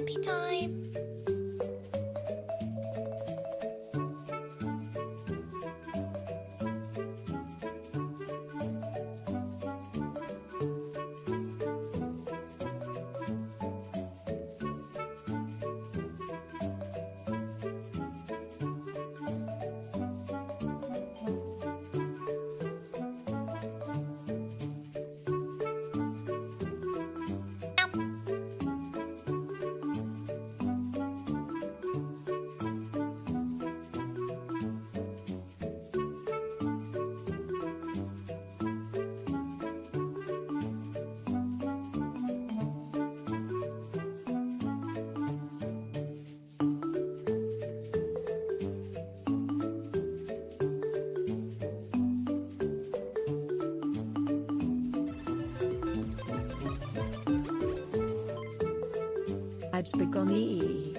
Sippy time. Ads begoni.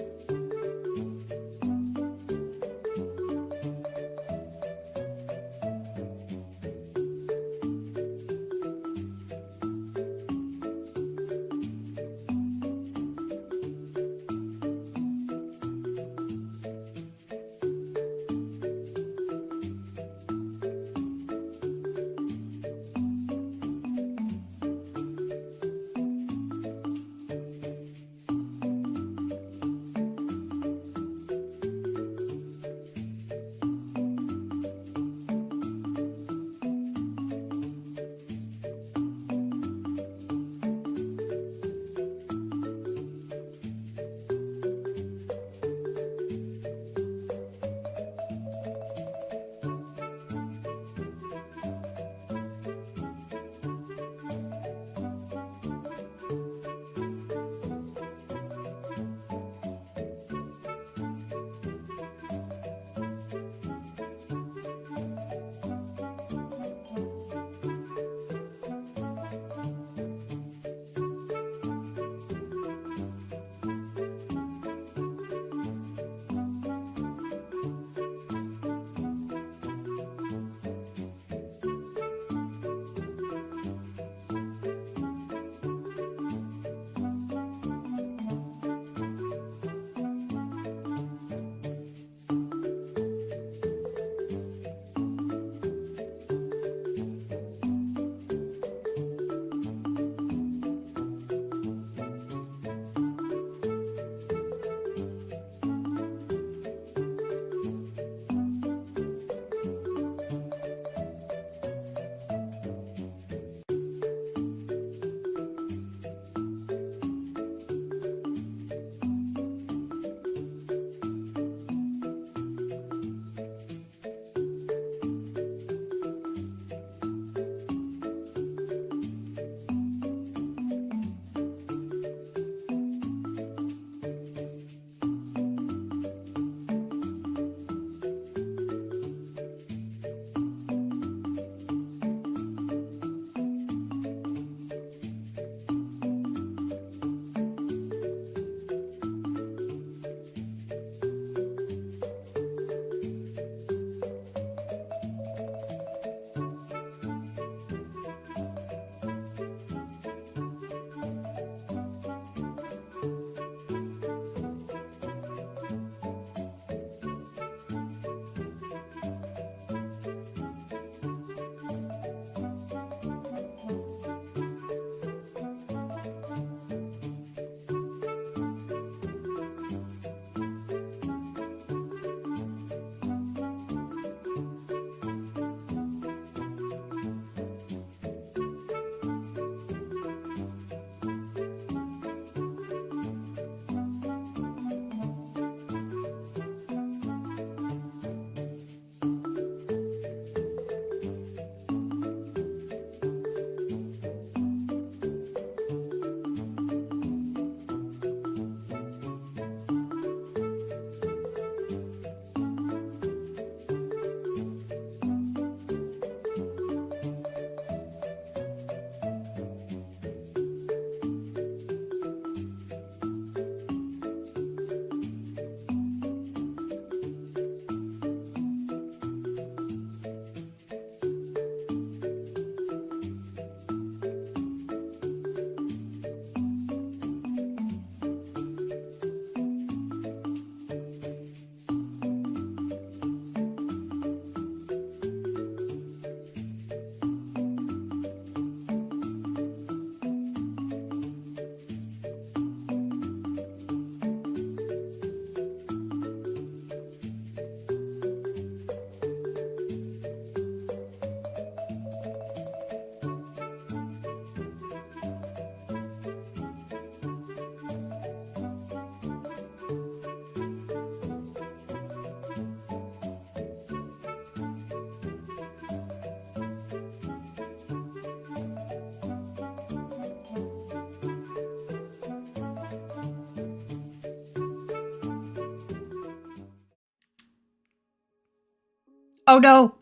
Oh no!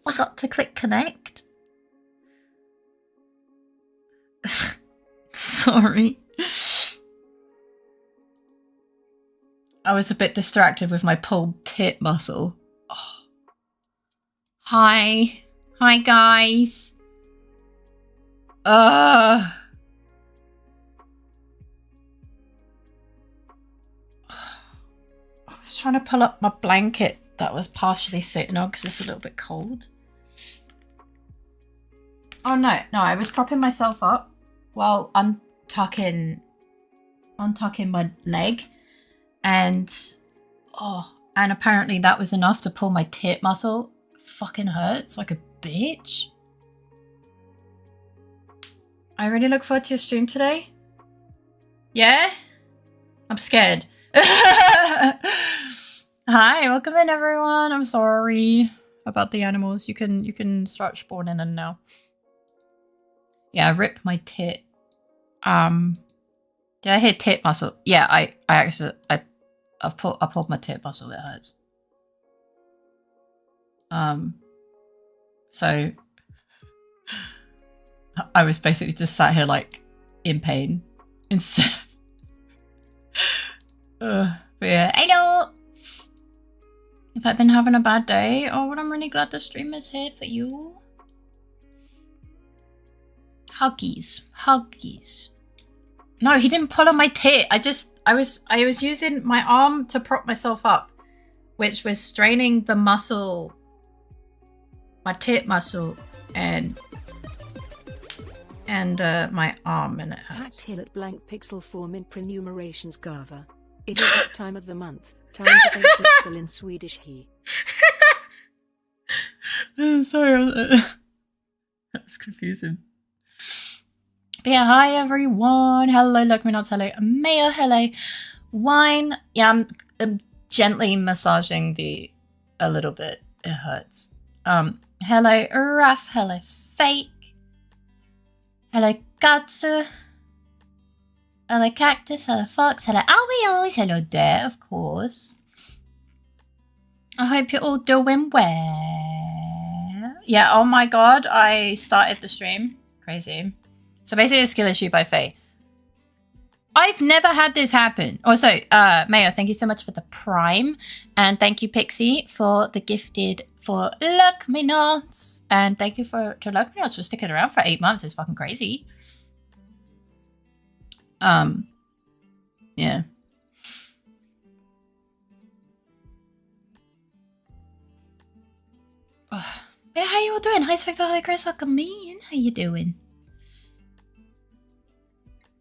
Forgot to click connect. Sorry. I was a bit distracted with my pulled tit muscle. Oh. Hi. Hi, guys. I was trying to pull up my blanket that was partially sitting on because it's a little bit cold. Oh no, I was propping myself up while untucking my leg, and apparently that was enough to pull my tit muscle. Fucking hurts like a bitch. I really look forward to your stream today. Yeah? I'm scared. Hi, welcome in everyone. I'm sorry about the animals. You can start spawning in now. Yeah, I ripped my tit. Did I hit tit muscle? Yeah, I pulled my tit muscle. It hurts. So I was basically just sat here like in pain instead of. But yeah, hello. If I've been having a bad day, oh, but I'm really glad the stream is here for you. Huggies. No, he didn't pull on my tit. I was using my arm to prop myself up, which was straining the muscle, my tit muscle, and my arm, and it hurts. Tactile at blank pixel form in prenumerations Gava. It is that time of the month. Time to thank pixel in Swedish he. Sorry, that was confusing. But yeah, hi everyone. Hello, Luckminots. Hello, Mayo. Hello, Wine. Yeah, I'm gently massaging a little bit. It hurts. Hello, Raf. Hello, Fake. Hello, Katsu. Hello, Cactus. Hello, Fox. Hello, Albios. Hello, Dare, of course. I hope you're all doing well. Yeah, oh my god, I started the stream. Crazy. So basically a skill issue by Faye. I've never had this happen. Also, Mayo, thank you so much for the Prime. And thank you, Pixie, for the gifted for Luck Me Nuts. And thank you to Luck Me Nuts for sticking around for 8 months. It's fucking crazy. Yeah. Yeah, how you all doing? Hi, Spectre. Hi, Chris. Welcome me in. How you doing?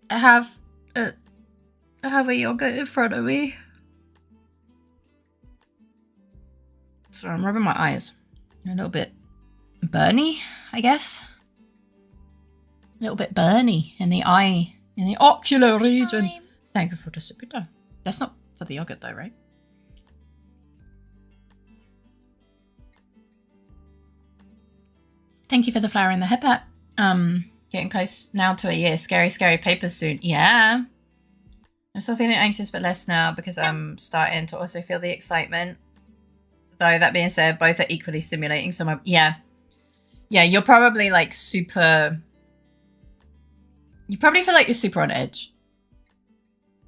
I have a yogurt in front of me. So I'm rubbing my eyes. A little bit burny, I guess. A little bit burny in the eye, in the ocular region. Thank you for the super. That's not for the yogurt though, right? Thank you for the flower and the head pat. Getting close now to a year. Scary, scary papers soon. Yeah. I'm still feeling anxious, but less now because I'm starting to also feel the excitement. Though, that being said, both are equally stimulating. So, yeah, you're probably like super... You probably feel like you're super on edge.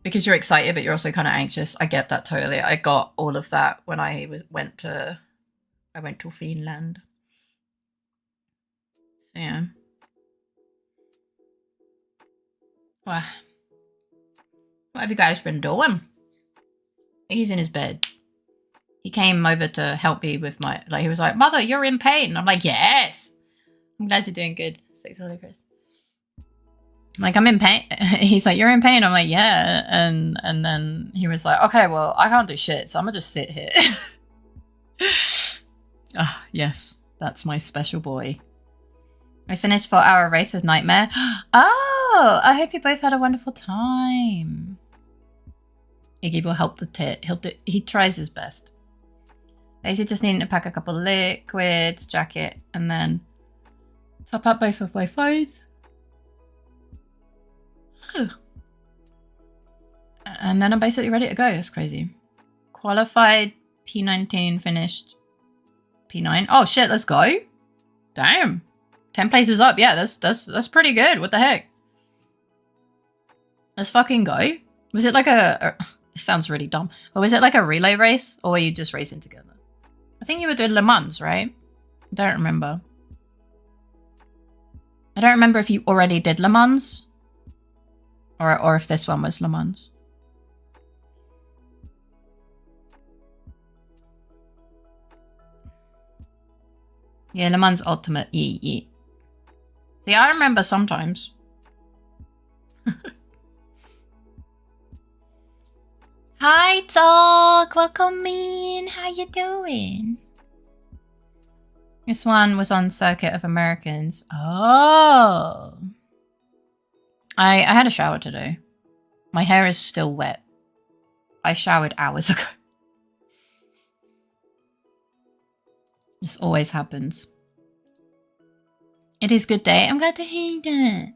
Because you're excited, but you're also kind of anxious. I get that totally. I got all of that when I went to Finland. So, yeah. Well, what have you guys been doing? He's in his bed. He came over to help me with my... Like, he was like, Mother, you're in pain. I'm like, yes. I'm glad you're doing good. Thanks, Chris. I'm like, I'm in pain. He's like, you're in pain. I'm like, yeah. And then he was like, okay, well, I can't do shit, so I'm going to just sit here. Ah, yes. That's my special boy. I finished 4-hour race with Nightmare. Oh, I hope you both had a wonderful time. Iggy will help the tit. He tries his best. Basically just needing to pack a couple of liquids, jacket, and then top up both of my phones. And then I'm basically ready to go. It's crazy. Qualified P19, finished P9. Oh shit, let's go. Damn. 10 places up. Yeah, that's pretty good. What the heck? Let's fucking go. Was it like a it sounds really dumb. But was it like a relay race? Or were you just racing together? I think you were doing Le Mans, right? I don't remember. I don't remember if you already did Le Mans. Or if this one was Le Mans. Yeah, Le Mans Ultimate. Yeah. See, I remember sometimes. Hi, dog. Welcome in. How you doing? This one was on Circuit of Americans. Oh. I had a shower today. My hair is still wet. I showered hours ago. This always happens. It is good day. I'm glad to hear that.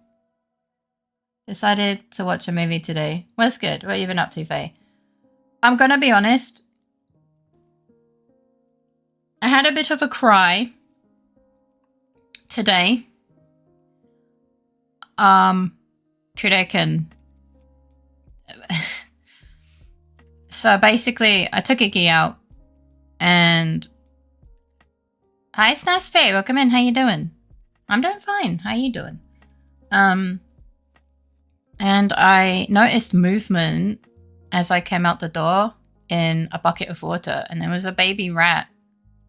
Decided to watch a movie today. Well, it's good. What have you been up to, Faye? I'm gonna be honest. I had a bit of a cry today. Kurekin. So basically, I took Iggy out and... Hi, Snaspy. Welcome in. How you doing? I'm doing fine. How you doing? And I noticed movement as I came out the door in a bucket of water, and there was a baby rat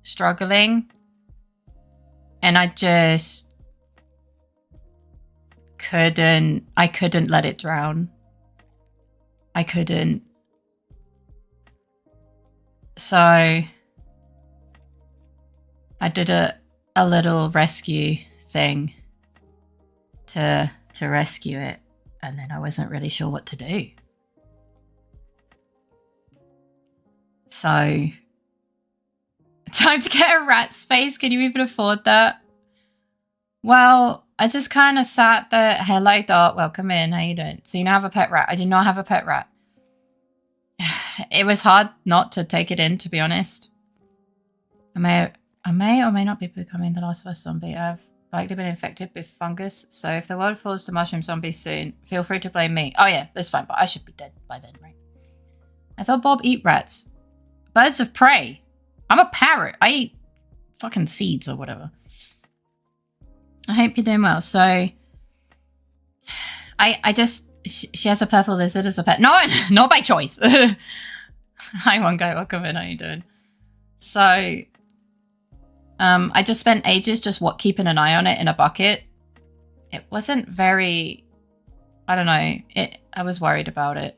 struggling, and I just couldn't let it drown. I couldn't. So I did a little rescue thing to rescue it, and then I wasn't really sure what to do. So, time to get a rat space. Can you even afford that? Well, I just kind of sat there. Hello, Dot. Welcome in. How you doing? So you now have a pet rat. I do not have a pet rat. It was hard not to take it in, to be honest. I may or may not be becoming the Last of Us zombie. I've likely been infected with fungus. So if the world falls to mushroom zombies soon, feel free to blame me. Oh yeah, that's fine. But I should be dead by then, right? I thought Bob eat rats. Birds of prey. I'm a parrot. I eat fucking seeds or whatever. I hope you're doing well. So, I just... She has a purple lizard as a pet. No, not by choice. Hi, one guy. Welcome in. How you doing? So, I just spent ages just keeping an eye on it in a bucket. It wasn't very... I don't know. I was worried about it.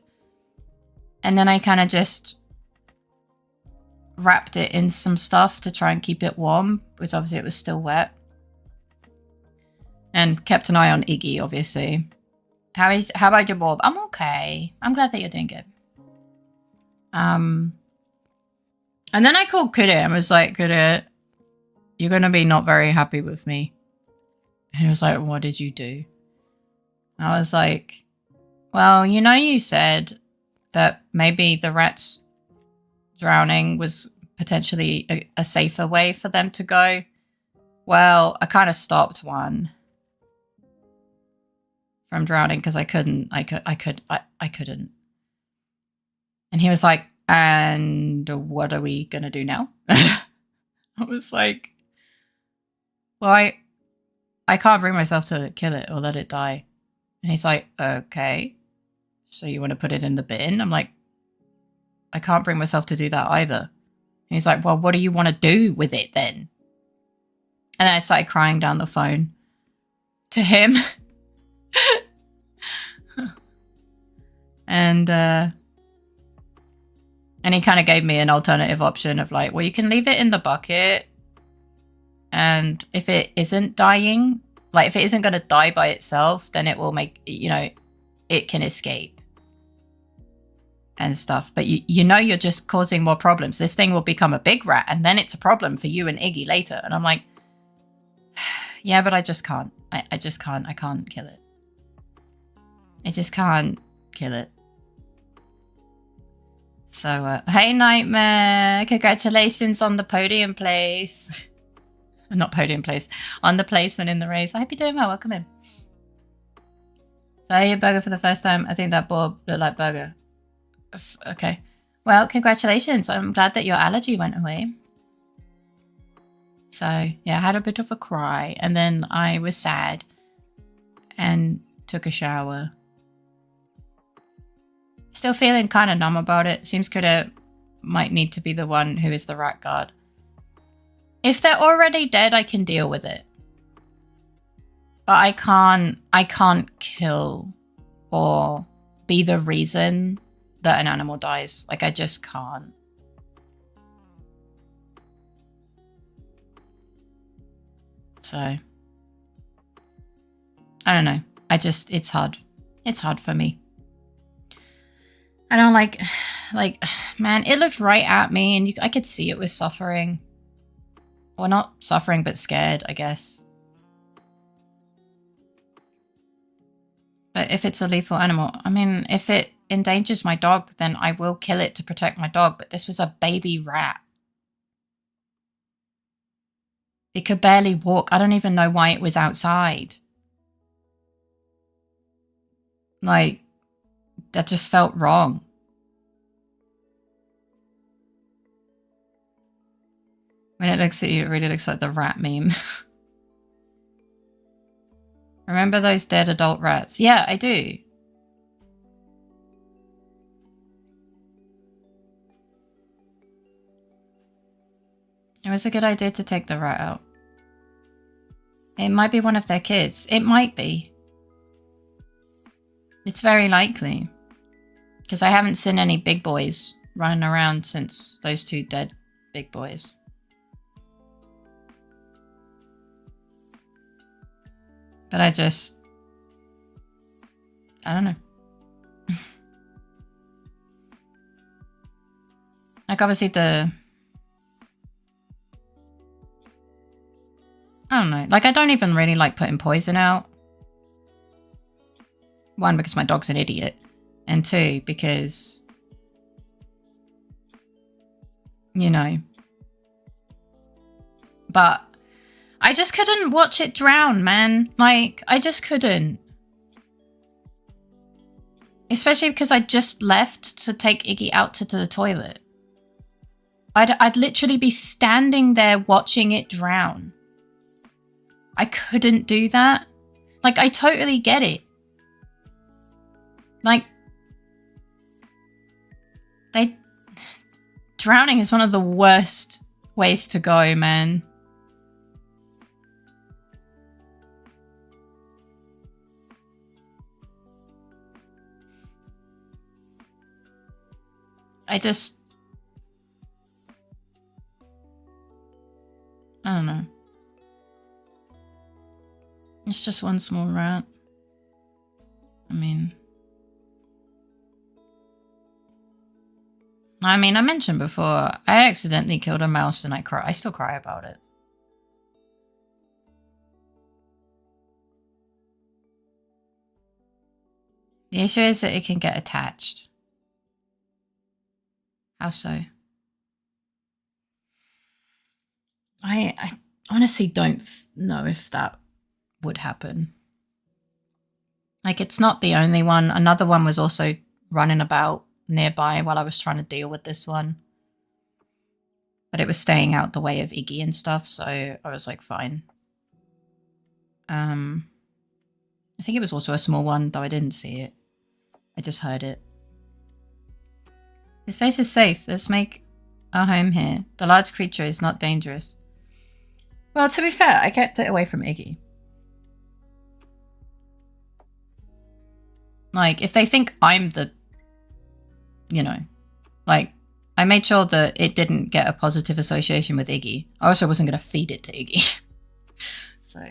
And then I kind of just wrapped it in some stuff to try and keep it warm, because obviously it was still wet. And kept an eye on Iggy, obviously. How about your Bob? I'm okay. I'm glad that you're doing good. And then I called Kure and was like, Kure, you're going to be not very happy with me. And he was like, what did you do? And I was like, well, you know, you said that maybe the rats drowning was potentially a safer way for them to go. Well, I kind of stopped one from drowning because I couldn't. And he was like, and what are we going to do now? I was like, well, I can't bring myself to kill it or let it die. And he's like, okay, so you want to put it in the bin? I'm like, I can't bring myself to do that either. And he's like, well, what do you want to do with it then? And then I started crying down the phone to him. And he kind of gave me an alternative option of like, well, you can leave it in the bucket. And if it isn't dying, like if it isn't going to die by itself, then it will make, you know, it can escape and stuff. But you know, you're just causing more problems. This thing will become a big rat and then it's a problem for you and Iggy later. And I'm like, yeah, but I just can't. I just can't. I can't kill it. I just can't kill it. So, hey Nightmare, congratulations on the podium place. Not podium place, on the placement in the race. I hope you're doing well, welcome in. So I ate a burger for the first time. I think that Bob looked like burger. Okay. Well, congratulations. I'm glad that your allergy went away. So, yeah, I had a bit of a cry. And then I was sad. And took a shower. Still feeling kind of numb about it. Seems Kuda might need to be the one who is the rat guard. If they're already dead, I can deal with it. But I can't kill or be the reason that an animal dies. Like, I just can't. So, I don't know. It's hard. It's hard for me. I don't like, man, it looked right at me and I could see it was suffering. Well, not suffering, but scared, I guess. But if it's a lethal animal, I mean, if it endangers my dog, then I will kill it to protect my dog. But this was a baby rat. It could barely walk. I don't even know why it was outside. Like, that just felt wrong. When it looks at you, it really looks like the rat meme. Remember those dead adult rats? Yeah, I do. It was a good idea to take the rat out. It might be one of their kids. It might be. It's very likely. Because I haven't seen any big boys running around since those two dead big boys. But I don't know. Like, obviously I don't know. Like, I don't even really like putting poison out. One, because my dog's an idiot. And two, because, you know. But I just couldn't watch it drown, man. Like, I just couldn't. Especially because I just left to take Iggy out to the toilet. I'd literally be standing there watching it drown. I couldn't do that. Like, I totally get it. Like, drowning is one of the worst ways to go, man. I don't know. It's just one small rat. I mean, I mentioned before, I accidentally killed a mouse and I still cry about it. The issue is that it can get attached. How so? I honestly don't know if that would happen. Like, it's not the only one. Another one was also running about nearby while I was trying to deal with this one. But it was staying out the way of Iggy and stuff, so I was like, fine. I think it was also a small one, though I didn't see it. I just heard it. This place is safe. Let's make our home here. The large creature is not dangerous. Well, to be fair, I kept it away from Iggy. Like, if they think I'm the, you know, like, I made sure that it didn't get a positive association with Iggy. I also wasn't going to feed it to Iggy. So,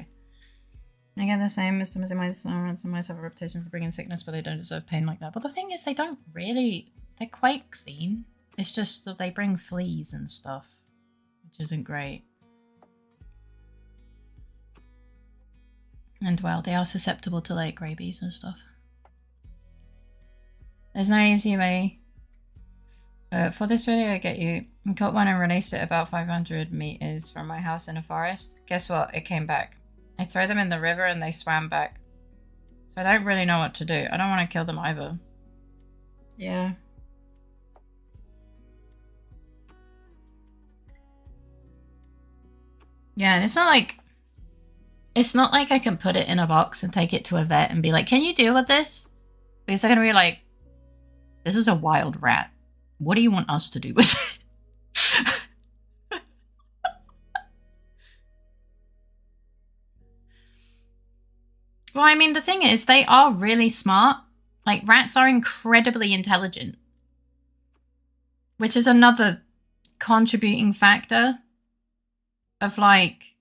again, the same. Mr. Mice have a reputation for bringing sickness, but they don't deserve pain like that. But the thing is, they don't really, they're quite clean. It's just that they bring fleas and stuff, which isn't great. And, well, they are susceptible to, like, rabies and stuff. There's no easy way For this video, I get you. I caught one and released it about 500 meters from my house in a forest. Guess what? It came back. I threw them in the river and they swam back. So I don't really know what to do. I don't want to kill them either. Yeah. Yeah, and it's not like I can put it in a box and take it to a vet and be like, can you deal with this? Because they're going to be like, this is a wild rat. What do you want us to do with it? Well, I mean, the thing is, they are really smart. Like, rats are incredibly intelligent. Which is another contributing factor of, like,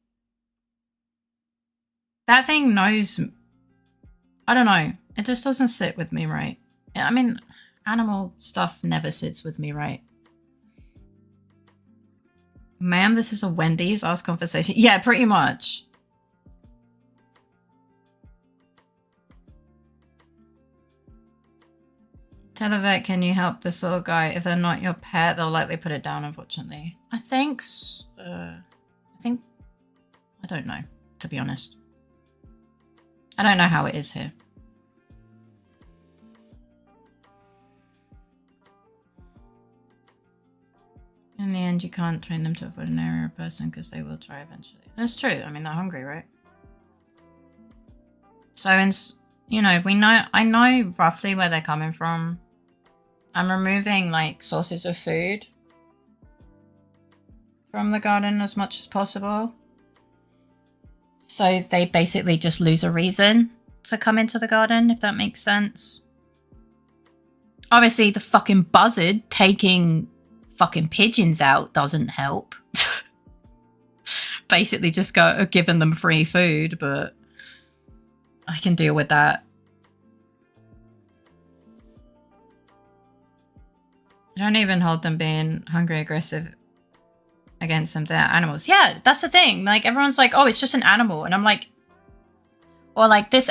that thing knows. I don't know. It just doesn't sit with me right. I mean, animal stuff never sits with me right. Ma'am, this is a Wendy's ask conversation. Yeah, pretty much. Tell the vet, can you help this little guy? If they're not your pet, they'll likely put it down, unfortunately. I don't know, to be honest. I don't know how it is here. In the end, you can't train them to avoid an area or person because they will try eventually. That's true. I mean, they're hungry, right? So, you know, I know roughly where they're coming from. I'm removing, like, sources of food from the garden as much as possible. So they basically just lose a reason to come into the garden, if that makes sense. Obviously, the fucking buzzard taking fucking pigeons out doesn't help. Basically just giving them free food, but I can deal with that. I don't even hold them being hungry, aggressive against them. They're animals. Yeah, that's the thing. Like, everyone's like, oh, it's just an animal. And I'm like, or like, this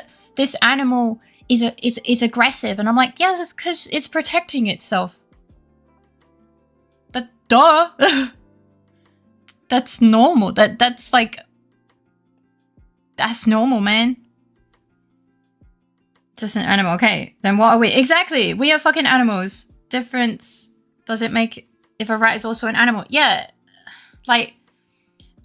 animal is aggressive. And I'm like, yeah, that's because it's protecting itself. But duh. That's normal. That's normal, man. Just an animal. Okay, then what are we? Exactly. We are fucking animals. Difference. Does it make if a rat is also an animal? Yeah. Like,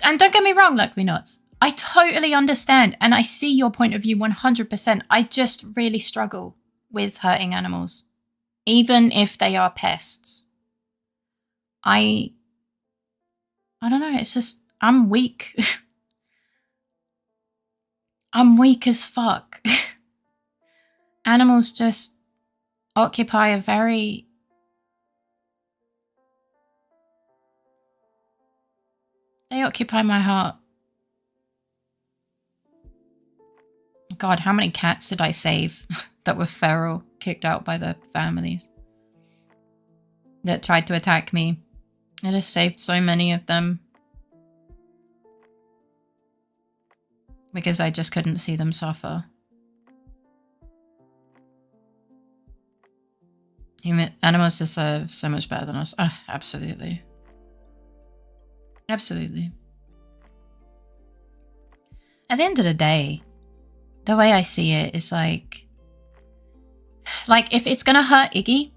and don't get me wrong, like we nuts. I totally understand and I see your point of view 100%. I just really struggle with hurting animals, even if they are pests. I don't know. It's just, I'm weak. I'm weak as fuck. Animals just occupy a very... They occupy my heart. God, how many cats did I save that were feral, kicked out by their families, that tried to attack me? I just saved so many of them because I just couldn't see them suffer. Animals deserve so much better than us. Oh, absolutely. Absolutely. At the end of the day, the way I see it is like if it's gonna hurt Iggy,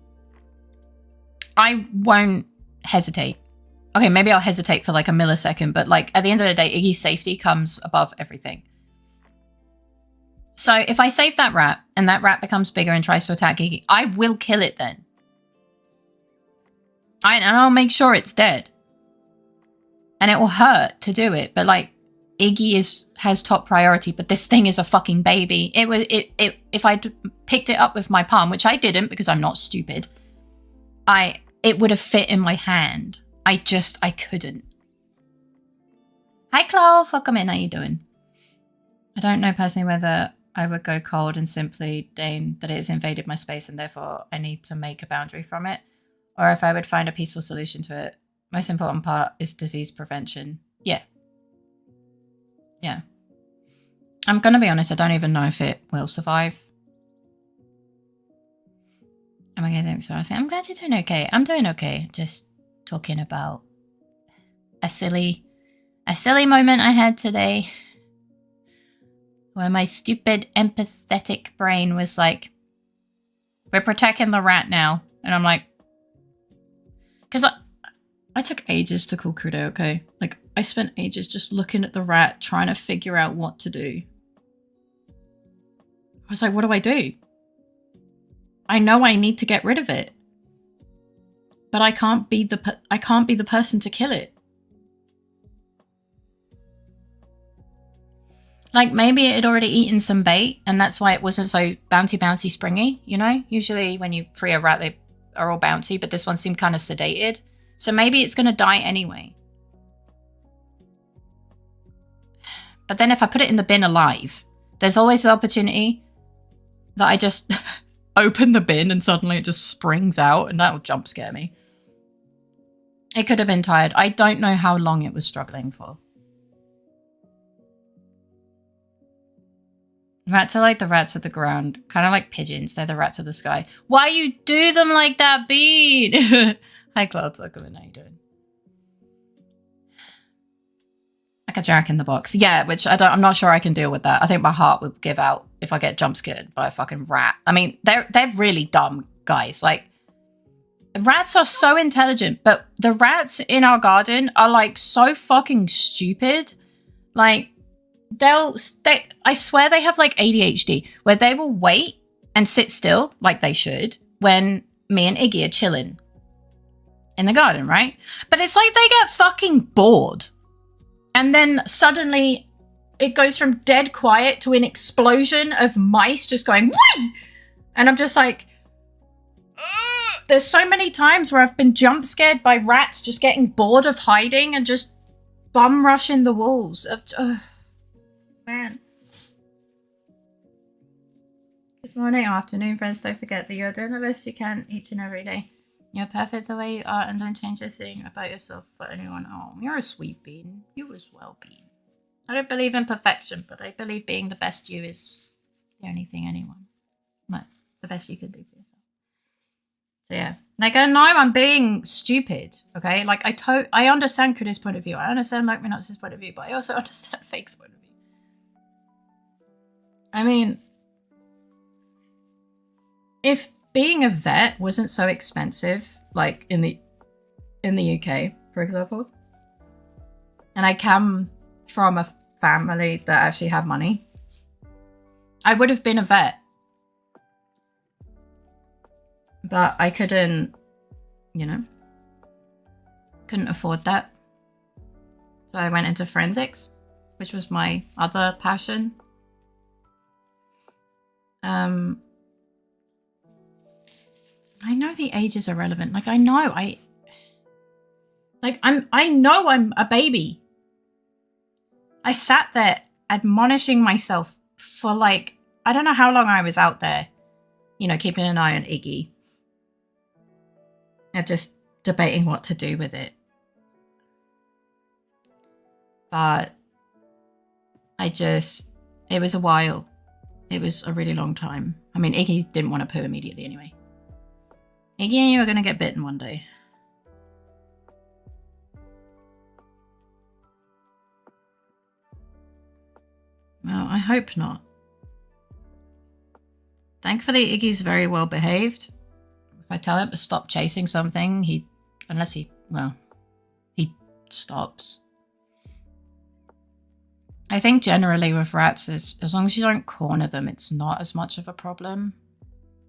I won't hesitate. Okay, maybe I'll hesitate for like a millisecond, but like at the end of the day, Iggy's safety comes above everything. So if I save that rat and that rat becomes bigger and tries to attack Iggy, I will kill it then. And I'll make sure it's dead. And it will hurt to do it, but like Iggy has top priority, but this thing is a fucking baby. If I'd picked it up with my palm, which I didn't because I'm not stupid, it would have fit in my hand. I couldn't. Hi, Chloe. Welcome in. How you doing? I don't know personally whether I would go cold and simply deign that it has invaded my space and therefore I need to make a boundary from it, or if I would find a peaceful solution to it. Most important part is disease prevention. Yeah. Yeah. I'm going to be honest, I don't even know if it will survive. Oh my god, thanks for asking. I'm glad you're doing okay. I'm doing okay. Just talking about a silly moment I had today where my stupid empathetic brain was like, we're protecting the rat now. And I'm like, because I took ages to call Crudo, okay? Like, I spent ages just looking at the rat, trying to figure out what to do. I was like, what do I do? I know I need to get rid of it, but I can't be the person to kill it. Like, maybe it had already eaten some bait, and that's why it wasn't so bouncy, springy, you know? Usually when you free a rat, they are all bouncy, but this one seemed kind of sedated. So maybe it's going to die anyway. But then if I put it in the bin alive, there's always the opportunity that I just open the bin and suddenly it just springs out, and that will jump scare me. It could have been tired. I don't know how long it was struggling for. Rats are like the rats of the ground. Kind of like pigeons. They're the rats of the sky. Why you do them like that, Bean? Hi, Cloud Suckerman. How you doing? Like a jack in the box. Yeah, which I'm not sure I can deal with that. I think my heart would give out if I get jump scared by a fucking rat. I mean, they're really dumb, guys. Like, rats are so intelligent, but the rats in our garden are like so fucking stupid. Like, I swear they have like ADHD, where they will wait and sit still like they should when me and Iggy are chilling in the garden, right? But it's like they get fucking bored, and then suddenly it goes from dead quiet to an explosion of mice just going whee! And I'm just like, ugh. There's so many times where I've been jump scared by rats just getting bored of hiding and just bum rushing the walls. Man. Good morning, afternoon, friends. Don't forget that you're doing the best you can each and every day. You're perfect the way you are, and don't change a thing about yourself for anyone. Oh, you're a sweet bean. You as well, Bean. I don't believe in perfection, but I believe being the best you is the only thing anyone. Like, the best you can do for yourself. So yeah. Like, I know I'm being stupid, okay? Like, I understand Kuda's point of view. I understand Luckman's point of view, but I also understand Fake's point of view. I mean, if being a vet wasn't so expensive, like in the UK, for example, and I come from a family that actually had money, I would have been a vet. But I couldn't, you know, couldn't afford that. So I went into forensics, which was my other passion. I know the age is irrelevant. Like, I know I'm a baby. I sat there admonishing myself for like, I don't know how long I was out there, you know, keeping an eye on Iggy. And just debating what to do with it. But it was a while. It was a really long time. I mean, Iggy didn't want to poo immediately anyway. Iggy and you are going to get bitten one day. Well, I hope not. Thankfully, Iggy's very well behaved. If I tell him to stop chasing something, he stops. I think generally with rats, as long as you don't corner them, it's not as much of a problem.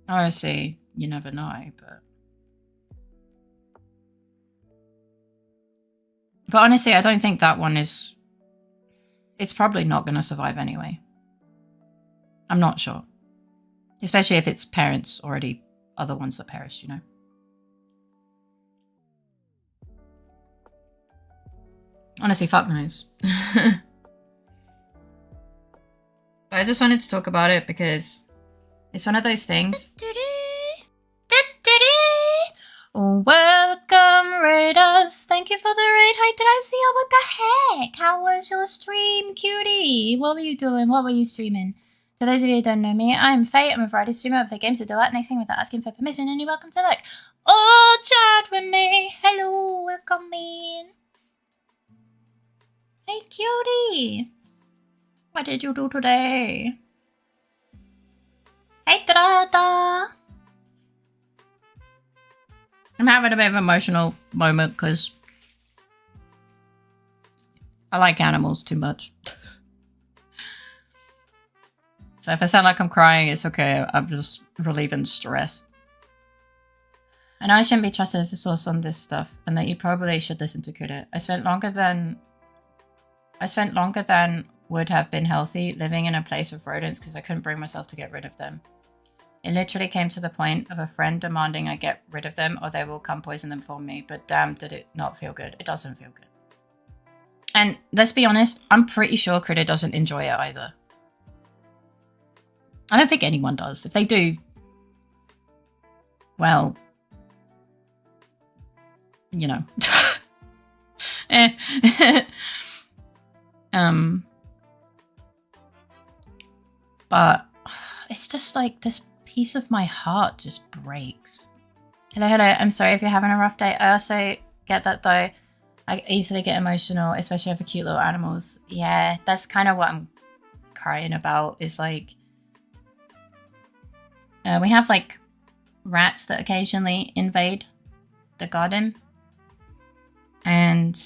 Obviously, you never know, but honestly, I don't think that one is... It's probably not going to survive anyway. I'm not sure. Especially if its parents already are the ones that perished, you know? Honestly, fuck knows. But I just wanted to talk about it because it's one of those things. Welcome, Raiders. Thank you for the raid. Hi, did I see you? What the heck? How was your stream, cutie? What were you doing? What were you streaming? For those of you who don't know me, I'm Faye. I'm a variety streamer. I play games to do it, anything without asking for permission, and you're welcome to like, oh, chat with me. Hello, welcome in. Hey, cutie. What did you do today? Hey, Trata. I'm having a bit of an emotional moment because I like animals too much. So if I sound like I'm crying, it's okay. I'm just relieving stress. I know I shouldn't be trusted as a source on this stuff, and that you probably should listen to Kuda. I spent longer than would have been healthy living in a place with rodents because I couldn't bring myself to get rid of them. It literally came to the point of a friend demanding I get rid of them or they will come poison them for me. But damn, did it not feel good. It doesn't feel good. And let's be honest, I'm pretty sure Critter doesn't enjoy it either. I don't think anyone does. If they do, well, you know. But it's just like this piece of my heart just breaks. Hello, hello. I'm sorry if you're having a rough day. I also get that though. I easily get emotional, especially over cute little animals. Yeah, that's kind of what I'm crying about. Is like, we have like rats that occasionally invade the garden. And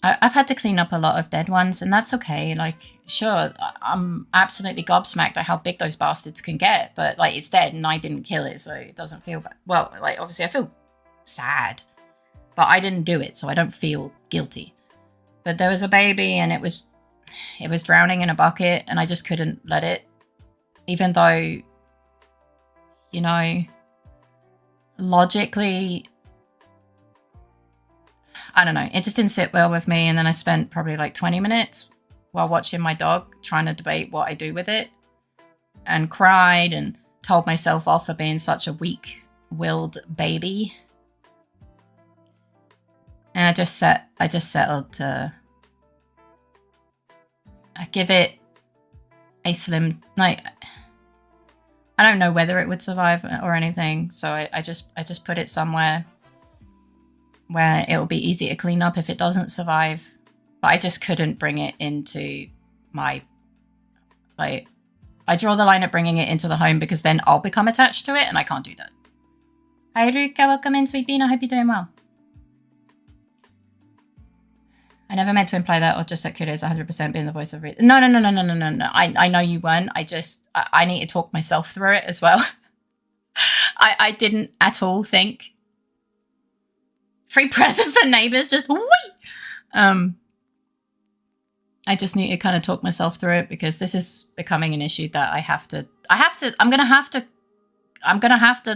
I've had to clean up a lot of dead ones, and that's okay. Like, sure, I'm absolutely gobsmacked at how big those bastards can get, but like, it's dead and I didn't kill it, so it doesn't feel bad. Well, like, obviously I feel sad, but I didn't do it, so I don't feel guilty. But there was a baby and it was drowning in a bucket, and I just couldn't let it, even though, you know, logically, I don't know, it just didn't sit well with me. And then I spent probably like 20 minutes while watching my dog trying to debate what I do with it, and cried and told myself off for being such a weak-willed baby. And I just settled to give it a slim, like, I don't know whether it would survive or anything. So I just put it somewhere where it will be easy to clean up if it doesn't survive. But I just couldn't bring it into my, like, I draw the line at bringing it into the home because then I'll become attached to it, and I can't do that. Hi, Ruka, welcome in, sweet bean. I hope you're doing well. I never meant to imply that, or just that Kuda is 100% being the voice of reason. No. I know you weren't. I need to talk myself through it as well. I didn't at all think free present for neighbors, just whee! I just need to kind of talk myself through it because this is becoming an issue that I'm gonna have to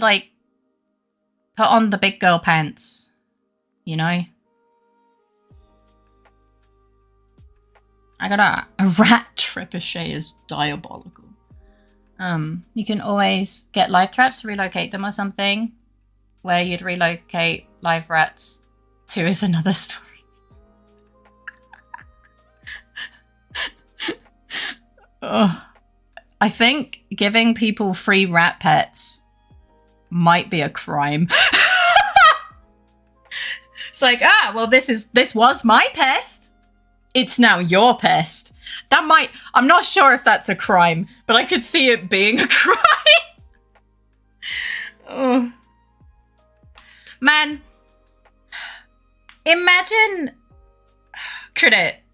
like put on the big girl pants, you know? I got a rat trebuchet is diabolical. You can always get live traps, relocate them or something. Where you'd relocate live rats to is another story. I think giving people free rat pets might be a crime. It's like, well, this was my pest. It's now your pest. I'm not sure if that's a crime, but I could see it being a crime. Oh. Man, imagine,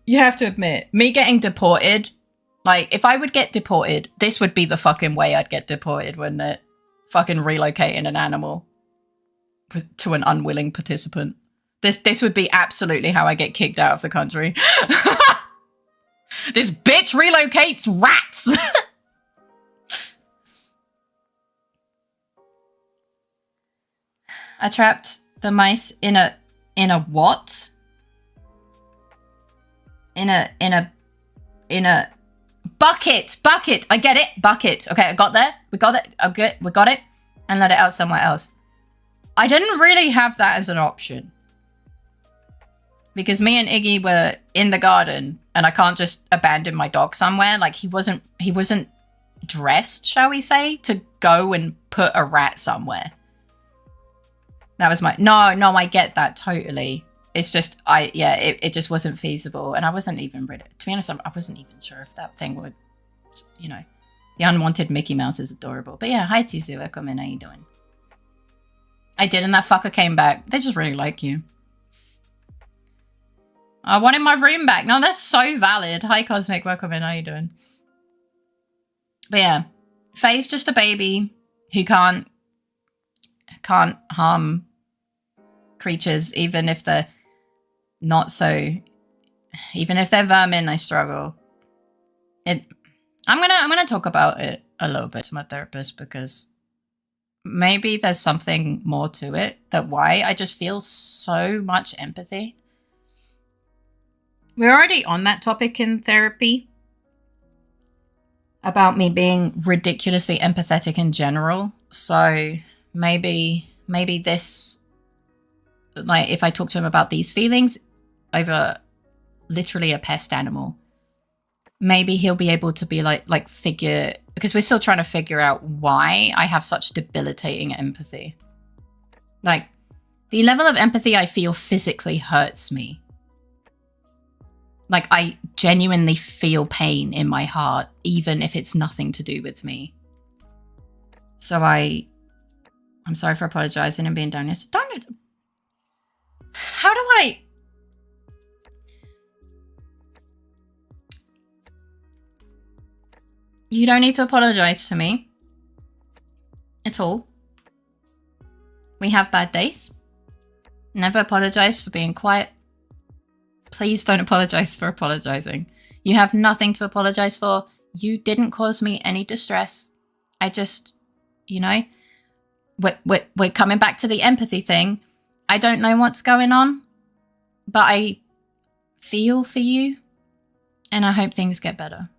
you have to admit, me getting deported, like, if I would get deported, this would be the fucking way I'd get deported, wouldn't it? Fucking relocating an animal to an unwilling participant. This would be absolutely how I get kicked out of the country. This bitch relocates rats! I trapped the mice in a what? In a bucket. I get it. Bucket. Okay, I got there. We got it. Okay, we got it. And let it out somewhere else. I didn't really have that as an option. Because me and Iggy were in the garden and I can't just abandon my dog somewhere. Like he wasn't dressed, shall we say, to go and put a rat somewhere. That was my... No, I get that totally. It's just, it just wasn't feasible. And I wasn't even ready. To be honest, I wasn't even sure if that thing would, you know, the unwanted Mickey Mouse is adorable. But yeah, hi Tizu, welcome in, how you doing? I did, and that fucker came back. They just really like you. I wanted my room back. No, that's so valid. Hi Cosmic, welcome in, how you doing? But yeah, Faye's just a baby who can't harm creatures, even if they're not so, even if they're vermin. I struggle. I'm gonna talk about it a little bit to my therapist, because maybe there's something more to it, that why I just feel so much empathy. We're already on that topic in therapy about me being ridiculously empathetic in general. So maybe this, like, if I talk to him about these feelings over literally a pest animal, maybe he'll be able to be like figure, because we're still trying to figure out why I have such debilitating empathy. Like, the level of empathy I feel physically hurts me. Like, I genuinely feel pain in my heart, even if it's nothing to do with me. So I'm sorry for apologizing and being down here. So how do I... You don't need to apologize to me at all. We have bad days. Never apologize for being quiet. Please don't apologize for apologizing. You have nothing to apologize for. You didn't cause me any distress. I just, you know, we're coming back to the empathy thing. I don't know what's going on, but I feel for you, and I hope things get better.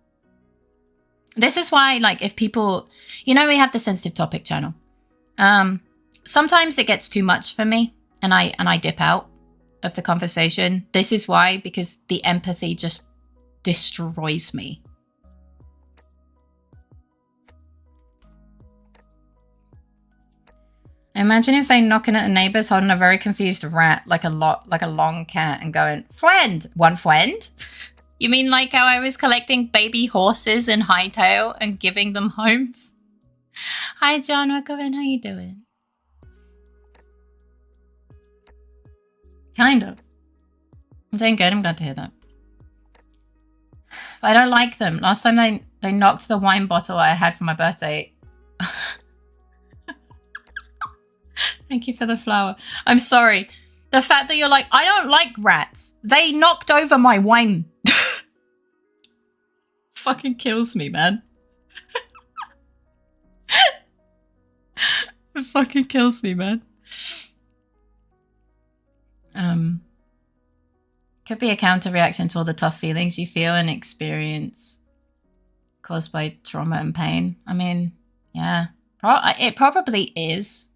This is why, like, if people, you know, we have the sensitive topic channel. Sometimes it gets too much for me, and I dip out of the conversation. This is why, because the empathy just destroys me. Imagine if they knocking at the neighbors holding a very confused rat, like a long cat, and going, "Friend, one friend." You mean like how I was collecting baby horses in Hightail and giving them homes? Hi John, welcome in, how you doing? Kind of. I'm doing good, I'm glad to hear that. But I don't like them. Last time they knocked the wine bottle I had for my birthday. Thank you for the flower. I'm sorry. The fact that you're like, I don't like rats. They knocked over my wine. Fucking kills me, man. It fucking kills me, man. Could be a counter reaction to all the tough feelings you feel and experience caused by trauma and pain. I mean, yeah, it probably is.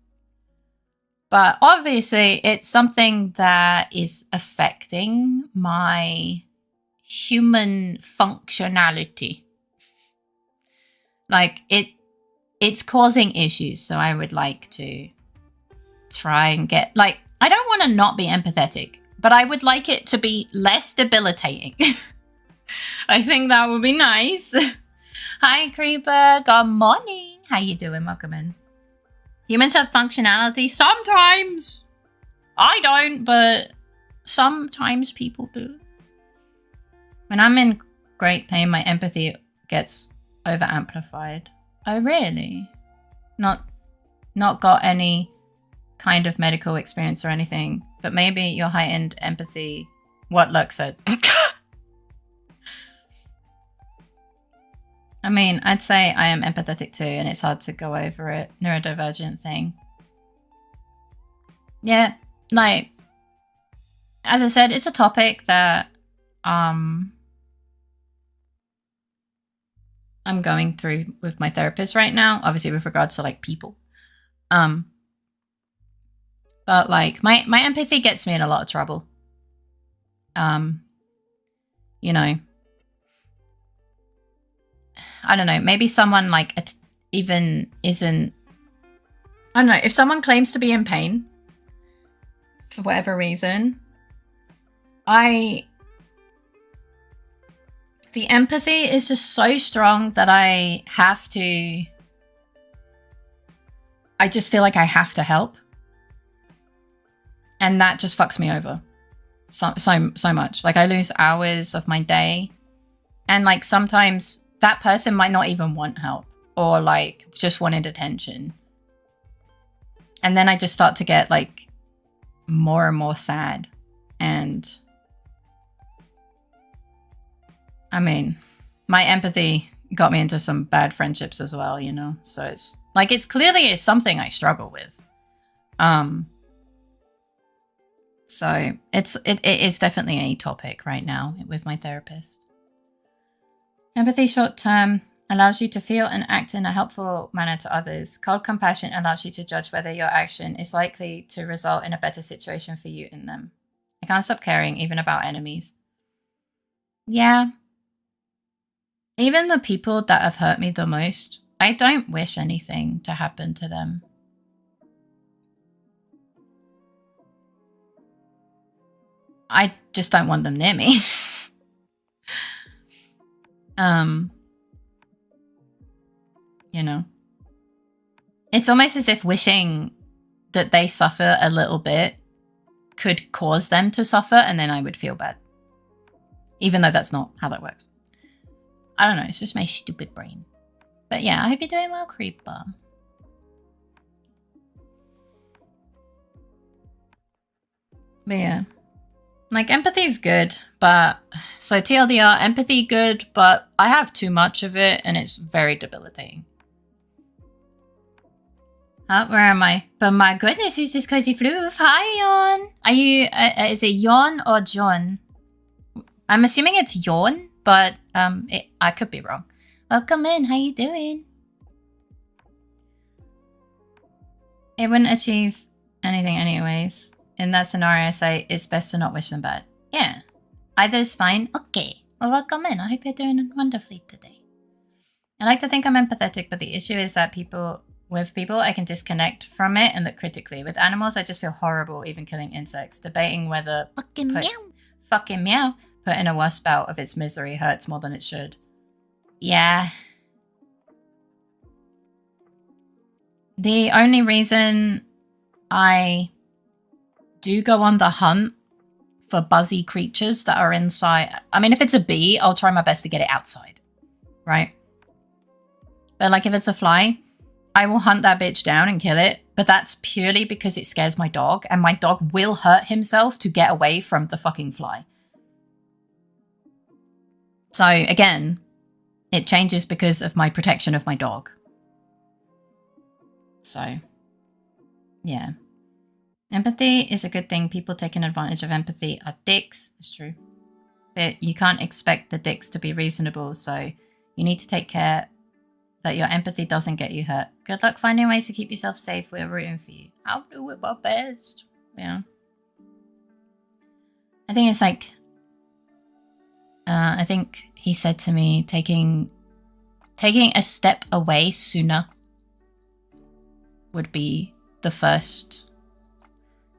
But obviously, it's something that is affecting my human functionality. Like, it's causing issues. So I would like to try and get, like, I don't want to not be empathetic, but I would like it to be less debilitating. I think that would be nice. Hi, Creeper. Good morning. How you doing? Welcome in. Humans have functionality sometimes. I don't, but sometimes people do. When I'm in great pain, my empathy gets over amplified. Oh, really? Not got any kind of medical experience or anything, but maybe your heightened empathy. What Luck said. I mean, I'd say I am empathetic too, and it's hard to go over it. Neurodivergent thing. Yeah, like, as I said, it's a topic that I'm going through with my therapist right now, obviously with regards to, like, people. But, like, my empathy gets me in a lot of trouble. You know, I don't know, maybe someone like even isn't, I don't know, if someone claims to be in pain for whatever reason, the empathy is just so strong that I just feel like I have to help. And that just fucks me over so much. Like I lose hours of my day, and like sometimes that person might not even want help or like just wanted attention. And then I just start to get like more and more sad. And I mean, my empathy got me into some bad friendships as well, you know? So it's like, it's clearly something I struggle with. So it is definitely a topic right now with my therapist. Empathy short term allows you to feel and act in a helpful manner to others. Cold compassion allows you to judge whether your action is likely to result in a better situation for you and them. I can't stop caring, even about enemies. Yeah. Even the people that have hurt me the most, I don't wish anything to happen to them. I just don't want them near me. You know, it's almost as if wishing that they suffer a little bit could cause them to suffer, and then I would feel bad. Even though that's not how that works. I don't know, it's just my stupid brain. But yeah, I hope you're doing well, Creeper. But yeah. Like, empathy is good, but... So, TLDR, empathy good, but I have too much of it, and it's very debilitating. Oh, where am I? But my goodness, who's this cozy floof? Hi, Yon! Are you... is it Yon or John? I'm assuming it's Yon, but I could be wrong. Welcome in, how you doing? It wouldn't achieve anything anyways. In that scenario, I say it's best to not wish them bad. Yeah. Either is fine. Okay. Well, welcome in. I hope you're doing wonderfully today. I like to think I'm empathetic, but the issue is that with people, I can disconnect from it and look critically. With animals, I just feel horrible even killing insects. Debating whether fucking meow putting a wasp out of its misery hurts more than it should. Yeah. The only reason I do go on the hunt for buzzy creatures that are inside. I mean, if it's a bee, I'll try my best to get it outside, right? But like if it's a fly, I will hunt that bitch down and kill it. But that's purely because it scares my dog, and my dog will hurt himself to get away from the fucking fly. So again, it changes because of my protection of my dog. So, yeah. Empathy is a good thing. People taking advantage of empathy are dicks. It's true. But you can't expect the dicks to be reasonable, so you need to take care that your empathy doesn't get you hurt. Good luck finding ways to keep yourself safe. We're rooting for you. I'll do it my best. Yeah. I think it's like... I think he said to me, taking a step away sooner would be the first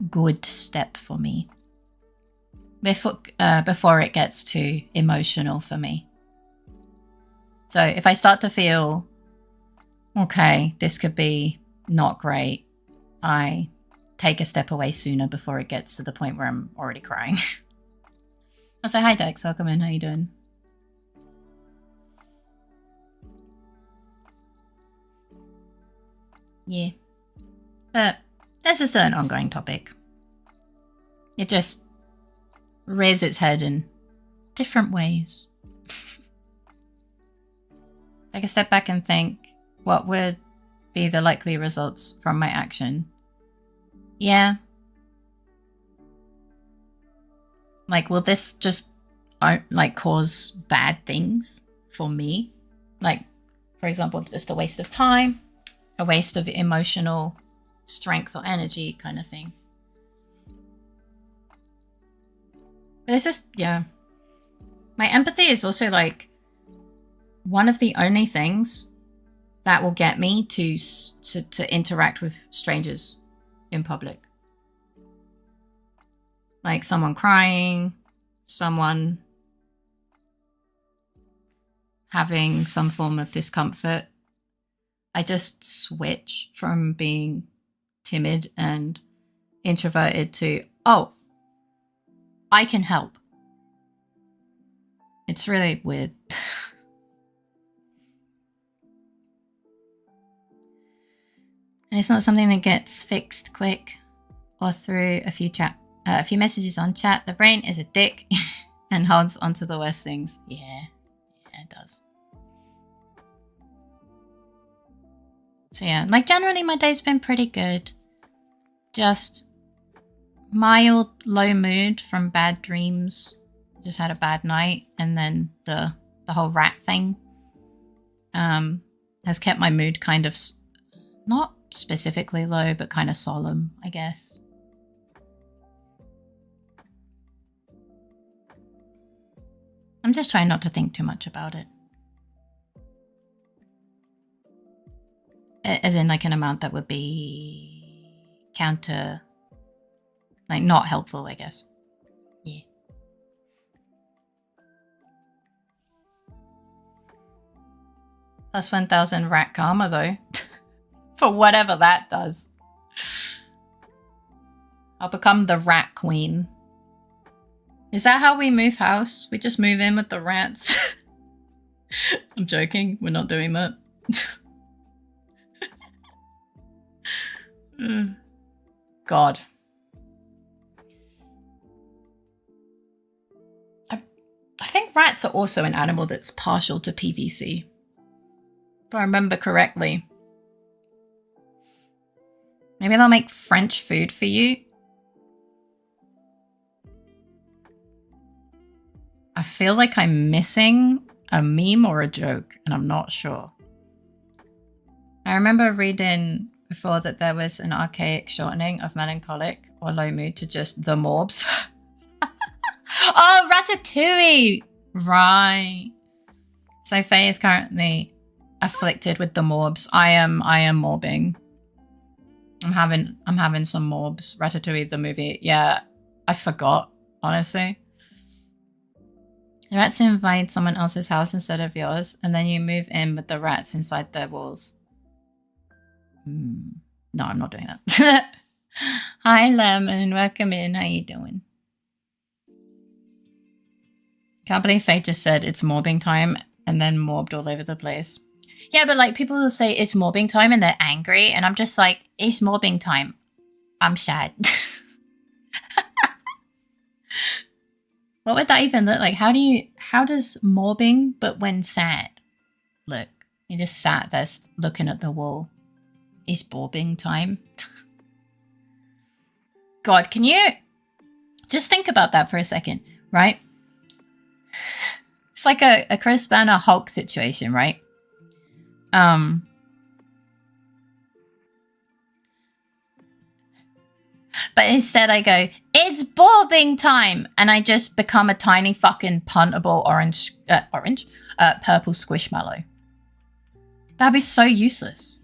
good step for me before it gets too emotional for me. So if I start to feel, okay, this could be not great, I take a step away sooner before it gets to the point where I'm already crying. I'll say hi, Dex. Welcome in. How you doing? Yeah. But this is still an ongoing topic. It just rears its head in different ways. Take a step back and think, what would be the likely results from my action? Yeah. Like, will this just, like, cause bad things for me? Like, for example, just a waste of time, a waste of emotional strength or energy kind of thing. But it's just, yeah. My empathy is also, like, one of the only things that will get me to interact with strangers in public. Like someone crying, someone having some form of discomfort. I just switch from being timid and introverted to, oh, I can help. It's really weird. And it's not something that gets fixed quick or through a few messages on chat. The brain is a dick and holds onto the worst things. Yeah, it does. So yeah, like generally my day's been pretty good. Just mild low mood from bad dreams. Just had a bad night, and then the whole rat thing has kept my mood kind of not specifically low, but kind of solemn, I guess. I'm just trying not to think too much about it. As in like an amount that would be counter, like not helpful, I guess. Yeah. Plus 1,000 rat karma though. For whatever that does. I'll become the rat queen. Is that how we move house? We just move in with the rats? I'm joking. We're not doing that. God. I think rats are also an animal that's partial to PVC. If I remember correctly. Maybe they'll make French food for you. I feel like I'm missing a meme or a joke, and I'm not sure. I remember reading before that there was an archaic shortening of melancholic or low mood to just the morbs. Oh, Ratatouille! Right. So Faye is currently afflicted with the morbs. I am morbing. I'm having some morbs. Ratatouille the movie. Yeah, I forgot, honestly. The rats invade someone else's house instead of yours, and then you move in with the rats inside their walls. No, I'm not doing that. Hi, Lemon. Welcome in. How you doing? Can't believe Faye just said it's morbing time and then morbed all over the place. Yeah, but like people will say it's morbing time and they're angry, and I'm just like, it's morbing time. I'm sad. What would that even look like? How does morbing, but when sad, look? You just sat there looking at the wall. Is morbing time? God, can you just think about that for a second, right? It's like a Chris Banner Hulk situation, right? But instead I go, it's borbing time! And I just become a tiny fucking puntable purple squishmallow. That'd be so useless.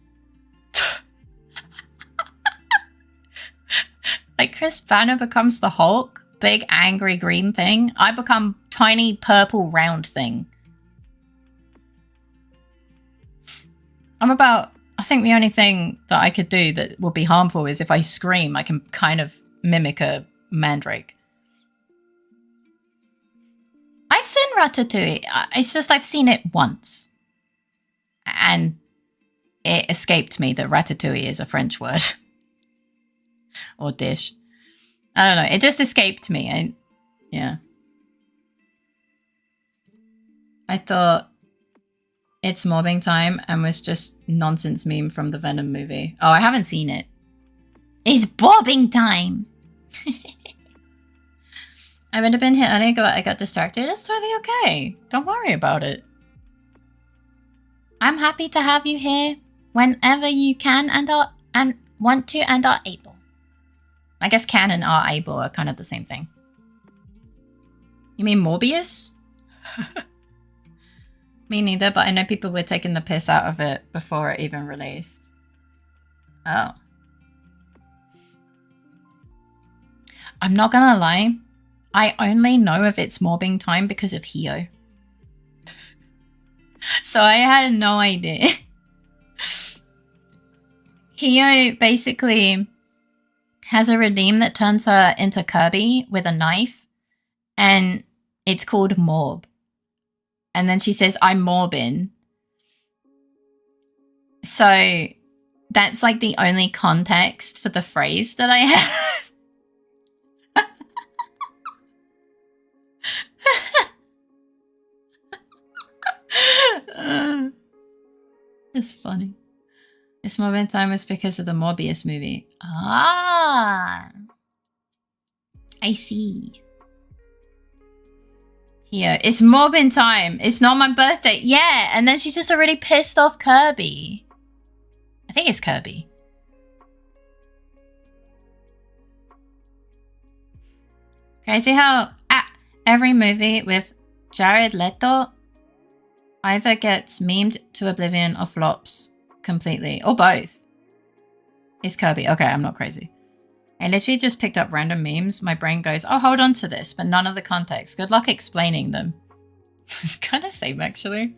Like Chris Banner becomes the Hulk, big angry green thing. I become tiny purple round thing. I think the only thing that I could do that would be harmful is if I scream, I can kind of mimic a mandrake. I've seen Ratatouille. It's just I've seen it once. And it escaped me that ratatouille is a French word. Or dish. I don't know. It just escaped me. Yeah. I thought it's mobbing time and was just nonsense meme from the Venom movie. Oh, I haven't seen it. It's bobbing time. I would have been hit earlier, but I got distracted. It's totally okay. Don't worry about it. I'm happy to have you here whenever you can and want to and are able. I guess can and are able are kind of the same thing. You mean Morbius? I Me neither, but I know people were taking the piss out of it before it even released. Oh. I'm not gonna lie. I only know of its mobbing time because of Hio. So I had no idea. Hio basically has a redeem that turns her into Kirby with a knife, and it's called Morb. And then she says, I'm Morbin. So that's like the only context for the phrase that I have. It's funny. This Morbin time was because of the Morbius movie. Ah, I see. Here, it's Morbin time. It's not my birthday. Yeah, and then she's just a really pissed off Kirby. I think it's Kirby. Crazy how every movie with Jared Leto either gets memed to oblivion or flops completely, or both. It's Kirby. Okay, I'm not crazy. I literally just picked up random memes. My brain goes, oh, hold on to this, but none of the context. Good luck explaining them. It's kind of same, actually.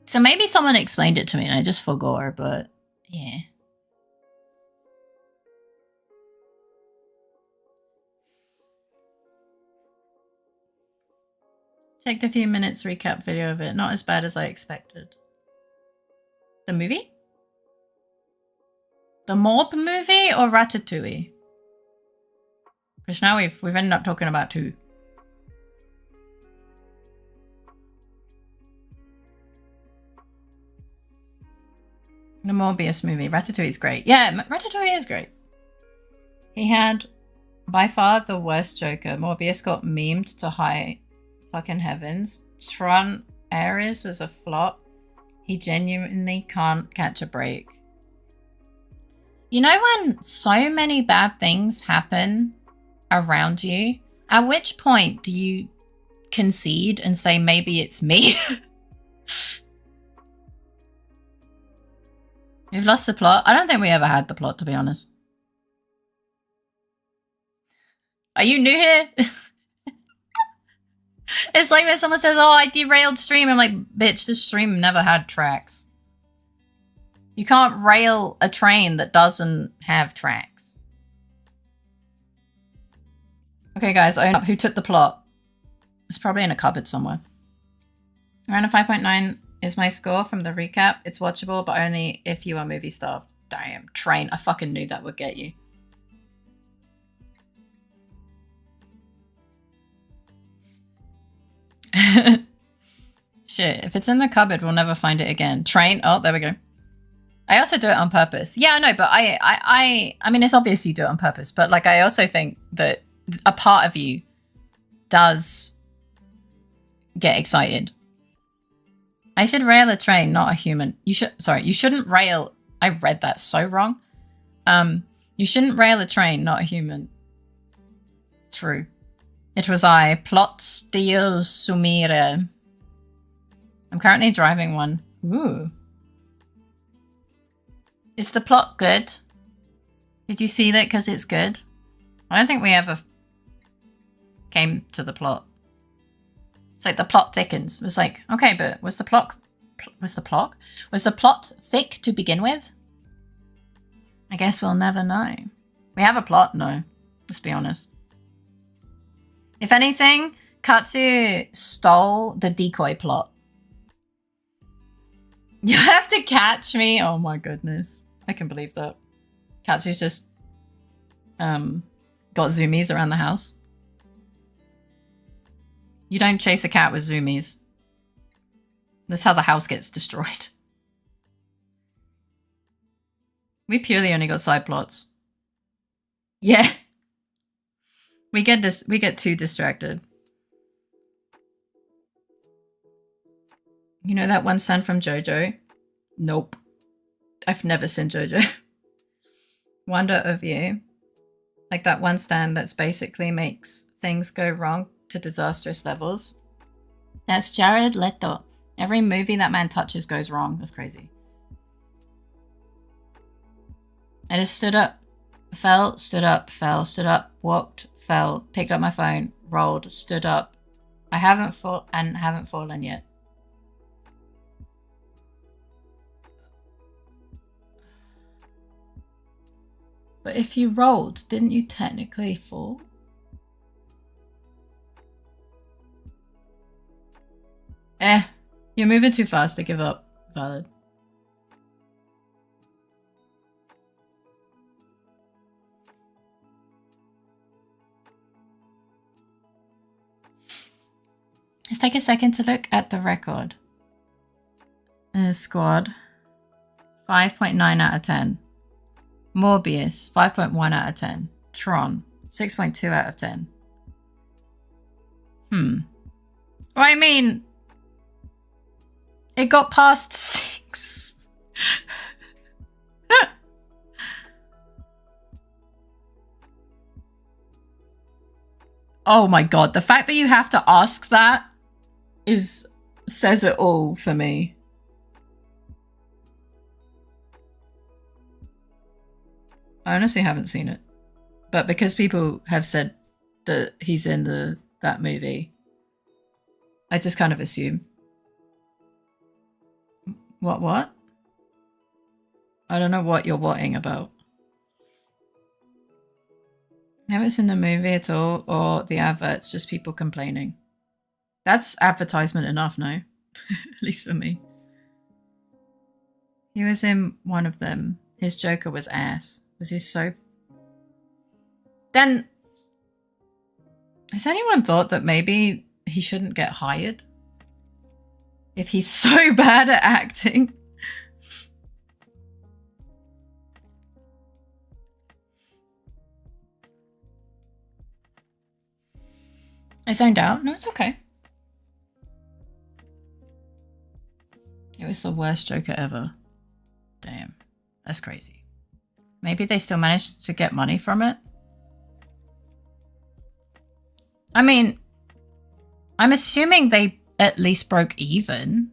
So maybe someone explained it to me and I just forgot, but yeah. Checked a few minutes recap video of it. Not as bad as I expected. The movie? The Morb movie or Ratatouille? Because now we've ended up talking about two. The Morbius movie. Ratatouille is great. Yeah, Ratatouille is great. He had by far the worst Joker. Morbius got memed to high fucking heavens. Tron Ares was a flop. He genuinely can't catch a break. You know when so many bad things happen around you, at which point do you concede and say maybe it's me? We've lost the plot. I don't think we ever had the plot, to be honest. Are you new here? It's like when someone says, oh, I derailed stream. I'm like, bitch, this stream never had tracks. You can't rail a train that doesn't have tracks. Okay, guys, own up. Who took the plot? It's probably in a cupboard somewhere. Around a 5.9 is my score from the recap. It's watchable, but only if you are movie starved. Damn, train. I fucking knew that would get you. Shit, if it's in the cupboard, we'll never find it again. Train. Oh, there we go. I also do it on purpose. Yeah, I know, but I mean, it's obvious you do it on purpose, but like, I also think that a part of you does get excited. I should rail a train, not a human. You shouldn't rail. I read that so wrong. You shouldn't rail a train, not a human. True. It was I. Plot steal sumire. I'm currently driving one. Ooh. Is the plot good? Did you see that because it's good? I don't think we ever came to the plot. It's like the plot thickens. It's like, okay, but was the plot thick to begin with? I guess we'll never know. We have a plot? No. Let's be honest. If anything, Katsu stole the decoy plot. You have to catch me. Oh my goodness. I can believe that. Katsu's just got zoomies around the house. You don't chase a cat with zoomies. That's how the house gets destroyed. We purely only got side plots. Yeah. We get too distracted. You know that one stand from JoJo? Nope. I've never seen JoJo. Wonder of You. Like that one stand that's basically makes things go wrong to disastrous levels. That's Jared Leto. Every movie that man touches goes wrong. That's crazy. I just stood up, fell, stood up, fell, stood up, walked, fell, picked up my phone, rolled, stood up. I haven't fallen yet. But if you rolled, didn't you technically fall? You're moving too fast to give up. Valid. Let's take a second to look at the record. Squad. 5.9 out of 10. Morbius. 5.1 out of 10. Tron. 6.2 out of 10. Well, I mean, it got past 6. Oh my god, the fact that you have to ask that says it all for me. I honestly haven't seen it. But because people have said that he's in that movie, I just kind of assume. What? I don't know what you're whatting about. Never seen the movie at all, or the adverts, just people complaining. That's advertisement enough, no? At least for me. He was in one of them. His Joker was ass. Was he so... Then... Has anyone thought that maybe he shouldn't get hired? If he's so bad at acting? I zoned out. No, it's okay. It was the worst Joker ever. Damn. That's crazy. Maybe they still managed to get money from it? I mean, I'm assuming they at least broke even.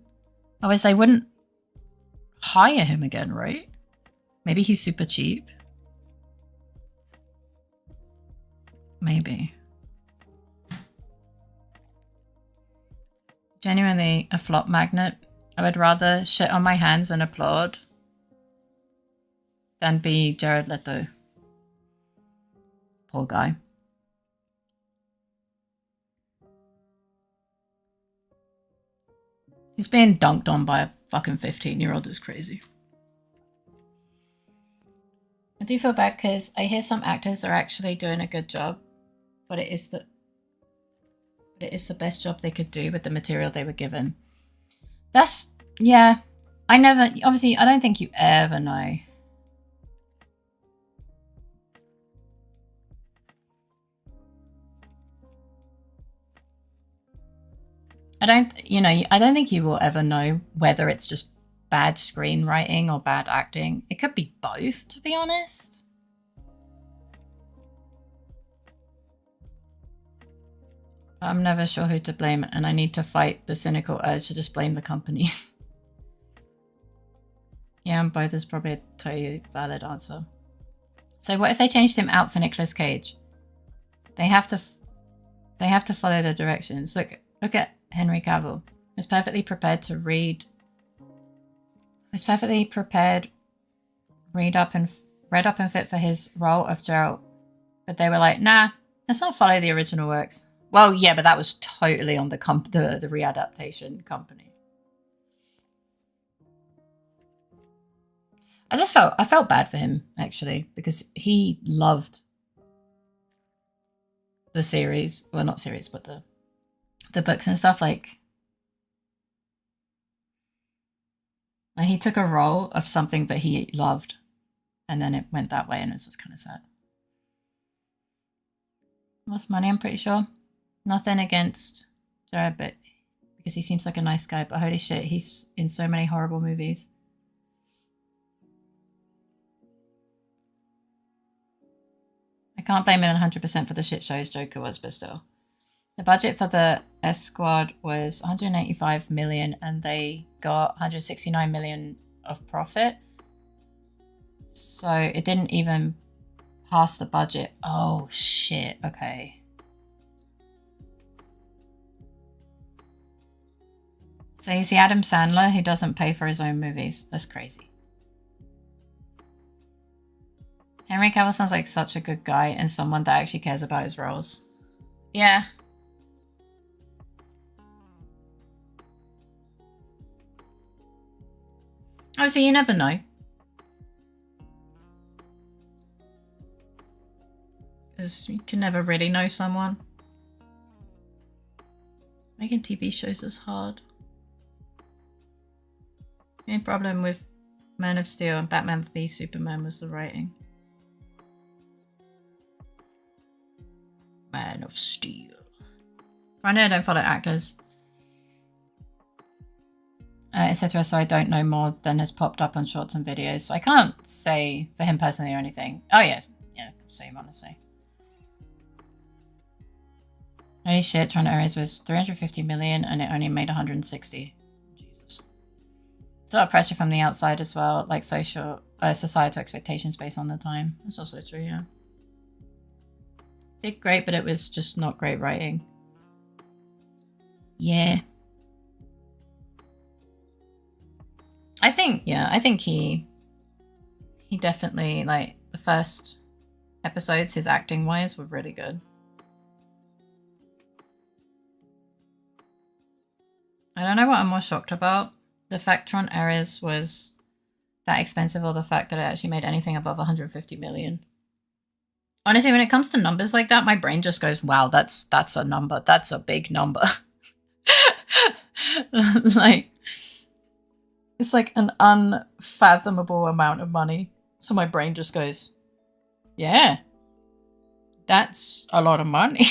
Otherwise they wouldn't hire him again, right? Maybe he's super cheap. Maybe. Genuinely a flop magnet. I would rather shit on my hands and applaud than be Jared Leto. Poor guy. He's being dunked on by a fucking 15-year-old. Is crazy. I do feel bad because I hear some actors are actually doing a good job, but it is the best job they could do with the material they were given. That's, yeah. Obviously, I don't think you ever know. I don't think you will ever know whether it's just bad screenwriting or bad acting. It could be both, to be honest. I'm never sure who to blame, and I need to fight the cynical urge to just blame the companies. Yeah, and both is probably a totally valid answer. So what if they changed him out for Nicolas Cage? They have to follow the directions. Look at Henry Cavill. Was perfectly prepared to read up and fit for his role of Geralt. But they were like, nah, let's not follow the original works. Well, yeah, but that was totally on the readaptation company. I felt bad for him, actually, because he loved the series. Well, not series, but the books and stuff. Like he took a role of something that he loved, and then it went that way, and it was just kind of sad. Lost money, I'm pretty sure. Nothing against Jared, but because he seems like a nice guy, but holy shit, he's in so many horrible movies. I can't blame it 100% for the shit shows Joker was, but still. The budget for the S Squad was 185 million and they got 169 million of profit. So it didn't even pass the budget. Oh shit, okay. So he's the Adam Sandler who doesn't pay for his own movies. That's crazy. Henry Cavill sounds like such a good guy and someone that actually cares about his roles. Yeah. Oh, so you never know. Because you can never really know someone. Making TV shows is hard. The only problem with Man of Steel and Batman v Superman was the writing. Man of Steel. I know I don't follow actors. Etc. So I don't know more than has popped up on shorts and videos. So I can't say for him personally or anything. Oh yes, yeah, same honestly. Holy shit, Tron Ares was 350 million and it only made 160. Jesus. It's a lot of pressure from the outside as well, like societal expectations based on the time. That's also true, yeah. Did great, but it was just not great writing. Yeah. I think he definitely, like, the first episodes, his acting wise, were really good. I don't know what I'm more shocked about. The fact Tron Ares was that expensive or the fact that it actually made anything above 150 million. Honestly, when it comes to numbers like that, my brain just goes, wow, that's a number. That's a big number. Like, it's like an unfathomable amount of money. So my brain just goes, yeah, that's a lot of money.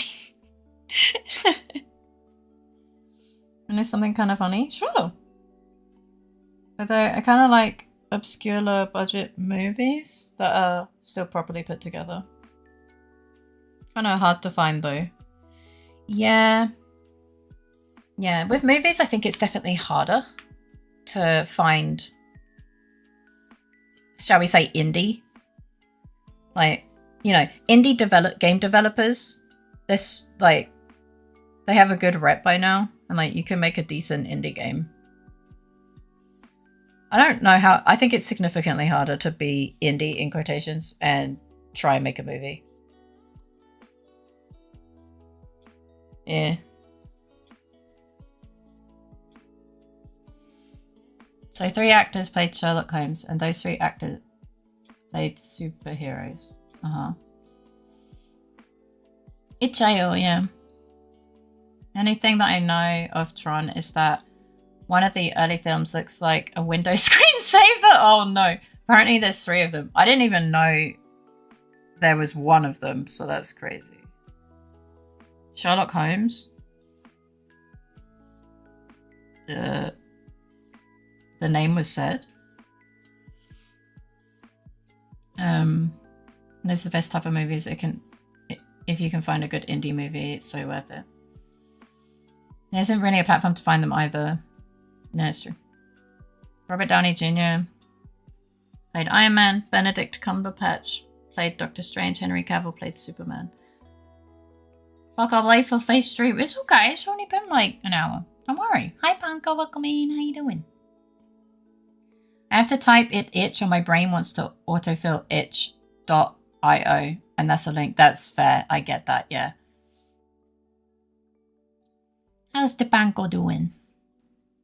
And there's something kind of funny? Sure. Although I kind of like obscure low budget movies that are still properly put together. Kind of hard to find though. Yeah. Yeah, with movies I think it's definitely harder to find, shall we say, indie. Like, you know, indie game developers, this, like, they have a good rep by now, and like you can make a decent indie game. I don't know how, I think it's significantly harder to be indie in quotations and try and make a movie. Yeah. So 3 actors played Sherlock Holmes, and those 3 actors played superheroes. Itch.io, yeah. Anything that I know of Tron is that one of the early films looks like a Windows screensaver. Oh no. Apparently there's 3 of them. I didn't even know there was 1 of them, so that's crazy. Sherlock Holmes. The name was said. Those are the best type of movies it can, if you can find a good indie movie, it's so worth it. There isn't really a platform to find them either. No, it's true. Robert Downey Jr. played Iron Man. Benedict Cumberbatch played Doctor Strange. Henry Cavill played Superman. Fuck, I'll late for face stream. It's okay. It's only been like an hour. Don't worry. Hi, Panko. Welcome in. How you doing? I have to type itch, and my brain wants to autofill itch.io, and that's a link. That's fair. I get that. Yeah. How's the Panko doing?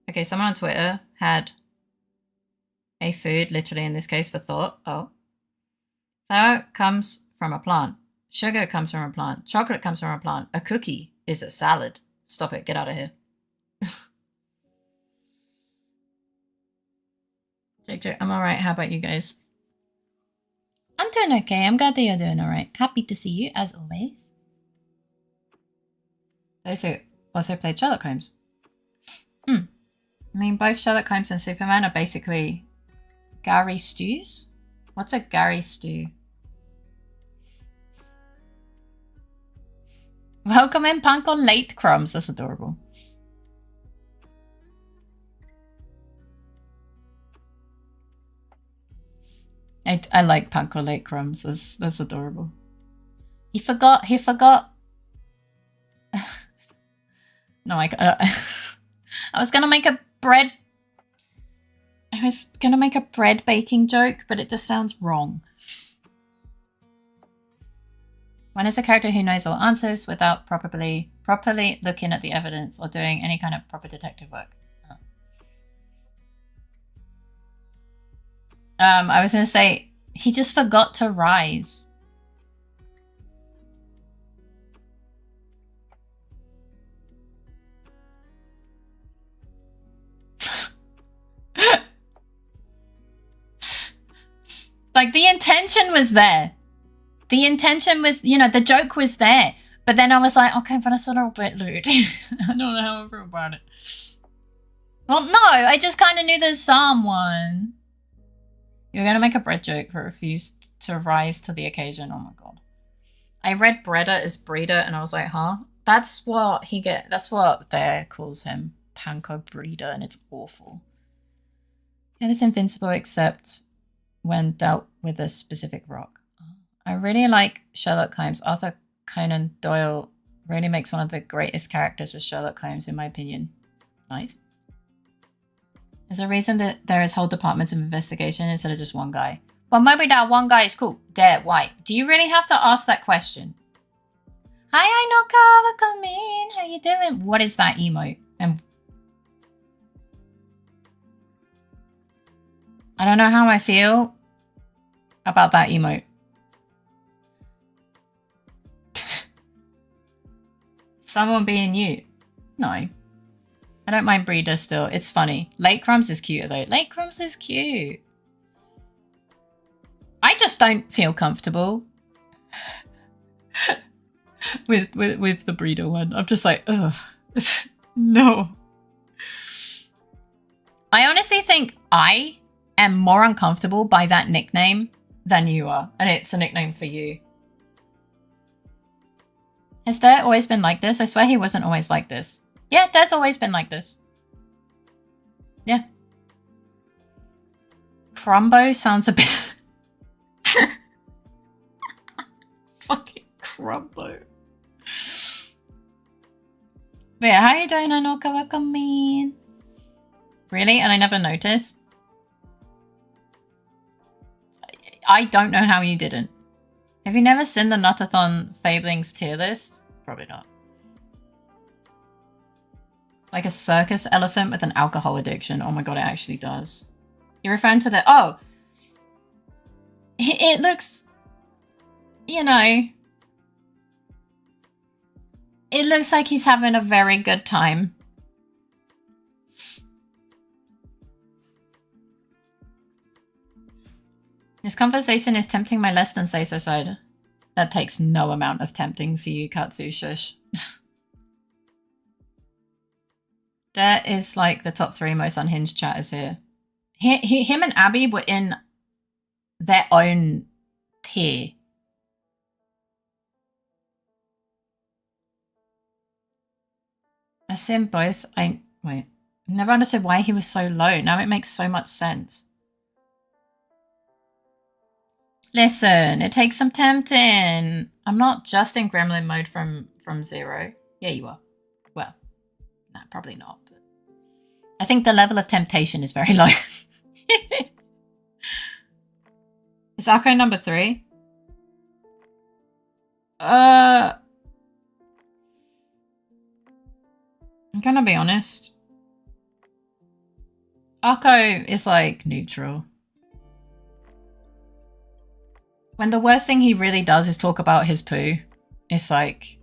Okay, someone on Twitter had a food, literally in this case, for thought. Oh. Flour comes from a plant. Sugar comes from a plant. Chocolate comes from a plant. A cookie is a salad. Stop it. Get out of here. Jake, I'm alright. How about you guys? I'm doing okay. I'm glad that you're doing alright. Happy to see you, as always. Those who also played Sherlock Holmes. I mean, both Sherlock Holmes and Superman are basically Gary stews. What's a Gary stew? Welcome in, Punk on Late Crumbs. That's adorable. I like Punk on Late Crumbs. That's adorable. He forgot. No, I was gonna make a bread. I was gonna make a bread baking joke, but it just sounds wrong. When is a character who knows all answers without properly looking at the evidence or doing any kind of proper detective work? Oh. I was gonna say he just forgot to rise. Like, the intention was there. The intention was, you know, the joke was there. But then I was like, okay, but that's a little bit lewd. I don't know how I feel about it. Well, no, I just kind of knew there's someone. You're going to make a bread joke but refused to rise to the occasion. Oh my god. I read Breeder as Breeder and I was like, huh? That's what that's what Dare calls him. Panko Breeder, and it's awful. Yeah, it's invincible except when dealt with a specific rock. I really like Sherlock Holmes. Arthur Conan Doyle really makes one of the greatest characters with Sherlock Holmes, in my opinion. Nice. There's a reason that there is whole departments of investigation instead of just one guy. Well, maybe that one guy is cool. Dare, why? Do you really have to ask that question? Hi, I know Kava, come in. How you doing? What is that emote? And I don't know how I feel about that emote. Someone being you. No. I don't mind Breeder still. It's funny. Late Crumbs is cuter though. Late Crumbs is cute. I just don't feel comfortable with the Breeder one. I'm just like, ugh. No. I honestly think I am more uncomfortable by that nickname than you are. And it's a nickname for you. Has Dare always been like this? I swear he wasn't always like this. Yeah, Dare's always been like this. Yeah. Crumbo sounds a bit... Fucking Crumbo. But yeah, how you doing, Anoka? Welcome in. Really? And I never noticed? I don't know how you didn't. Have you never seen the Nuttathon Fablings tier list? Probably not. Like a circus elephant with an alcohol addiction. Oh my god, it actually does. You're referring to the... Oh! It looks... You know... It looks like he's having a very good time. This conversation is tempting my less than say-so side. That takes no amount of tempting for you, Katsu. Shush. That is like the top 3 most unhinged chatters here. Him and Abby were in their own tier. I've seen both. Wait. Never understood why he was so low. Now it makes so much sense. Listen, it takes some tempting. I'm not just in gremlin mode from 0. Yeah, you are. Well, no, probably not. But I think the level of temptation is very low. Is Akko number 3? I'm gonna be honest. Akko is like neutral. When the worst thing he really does is talk about his poo, it's like...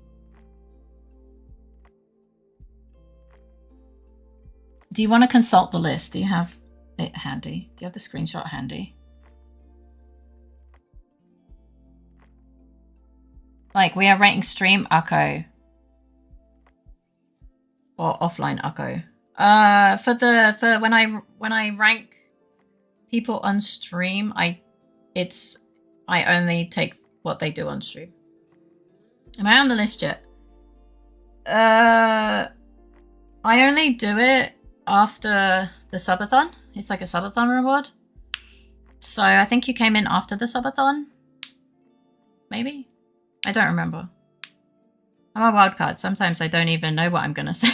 Do you want to consult the list? Do you have it handy? Do you have the screenshot handy? Like, we are rating stream Akko. Or offline Akko. For when I rank people on stream, I only take what they do on stream. Am I on the list yet? I only do it after the subathon. It's like a subathon reward. So I think you came in after the subathon. Maybe? I don't remember. I'm a wildcard. Sometimes I don't even know what I'm gonna say.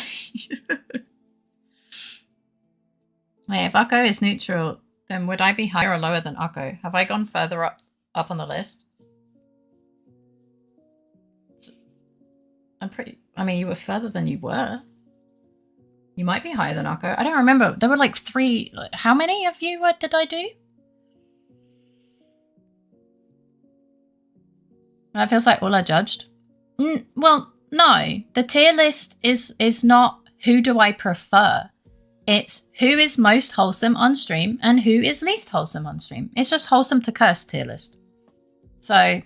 Wait, if Akko is neutral, then would I be higher or lower than Akko? Have I gone further up on the list? I mean, you were further than you were. You might be higher than Akko. I don't remember. There were like 3. How many of you did I do? That feels like all I judged. Well, no. The tier list is not who do I prefer. It's who is most wholesome on stream and who is least wholesome on stream. It's just wholesome to curse tier list. So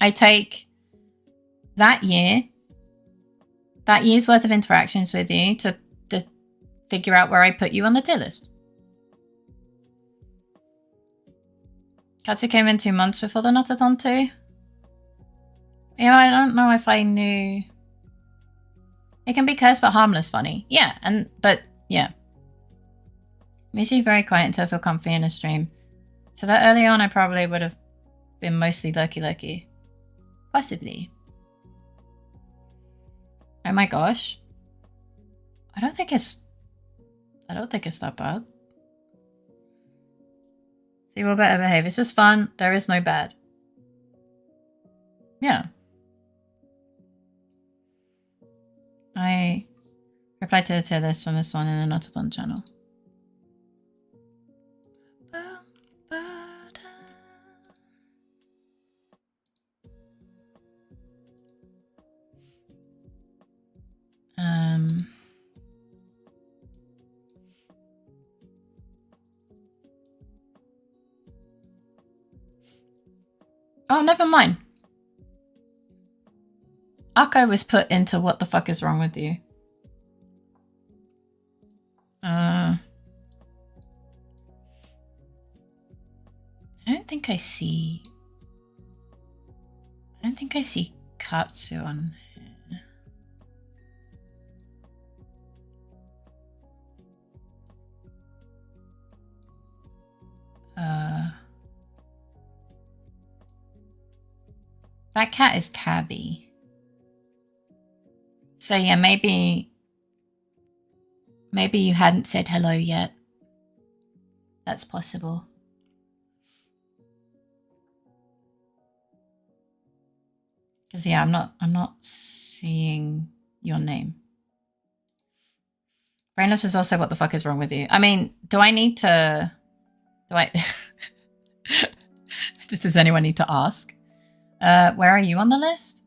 I take that year's worth of interactions with you to figure out where I put you on the tier list. Katsu came in 2 months before the Notathon too. Yeah, I don't know if I knew. It can be cursed but harmless funny. Yeah, but yeah. I'm usually very quiet until I feel comfy in a stream. So that early on I probably would have been mostly lurky. Possibly. Oh my gosh. I don't think it's that bad. See, we'll better behave. It's just fun. There is no bad. Yeah. I replied to the tier list from this one in the Notathon channel. Oh, never mind. Akko was put into what the fuck is wrong with you? I don't think I see Katsu on here. That cat is Tabby. So yeah, maybe you hadn't said hello yet. That's possible. Because yeah, I'm not seeing your name. Brainless is also what the fuck is wrong with you? I mean, does anyone need to ask? Where are you on the list?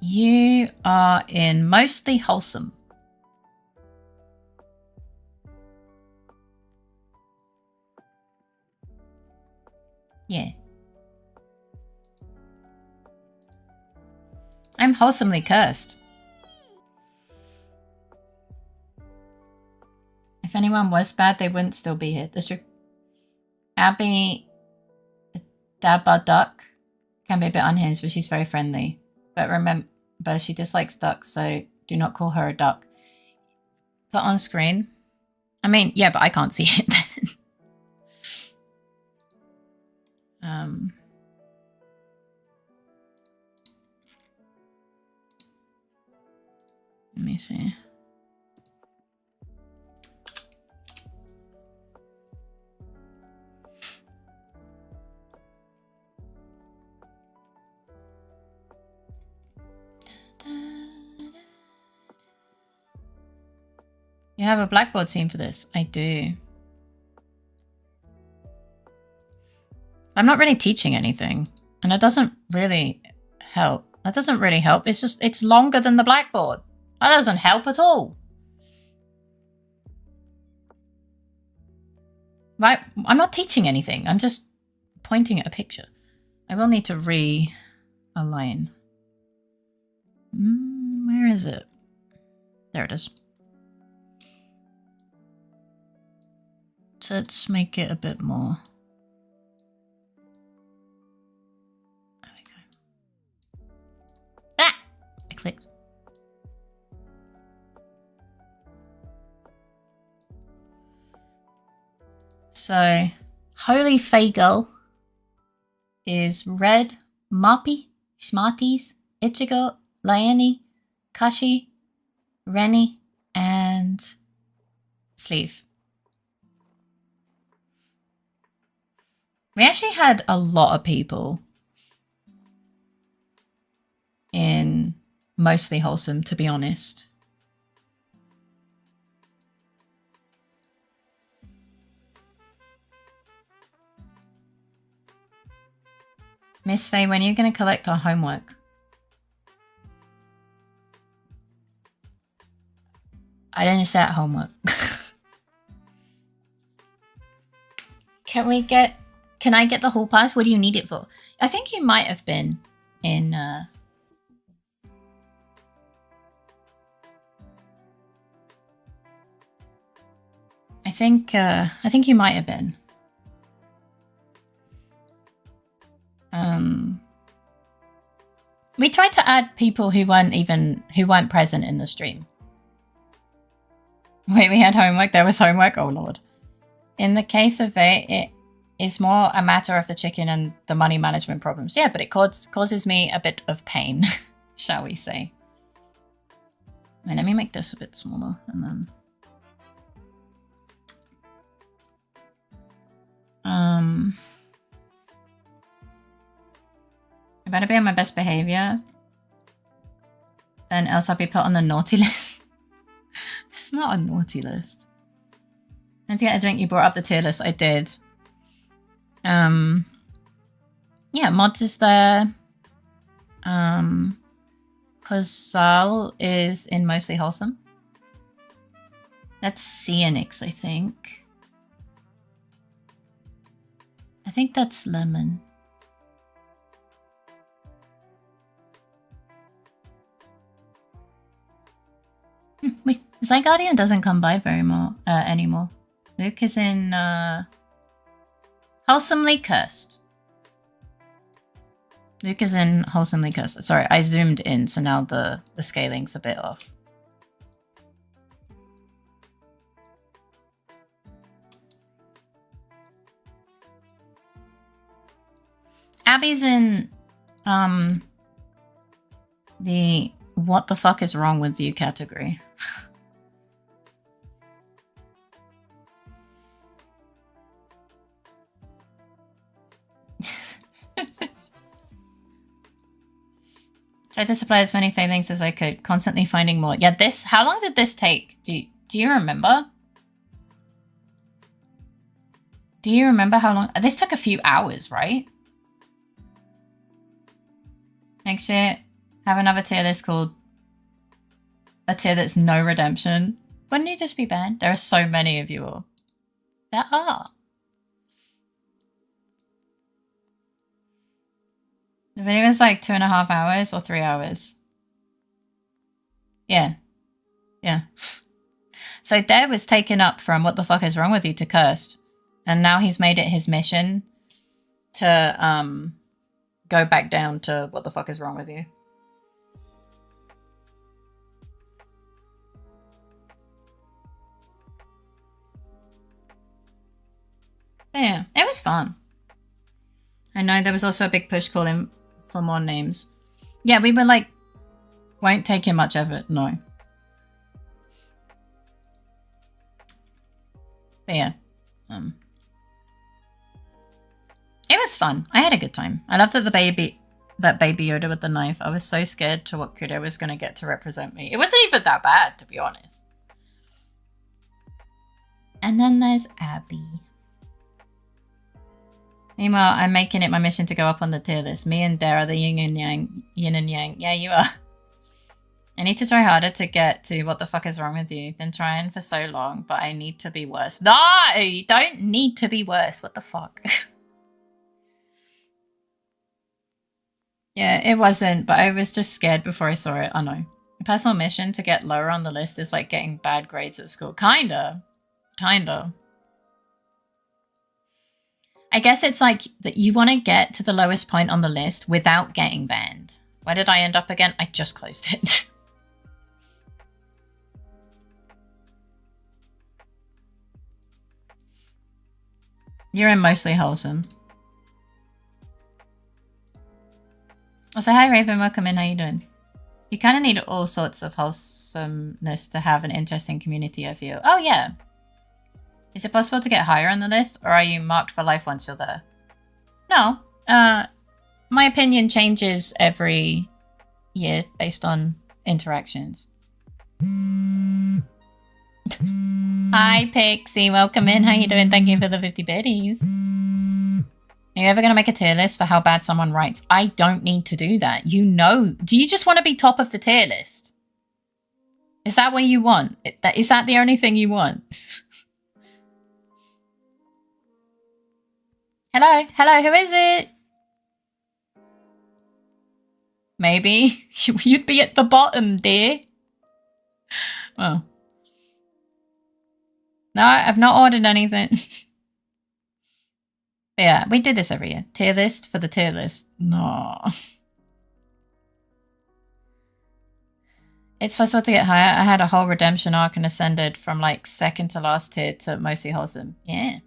You are in mostly wholesome. Yeah. I'm wholesomely cursed. If anyone was bad, they wouldn't still be here. That's true. Abby Dabba Duck can be a bit unhinged, but she's very friendly. But remember, she dislikes ducks, so do not call her a duck. Put on screen. I mean, yeah, but I can't see it then. Let me see. You have a Blackboard scene for this? I do. I'm not really teaching anything, and it doesn't really help. That doesn't really help. It's just, it's longer than the Blackboard. That doesn't help at all. Right? I'm not teaching anything. I'm just pointing at a picture. I will need to realign. Where is it? There it is. So let's make it a bit more. There we go. Ah! I clicked. So, Holy Fagel is Red, Moppy, Smarties, Ichigo, Liani, Kashi, Rennie, and Sleeve. We actually had a lot of people in Mostly Wholesome, to be honest. Miss Faye, when are you going to collect our homework? I didn't set homework. Can I get the hall pass? What do you need it for? I think you might have been in I think you might have been. We tried to add people who weren't present in the stream. Wait, we had homework? There was homework? Oh lord. In the case of it is more a matter of the chicken and the money management problems. Yeah, but it causes me a bit of pain, shall we say. Wait, let me make this a bit smaller and then... I better be on my best behavior. Then else I'll be put on the naughty list. It's not a naughty list. And to get a drink, you brought up the tier list. I did. Yeah, Mods is there. Kozal is in Mostly Wholesome. That's Cyanix, I think. I think that's Lemon. Wait, Zygardian doesn't come by very more anymore. Luke is in Wholesomely Cursed. Luke is in Wholesomely Cursed. Sorry, I zoomed in, so now the scaling's a bit off. Abby's in the what the fuck is wrong with you category. Tried to supply as many failings as I could, constantly finding more. Yeah, how long did this take? Do you remember? Do you remember how long? This took a few hours, right? Next year, have another tier list called a tier that's no redemption. Wouldn't you just be banned? There are so many of you all. There are. The video was like 2.5 hours or 3 hours. Yeah. Yeah. So Dare was taken up from what the fuck is wrong with you to Cursed. And now he's made it his mission to go back down to what the fuck is wrong with you. But yeah, it was fun. I know there was also a big push calling for more names. Yeah, we were like, won't take in much effort, no. But yeah, it was fun. I had a good time. I loved that baby Yoda with the knife. I was so scared to what Kudo was going to get to represent me. It wasn't even that bad, to be honest. And then there's Abby. Meanwhile, I'm making it my mission to go up on the tier list. Me and Dare are the yin and yang. Yeah, you are. I need to try harder to get to what the fuck is wrong with you. Been trying for so long, but I need to be worse. No, you don't need to be worse. What the fuck? Yeah, it wasn't, but I was just scared before I saw it. I know. A personal mission to get lower on the list is like getting bad grades at school. Kinda. I guess it's like that you want to get to the lowest point on the list without getting banned. Where did I end up again? I just closed it. You're in mostly wholesome. I'll say hi Raven, welcome in, how you doing? You kind of need all sorts of wholesomeness to have an interesting community, I feel. Oh yeah. Is it possible to get higher on the list, or are you marked for life once you're there? No. My opinion changes every year based on interactions. Hi Pixie, welcome in. How you doing? Thank you for the 50 biddies. Are you ever going to make a tier list for how bad someone writes? I don't need to do that. You know. Do you just want to be top of the tier list? Is that what you want? Is that the only thing you want? Hello? Hello, who is it? Maybe. You'd be at the bottom, dear. Well. No, I've not ordered anything. Yeah, we do this every year. Tier list for the tier list. No. It's possible to get higher. I had a whole redemption arc and ascended from like second to last tier to mostly wholesome. Yeah.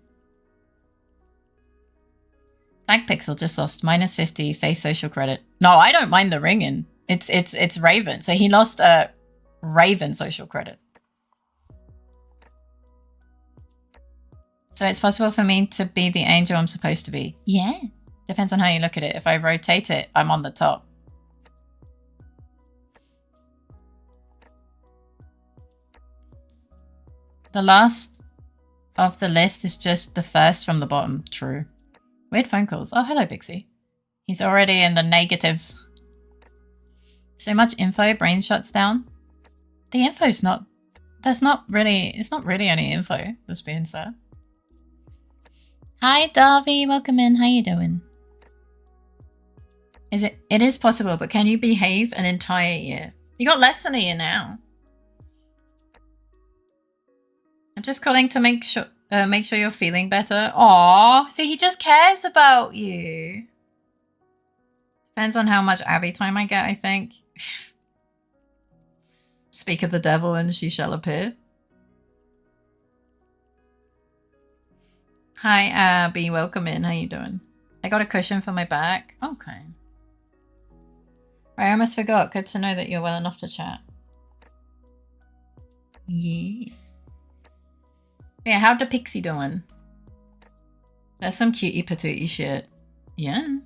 Black Pixel just lost minus 50 face social credit. No, I don't mind the ringing. It's Raven. So he lost Raven social credit. So it's possible for me to be the angel I'm supposed to be. Yeah. Depends on how you look at it. If I rotate it, I'm on the top. The last of the list is just the first from the bottom. True. Weird phone calls. Oh, hello, Pixie. He's already in the negatives. So much info, brain shuts down. The info's not... There's not really... It's not really any info that's being said. Hi, Darby. Welcome in. How you doing? It is possible, but can you behave an entire year? You got less than a year now. I'm just calling to make sure you're feeling better. Aww. See, he just cares about you. Depends on how much Abby time I get, I think. Speak of the devil and she shall appear. Hi, Abby. Welcome in. How you doing? I got a cushion for my back. Okay. I almost forgot. Good to know that you're well enough to chat. Yeah. Yeah, how'd the Pixie doing? There's some cutie patootie shit. Yeah.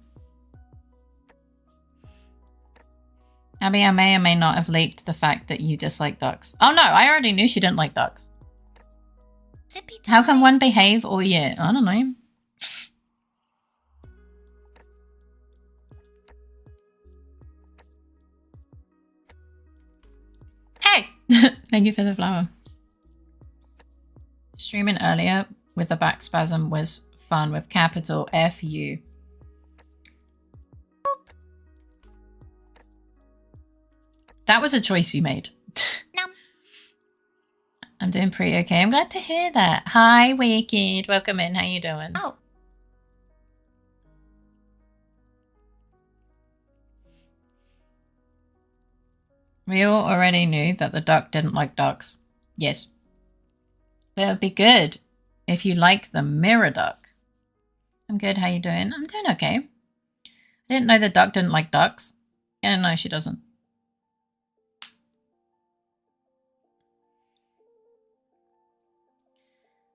Abby, I may or may not have leaked the fact that you dislike ducks. Oh no, I already knew she didn't like ducks. How can one behave all year? I don't know. Hey! Thank you for the flower. Streaming earlier with the back spasm was fun with capital F-U. That was a choice you made. No. I'm doing pretty okay. I'm glad to hear that. Hi, Wicked. Welcome in. How you doing? Oh. We all already knew that the duck didn't like ducks. Yes. But it would be good if you like the mirror duck. I'm good. How you doing? I'm doing okay. I didn't know the duck didn't like ducks. Yeah, no, she doesn't.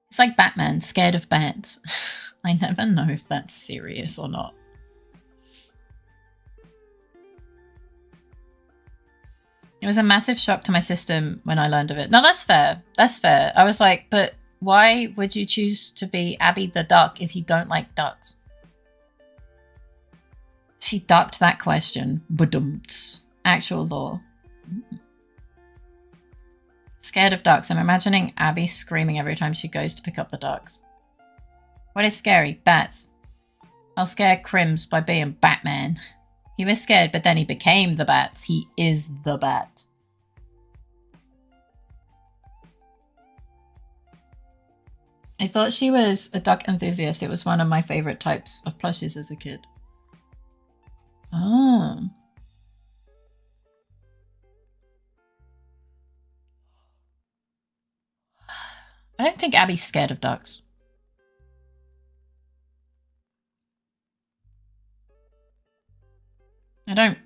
It's like Batman, scared of bats. I never know if that's serious or not. It was a massive shock to my system when I learned of it. No, that's fair. That's fair. I was like, but why would you choose to be Abby the duck if you don't like ducks? She ducked that question. Badumts. Actual lore. Scared of ducks. I'm imagining Abby screaming every time she goes to pick up the ducks. What is scary? Bats. I'll scare Crims by being Batman. He was scared, but then he became the bats. He is the bat. I thought she was a duck enthusiast. It was one of my favorite types of plushies as a kid. Oh. I don't think Abby's scared of ducks. I don't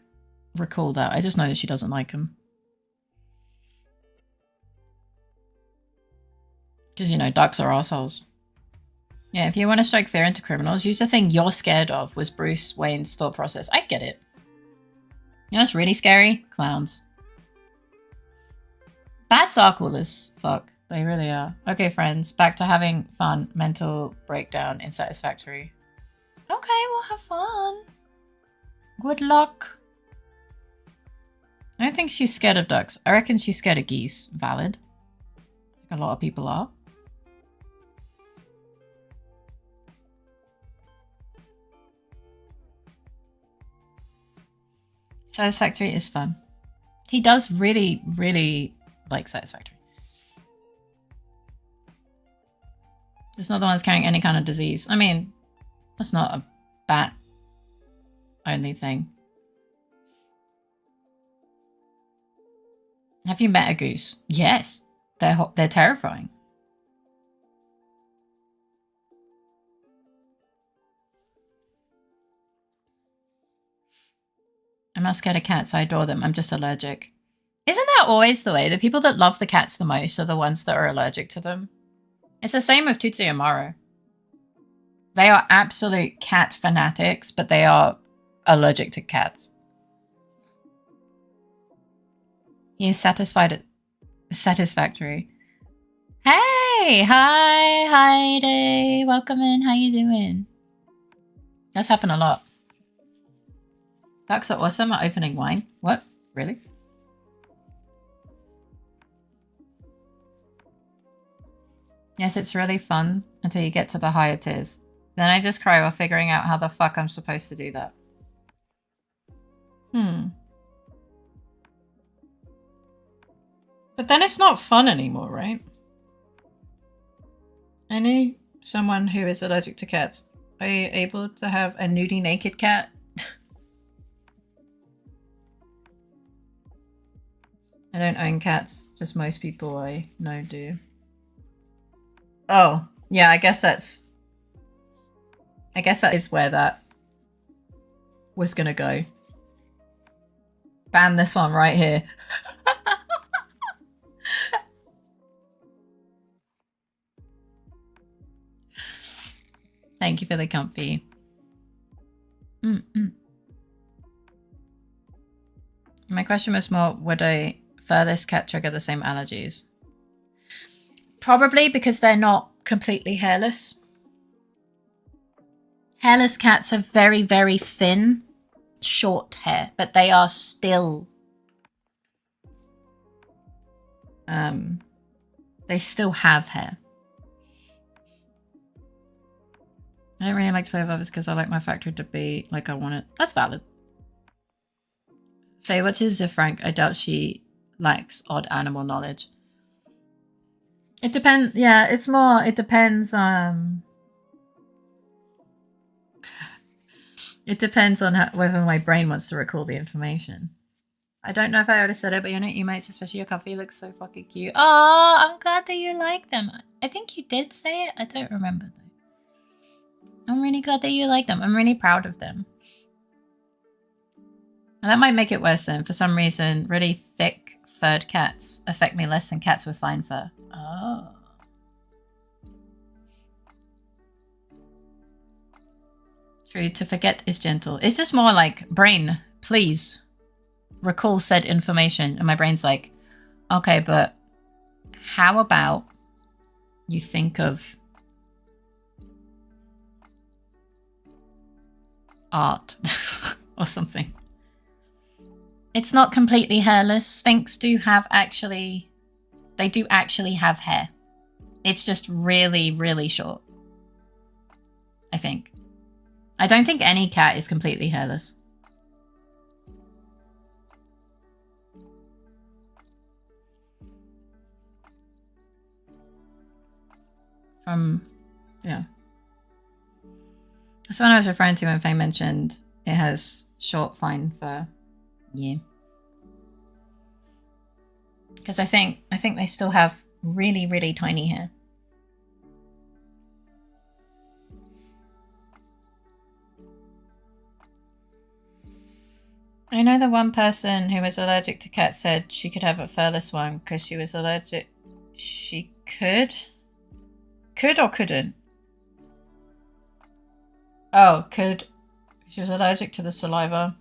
recall that. I just know that she doesn't like them. Because, you know, ducks are assholes. Yeah, if you want to strike fear into criminals, use the thing you're scared of, was Bruce Wayne's thought process. I get it. You know what's really scary? Clowns. Bats are cool as fuck. They really are. Okay, friends, back to having fun. Mental breakdown insatisfactory. Okay, we'll have fun. Good luck. I don't think she's scared of ducks. I reckon she's scared of geese. Valid. A lot of people are. Satisfactory is fun. He does really, really like Satisfactory. It's not the one that's carrying any kind of disease. I mean, that's not a bat only thing. Have you met a goose? Yes. They're terrifying. I'm not scared of cats. I adore them. I'm just allergic. Isn't that always the way? The people that love the cats the most are the ones that are allergic to them. It's the same with Tutsi and Maro. They are absolute cat fanatics, but they are allergic to cats. He is satisfactory. Hey! Hi, Heidi. Welcome in. How you doing? That's happened a lot. Ducks are awesome at opening wine. What? Really? Yes, it's really fun until you get to the higher tiers. Then I just cry while figuring out how the fuck I'm supposed to do that. But then it's not fun anymore, right? I know someone who is allergic to cats. Are you able to have a nudie naked cat? I don't own cats, just most people I know do. Oh, yeah, I guess that is where that was gonna go. Ban this one right here. Thank you for the comfy. My question was more, would a furthest cat trigger the same allergies? Probably, because they're not completely hairless. Hairless cats have very, very thin, short hair, but they are still... they still have hair. I don't really like to play with others because I like my factory to be like I want it. That's valid. Faye watches Frank. I doubt she lacks odd animal knowledge. It depends. Yeah, it's more. It depends. It depends on whether my brain wants to recall the information. I don't know if I already said it, but your new emotes, especially your coffee, looks so fucking cute. Oh, I'm glad that you like them. I think you did say it. I don't remember though. I'm really glad that you like them. I'm really proud of them. And that might make it worse then. For some reason, really thick furred cats affect me less than cats with fine fur. Oh. True, to forget is gentle. It's just more like, brain, please recall said information. And my brain's like, okay, but how about you think of art or something. It's not completely hairless. Sphinx do have actually... They do actually have hair. It's just really, really short. I think. I don't think any cat is completely hairless. From Yeah. That's what I was referring to when Faye mentioned it has short, fine fur. Yeah. Because I think they still have really, really tiny hair. I know the one person who was allergic to cats said she could have a furless one because she was allergic. She could? Could or couldn't? Oh, could. She was allergic to the saliva.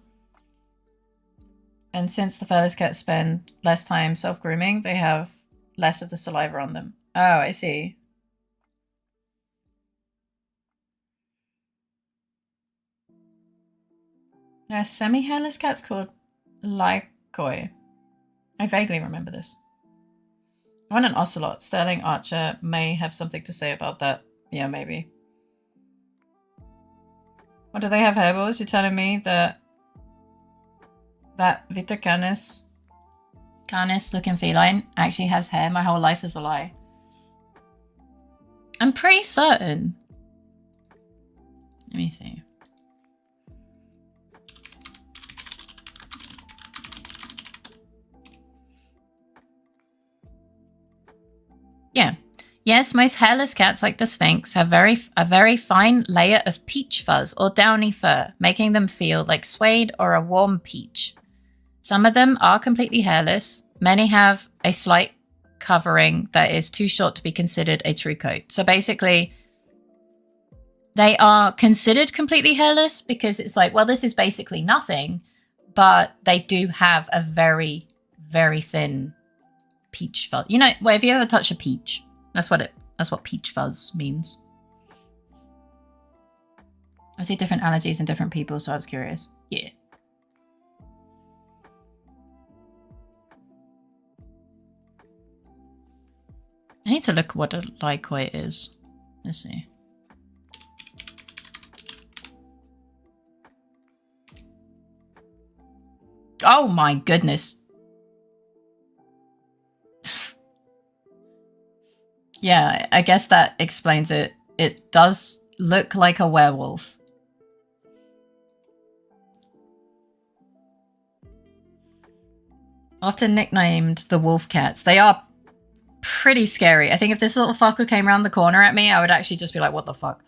And since the furless cats spend less time self-grooming, they have less of the saliva on them. Oh, I see. A semi-hairless cat's called Lycoi. I vaguely remember this. I want an ocelot. Sterling Archer may have something to say about that. Yeah, maybe. What, do they have hairballs? You're telling me that Vita Canis looking feline actually has hair? My whole life is a lie. I'm pretty certain. Let me see. Yeah. Yes, most hairless cats like the Sphinx have a very fine layer of peach fuzz or downy fur, making them feel like suede or a warm peach. Some of them are completely hairless. Many have a slight covering that is too short to be considered a true coat. So basically, they are considered completely hairless because it's like, well, this is basically nothing, but they do have a very, very thin peach fuzz. You know, well, have you ever touched a peach? That's what peach fuzz means. I see different allergies in different people, so I was curious. Yeah. I need to look what a Lycoi is. Let's see. Oh my goodness. Yeah, I guess that explains it. It does look like a werewolf. Often nicknamed the wolf cats. They are pretty scary. I think if this little fucker came around the corner at me, I would actually just be like, what the fuck?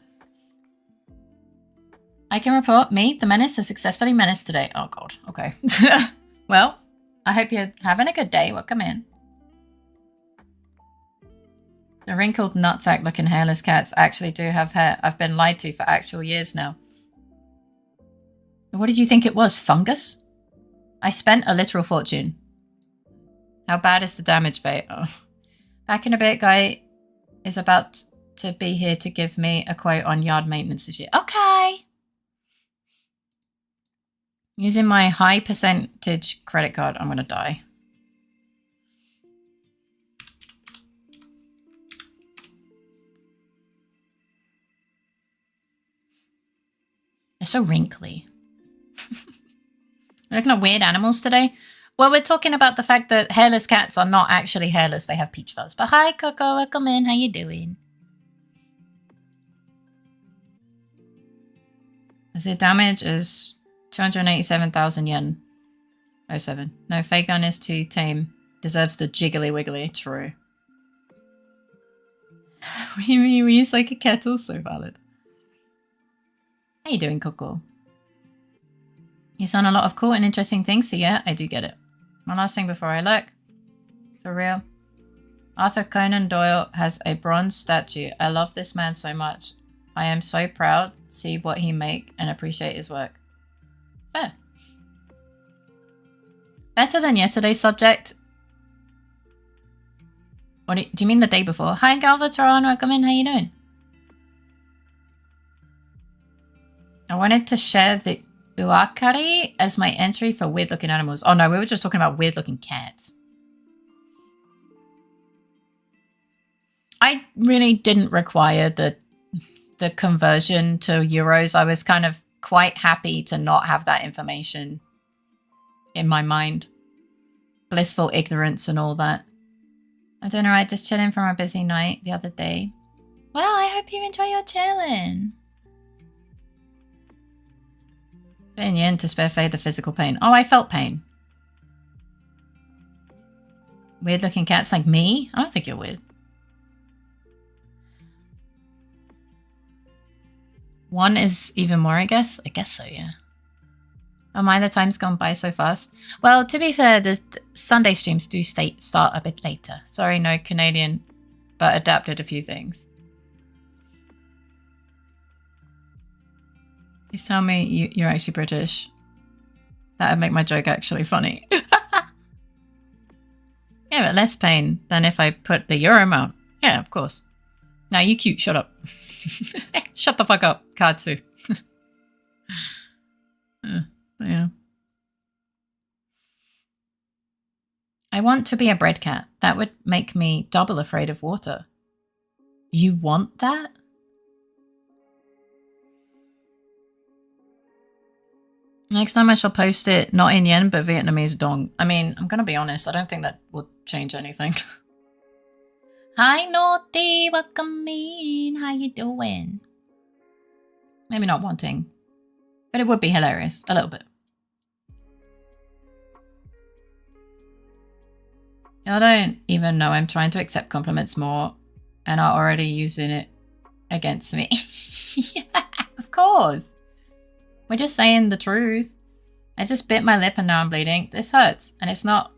I can report me, the menace, has successfully menaced today. Oh god, okay. Well, I hope you're having a good day. Welcome in. The wrinkled nutsack looking hairless cats actually do have hair. I've been lied to for actual years now. What did you think it was? Fungus? I spent a literal fortune. How bad is the damage, Faye? Oh. Back in a bit, guy is about to be here to give me a quote on yard maintenance this year. Okay. Using my high percentage credit card, I'm going to die. They're so wrinkly. We're looking at weird animals today. Well, we're talking about the fact that hairless cats are not actually hairless. They have peach fuzz. But hi, Coco. Welcome in. How you doing? The damage is 287,000 yen. 07. No, fake gun is too tame. Deserves the jiggly wiggly. True. We use like a kettle. So valid. How you doing, Coco? You saw a lot of cool and interesting things, so yeah, I do get it. One last thing before I look. For real. Arthur Conan Doyle has a bronze statue. I love this man so much. I am so proud to see what he make and appreciate his work. Fair. Better than yesterday's subject. What do you mean the day before? Hi, Galvatron. Welcome in. How you doing? I wanted to share the Uakari as my entry for weird looking animals. Oh no, we were just talking about weird looking cats. I really didn't require the conversion to euros. I was kind of quite happy to not have that information in my mind. Blissful ignorance and all that. I'm doing alright, just chilling from a busy night the other day. Well, I hope you enjoy your chilling. Putting you in to spare Faye the physical pain. Oh, I felt pain. Weird looking cats like me? I don't think you're weird. One is even more, I guess? I guess so, yeah. Oh my, the time's gone by so fast. Well, to be fair, the Sunday streams do start a bit later. Sorry, no Canadian, but adapted a few things. Please tell me you're actually British. That would make my joke actually funny. Yeah, but less pain than if I put the euro amount. Yeah, of course. Now you cute, shut up. Shut the fuck up, Katsu. Yeah. I want to be a bread cat. That would make me double afraid of water. You want that? Next time I shall post it, not in yen, but Vietnamese dong. I mean, I'm going to be honest, I don't think that would change anything. Hi, Naughty. Welcome in. How you doing? Maybe not wanting, but it would be hilarious. A little bit. I don't even know I'm trying to accept compliments more and are already using it against me. Yeah, of course. We're just saying the truth. I just bit my lip and now I'm bleeding. This hurts. And it's not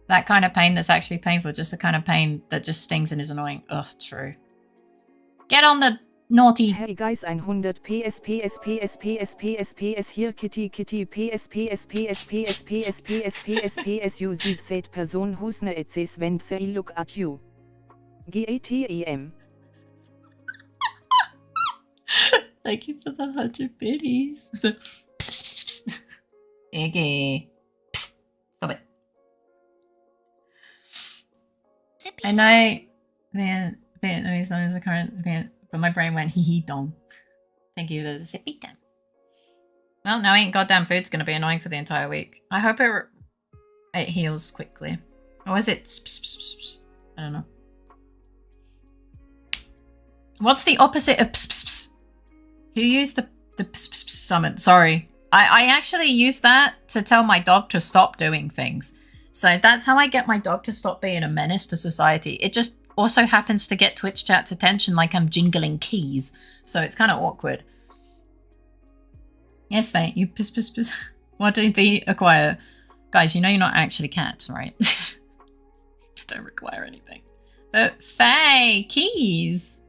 that kind of pain that's actually painful, just the kind of pain that just stings and is annoying. Ugh, true. Get on the naughty. Hey guys, 100 PS PS PS PS PS PS hier Kitty Kitty PS PS PS PS PS PS PS PS you 17 Person husne etzes when they look at you. GATEM. Thank you for the 100 biddies. Iggy. Stop it. I know Vietnamese song is the current but my brain went hee hee dong. Thank you for the sippy time. Well, now ain't goddamn food's gonna be annoying for the entire week. I hope it heals quickly. Or is it I don't know. What's the opposite of Who used the summon? Sorry. I actually use that to tell my dog to stop doing things. So that's how I get my dog to stop being a menace to society. It just also happens to get Twitch chat's attention like I'm jingling keys. So it's kind of awkward. Yes, Faye, you What did they acquire? Guys, you know you're not actually cats, right? I don't require anything. But Faye, keys!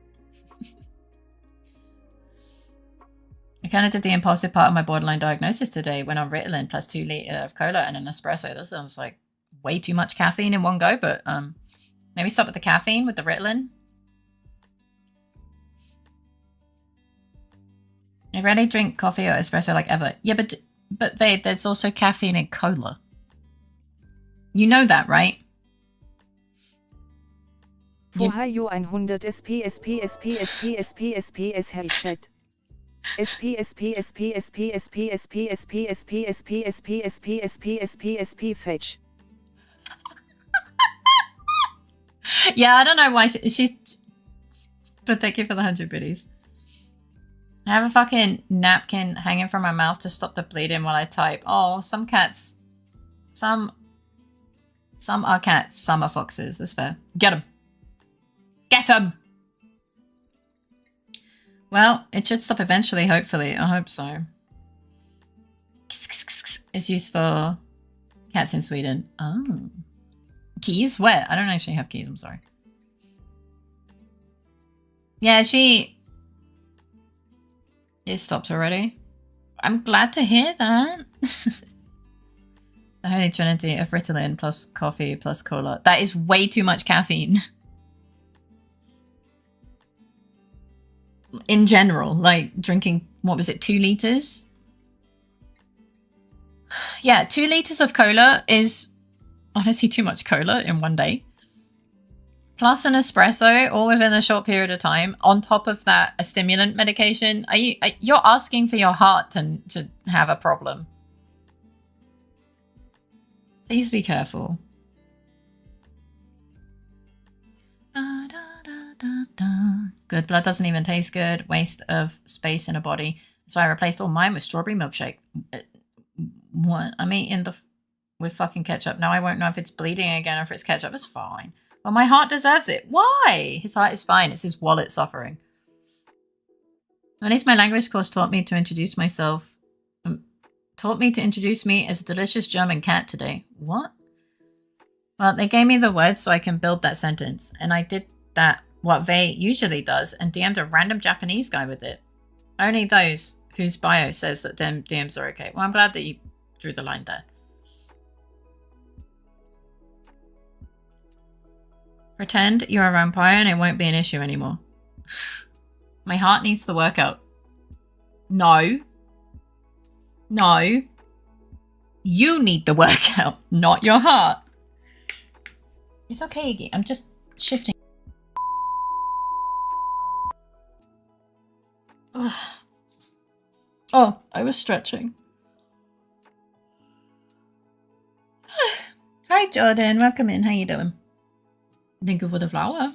I kind of did the impulsive part of my borderline diagnosis today when on Ritalin plus 2 liters of cola and an espresso. That sounds like way too much caffeine in one go, but maybe stop with the caffeine with the Ritalin. I rarely drink coffee or espresso like ever. Yeah, but there's also caffeine in cola. You know that, right? Vorher you 100 SP SP SP SP SP SP S Headset. SP SP SP SP SP SP SP SP SP SP SP SP SP SP fetch. Yeah, I don't know why she's... But thank you for the 100 biddies. I have a fucking napkin hanging from my mouth to stop the bleeding while I type. Oh, some cats... Some are cats, some are foxes. That's fair. Get them. Get them! Well, it should stop eventually, hopefully. I hope so. It's used for cats in Sweden. Oh. Keys? Where? I don't actually have keys, I'm sorry. Yeah, it stopped already. I'm glad to hear that. The holy trinity of Ritalin plus coffee plus cola. That is way too much caffeine. In general, like drinking, what was it, 2 liters? Yeah, 2 liters of cola is honestly too much cola in one day. Plus an espresso, all within a short period of time. On top of that, a stimulant medication. You're asking for your heart to have a problem. Please be careful. Da, da, da, Good blood doesn't even taste good. Waste of space in a body. So I replaced all mine with strawberry milkshake. What? I'm eating with fucking ketchup. Now I won't know if it's bleeding again or if it's ketchup. It's fine. But my heart deserves it. Why? His heart is fine. It's his wallet suffering. At least my language course taught me to introduce myself. Taught me to introduce me as a delicious German cat today. What? Well, they gave me the words so I can build that sentence. And I did that, what Vey usually does, and DM'd a random Japanese guy with it. Only those whose bio says that them DMs are okay. Well, I'm glad that you drew the line there. Pretend you're a vampire and it won't be an issue anymore. My heart needs the workout. No. No. You need the workout, not your heart. It's okay, Iggy. I'm just shifting. Oh, I was stretching. Hi, Jordan. Welcome in. How you doing? Thank you for the flower.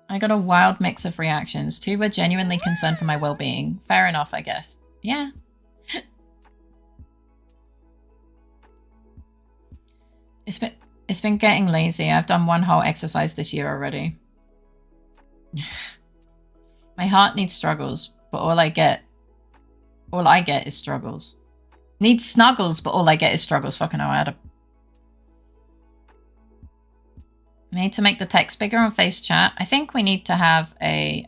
I got a wild mix of reactions. 2 were genuinely concerned for my well-being. Fair enough, I guess. Yeah. It's been getting lazy. I've done 1 whole exercise this year already. My heart needs struggles, but all I get is struggles. Needs snuggles, but all I get is struggles. Fucking hell, I need to make the text bigger on face chat. I think we need to have a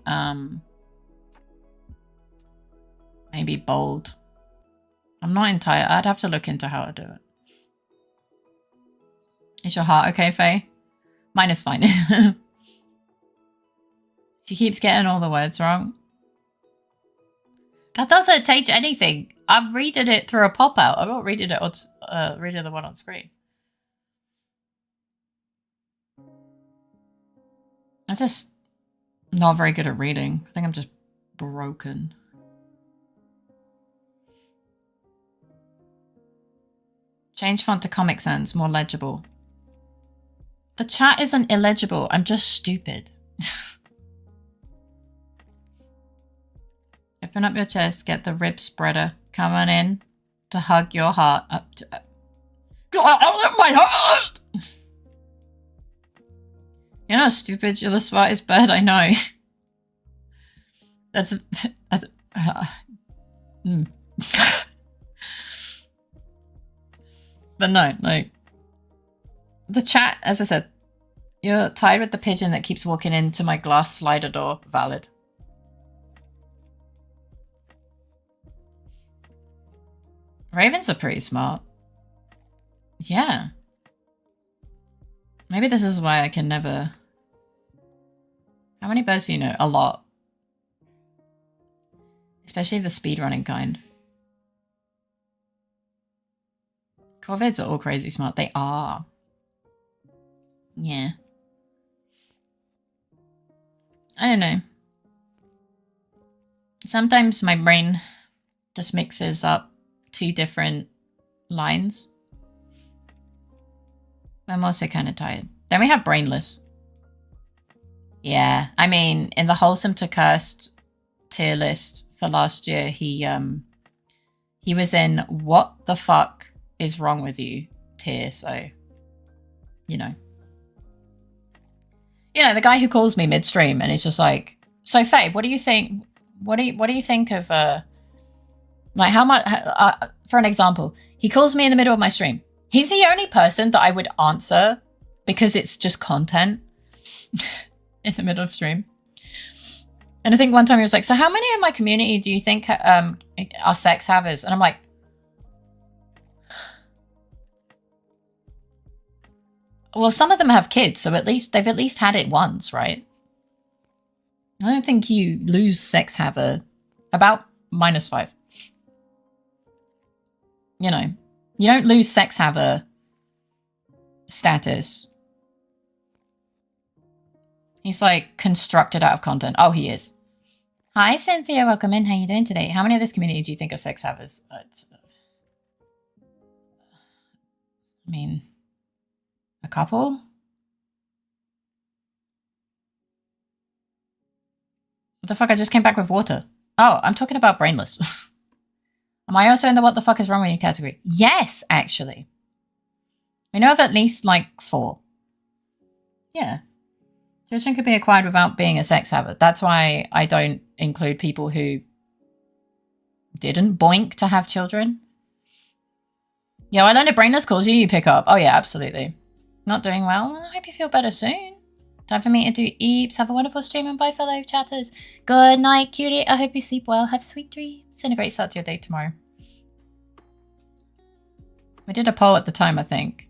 maybe bold. I'm not entirely. I'd have to look into how to do it. Is your heart okay, Faye? Mine is fine. She keeps getting all the words wrong. That doesn't change anything. I'm reading it through a pop-out. I'm not reading it on reading the one on screen. I'm just not very good at reading. I think I'm just broken. Change font to Comic Sans, more legible. The chat isn't illegible. I'm just stupid. Open up your chest, get the rib spreader. Come on in to hug your heart up to... my heart! You're not stupid. You're the smartest bird I know. That's But no, like... The chat, as I said, you're tied with the pigeon that keeps walking into my glass slider door. Valid. Ravens are pretty smart. Yeah. Maybe this is why I can never... How many birds do you know? A lot. Especially the speedrunning kind. Corvids are all crazy smart. They are. Yeah. I don't know. Sometimes my brain just mixes up 2 different lines. I'm also kind of tired. Then we have brainless. Yeah, I mean, in the wholesome to cursed tier list for last year, he was in what the fuck is wrong with you tier, so you know. You know, the guy who calls me midstream and it's just like, so Faye, what do you think? What do you think of like how much? For an example, he calls me in the middle of my stream. He's the only person that I would answer because it's just content in the middle of stream. And I think one time he was like, so how many in my community do you think are sex havers? And I'm like, well, some of them have kids, so they've at least had it once, right? I don't think you lose sex haver about -5. You know, you don't lose sex haver status. He's like constructed out of content. Oh, he is. Hi, Cynthia. Welcome in. How you doing today? How many of this community do you think are sex havers? I mean, a couple? What the fuck? I just came back with water. Oh, I'm talking about brainless. Am I also in the what the fuck is wrong with you category? Yes, actually. We know of at least like 4. Yeah. Children could be acquired without being a sex habit. That's why I don't include people who didn't boink to have children. Yo, I learned a brainless calls you, you pick up. Oh yeah, absolutely. Not doing well? I hope you feel better soon. Time for me to do Eeps. Have a wonderful stream and bye, fellow chatters. Good night, cutie. I hope you sleep well. Have sweet dreams and a great start to your day tomorrow. We did a poll at the time, I think.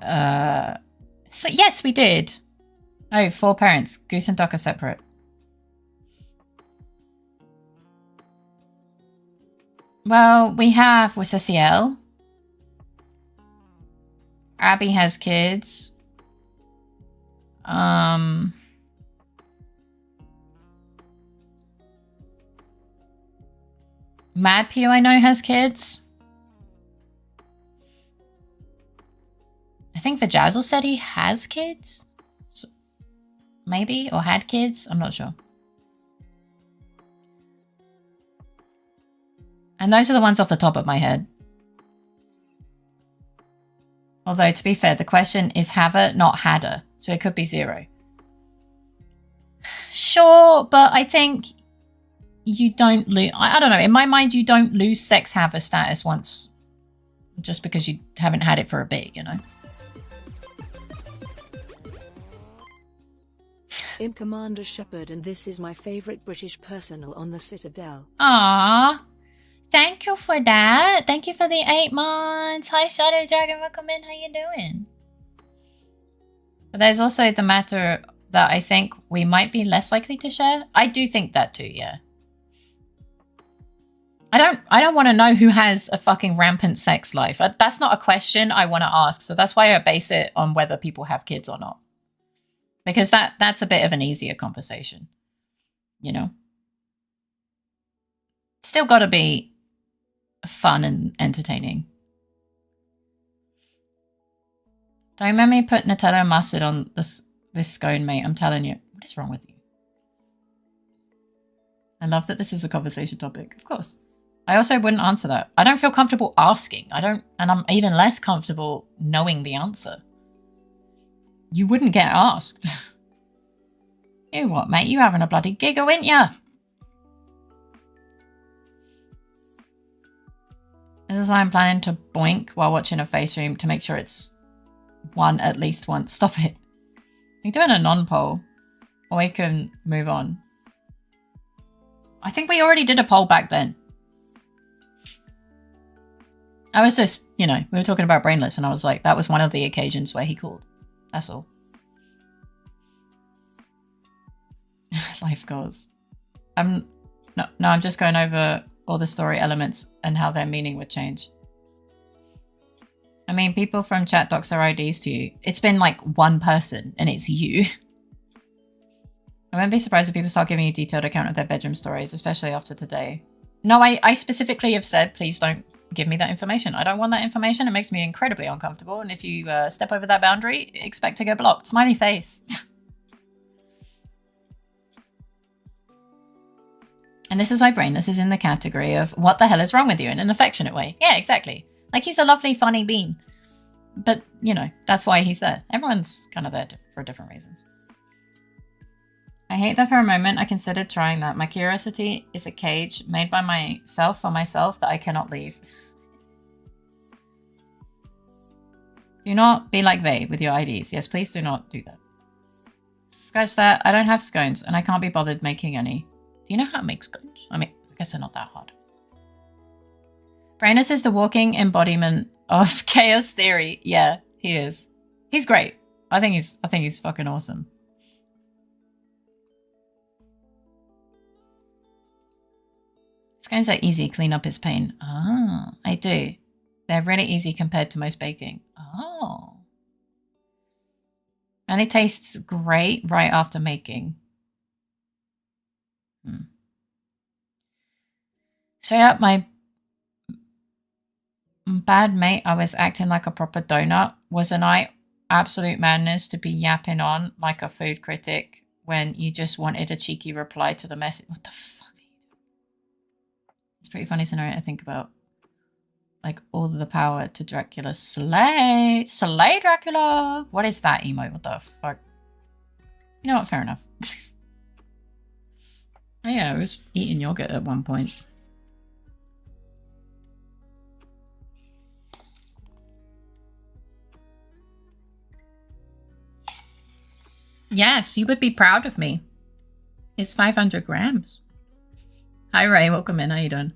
So yes, we did. Oh, 4 parents. Goose and duck are separate. Well, we have Wisasiel. Abby has kids. Mad Pew, I know, has kids. I think Vajazzle said he has kids. So, maybe, or had kids. I'm not sure. And those are the ones off the top of my head. Although, to be fair, the question is haver, not hadder. So it could be 0. Sure, but I think you don't lose... I don't know. In my mind, you don't lose sex haver status once just because you haven't had it for a bit, you know? I'm Commander Shepard and this is my favorite British personnel on the Citadel. Aww. Thank you for that. Thank you for the 8 months. Hi, Shadow Dragon. Welcome in. How you doing? But there's also the matter that I think we might be less likely to share. I do think that too, yeah. I don't want to know who has a fucking rampant sex life. That's not a question I want to ask. So that's why I base it on whether people have kids or not. Because that's a bit of an easier conversation. You know? Still got to be fun and entertaining. Don't make me put Nutella and mustard on this scone, mate. I'm telling you. What is wrong with you? I love that this is a conversation topic. Of course. I also wouldn't answer that. I don't feel comfortable asking. And I'm even less comfortable knowing the answer. You wouldn't get asked. You what, mate? You having a bloody giggle, ain't ya? This is why I'm planning to boink while watching a face stream to make sure it's one at least once. Stop it. We're doing a non-poll. Or we can move on. I think we already did a poll back then. I was just, you know, we were talking about brainless and I was like, that was one of the occasions where he called. That's all. Life goals. No, I'm just going over all the story elements and how their meaning would change. I mean, people from chat docs their IDs to you. It's been like one person and it's you. I wouldn't be surprised if people start giving you a detailed account of their bedroom stories, especially after today. No, I specifically have said, please don't give me that information. I don't want that information. It makes me incredibly uncomfortable. And if you step over that boundary, expect to get blocked. Smiley face. And this is why Brainless is in the category of what the hell is wrong with you in an affectionate way. Yeah, exactly. Like he's a lovely, funny bean. But, you know, that's why he's there. Everyone's kind of there for different reasons. I hate that for a moment I considered trying that. My curiosity is a cage made by myself for myself that I cannot leave. Do not be like they with your IDs. Yes, please do not do that. Scratch that. I don't have scones and I can't be bothered making any. Do you know how to make scones? I mean, I guess they're not that hard. Brainus is the walking embodiment of chaos theory. Yeah, he is. He's great. I think he's fucking awesome. Scones are easy. Clean up his pain. Ah, I do. They're really easy compared to most baking. Oh. And it tastes great right after making. Straight up, my bad mate, I was acting like a proper donut, wasn't I? Absolute madness to be yapping on like a food critic when you just wanted a cheeky reply to the message. What the fuck are you doing? It's a pretty funny scenario to think about. Like, all the power to Dracula. Slay! Slay Dracula! What is that emote? What the fuck? You know what? Fair enough. Oh yeah, I was eating yogurt at one point. Yes, you would be proud of me. It's 500 grams. Hi Ray, welcome in. How you doing?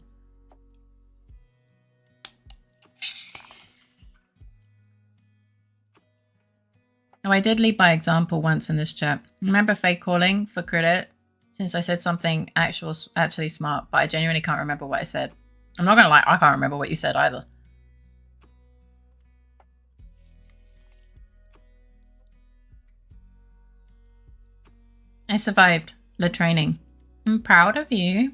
Oh, I did lead by example once in this chat. Remember fake calling for credit since I said something actually smart, but I genuinely can't remember what I said. I'm not gonna lie, I can't remember what you said either. I survived the training. I'm proud of you.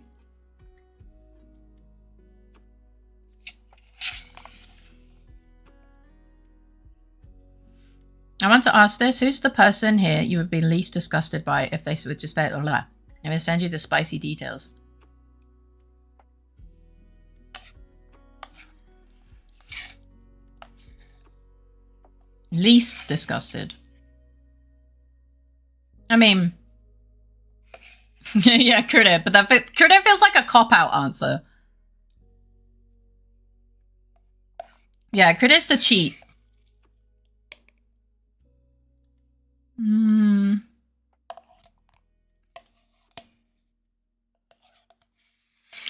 I want to ask this. Who's the person here you would be least disgusted by if they would just say, I'm going to send you the spicy details. Least disgusted. I mean, yeah, credit, but credit feels like a cop-out answer. Yeah, credit's the cheat.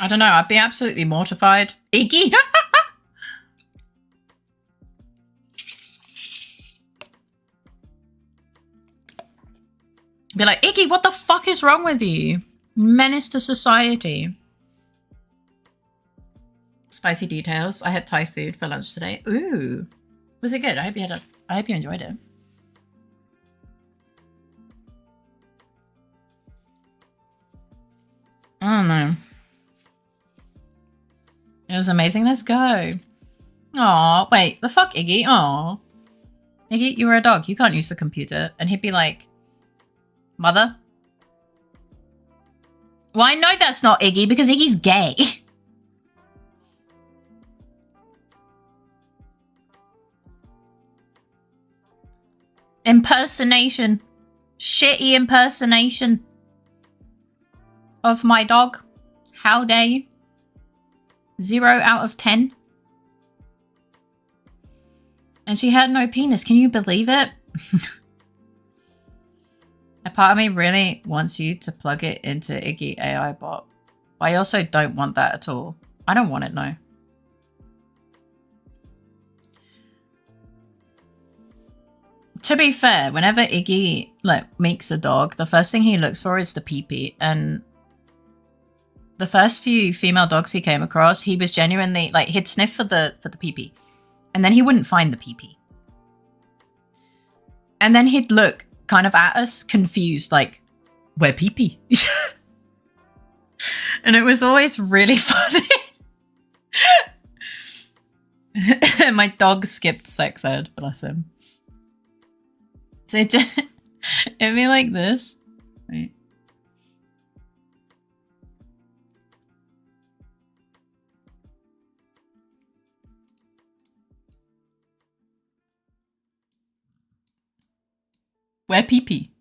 I don't know. I'd be absolutely mortified. Iggy? Be like, Iggy, what the fuck is wrong with you? Menace to society. Spicy details. I had Thai food for lunch today. Ooh. Was it good? I hope you enjoyed it. I don't know. It was amazing. Let's go. Aw, wait. The fuck, Iggy? Aw. Iggy, you were a dog. You can't use the computer. And he'd be like, Mother? Well, I know that's not Iggy because Iggy's gay. Impersonation. Shitty impersonation of my dog. How dare you? 0 out of 10. And she had no penis. Can you believe it? A part of me really wants you to plug it into Iggy AI bot. But I also don't want that at all. I don't want it, no. To be fair, whenever Iggy meets a dog, the first thing he looks for is the pee-pee. And the first few female dogs he came across, he was genuinely he'd sniff for the pee-pee. And then he wouldn't find the pee-pee. And then he'd look kind of at us, confused, like, where pee-pee? And it was always really funny. My dog skipped sex ed, bless him. So it'd be like this. Wait. Where pee-pee?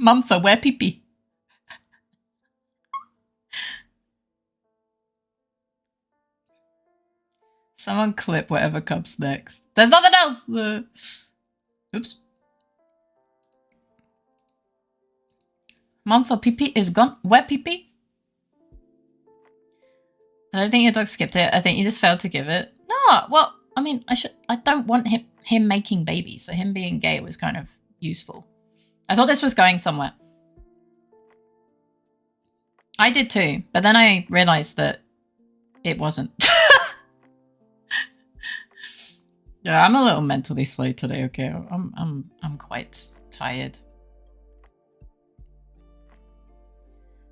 Mumfa, where pee-pee? Someone clip whatever comes next. There's nothing else! Oops. Mumfa, pee-pee is gone. Where pee-pee? I don't think your dog skipped it. I think you just failed to give it. No, well, I mean, I don't want him making babies, so him being gay was kind of useful. I thought this was going somewhere. I did too, but then I realized that it wasn't. Yeah, I'm a little mentally slow today, okay? I'm quite tired.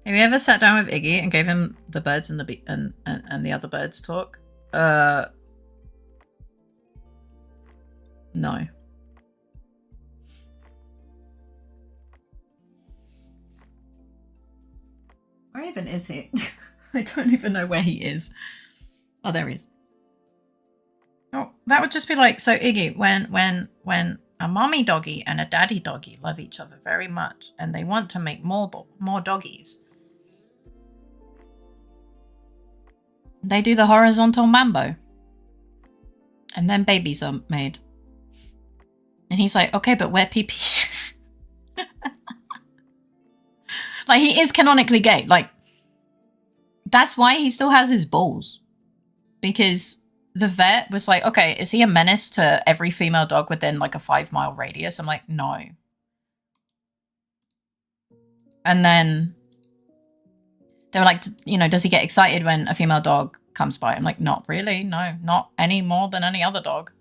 Have you ever sat down with Iggy and gave him the birds and the other birds talk? No. even is he? I don't even know where he is. Oh, there he is. Oh, that would just be like, so Iggy, when a mommy doggy and a daddy doggy love each other very much and they want to make more doggies, they do the horizontal mambo. And then babies are made. And he's like, okay, but where pee-pee? Like, he is canonically gay. Like, that's why he still has his balls. Because the vet was like, okay, is he a menace to every female dog within like a 5-mile radius? I'm like, no. And then they were like, you know, does he get excited when a female dog comes by? I'm like, not really. No, not any more than any other dog.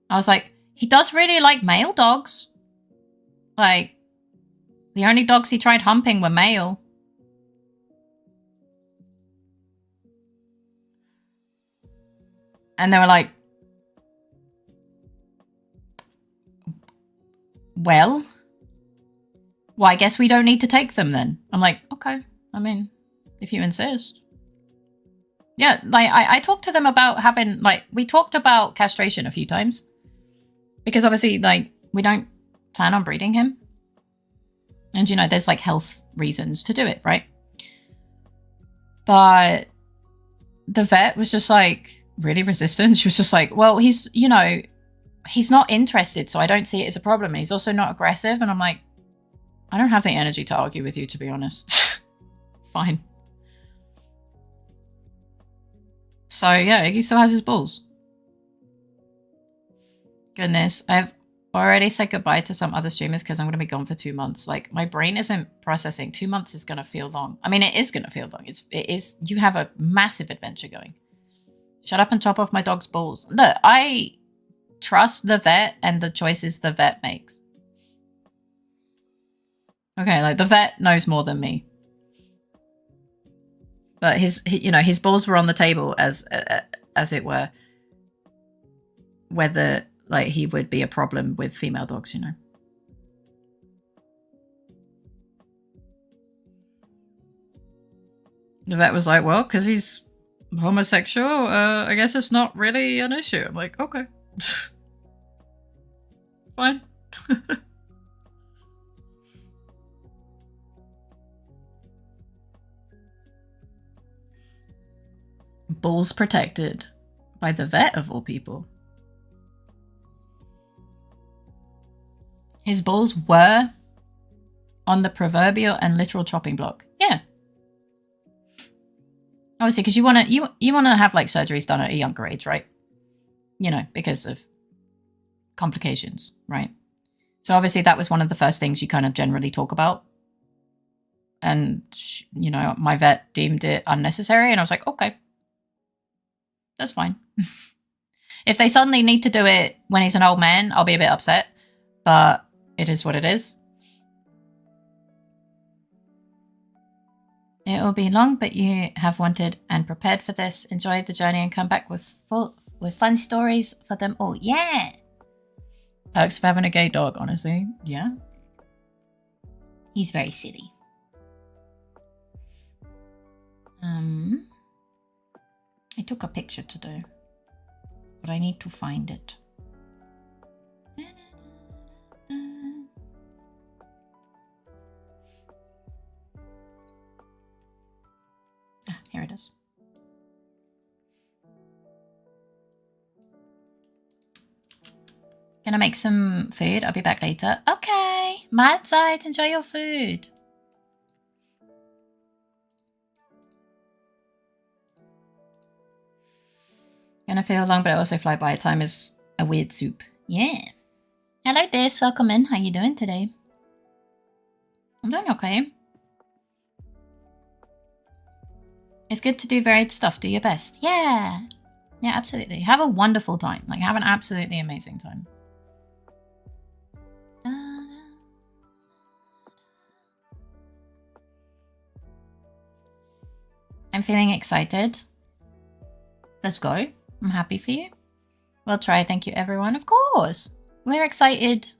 I was like, he does really like male dogs. Like, the only dogs he tried humping were male. And they were like, well, I guess we don't need to take them then. I'm like, okay, I mean, if you insist. Yeah, like, I talked to them about having, like, we talked about castration a few times. Because obviously, like, we don't plan on breeding him. And, you know, there's, like, health reasons to do it, right? But the vet was just, like, really resistant. She was just like, well, he's, you know, he's not interested, so I don't see it as a problem. And he's also not aggressive. And I'm like, I don't have the energy to argue with you, to be honest. Fine. So, yeah, he still has his balls. Goodness, I've already said goodbye to some other streamers because I'm going to be gone for 2 months. Like, my brain isn't processing. 2 months is going to feel long. I mean, it is going to feel long. It is. You have a massive adventure going. Shut up and chop off my dog's balls. Look, I trust the vet and the choices the vet makes. Okay, like, the vet knows more than me. But his balls were on the table as it were. Whether, like, he would be a problem with female dogs, you know. The vet was like, well, because he's homosexual, I guess it's not really an issue. I'm like, okay. Fine. Balls protected by the vet, of all people. His balls were on the proverbial and literal chopping block. Yeah. Obviously, because you wanna have, like, surgeries done at a younger age, right? You know, because of complications, right? So obviously that was one of the first things you kind of generally talk about. And, you know, my vet deemed it unnecessary, and I was like, okay. That's fine. If they suddenly need to do it when he's an old man, I'll be a bit upset. But it is what it is. It will be long, but you have wanted and prepared for this. Enjoy the journey and come back with fun stories for them all. Yeah! Perks of having a gay dog, honestly. Yeah. He's very silly. I took a picture today, but I need to find it. Ah, here it is. Gonna make some food. I'll be back later. Okay. Mahlzeit. Enjoy your food. Gonna feel long, but I also fly by. Time is a weird soup. Yeah. Hello, Dis. Welcome in. How you doing today? I'm doing okay. It's good to do varied stuff. Do your best. Yeah. Yeah, absolutely. Have a wonderful time. Like, have an absolutely amazing time. I'm feeling excited. Let's go. I'm happy for you. Well, try. Thank you, everyone. Of course. We're excited.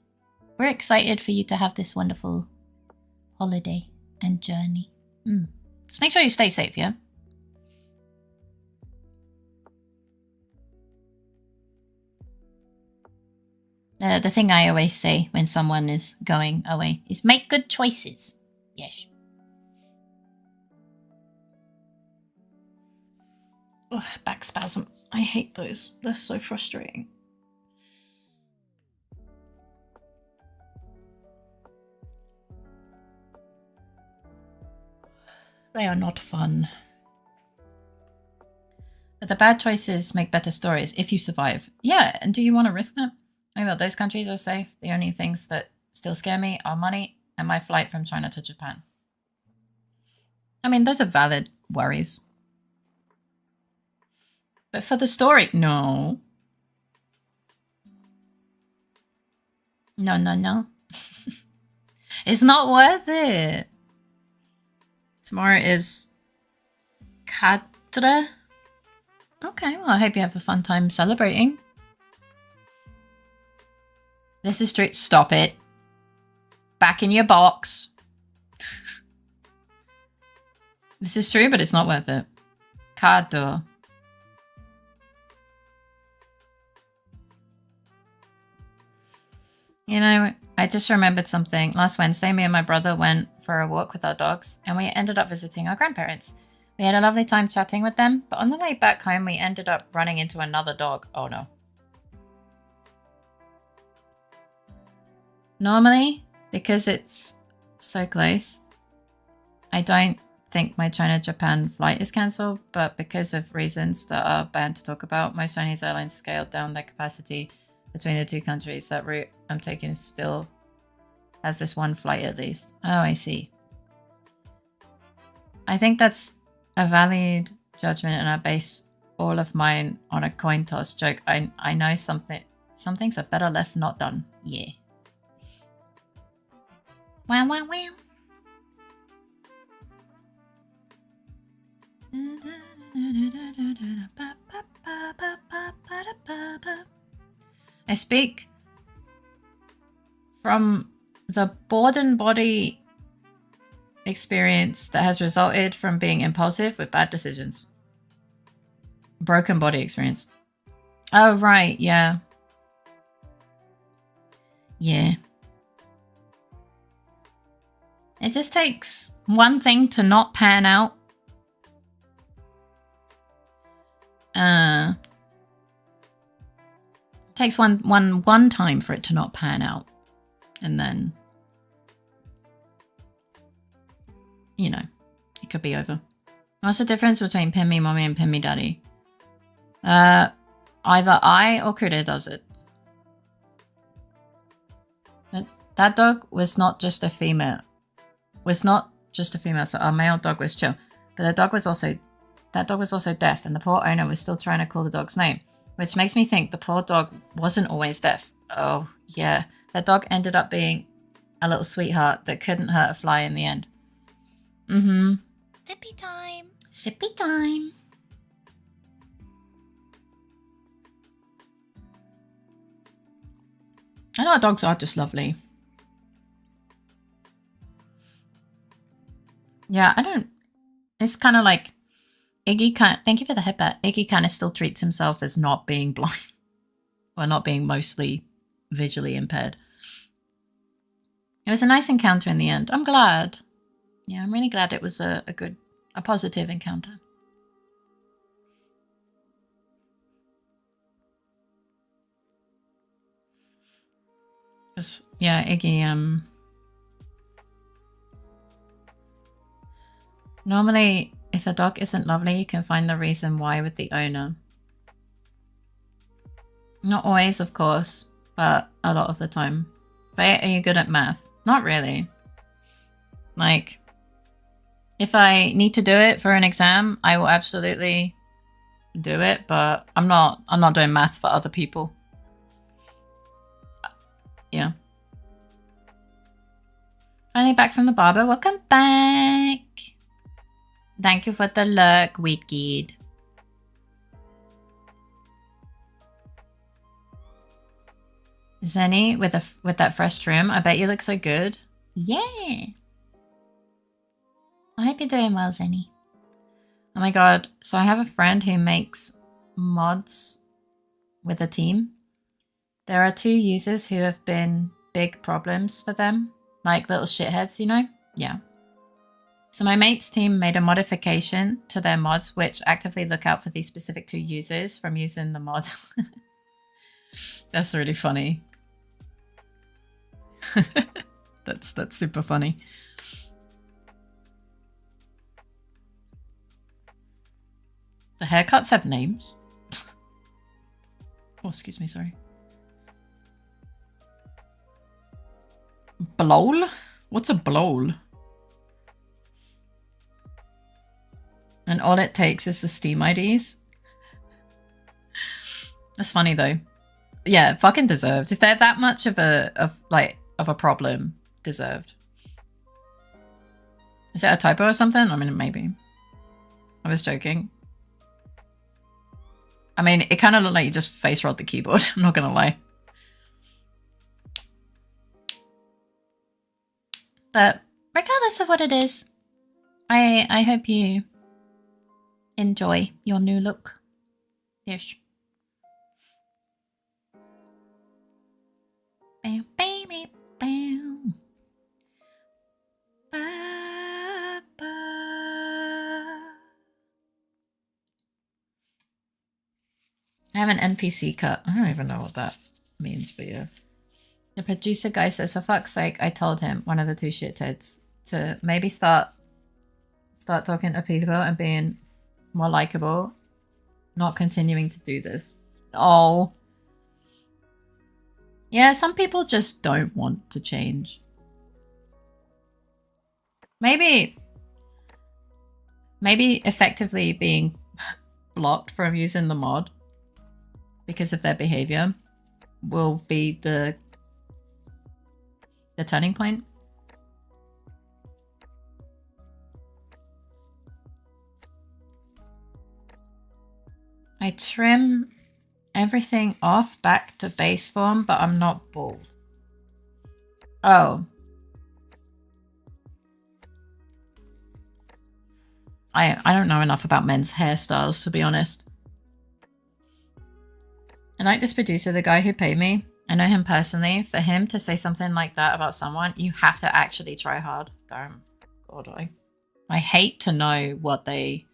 We're excited for you to have this wonderful holiday. and journey. Just make sure you stay safe, yeah? The thing I always say when someone is going away is make good choices. Yes. Ugh, back spasm. I hate those. They're so frustrating. They are not fun. But the bad choices make better stories if you survive. Yeah, and do you want to risk that? I know those countries are safe. The only things that still scare me are money and my flight from China to Japan. I mean, those are valid worries. But for the story, no. No, no, no. It's not worth it. Tomorrow is Cadre. Okay, well, I hope you have a fun time celebrating. This is true. Stop it. Back in your box. This is true, but it's not worth it. Cadre. You know, I just remembered something. Last Wednesday, me and my brother went for a walk with our dogs, and we ended up visiting our grandparents. We had a lovely time chatting with them, but on the way back home, we ended up running into another dog. Oh no. Normally, because it's so close, I don't think my China-Japan flight is cancelled, but because of reasons that are banned to talk about, most Chinese airlines scaled down their capacity between the two countries. That route I'm taking still has this one flight at least. Oh, I see. I think that's a valid judgment, and I base all of mine on a coin toss joke. I know some things are better left not done. Yeah. Wow, wow, wow. I speak from the bored and body experience that has resulted from being impulsive with bad decisions. Broken body experience. Oh, right. Yeah. Yeah. It just takes one thing to not pan out. It takes one time for it to not pan out. And then, you know, it could be over. What's the difference between pin me mommy and pin me daddy? Either I or Kude does it. That dog was not just a female. So our male dog was chill. But that dog was also deaf, and the poor owner was still trying to call the dog's name, which makes me think the poor dog wasn't always deaf. Oh, yeah. That dog ended up being a little sweetheart that couldn't hurt a fly in the end. Mm-hmm. Sippy time. Sippy time. I know our dogs are just lovely. Yeah, I don't... It's kind of like... Iggy thank you for the headbutt. Iggy kind of still treats himself as not being blind. Or not being mostly visually impaired. It was a nice encounter in the end. I'm glad. Yeah, I'm really glad it was a positive encounter. Yeah, Iggy, normally, if a dog isn't lovely, you can find the reason why with the owner. Not always, of course, but a lot of the time. Faye, are you good at math? Not really. Like, if I need to do it for an exam, I will absolutely do it, but I'm not doing math for other people. Yeah. Finally back from the barber. Welcome back. Thank you for the look, Wicked. Zenny with that fresh trim. I bet you look so good. Yeah. I hope you're doing well, Zenny. Oh my god, so I have a friend who makes mods with a team. There are 2 users who have been big problems for them, like little shitheads, you know? Yeah. So my mate's team made a modification to their mods which actively look out for these specific 2 users from using the mod. That's really funny. That's super funny. The haircuts have names. Oh, excuse me, sorry. Blowl? What's a blowl? And all it takes is the Steam IDs. That's funny though. Yeah, fucking deserved. If they're that much of a problem, deserved. Is that a typo or something? I mean, maybe. I was joking. I mean, it kind of looked like you just face rolled the keyboard. I'm not gonna lie. But regardless of what it is, I hope you enjoy your new look. Yes. Bam, bam, bam, bam. Ba, ba. I have an NPC cut. I don't even know what that means, but yeah. The producer guy says, for fuck's sake, I told him, one of the 2 shitheads, to maybe start talking to people and being more likable, not continuing to do this. Oh. Yeah, some people just don't want to change. Maybe effectively being blocked from using the mod because of their behavior will be the turning point. I trim everything off back to base form, but I'm not bald. Oh. I don't know enough about men's hairstyles, to be honest. I like this producer, the guy who paid me. I know him personally. For him to say something like that about someone, you have to actually try hard. Damn. God, I hate to know what they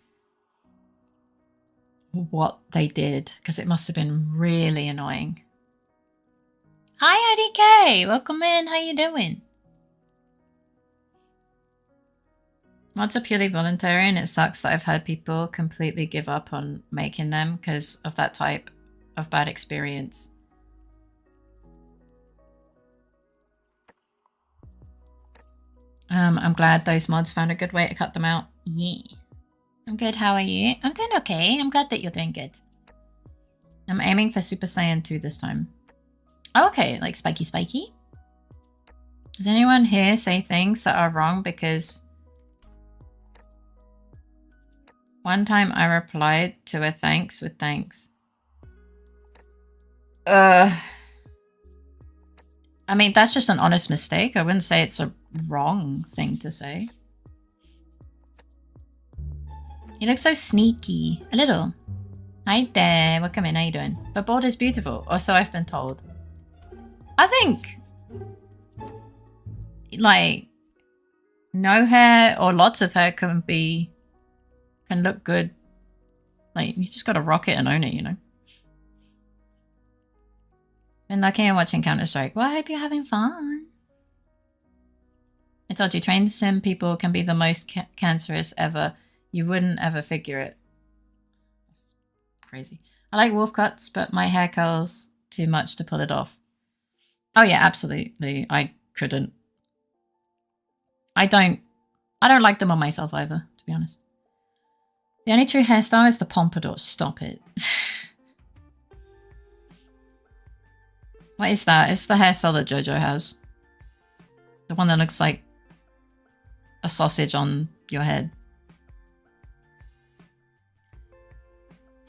did, because it must have been really annoying. Hi, IDK! Welcome in. How you doing? Mods are purely voluntary, and it sucks that I've heard people completely give up on making them because of that type of bad experience. I'm glad those mods found a good way to cut them out. Yeah. I'm good, how are you? I'm doing okay. I'm glad that you're doing good. I'm aiming for Super Saiyan 2 this time. Oh, okay, like spiky. Does anyone here say things that are wrong? Because one time I replied to a thanks with thanks. I mean, that's just an honest mistake. I wouldn't say it's a wrong thing to say. You look so sneaky. A little. Hi there. Welcome in. How you doing? But bald is beautiful. Or so I've been told. I think, like, no hair or lots of hair can look good. Like, you just gotta rock it and own it, you know? Been lucky and watching Counter-Strike. Well, I hope you're having fun. I told you, trained sim people can be the most cancerous ever. You wouldn't ever figure it. That's crazy. I like wolf cuts, but my hair curls too much to pull it off. Oh yeah, absolutely. I couldn't. I don't like them on myself either, to be honest. The only true hairstyle is the pompadour. Stop it. What is that? It's the hairstyle that JoJo has. The one that looks like a sausage on your head.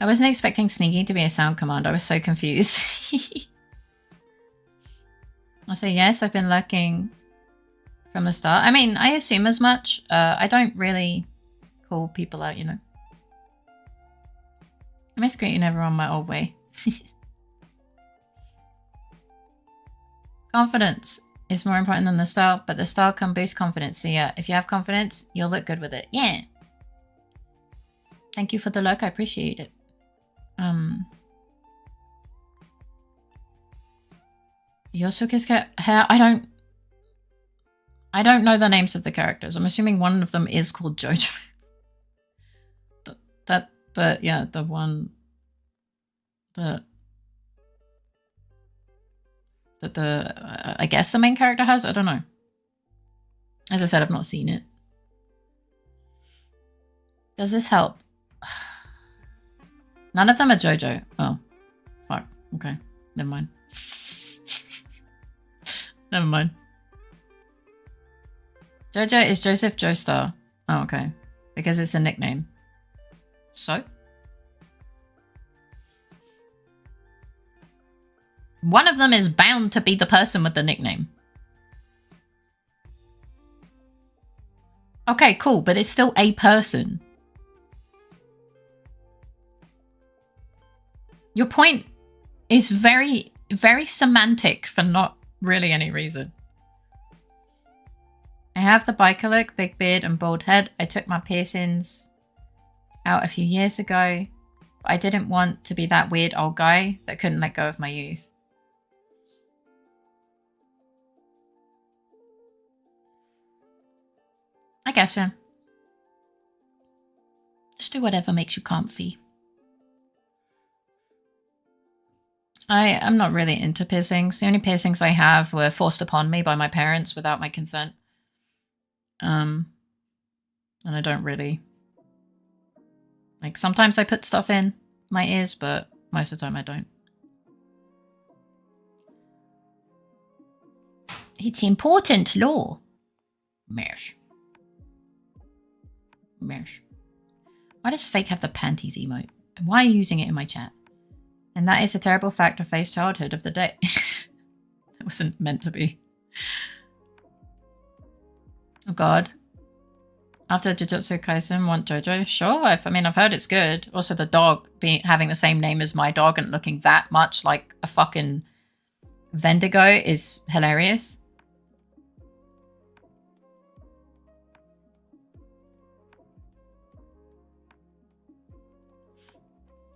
I wasn't expecting sneaking to be a sound command. I was so confused. I'll say yes, I've been lurking from the start. I mean, I assume as much. I don't really call people out, you know. I miss greeting everyone my old way. Confidence is more important than the style, but the style can boost confidence. So yeah, if you have confidence, you'll look good with it. Yeah. Thank you for the look. I appreciate it. Yosuke's hair. I don't know the names of the characters. I'm assuming one of them is called Jojo. But yeah, the one that I guess the main character has. I don't know. As I said, I've not seen it. Does this help? None of them are Jojo. Oh, fuck. Okay, never mind. Never mind. Jojo is Joseph Joestar. Oh, okay. Because it's a nickname. So? One of them is bound to be the person with the nickname. Okay, cool, but it's still a person. Your point is very, very semantic for not really any reason. I have the biker look, big beard and bald head. I took my piercings out a few years ago, but I didn't want to be that weird old guy that couldn't let go of my youth. I guess, yeah. Just do whatever makes you comfy. I'm not really into piercings. The only piercings I have were forced upon me by my parents without my consent. And I don't really... Like, sometimes I put stuff in my ears, but most of the time I don't. It's important law. Mesh. Mesh. Why does Fake have the panties emote? And why are you using it in my chat? And that is a terrible fact of Faye's childhood of the day. That wasn't meant to be. Oh god. After Jujutsu Kaisen, want JoJo? Sure, I mean, I've heard it's good. Also, the dog having the same name as my dog and looking that much like a fucking Wendigo is hilarious.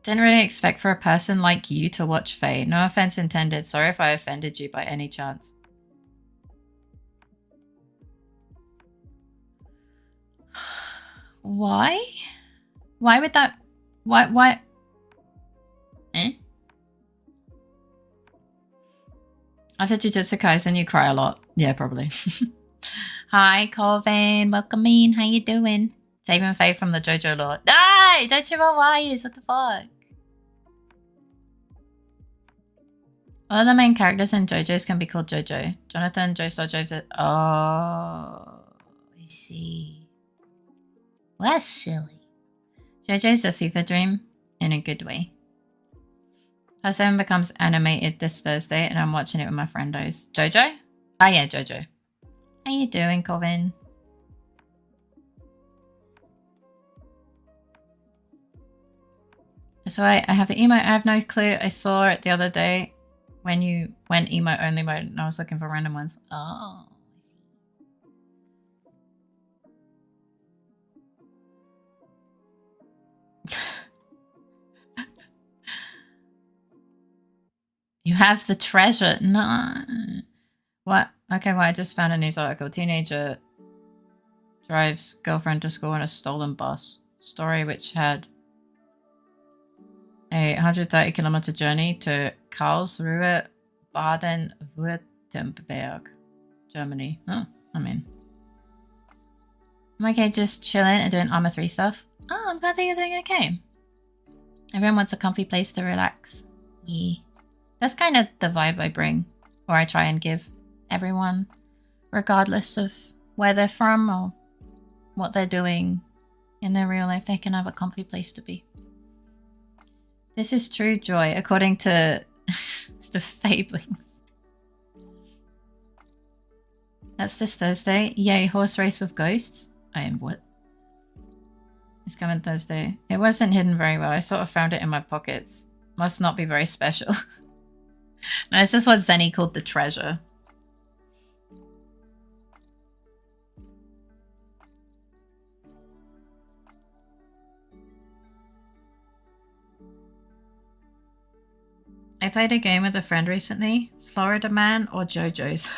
Didn't really expect for a person like you to watch Faye. No offense intended. Sorry if I offended you by any chance. Why? Why would that... Why? Eh? After Jujutsu Kaisen, you cry a lot. Yeah, probably. Hi, Colvin. Welcome in. How you doing? Saving Faye from the JoJo Lord. Die! Don't you want wires? What the fuck? All the main characters in JoJo's can be called JoJo. Jonathan, Joestar, Jojo. Oh, I see. Well, that's silly. JoJo's a fever dream in a good way. Part 7 becomes animated this Thursday, and I'm watching it with my friendos. JoJo? Oh yeah, JoJo. How you doing, Colvin? So I have the emote. I have no clue. I saw it the other day when you went emote only mode, and I was looking for random ones. Oh. You have the treasure. No. What? Okay, well, I just found a news article. Teenager drives girlfriend to school in a stolen bus. Story which had a 130-kilometer journey to Karlsruhe, Baden-Württemberg, Germany. Oh, I mean. I'm okay, just chilling and doing Armor 3 stuff. Oh, I'm glad that you're doing okay. Everyone wants a comfy place to relax. Yeah. That's kind of the vibe I bring, or I try and give everyone, regardless of where they're from or what they're doing in their real life. They can have a comfy place to be. This is true joy, according to the fablings. That's this Thursday. Yay, horse race with ghosts. I am what? It's coming Thursday. It wasn't hidden very well. I sort of found it in my pockets. Must not be very special. No, this is what Zenny called the treasure. I played a game with a friend recently. Florida Man or JoJo's.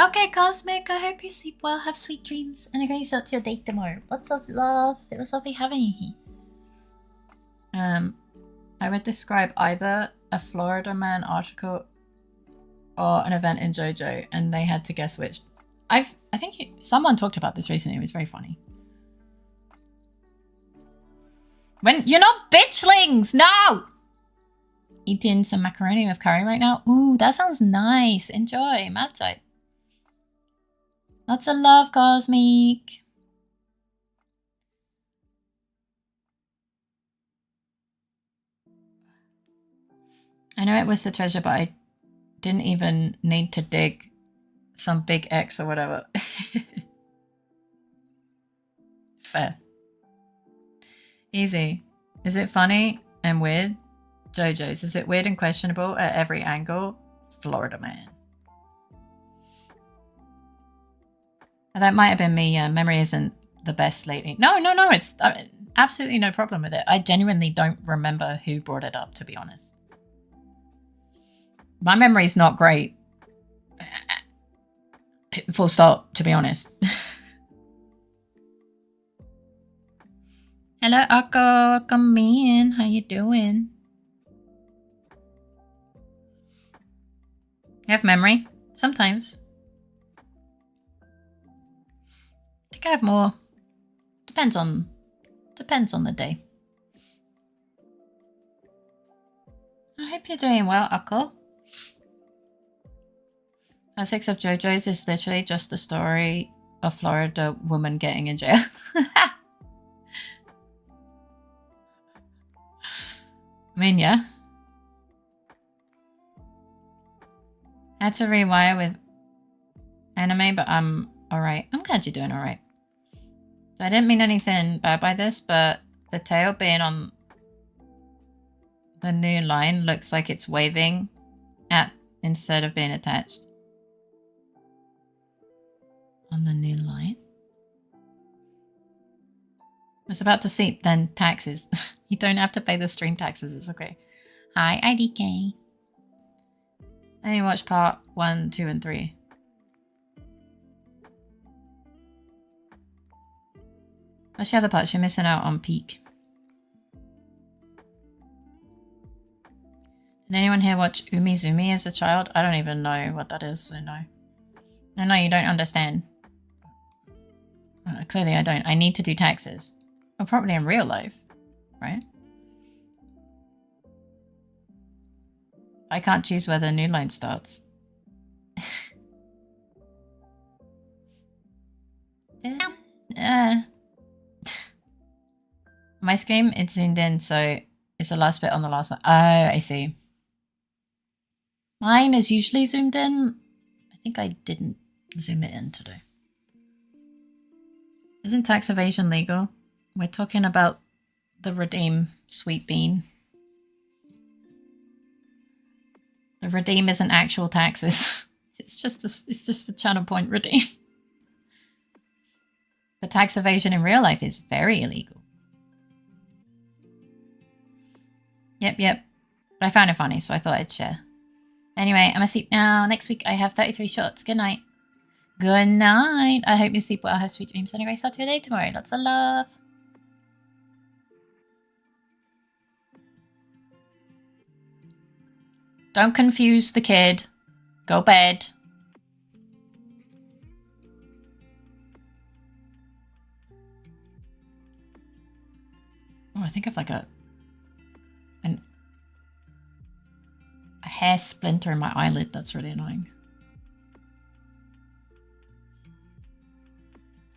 Okay, Cosmic, I hope you sleep well, have sweet dreams, and I'm going to start your date tomorrow. Lots of love. It was lovely having you here. I would describe either a Florida Man article or an event in JoJo, and they had to guess which. I think someone talked about this recently. It was very funny. When you're not bitchlings, no! Eating some macaroni with curry right now. Ooh, that sounds nice. Enjoy, mad side. Lots of love, Cosmic. I know it was the treasure, but I didn't even need to dig some big X or whatever. Fair. Easy. Is it funny and weird? JoJo's. Is it weird and questionable at every angle? Florida Man. That might have been me. Memory isn't the best lately. No. It's absolutely no problem with it. I genuinely don't remember who brought it up, to be honest. My memory's not great. Full stop, to be honest. Hello, Akko. Come in. How you doing? You have memory? Sometimes. I think I have more. Depends on the day. I hope you're doing well, Akko. Part 6 of JoJo's is literally just the story of Florida woman getting in jail. I mean, yeah. I had to rewire with anime, but I'm alright. I'm glad you're doing alright. So I didn't mean anything bad by this, but the tail being on the new line looks like it's waving at instead of being attached. On the new line? I was about to sleep, then taxes. You don't have to pay the stream taxes, it's okay. Hi, IDK. Let me watch part 1, 2, and 3. What's the other parts? You're missing out on Peak. Did anyone here watch Umizoomi as a child? I don't even know what that is, so no. No, you don't understand. Clearly I don't. I need to do taxes. Well, probably in real life, right? I can't choose where the new line starts. My screen, it's zoomed in, so it's the last bit on the last line. Oh, I see. Mine is usually zoomed in. I think I didn't zoom it in today. Isn't tax evasion legal? We're talking about the redeem, sweet bean. The redeem isn't actual taxes. It's just a channel point redeem. But tax evasion in real life is very illegal. Yep. But I found it funny, so I thought I'd share. Anyway, I'm asleep now. Next week I have 33 shots. Good night. Good night. I hope you sleep well. Have sweet dreams. Anyway, start your day tomorrow. Lots of love. Don't confuse the kid. Go bed. Oh, I think I've like a hair splinter in my eyelid. That's really annoying.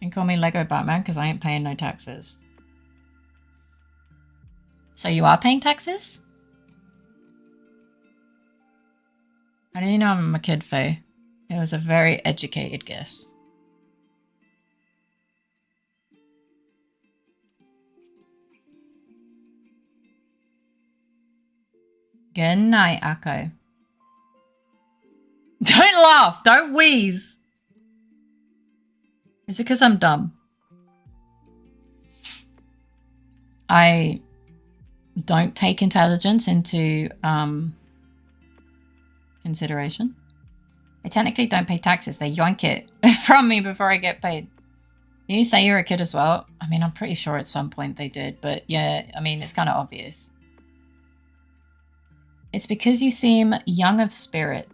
And call me Lego Batman because I ain't paying no taxes. So you are paying taxes? How do you know I'm a kid, Faye? It was a very educated guess. Good night, Akko. Don't laugh! Don't wheeze! Is it because I'm dumb? I don't take intelligence into consideration. I technically don't pay taxes. They yoink it from me before I get paid. Did you say you're a kid as well? I mean, I'm pretty sure at some point they did, but yeah, I mean, it's kind of obvious. It's because you seem young of spirit.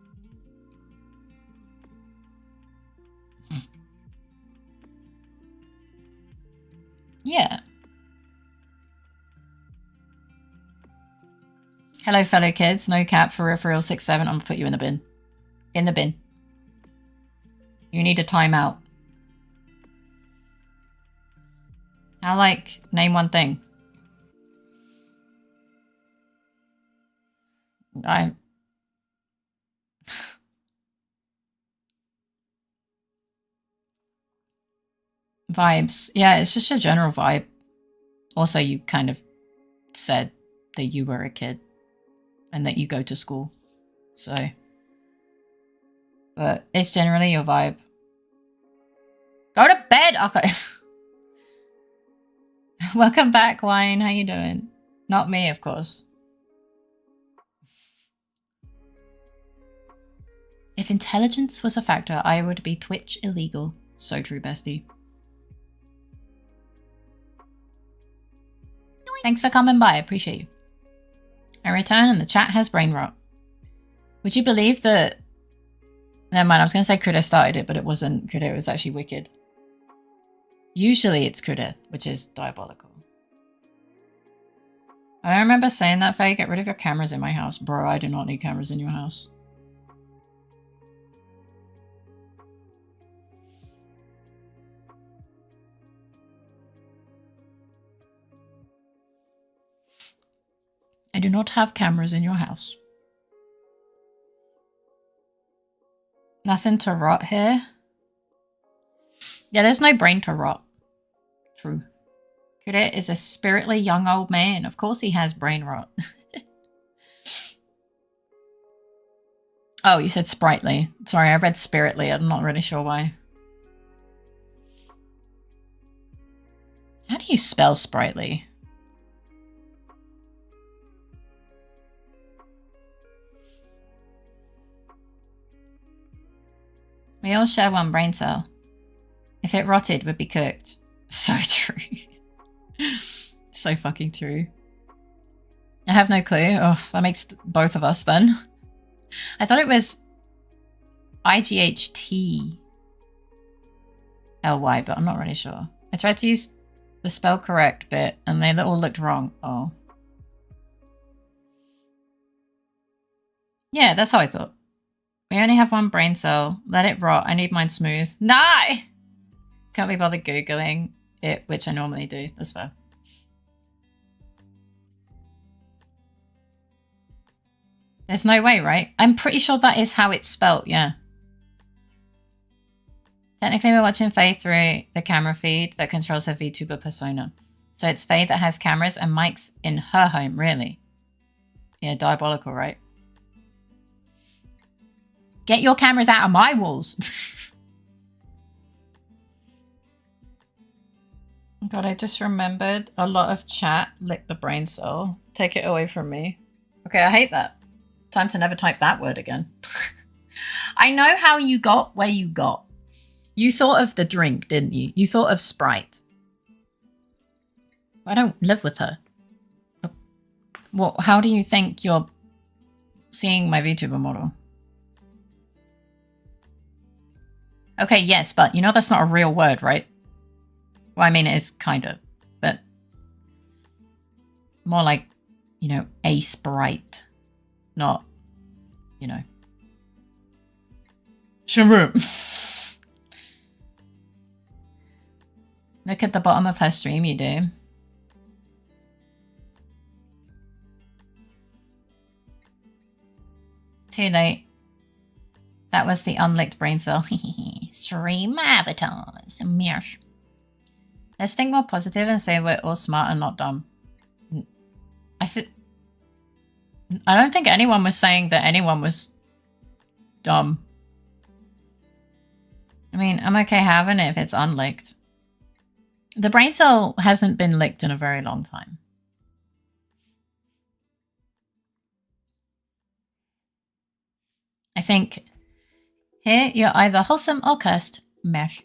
Yeah. Hello, fellow kids. No cap for real 67. I'm gonna put you in the bin. In the bin. You need a timeout. Name one thing. Vibes. Yeah, it's just a general vibe. Also, you kind of said that you were a kid and that you go to school. So, but it's generally your vibe. Go to bed! Okay. Welcome back, Wine. How you doing? Not me, of course. If intelligence was a factor, I would be Twitch illegal. So true, bestie. Thanks for coming by. I appreciate you. I return and the chat has brain rot. Would you believe that... Never mind, I was going to say Critter started it, but it wasn't Critter. It was actually Wicked. Usually it's Critter, which is diabolical. I remember saying that, Faye. Get rid of your cameras in my house. Bro, I do not need cameras in your house. I do not have cameras in your house. Nothing to rot here. Yeah, there's no brain to rot. True. Critter is a spiritly young old man. Of course he has brain rot. Oh, you said sprightly. Sorry, I read spiritly. I'm not really sure why. How do you spell sprightly? We all share one brain cell. If it rotted, we'd be cooked. So true. So fucking true. I have no clue. Oh, that makes both of us then. I thought it was IGHTLY, but I'm not really sure. I tried to use the spell correct bit and they all looked wrong. Oh. Yeah, that's how I thought. We only have one brain cell. Let it rot. I need mine smooth. No! Can't be bothered Googling it, which I normally do. That's fair. There's no way, right? I'm pretty sure that is how it's spelt, yeah. Technically, we're watching Faye through the camera feed that controls her VTuber persona. So it's Faye that has cameras and mics in her home, really. Yeah, diabolical, right? Get your cameras out of my walls. God, I just remembered a lot of chat licked the brain cell. Take it away from me. Okay, I hate that. Time to never type that word again. I know how you got where you got. You thought of the drink, didn't you? You thought of Sprite. I don't live with her. Well, how do you think you're seeing my VTuber model? Okay, yes, but you know that's not a real word, right? Well, I mean, it is kind of, but more like, you know, a Sprite, not, you know. Shroom. Look at the bottom of her stream, you do. Too late. That was the unlicked brain cell. Stream avatars. Meow. Let's think more positive and say we're all smart and not dumb. I don't think anyone was saying that anyone was dumb. I mean, I'm okay having it if it's unlicked. The brain cell hasn't been licked in a very long time. I think here you're either wholesome or cursed. Mesh.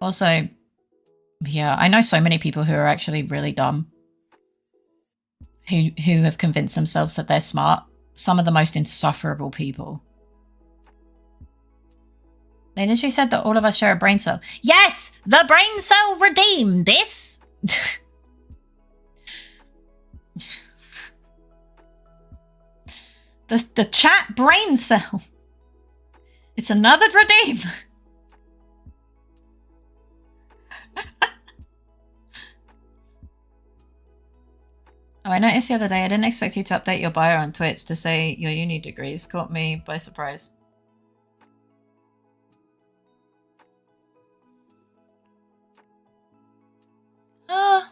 Also, yeah, I know so many people who are actually really dumb. Who have convinced themselves that they're smart. Some of the most insufferable people. They literally said that all of us share a brain cell. Yes! The brain cell redeemed this! the chat brain cell. It's another redeem. Oh, I noticed the other day, I didn't expect you to update your bio on Twitch to say your uni degrees. Caught me by surprise. I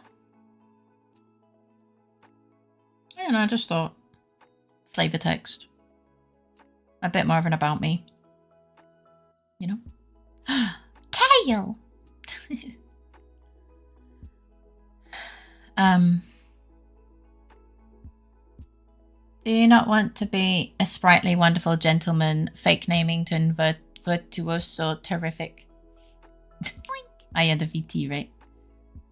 don't know, I just thought flavor text. A bit more of an about me. You know? Tail! Do you not want to be a sprightly, wonderful gentleman, fake namington, virtuoso, terrific? I had the VT, right?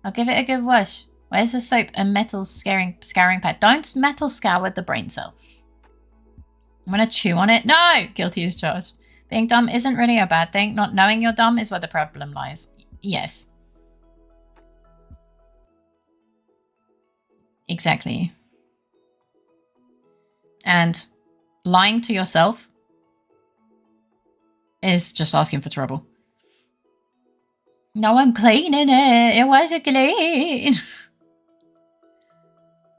I'll give it a good wash. Where's the soap and metal scouring pad? Don't metal scour the brain cell. I'm gonna chew on it. No! Guilty as charged. Being dumb isn't really a bad thing. Not knowing you're dumb is where the problem lies. Yes. Exactly. And lying to yourself is just asking for trouble. No, I'm cleaning it. It wasn't clean.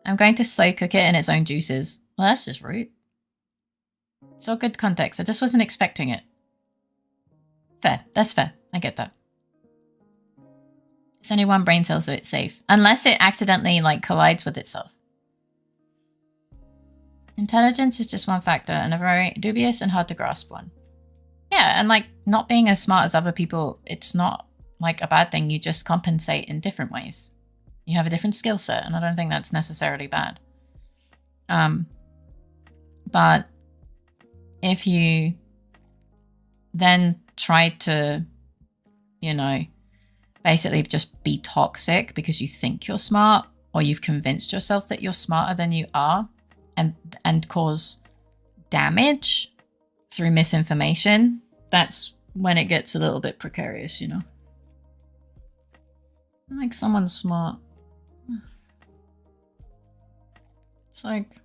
I'm going to slow cook it in its own juices. Well, that's just rude. It's all good context. I just wasn't expecting it. Fair. That's fair. I get that. It's only one brain cell, so it's safe. Unless it accidentally, like, collides with itself. Intelligence is just one factor, and a very dubious and hard to grasp one. Yeah, and like not being as smart as other people, it's not like a bad thing. You just compensate in different ways. You have a different skill set, and I don't think that's necessarily bad. But if you then try to, you know, basically just be toxic because you think you're smart, or you've convinced yourself that you're smarter than you are, and cause damage through misinformation, that's when it gets a little bit precarious, you know? Like someone's smart. It's like,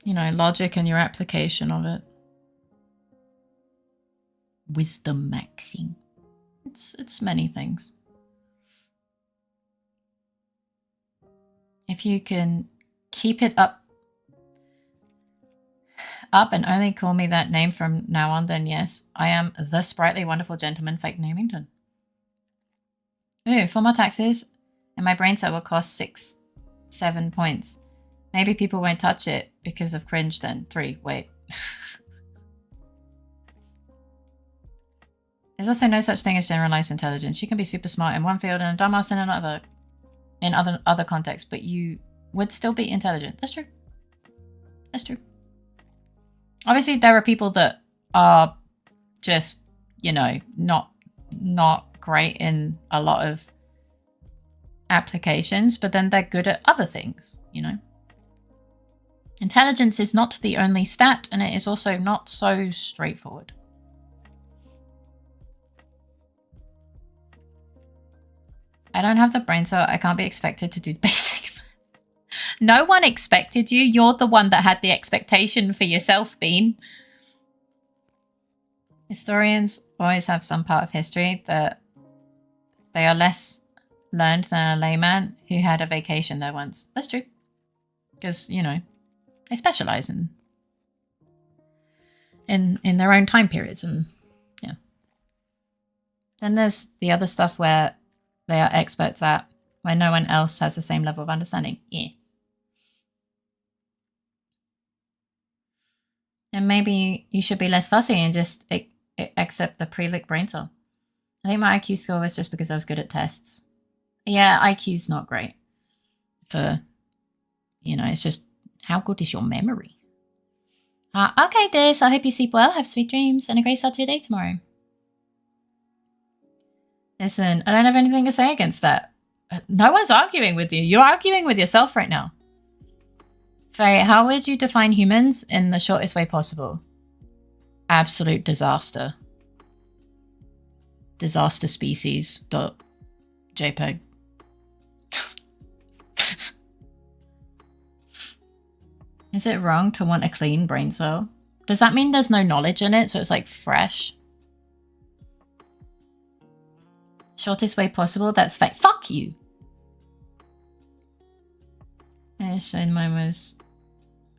you know, logic and your application of it. Wisdom maxing. It's many things. If you can keep it up and only call me that name from now on, then yes, I am the sprightly, wonderful gentleman, fake namington. Ooh, for my taxes, and my brain cell will cost 6-7 points. Maybe people won't touch it because of cringe then. 3, wait. There's also no such thing as generalized intelligence. You can be super smart in one field and a dumbass in another, in other contexts, but you would still be intelligent. That's true. That's true. Obviously, there are people that are just, you know, not great in a lot of applications, but then they're good at other things, you know. Intelligence is not the only stat, and it is also not so straightforward. I don't have the brain, so I can't be expected to do basic. No one expected you. You're the one that had the expectation for yourself, Bean. Historians always have some part of history that they are less learned than a layman who had a vacation there once. That's true. Because, you know, they specialize in their own time periods, and yeah. Then there's the other stuff where they are experts at, where no one else has the same level of understanding. Yeah. And maybe you should be less fussy and just accept the pre-lit brain cell. I think my IQ score was just because I was good at tests. Yeah, IQ's not great. For, you know, it's just, how good is your memory? Okay, Dis, I hope you sleep well, have sweet dreams, and a great start to your day tomorrow. Listen, I don't have anything to say against that. No one's arguing with you. You're arguing with yourself right now. Faye, how would you define humans in the shortest way possible? Absolute disaster. Disaster species. .jpg. Is it wrong to want a clean brain cell? Does that mean there's no knowledge in it, so it's like fresh? Shortest way possible? That's fake. Fuck you! I showed mine was...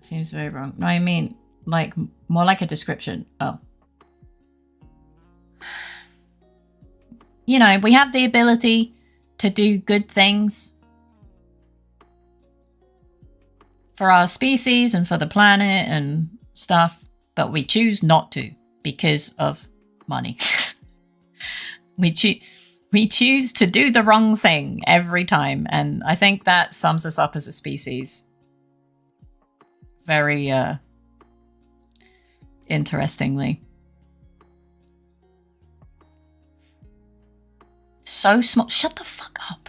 Seems very wrong. No, I mean, like, more like a description. Oh. You know, we have the ability to do good things for our species and for the planet and stuff, but we choose not to because of money. we choose to do the wrong thing every time, and I think that sums us up as a species very interestingly. So small. Shut the fuck up.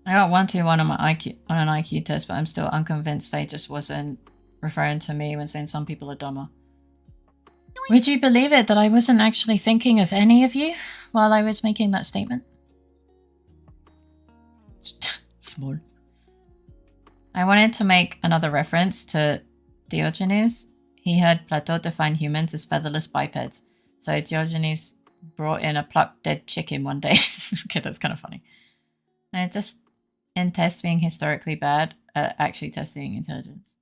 I got 121 on my IQ on an IQ test, but I'm still unconvinced Faye just wasn't referring to me when saying some people are dumber. Would you believe it that I wasn't actually thinking of any of you while I was making that statement? Small. I wanted to make another reference to Diogenes. He heard Plato define humans as featherless bipeds. So Diogenes brought in a plucked dead chicken one day. Okay, that's kind of funny. And just in tests being historically bad at actually testing intelligence.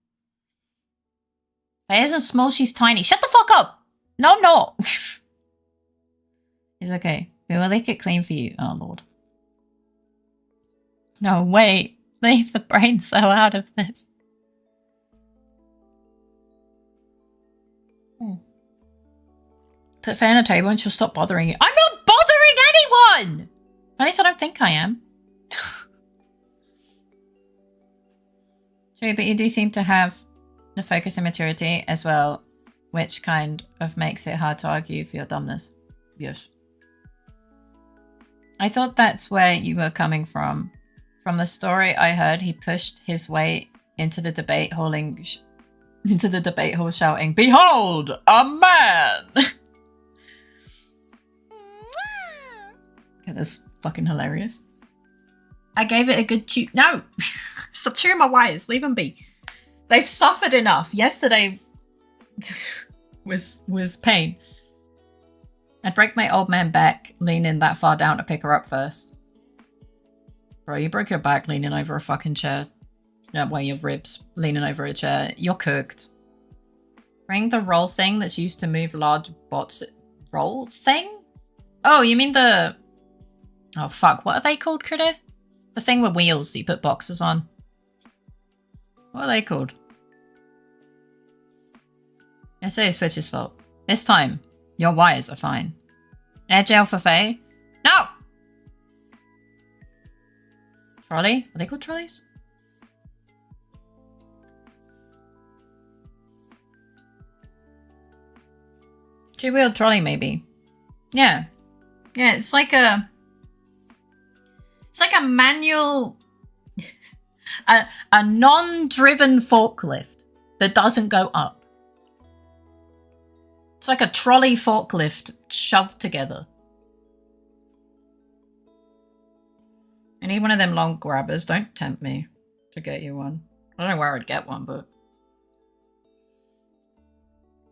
Faye isn't small, she's tiny. Shut the fuck up! No, I'm not! It's okay. We will lick it clean for you. Oh, Lord. No, wait. Leave the brain cell out of this. Put Faye on a table and she'll stop bothering you. I'm not bothering anyone! At least I don't think I am. True, but you do seem to have the focus and maturity as well, which kind of makes it hard to argue for your dumbness. Yes. I thought that's where you were coming from. From the story I heard, he pushed his way into the debate hall shouting, "Behold, a man!" Okay, that's fucking hilarious. I gave it a good chew. No! Stop chewing my wires. Leave them be. They've suffered enough. Yesterday was pain. I'd break my old man back leaning that far down to pick her up first. Bro, you broke your back leaning over a fucking chair. No, well, your ribs leaning over a chair. You're cooked. Bring the roll thing that's used to move large bots. Roll thing? Oh, you mean the... Oh, fuck. What are they called, Critter? The thing with wheels that you put boxes on. What are they called? I say it's Switch's fault. This time, your wires are fine. Air gel for Faye? No! Trolley? Are they called trolleys? Two-wheeled trolley, maybe. Yeah. Yeah, it's like a... It's like a manual... a non-driven forklift that doesn't go up. It's like a trolley forklift shoved together. I need one of them long grabbers. Don't tempt me to get you one. I don't know where I'd get one, but...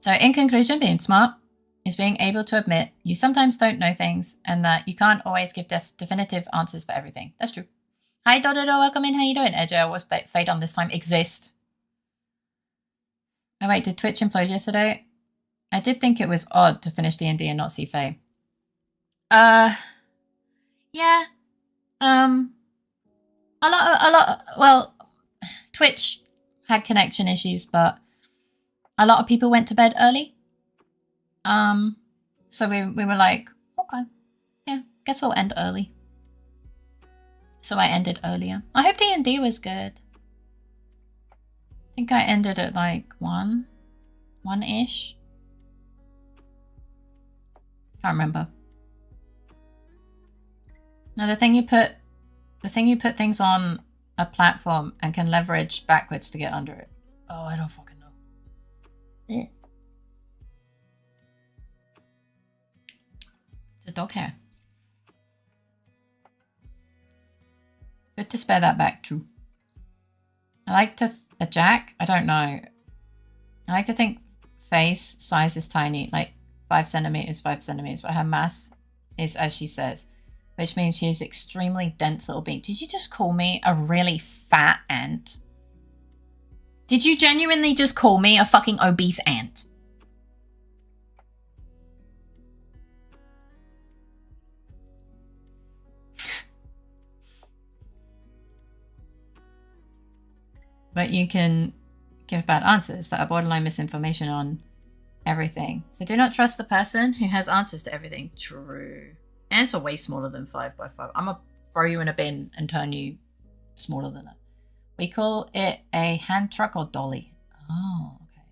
So in conclusion, being smart is being able to admit you sometimes don't know things and that you can't always give definitive answers for everything. That's true. Hi, Dododo. Welcome in. How you doing, Edger? What's that fade on this time? Exist. Oh, wait. Did Twitch implode yesterday? I did think it was odd to finish D&D and not see Faye. Yeah. Well, Twitch had connection issues, but a lot of people went to bed early. So we were like, okay, yeah, guess we'll end early. So I ended earlier. I hope D&D was good. I think I ended at like 1-ish. Can't remember. No, the thing you put things on a platform and can leverage backwards to get under it. Oh, I don't fucking know. It's a dog hair. Good to spare that back, true. I like to... a Jack? I don't know. I like to think face size is tiny, like 5 centimeters, but her mass is as she says, which means she's extremely dense little being. Did you just call me a really fat ant? Did you genuinely just call me a fucking obese ant? But you can give bad answers that are borderline misinformation on everything. So do not trust the person who has answers to everything. True. Ants are way smaller than 5 by 5. I'm gonna throw you in a bin and turn you smaller than that. We call it a hand truck or dolly. Oh, okay.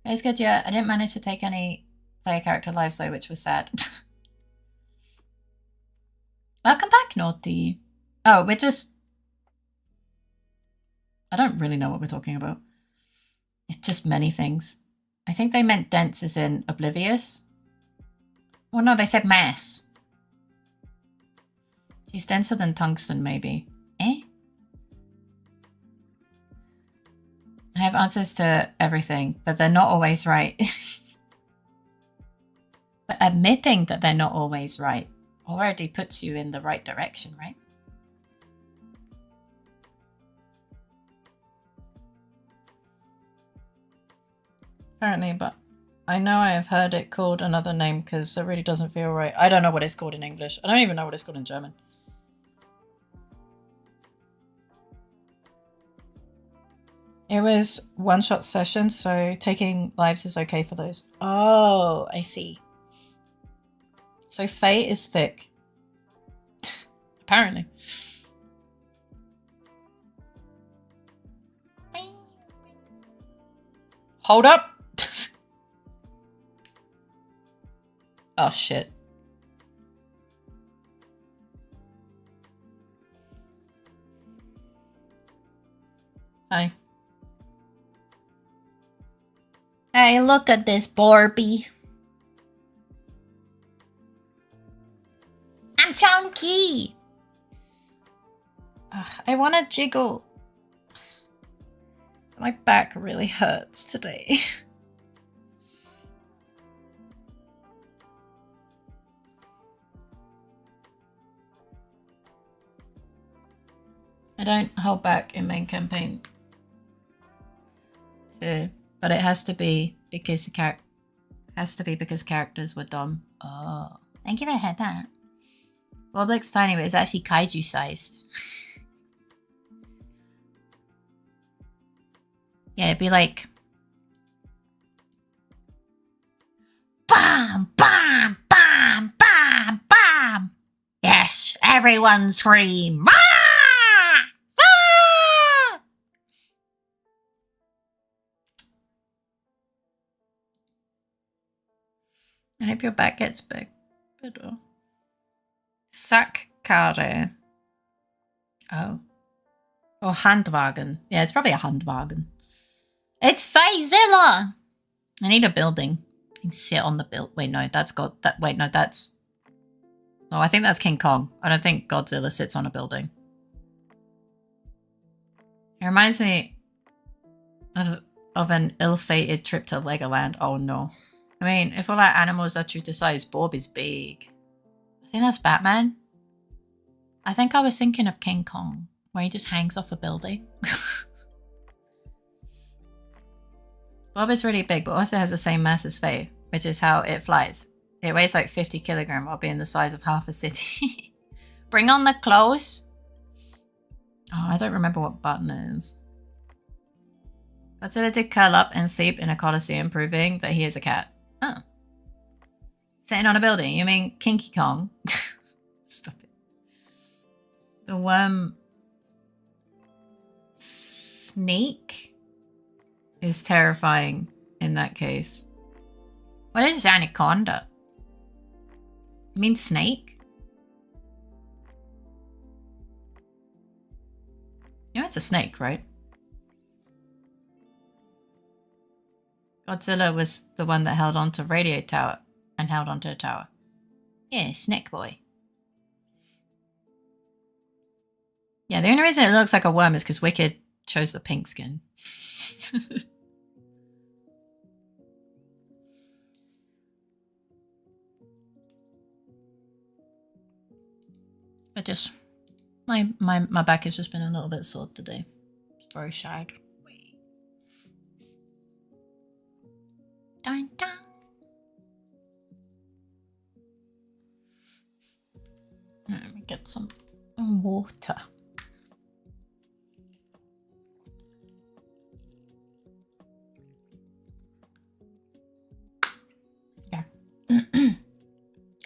It's good, yeah. I didn't manage to take any player character lives though, which was sad. Welcome back, Naughty. Oh, we're just... I don't really know what we're talking about. It's just many things. I think they meant dense as in oblivious. Well, no, they said mass. She's denser than tungsten, maybe. Eh? I have answers to everything, but they're not always right. But admitting that they're not always right already puts you in the right direction, right? Apparently, but I know I have heard it called another name because it really doesn't feel right. I don't know what it's called in English. I don't even know what it's called in German. It was one-shot sessions, so taking lives is okay for those. Oh, I see. So Faye is thick. Apparently. Hold up! Oh, shit. Hi. Hey, look at this Barbie. I'm chunky. I want to jiggle. My back really hurts today. I don't hold back in main campaign. But it has to be because characters were dumb. Oh, thank you for heard that. Bob looks tiny, but it's actually kaiju sized. Yeah, it'd be like BAM! BAM! BAM! BAM! BAM! Yes, everyone scream! Ah! Ah! I hope your back gets big. Better. Sackkarre. Oh. Or Handwagen. Yeah, it's probably a Handwagen. It's Faezilla! I need a building. I can sit on the build. Wait, no, that's God. Wait, no, that's... No, I think that's King Kong. I don't think Godzilla sits on a building. It reminds me of of an ill-fated trip to Legoland. Oh no. I mean, if all our animals are true to size, Bob is big. I think that's Batman. I think I was thinking of King Kong, where he just hangs off a building. Bob is really big, but also has the same mass as Faye, which is how it flies. It weighs like 50 kilograms while being the size of half a city. Bring on the clothes. Oh, I don't remember what button it is. Godzilla did curl up and sleep in a coliseum, proving that he is a cat. Oh. Sitting on a building. You mean Kinky Kong? Stop it. The worm... Snake is terrifying in that case. What is anaconda? You mean snake? Yeah, it's a snake, right? Godzilla was the one that held onto Radio Tower and held onto a tower. Yeah, Snake Boy. Yeah, the only reason it looks like a worm is because Wicked chose the pink skin. But just my back has just been a little bit sore today. It's very sad. Dun, dun. Let me get some water. Yeah.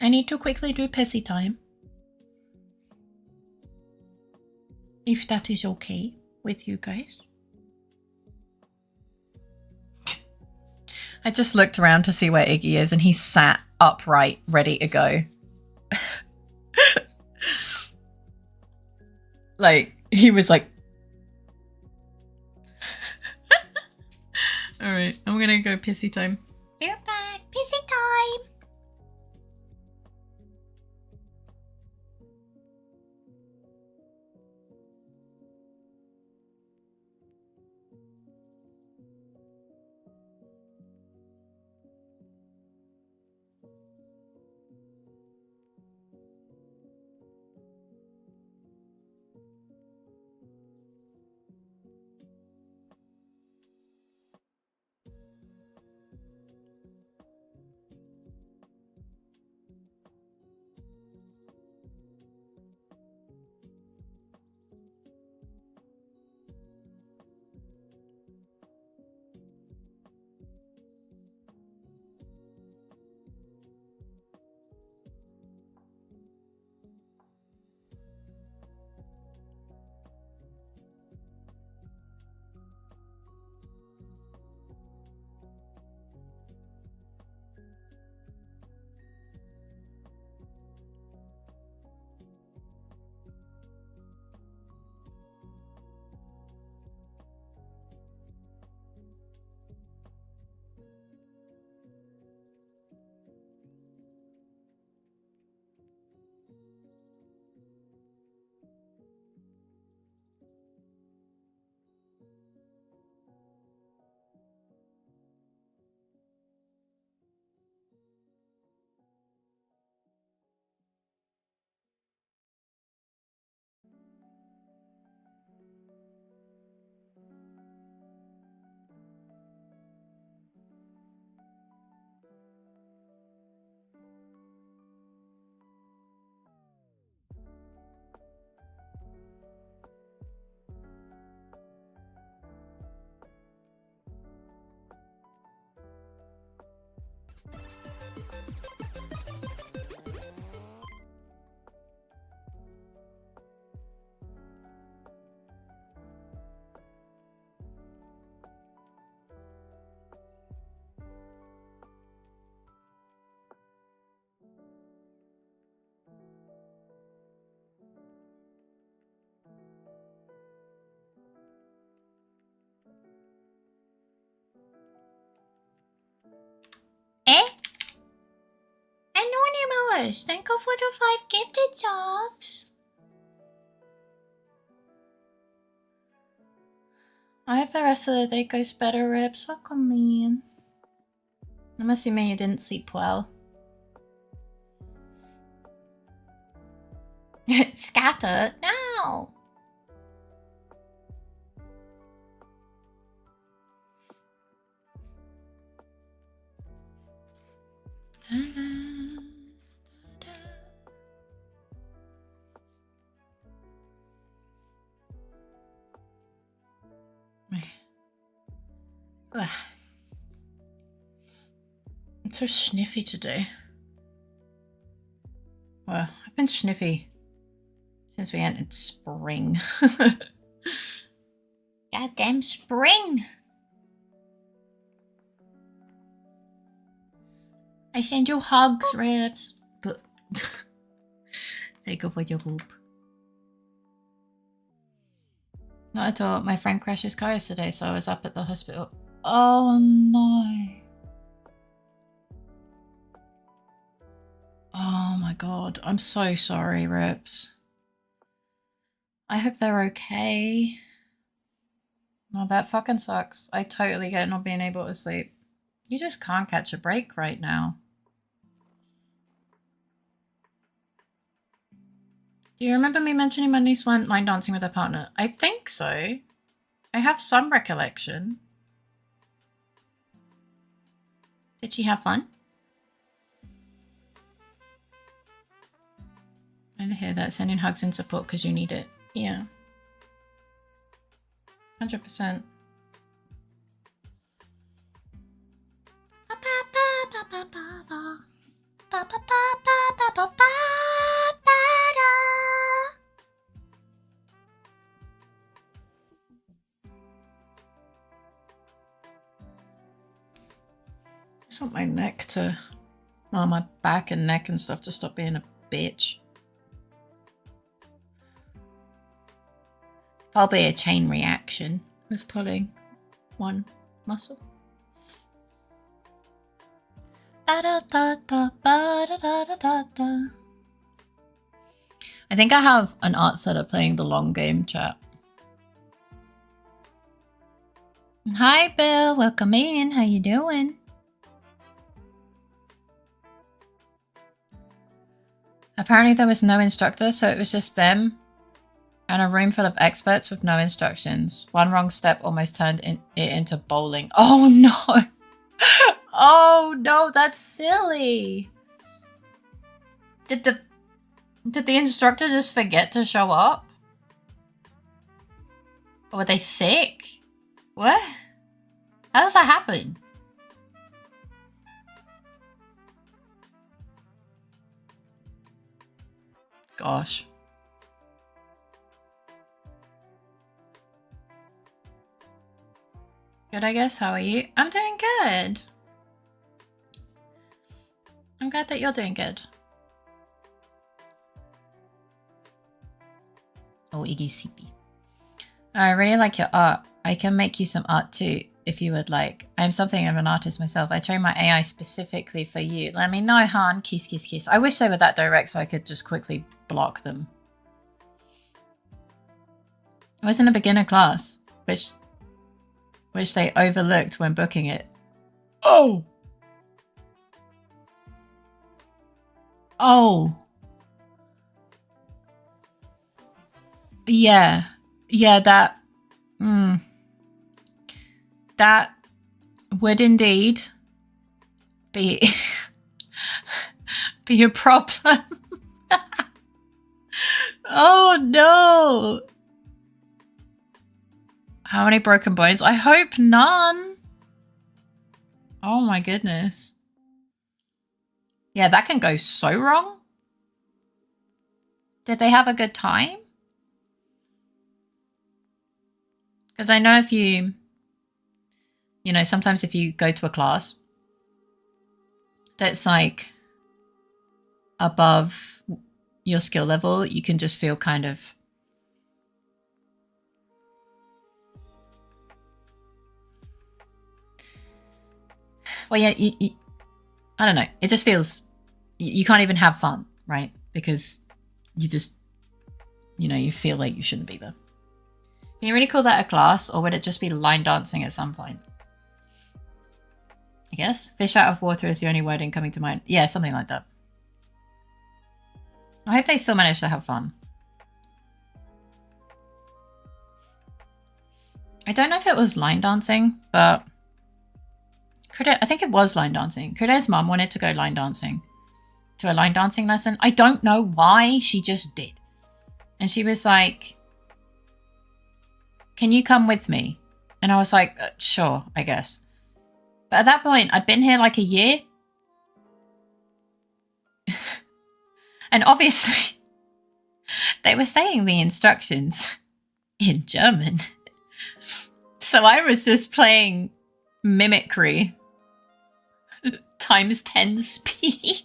I need to quickly do pissy time. If that is okay with you guys. I just looked around to see where Iggy is and he sat upright, ready to go. Like, he was like... Alright, I'm gonna go pissy time. We're back. Pissy time! Eh? Anonymous, thank you for the 5 gifted subs. I hope the rest of the day goes better, Ribs. Welcome in. I'm assuming you didn't sleep well. Scatter? No! It's so sniffy today. Well, I've been sniffy since we entered spring. Goddamn spring! I send you hugs, Ribs. But take off with your poop. Not at all. My friend crashed his car yesterday, so I was up at the hospital. Oh no. Oh my god. I'm so sorry, Rips. I hope they're okay. Oh, that fucking sucks. I totally get not being able to sleep. You just can't catch a break right now. Do you remember me mentioning my niece went line dancing with her partner? I think so. I have some recollection. Did she have fun? I didn't hear that. Sending hugs and support because you need it. Yeah. 100%. I just want my neck to, well, my back and neck and stuff to stop being a bitch. Probably a chain reaction with pulling one muscle. I think I have an art setter playing the long game, chat. Hi, Bill. Welcome in. How you doing? Apparently there was no instructor, so it was just them and a room full of experts with no instructions. One wrong step almost turned it into bowling. Oh no! Oh no, that's silly. Did the instructor just forget to show up? Or were they sick? What? How does that happen? Gosh. Good, I guess. How are you? I'm doing good. I'm glad that you're doing good. Oh, Iggy Sippy. I really like your art. I can make you some art too, if you would like. I'm something of an artist myself. I trained my AI specifically for you. Let me know, Han. Kiss, kiss, kiss. I wish they were that direct so I could just quickly block them. I was in a beginner class, which they overlooked when booking it. Oh! Oh! Yeah. Yeah, that... That would indeed be a problem. Oh no! How many broken bones? I hope none. Oh my goodness. Yeah, that can go so wrong. Did they have a good time? Because I know if you know, sometimes if you go to a class that's like above your skill level, you can just feel kind of well, yeah, I don't know. It just feels you can't even have fun, right? Because you just, you know, you feel like you shouldn't be there. Can you really call that a class, or would it just be line dancing at some point? I guess. Fish out of water is the only wording coming to mind. Yeah, something like that. I hope they still manage to have fun. I don't know if it was line dancing, but I think it was line dancing. Kudo's mum wanted to go line dancing. To a line dancing lesson. I don't know why, she just did. And she was like, can you come with me? And I was like, sure, I guess. But at that point, I'd been here like a year. And obviously, they were saying the instructions in German. So I was just playing mimicry times 10 speed.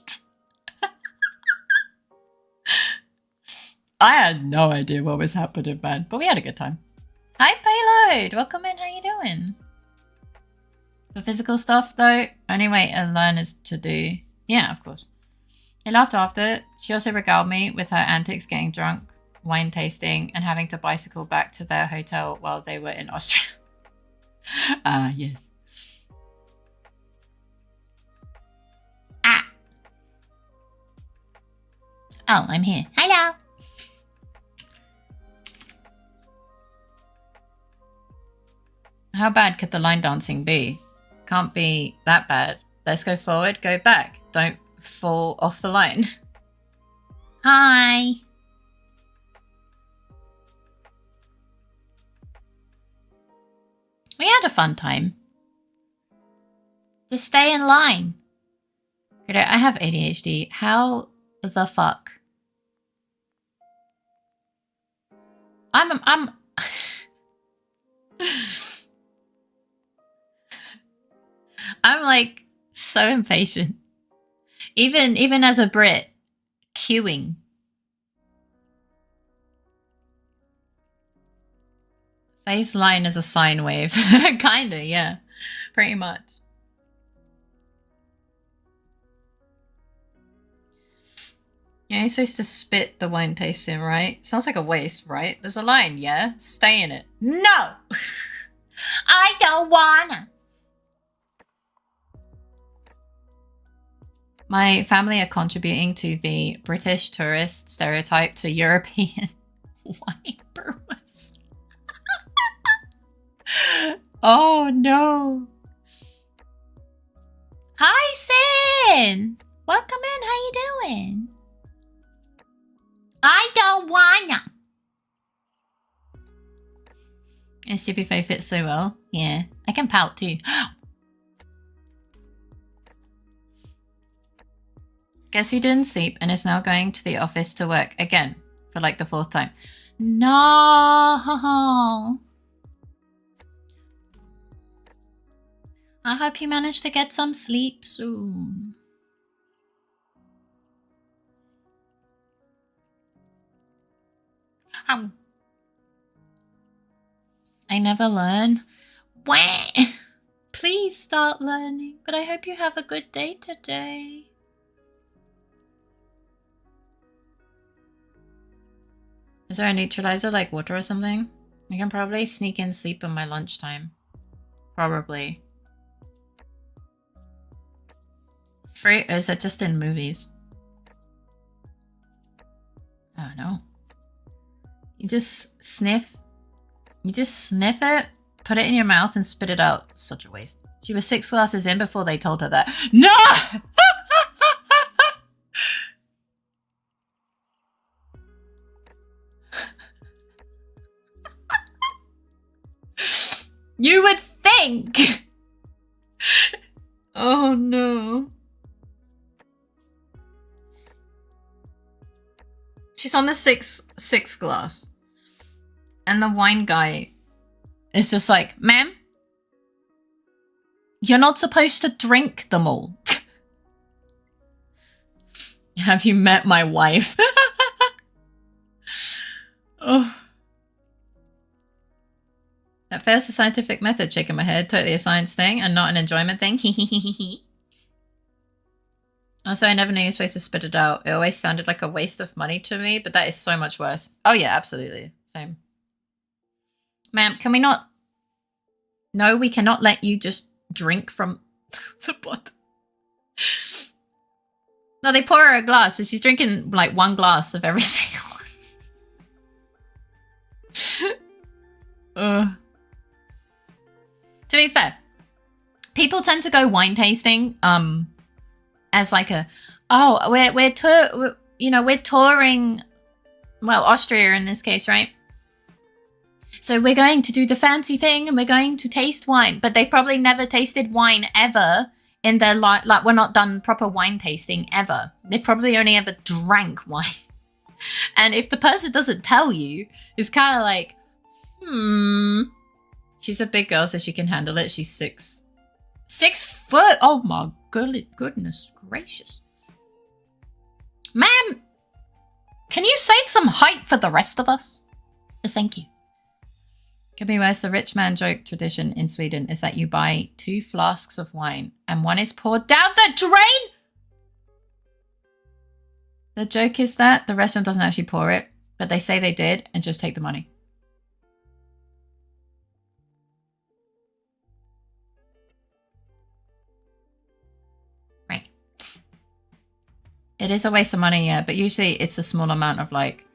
I had no idea what was happening, man. But we had a good time. Hi, Payload. Welcome in. How you doing? For physical stuff, though, only way a learn is to do. Yeah, of course. He laughed after. She also regaled me with her antics getting drunk, wine tasting, and having to bicycle back to their hotel while they were in Austria. Ah, yes. Ah. Oh, I'm here. Hello. How bad could the line dancing be? Can't be that bad. Let's go forward, go back. Don't fall off the line. Hi. We had a fun time. Just stay in line. I have ADHD. How the fuck? I'm I'm like so impatient. Even as a Brit, queuing. Phase line is a sine wave. Kinda, yeah. Pretty much. Yeah, you're supposed to spit the wine tasting, right? Sounds like a waste, right? There's a line, yeah? Stay in it. No! I don't wanna! My family are contributing to the British tourist stereotype to European wine brewers. Oh no. Hi Sin! Welcome in, how you doing? I don't wanna. And Stupid Faye fits so well. Yeah, I can pout too. Guess who didn't sleep and is now going to the office to work again for like the 4th time. No. I hope you manage to get some sleep soon. I never learn. Wah! Please start learning, but I hope you have a good day today. Is there a neutralizer like water or something? I can probably sneak in sleep in my lunchtime. Probably. Free, or is that just in movies? I don't know. You just sniff. You just sniff it, put it in your mouth and spit it out. Such a waste. She was 6 glasses in before they told her that. No! You would think! Oh no. She's on the sixth glass. And the wine guy is just like, ma'am, you're not supposed to drink them all. Have you met my wife? Oh. At first, a scientific method shaking my head, totally a science thing and not an enjoyment thing. Also, I never knew you were supposed to spit it out. It always sounded like a waste of money to me, but that is so much worse. Oh yeah, absolutely. Same. Ma'am, can we not? No, we cannot let you just drink from the bottle. No, they pour her a glass, and she's drinking like one glass of every single one. To be fair, people tend to go wine tasting as like a, oh, we're touring, well, Austria in this case, right? So we're going to do the fancy thing and we're going to taste wine, but they've probably never tasted wine ever in their life. Like, we're not done proper wine tasting ever. They've probably only ever drank wine. And if the person doesn't tell you, it's kind of like, She's a big girl, so she can handle it. She's 6 foot. Oh my goodness gracious. Ma'am, can you save some height for the rest of us? Thank you. Could be worse. The rich man joke tradition in Sweden is that you buy 2 flasks of wine and one is poured down the drain. The joke is that the restaurant doesn't actually pour it, but they say they did and just take the money. Right. It is a waste of money, yeah, but usually it's a small amount of like,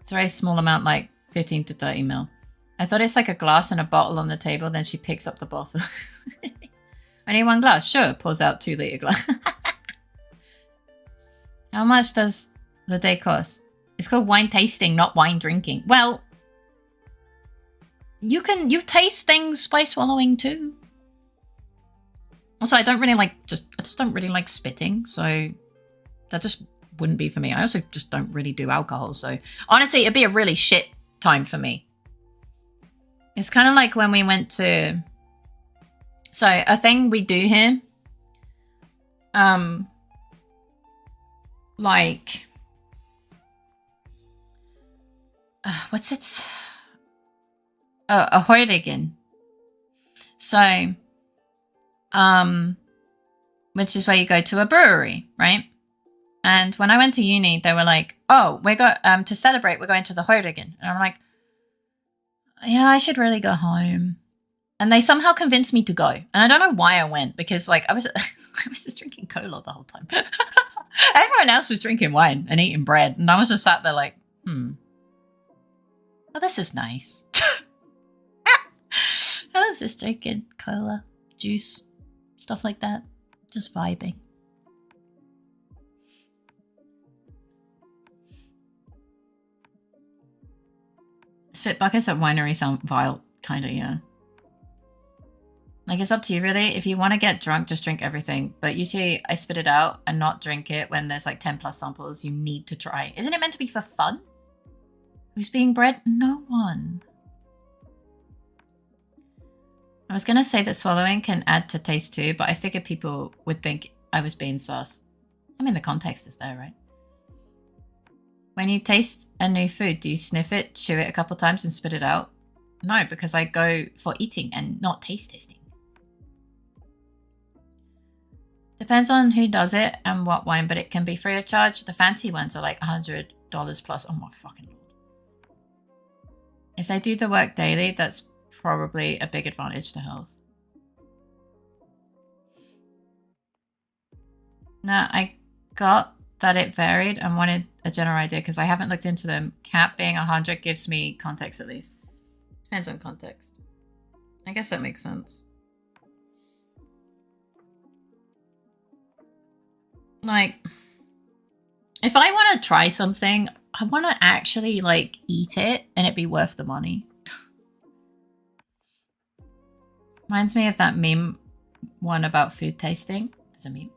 it's a very small amount, like 15 to 30 mil. I thought it's like a glass and a bottle on the table. Then she picks up the bottle. I need 1 glass. Sure. Pours out 2 liter glass. How much does the day cost? It's called wine tasting, not wine drinking. Well, you taste things by swallowing too. Also, I just don't really like spitting. So that just wouldn't be for me. I also just don't really do alcohol. So honestly, it'd be a really shit time for me. It's kind of like when we went to, so a thing we do here, like, what's it? A Heurigen. So, which is where you go to a brewery, right? And when I went to uni, they were like, oh, to celebrate, we're going to the Heurigen. And I'm like, yeah, I should really go home. And they somehow convinced me to go. And I don't know why I went, because like I was just drinking cola the whole time. Everyone else was drinking wine and eating bread. And I was just sat there like, well, this is nice. I was just drinking cola, juice, stuff like that. Just vibing. Spit buckets at winery sound vile. Kinda, yeah. Like, it's up to you, really. If you want to get drunk, just drink everything. But usually I spit it out and not drink it when there's like 10 plus samples you need to try. Isn't it meant to be for fun? Who's being bred? No one. I was going to say that swallowing can add to taste too, but I figured people would think I was being sus. I mean, the context is there, right? When you taste a new food, do you sniff it, chew it a couple times and spit it out? No, because I go for eating and not taste tasting. Depends on who does it and what wine, but it can be free of charge. The fancy ones are like $100 plus. Oh my fucking lord. If they do the work daily, that's probably a big advantage to health. Now, I got that it varied and wanted a general idea because I haven't looked into them. Cap being 100 gives me context at least. Depends on context. I guess that makes sense. Like, if I want to try something, I want to actually like eat it and it be worth the money. Reminds me of that meme one about food tasting. There's a meme.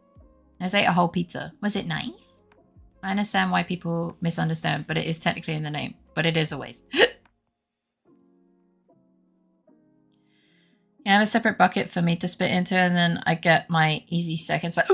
I just ate a whole pizza. Was it nice? I understand why people misunderstand, but it is technically in the name. But it is a waste. I have a separate bucket for me to spit into, and then I get my easy seconds. But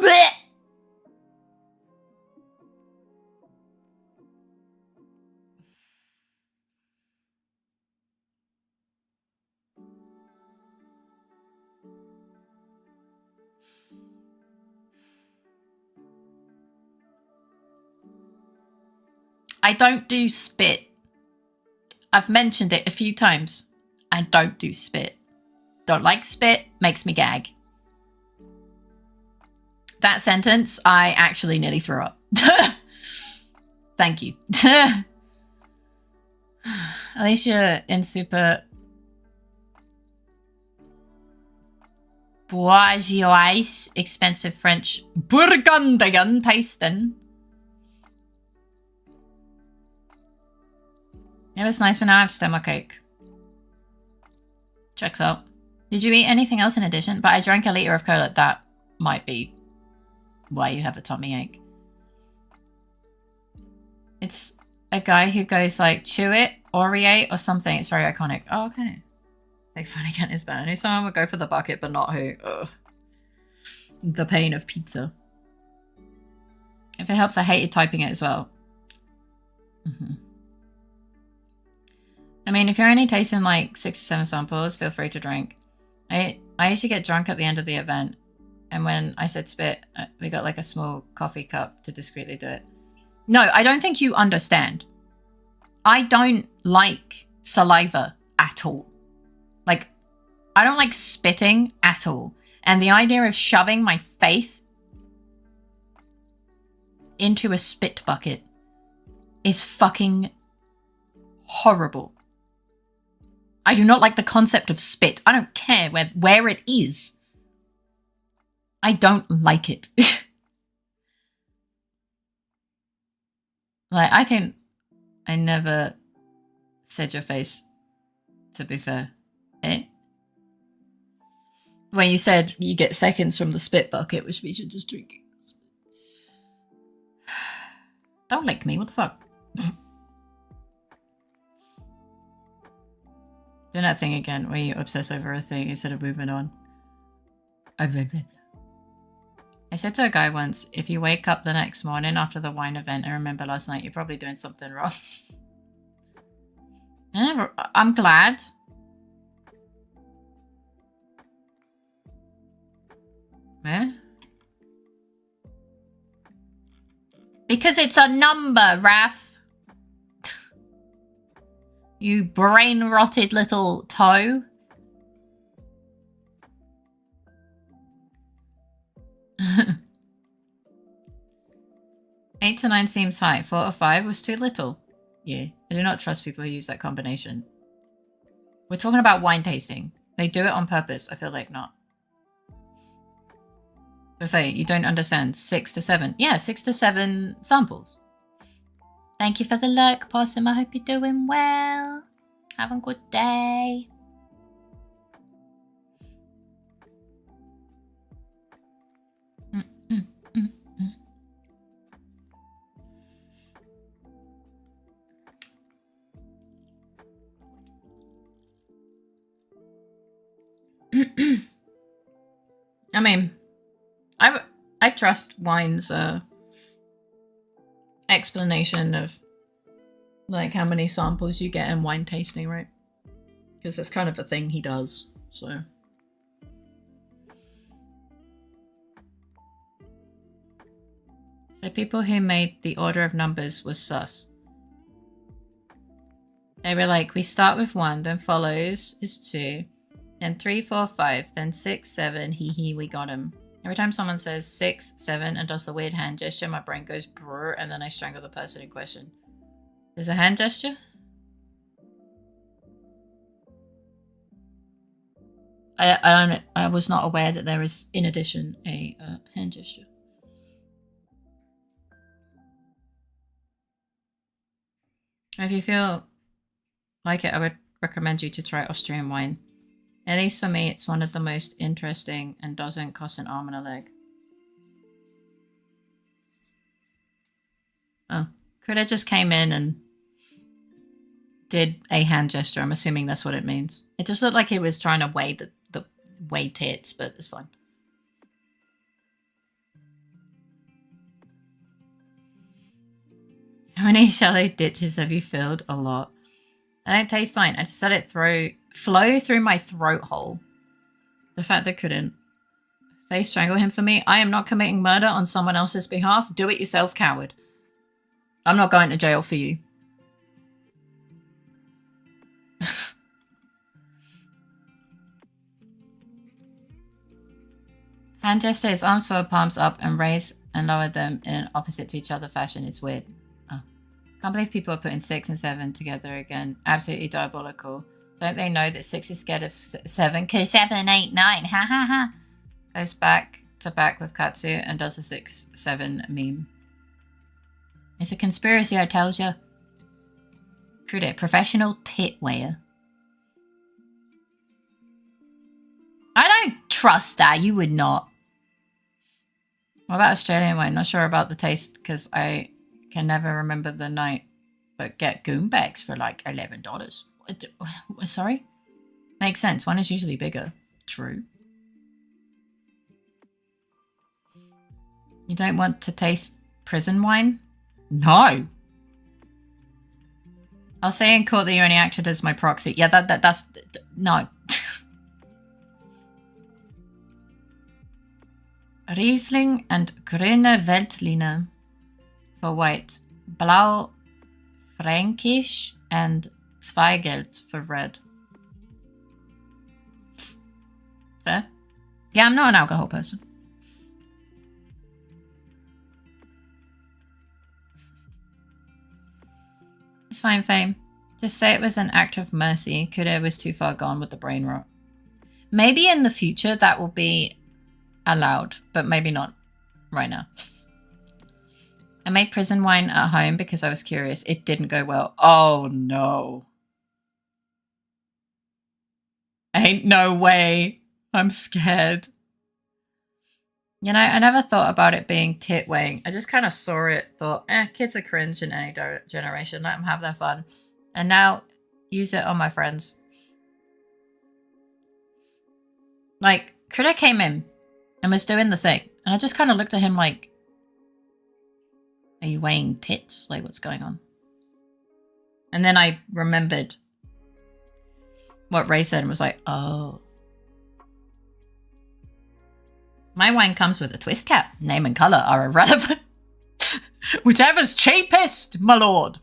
I don't do spit. I've mentioned it a few times. and don't do spit. Don't like spit, makes me gag. That sentence, I actually nearly threw up. Thank you. At least you're in super bourgeois, expensive French Burgundian tasting. It was nice when I have stomachache. Checks out. Did you eat anything else in addition? But I drank a liter of cola. That might be why you have a tummy ache. It's a guy who goes like, chew it, Oreo or something. It's very iconic. Oh, okay. Big fan again is bad. I knew someone would go for the bucket, but not who. Ugh. The pain of pizza. If it helps, I hated typing it as well. I mean, if you're only tasting like 6 or 7 samples, feel free to drink. I usually get drunk at the end of the event. And when I said spit, we got like a small coffee cup to discreetly do it. No, I don't think you understand. I don't like saliva at all. Like, I don't like spitting at all. And the idea of shoving my face into a spit bucket is fucking horrible. I do not like the concept of spit. I don't care where it is. I don't like it. Like, I never said your face, to be fair. Eh? When you said you get seconds from the spit bucket, which means you're just drinking. Don't lick me, what the fuck? Do that thing again where you obsess over a thing instead of moving on. I said to a guy once, if you wake up the next morning after the wine event and remember last night, you're probably doing something wrong. I'm glad. Yeah? Because it's a number, Raph. You brain-rotted little toe. 8 to 9 seems high. 4 or 5 was too little. Yeah, I do not trust people who use that combination. We're talking about wine tasting. They do it on purpose. I feel like not. Buffet, you don't understand. 6 to 7. Yeah, 6 to 7 samples. Thank you for the look, Possum. I hope you're doing well. Have a good day. I mean, I trust Wine's explanation of like how many samples you get in wine tasting, right? Because that's kind of a thing he does. So people who made the order of numbers was sus. They were like, we start with 1, then follows is 2. Then 3, 4, 5, then 6, 7, hee hee, we got him. Every time someone says 6, 7, and does the weird hand gesture, my brain goes brrr, and then I strangle the person in question. There's a hand gesture? I was not aware that there is, in addition, a hand gesture. If you feel like it, I would recommend you to try Austrian wine. At least for me, it's one of the most interesting and doesn't cost an arm and a leg. Oh, Critter just came in and did a hand gesture. I'm assuming that's what it means. It just looked like he was trying to weigh the weigh tits, but it's fine. How many shallow ditches have you filled? A lot. I don't taste wine. I just let it flow through my throat hole. The fact that couldn't. Face strangle him for me. I am not committing murder on someone else's behalf. Do it yourself, coward. I'm not going to jail for you. Hand gestures, arms forward, palms up, and raise and lower them in an opposite to each other fashion. It's weird. Oh. Can't believe people are putting 6 and 7 together again. Absolutely diabolical. Don't they know that 6 is scared of 7? Because 7, 8, 9. Ha ha ha. Goes back to back with Katsu and does a 6-7 meme. It's a conspiracy, I tells you. Crude, professional tit weigher. I don't trust that. You would not. What about Australian wine? Not sure about the taste because I can never remember the night. But get goon bags for like $11. Sorry? Makes sense. One is usually bigger. True. You don't want to taste prison wine? No. I'll say in court that you only acted as my proxy. Yeah, that's... No. Riesling and Grüne Veltliner for white. Blau Fränkisch and Zweigelt for red. Fair? Yeah, I'm not an alcohol person. It's fine, Fame. Just say it was an act of mercy. Kudo was too far gone with the brain rot. Maybe in the future that will be allowed, but maybe not right now. I made prison wine at home because I was curious. It didn't go well. Oh no. Ain't no way. I'm scared. You know, I never thought about it being tit weighing. I just kind of saw it, thought, kids are cringe in any generation. Let them have their fun. And now use it on my friends. Like, Critter came in and was doing the thing. And I just kind of looked at him like, are you weighing tits? Like, what's going on? And then I remembered what Ray said and was like, oh. My wine comes with a twist cap. Name and colour are irrelevant. Whichever's cheapest, my lord.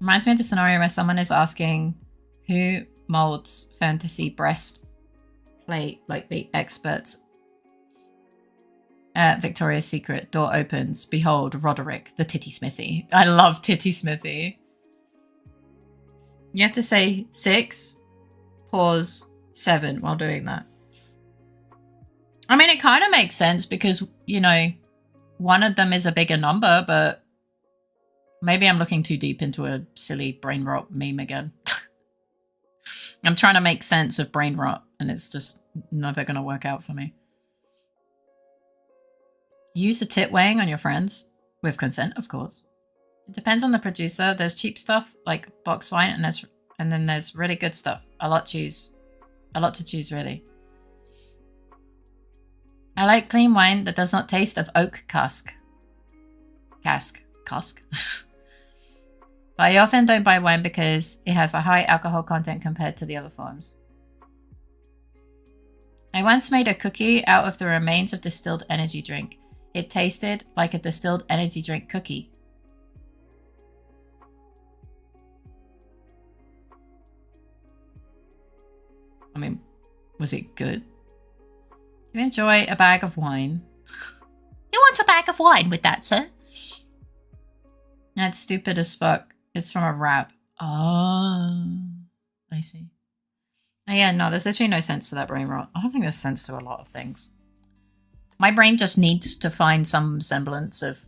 Reminds me of the scenario where someone is asking who molds fantasy breastplate, like the experts. Victoria's Secret. Door opens. Behold, Roderick, the titty smithy. I love titty smithy. You have to say 6, pause, 7 while doing that. I mean, it kind of makes sense because, you know, one of them is a bigger number, but maybe I'm looking too deep into a silly brain rot meme again. I'm trying to make sense of brain rot and it's just never going to work out for me. Use the tit weighing on your friends with consent, of course. It depends on the producer. There's cheap stuff like box wine and then there's really good stuff. A lot to choose, really. I like clean wine that does not taste of oak cask. Cask. But I often don't buy wine because it has a high alcohol content compared to the other forms. I once made a cookie out of the remains of distilled energy drink. It tasted like a distilled energy drink cookie. I mean, was it good? You enjoy a bag of wine. You want a bag of wine with that, sir? That's stupid as fuck. It's from a rap. Oh, I see. Oh, yeah, no, there's literally no sense to that brain rot. I don't think there's sense to a lot of things. My brain just needs to find some semblance of...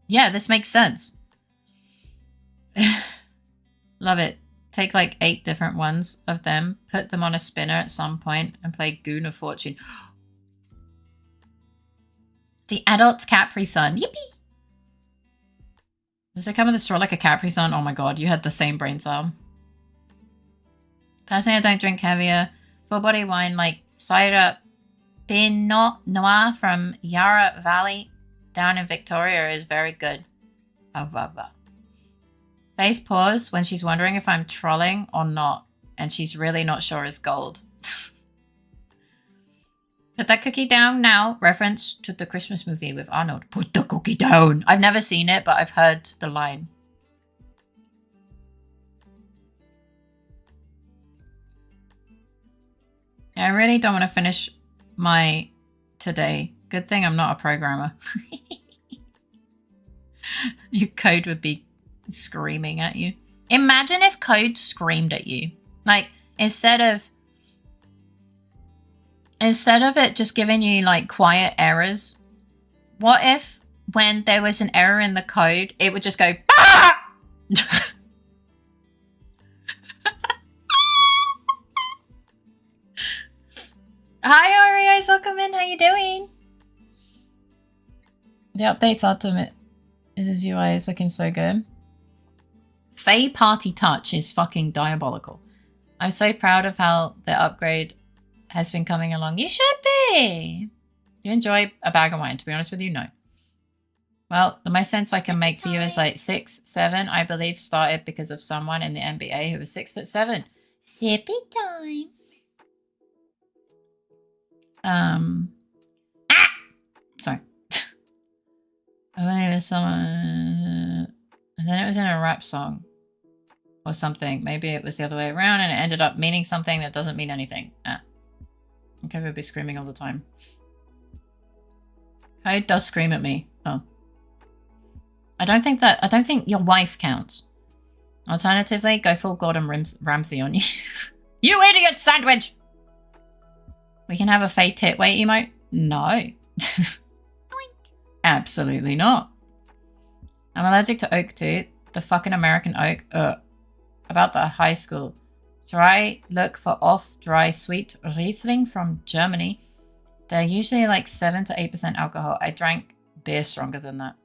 Yeah, this makes sense. Love it. Take like 8 different ones of them, put them on a spinner at some point, and play Goon of Fortune. The adult's Capri Sun. Yippee! Does it come with a straw like a Capri Sun? Oh my god, you had the same brain cell. Personally, I don't drink heavier. Full body wine like cider Pinot Noir from Yarra Valley down in Victoria is very good. Oh, blah, blah. Face pause when she's wondering if I'm trolling or not, and she's really not sure is gold. Put that cookie down now. Reference to the Christmas movie with Arnold. Put the cookie down. I've never seen it, but I've heard the line. I really don't want to finish my today. Good thing I'm not a programmer. Your code would be screaming at you. Imagine if code screamed at you. Like, instead of it just giving you like quiet errors, what if when there was an error in the code, it would just go, "Ah!" Hi Ari, welcome in. How you doing? The update's ultimate. This UI is looking so good. Fae Party Touch is fucking diabolical. I'm so proud of how the upgrade has been coming along. You should be. You enjoy a bag of wine, to be honest with you, no. Well, the most sense I can make for you is like 6, 7, I believe, started because of someone in the NBA who was 6'7". Sippy time. Sorry. I believe it was someone, and then it was in a rap song or something. Maybe it was the other way around and it ended up meaning something that doesn't mean anything. Okay, we'll be screaming all the time. Code does scream at me. Oh. I don't think your wife counts. Alternatively, go full Gordon Ramsay on you. You idiot sandwich! We can have a Fae tit weight emote? No. Absolutely not. I'm allergic to oak too. The fucking American oak. About the high school. Try look for off-dry sweet Riesling from Germany. They're usually like 7 to 8% alcohol. I drank beer stronger than that.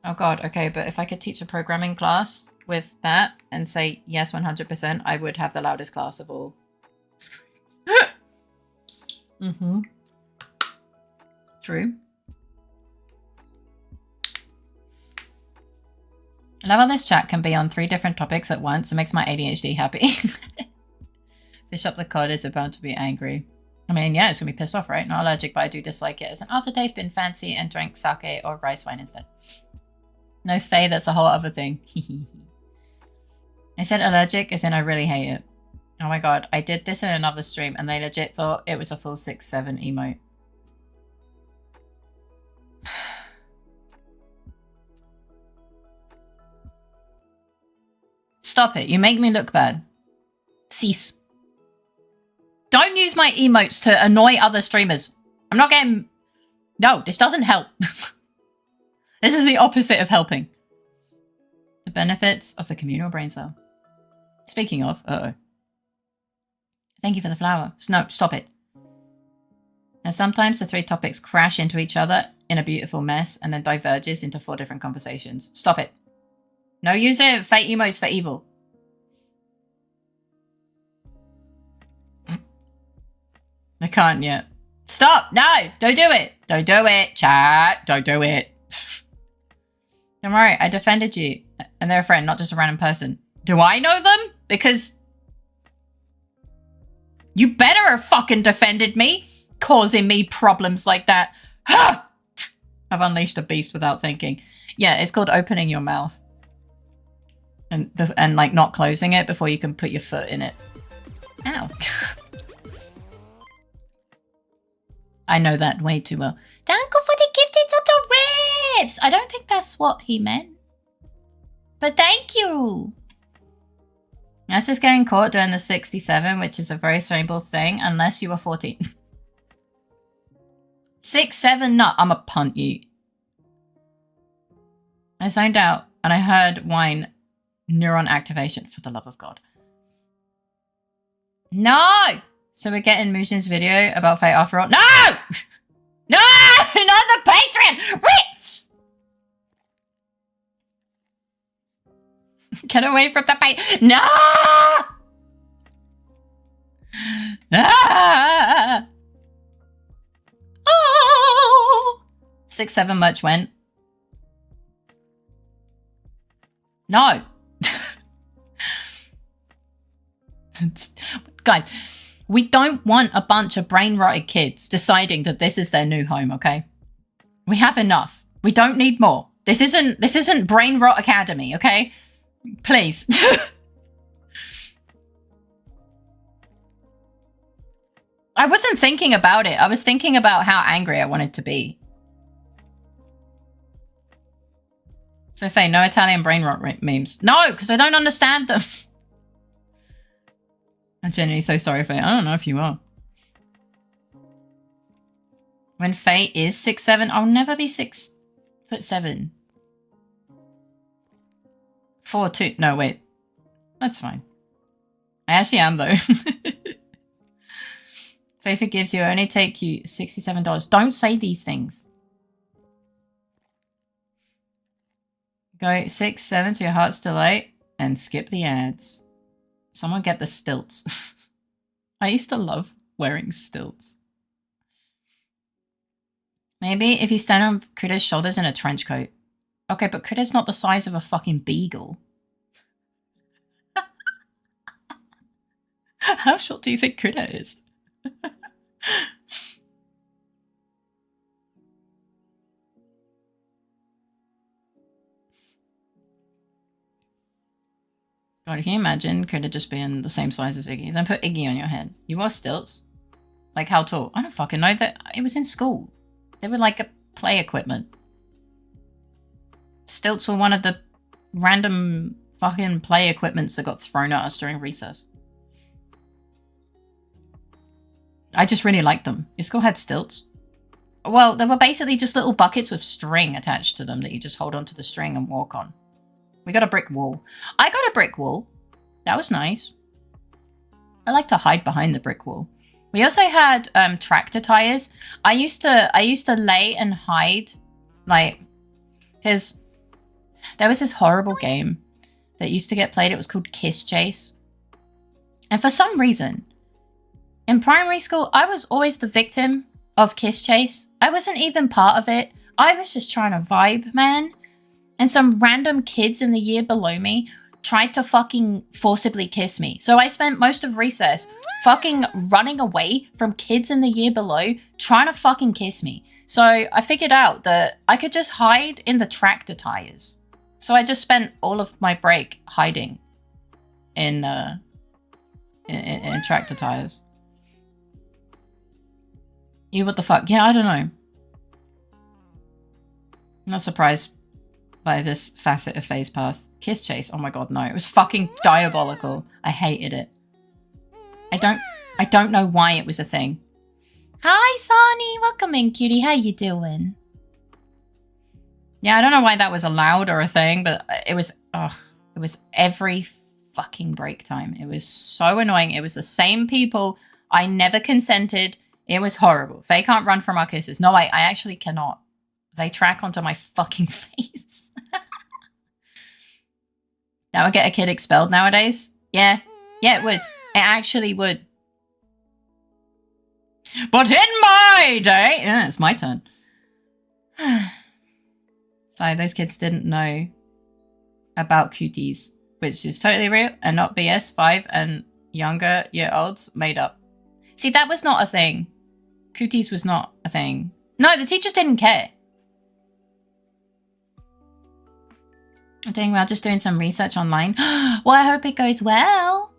Oh god, okay, but if I could teach a programming class with that and say yes 100%, I would have the loudest class of all. Mm-hmm. True. I love how this chat can be on 3 different topics at once. It makes my ADHD happy. Bishop the Cod is about to be angry. I mean, yeah, it's going to be pissed off, right? Not allergic, but I do dislike it as an aftertaste. Been fancy and drank sake or rice wine instead. No Fae, that's a whole other thing. I said allergic as in I really hate it. Oh my god, I did this in another stream and they legit thought it was a full 6-7 emote. Stop it, you make me look bad. Cease. Don't use my emotes to annoy other streamers. I'm not getting... No, this doesn't help. This is the opposite of helping. The benefits of the communal brain cell. Speaking of, Thank you for the flower. No, stop it. And sometimes the 3 topics crash into each other in a beautiful mess and then diverges into 4 different conversations. Stop it. No using fake emotes for evil. I can't yet. Stop! No! Don't do it! Don't do it! Chat! Don't do it! Don't worry, I defended you. And they're a friend, not just a random person. Do I know them? Because... You better have fucking defended me, causing me problems like that. I've unleashed a beast without thinking. Yeah, it's called opening your mouth. And like not closing it before you can put your foot in it. Ow. I know that way too well. Thank you for the gifted of the ribs! I don't think that's what he meant. But thank you! That's just getting caught doing the 67, which is a very cerebral thing, unless you were 14. 6-7 nut, I'ma punt you. I zoned out, and I heard whine neuron activation, for the love of God. No! So we're getting Mushin's video about Fate after all. No! No! Not the Patreon! Get away from the Patreon! No! Ah! Oh! 6-7 much went. No. Guys, we don't want a bunch of brain-rotted kids deciding that this is their new home, okay? We have enough. We don't need more. This isn't Brain Rot Academy, okay? Please. I wasn't thinking about it. I was thinking about how angry I wanted to be. So, Faye, no Italian brain rot memes. No, because I don't understand them. I'm genuinely so sorry, Faye. I don't know if you are. When Faye is 6'7", I'll never be 6'7". 4'2". No, wait. That's fine. I actually am, though. Faye forgives you. Only take you $67. Don't say these things. Go 6'7" to your heart's delight and skip the ads. Someone get the stilts. I used to love wearing stilts. Maybe if you stand on Critter's shoulders in a trench coat. Okay, but Critter's not the size of a fucking beagle. How short do you think Critter is? God, can you imagine Critter just being the same size as Iggy? Then put Iggy on your head. You wore stilts? Like how tall? I don't fucking know. That it was in school. They were like a play equipment. Stilts were one of the random fucking play equipments that got thrown at us during recess. I just really liked them. Your school had stilts? Well, they were basically just little buckets with string attached to them that you just hold onto the string and walk on. We got a brick wall. I got a brick wall. That was nice. I like to hide behind the brick wall. We also had tractor tires. I used to lay and hide, like, because there was this horrible game that used to get played. It was called Kiss Chase. And for some reason, in primary school, I was always the victim of Kiss Chase. I wasn't even part of it. I was just trying to vibe, man. And some random kids in the year below me tried to fucking forcibly kiss me. So I spent most of recess fucking running away from kids in the year below trying to fucking kiss me. So I figured out that I could just hide in the tractor tires. So I just spent all of my break hiding in tractor tires. You what the fuck? Yeah, I don't know. I'm not surprised by this facet of Faye's past. Kiss Chase, oh my god, no. It was fucking diabolical. I hated it. I don't know why it was a thing. Hi, Sonny. Welcome in, cutie. How you doing? Yeah, I don't know why that was allowed or a thing, but it was every fucking break time. It was so annoying. It was the same people. I never consented. It was horrible. Faye can't run from our kisses. No, I actually cannot. They track onto my fucking face. That would get a kid expelled nowadays? Yeah. Yeah, it would. It actually would. But in my day... Yeah, it's my turn. So those kids didn't know about cuties, which is totally real and not BS. 5 and younger year olds made up. See, that was not a thing. Cooties was not a thing. No, the teachers didn't care. I'm doing well, just doing some research online. Well, I hope it goes well.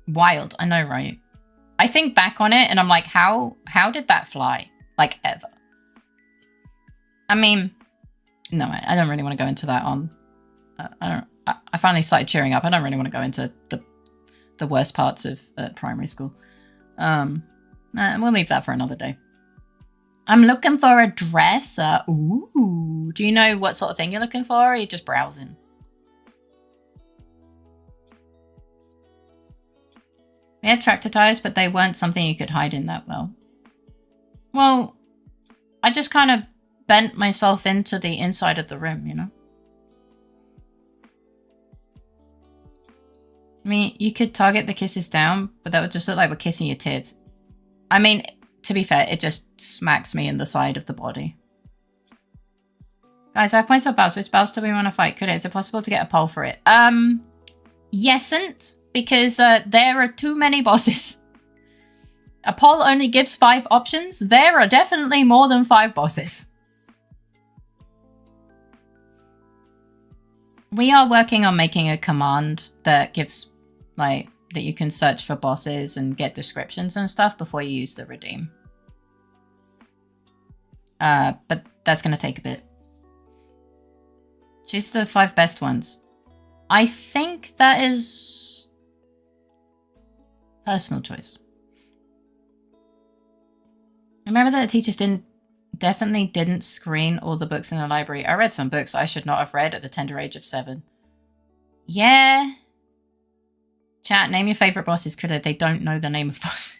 Wild, I know, right? I think back on it and I'm like, how did that fly? Like, ever. I mean, no, I don't really want to go into that on... I finally started cheering up. I don't really want to go into the worst parts of primary school. We'll leave that for another day. I'm looking for a dress. Ooh. Do you know what sort of thing you're looking for, or are you just browsing? We had tractor tires, but they weren't something you could hide in that well. Well, I just kind of bent myself into the inside of the room, you know? I mean, you could target the kisses down, but that would just look like we're kissing your tits. I mean, to be fair, it just smacks me in the side of the body. Guys, I have points for bows. Which bows do we want to fight? Is it possible to get a poll for it? Yesn't, because there are too many bosses. A poll only gives 5 options. There are definitely more than 5 bosses. We are working on making a command that gives, like, that you can search for bosses and get descriptions and stuff before you use the redeem. But that's going to take a bit. Choose the 5 best ones. I think that is personal choice. Remember that the teachers definitely didn't screen all the books in the library. I read some books I should not have read at the tender age of 7. Yeah. Chat, name your favorite bosses. Could they don't know the name of bosses.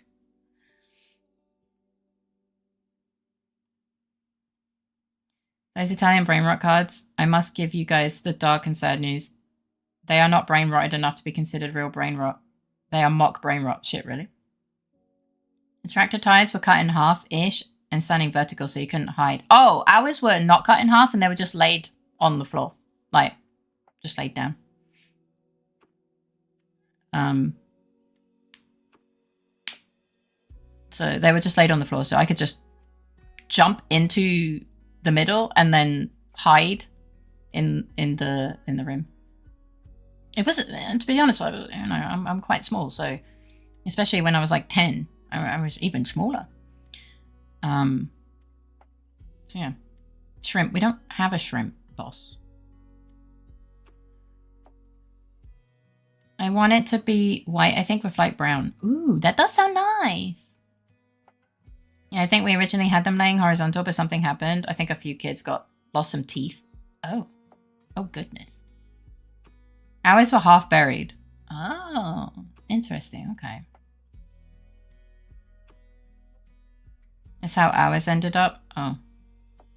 Those Italian brain rot cards, I must give you guys the dark and sad news. They are not brain rotted enough to be considered real brain rot. They are mock brain rot. Shit, really? The tractor tires were cut in half-ish and standing vertical so you couldn't hide. Oh, ours were not cut in half and they were just laid on the floor. Like, just laid down. So they were just laid on the floor so I could just jump into the middle and then hide in the room. It was, to be honest, I'm quite small, so especially when I was like 10, I was even smaller. So yeah, shrimp. We don't have a shrimp boss. I want it to be white, I think, with light brown. Ooh, that does sound nice. Yeah, I think we originally had them laying horizontal, but something happened. I think a few kids lost some teeth. Oh. Oh, goodness. Ours were half buried. Oh, interesting. Okay. That's how ours ended up. Oh.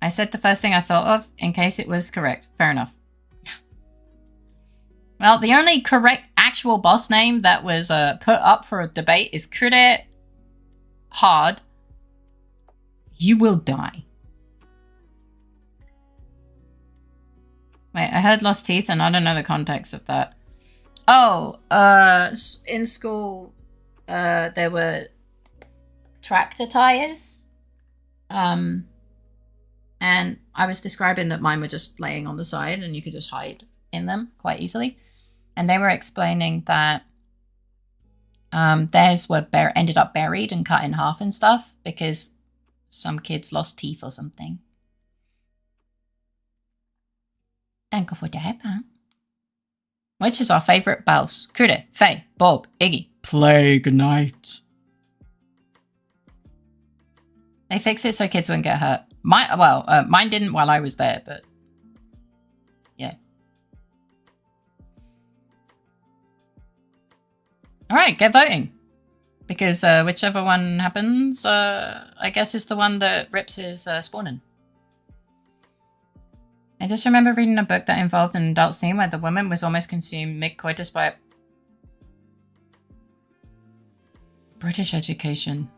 I said the first thing I thought of in case it was correct. Fair enough. Well, the only correct actual boss name that was put up for a debate is Kure Hard. You will die. Wait, I heard lost teeth and I don't know the context of that. Oh, in school, there were tractor tires. And I was describing that mine were just laying on the side and you could just hide in them quite easily. And they were explaining that theirs were ended up buried and cut in half and stuff because some kids lost teeth or something. Thank you for that, huh? Which is our favourite boss? Kure, Faye, Bob, Iggy. Plague Knight. They fixed it so kids wouldn't get hurt. Mine didn't while I was there, but yeah. Alright, get voting. Because whichever one happens, I guess is the one that rips his spawning. I just remember reading a book that involved an adult scene where the woman was almost consumed mid-coitus by British education.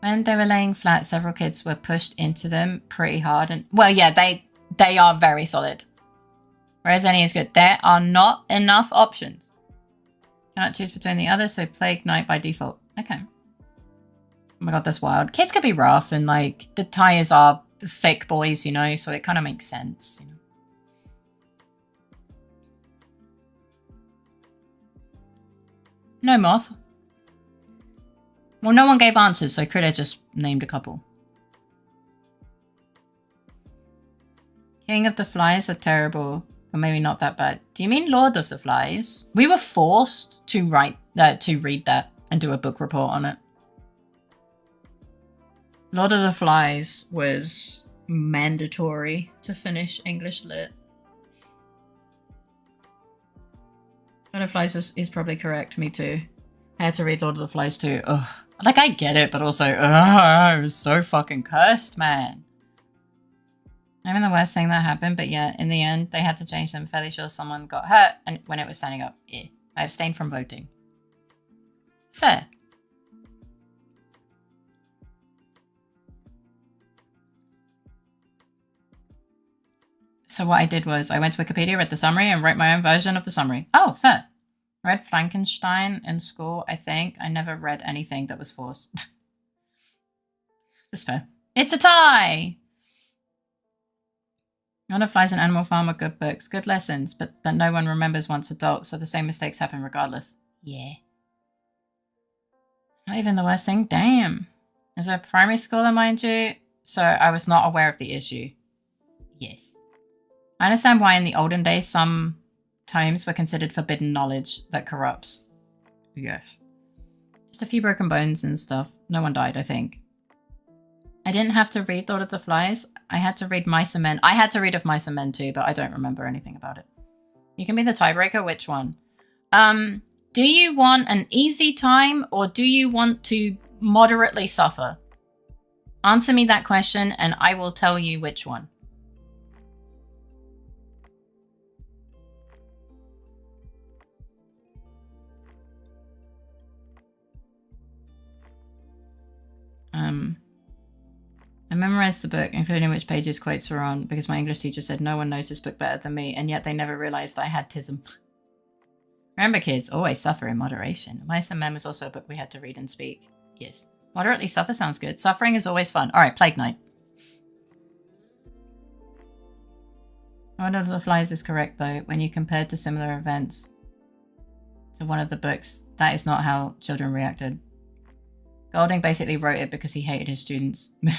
When they were laying flat, several kids were pushed into them pretty hard and well, yeah, they are very solid. Whereas any is good. There are not enough options. Cannot choose between the others, so Plague Knight by default. Okay. Oh my god, that's wild. Kids could be rough and like the tires are thick boys, you know, so it kind of makes sense, you know. No moth. Well, no one gave answers, so Critter just named a couple. King of the Flies are terrible, or maybe not that bad. Do you mean Lord of the Flies? We were forced to read that and do a book report on it. Lord of the Flies was mandatory to finish English Lit. Lord of the Flies is probably correct, me too. I had to read Lord of the Flies too. Ugh. Like, I get it, but also, it was so fucking cursed, man. Not even the worst thing that happened, but yeah, in the end, they had to change them. Fairly sure someone got hurt and when it was standing up. Yeah. I abstained from voting. Fair. So what I did was I went to Wikipedia, read the summary, and wrote my own version of the summary. Oh, fair. Read Frankenstein in school, I think. I never read anything that was forced. That's fair. It's a tie! None of Flies and Animal Farm are good books, good lessons, but that no one remembers once adult, so the same mistakes happen regardless. Yeah. Not even the worst thing? Damn. As a primary schooler, mind you, so I was not aware of the issue. Yes. I understand why in the olden days some tomes were considered forbidden knowledge that corrupts. Yes. Just a few broken bones and stuff. No one died, I think. I didn't have to read Lord of the Flies. I had to read Mice and Men. I had to read of Mice and Men too, but I don't remember anything about it. You can be the tiebreaker. Which one? Do you want an easy time or do you want to moderately suffer? Answer me that question and I will tell you which one. I memorized the book, including which pages quotes were on, because my English teacher said no one knows this book better than me, and yet they never realized I had tism. Remember, kids, always suffer in moderation. Mice and Men was also a book we had to read and speak. Yes. Moderately suffer sounds good. Suffering is always fun. All right, Plague Knight. One of the Flies is correct, though. When you compared to similar events to one of the books, that is not how children reacted. Golding basically wrote it because he hated his students. Maybe.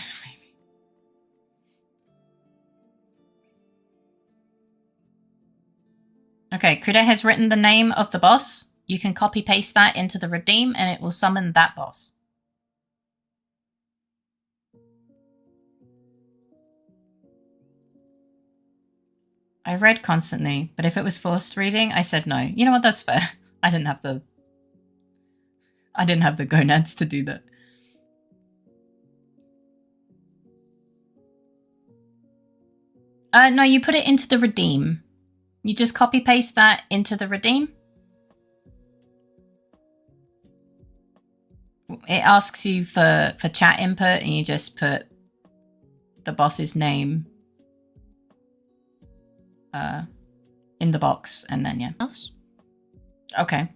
Okay, Kude has written the name of the boss. You can copy paste that into the redeem and it will summon that boss. I read constantly, but if it was forced reading, I said no. You know what? That's fair. I didn't have the gonads to do that. No, you put it into the redeem. You just copy paste that into the redeem. It asks you for chat input and you just put the boss's name in the box and then yeah. Okay.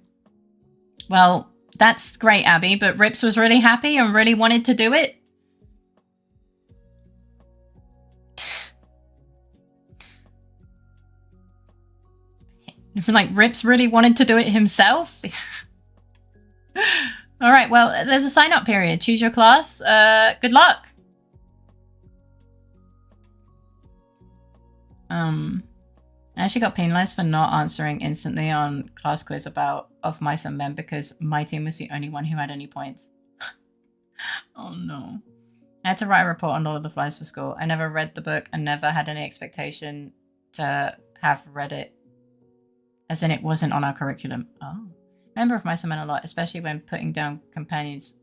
Well, that's great, Abby, but Rips was really happy and really wanted to do it. Like, Rips really wanted to do it himself. All right, well, there's a sign-up period. Choose your class. Good luck. I actually got penalized for not answering instantly on class quiz of Mice and Men because my team was the only one who had any points. Oh no. I had to write a report on Lord of the Flies for school. I never read the book and never had any expectation to have read it. As in, it wasn't on our curriculum. Oh. Member of Mice and Men a lot, especially when putting down companions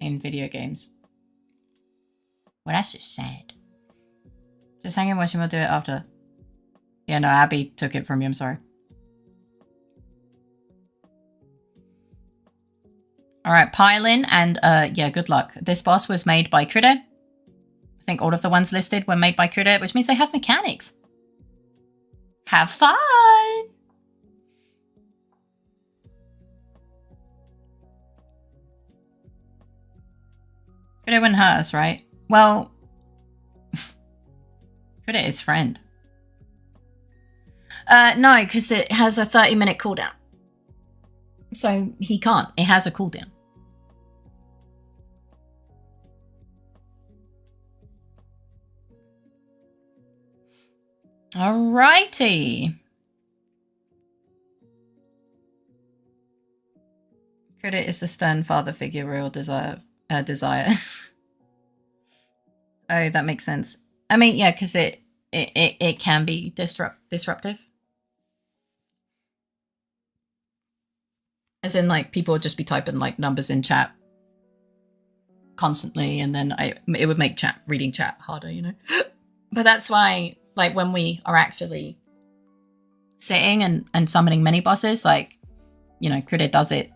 in video games. Well, that's just sad. Just hang in watching, we'll do it after. Yeah, no, Abby took it from you, I'm sorry. Alright, pile in and yeah, good luck. This boss was made by Kude. I think all of the ones listed were made by Kude, which means they have mechanics. Have fun! Kude wouldn't hurt us, right? Well, Kude is friend. No, because it has a 30-minute cooldown. So he can't. It has a cooldown. Alrighty. Credit is the stern father figure real desire. Oh, that makes sense. I mean, yeah, because it can be disruptive. As in, like, people would just be typing, like, numbers in chat constantly, and then it would make reading chat harder, you know? But that's why, like, when we are actually sitting and summoning mini bosses, like, you know, Krita does it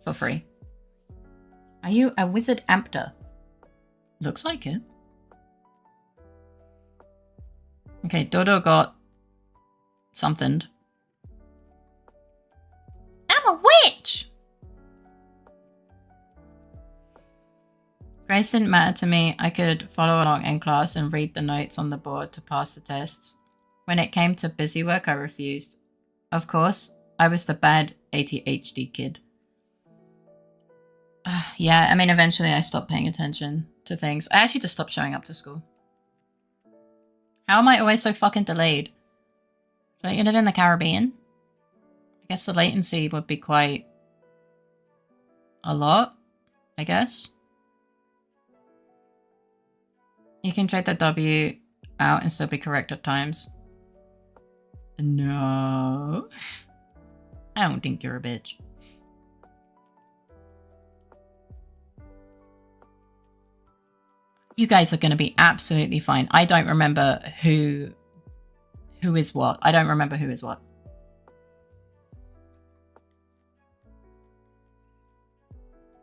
for free. Are you a wizard ampter? Looks like it. Okay, Dodo got something. I'm a witch! Grades didn't matter to me. I could follow along in class and read the notes on the board to pass the tests. When it came to busy work, I refused. Of course, I was the bad ADHD kid. Yeah, I mean, eventually I stopped paying attention to things. I actually just stopped showing up to school. How am I always so fucking delayed? Don't you live in the Caribbean? I guess the latency would be quite a lot, I guess. You can trade the W out and still be correct at times. No. I don't think you're a bitch. You guys are going to be absolutely fine. I don't remember who is what. I don't remember who is what.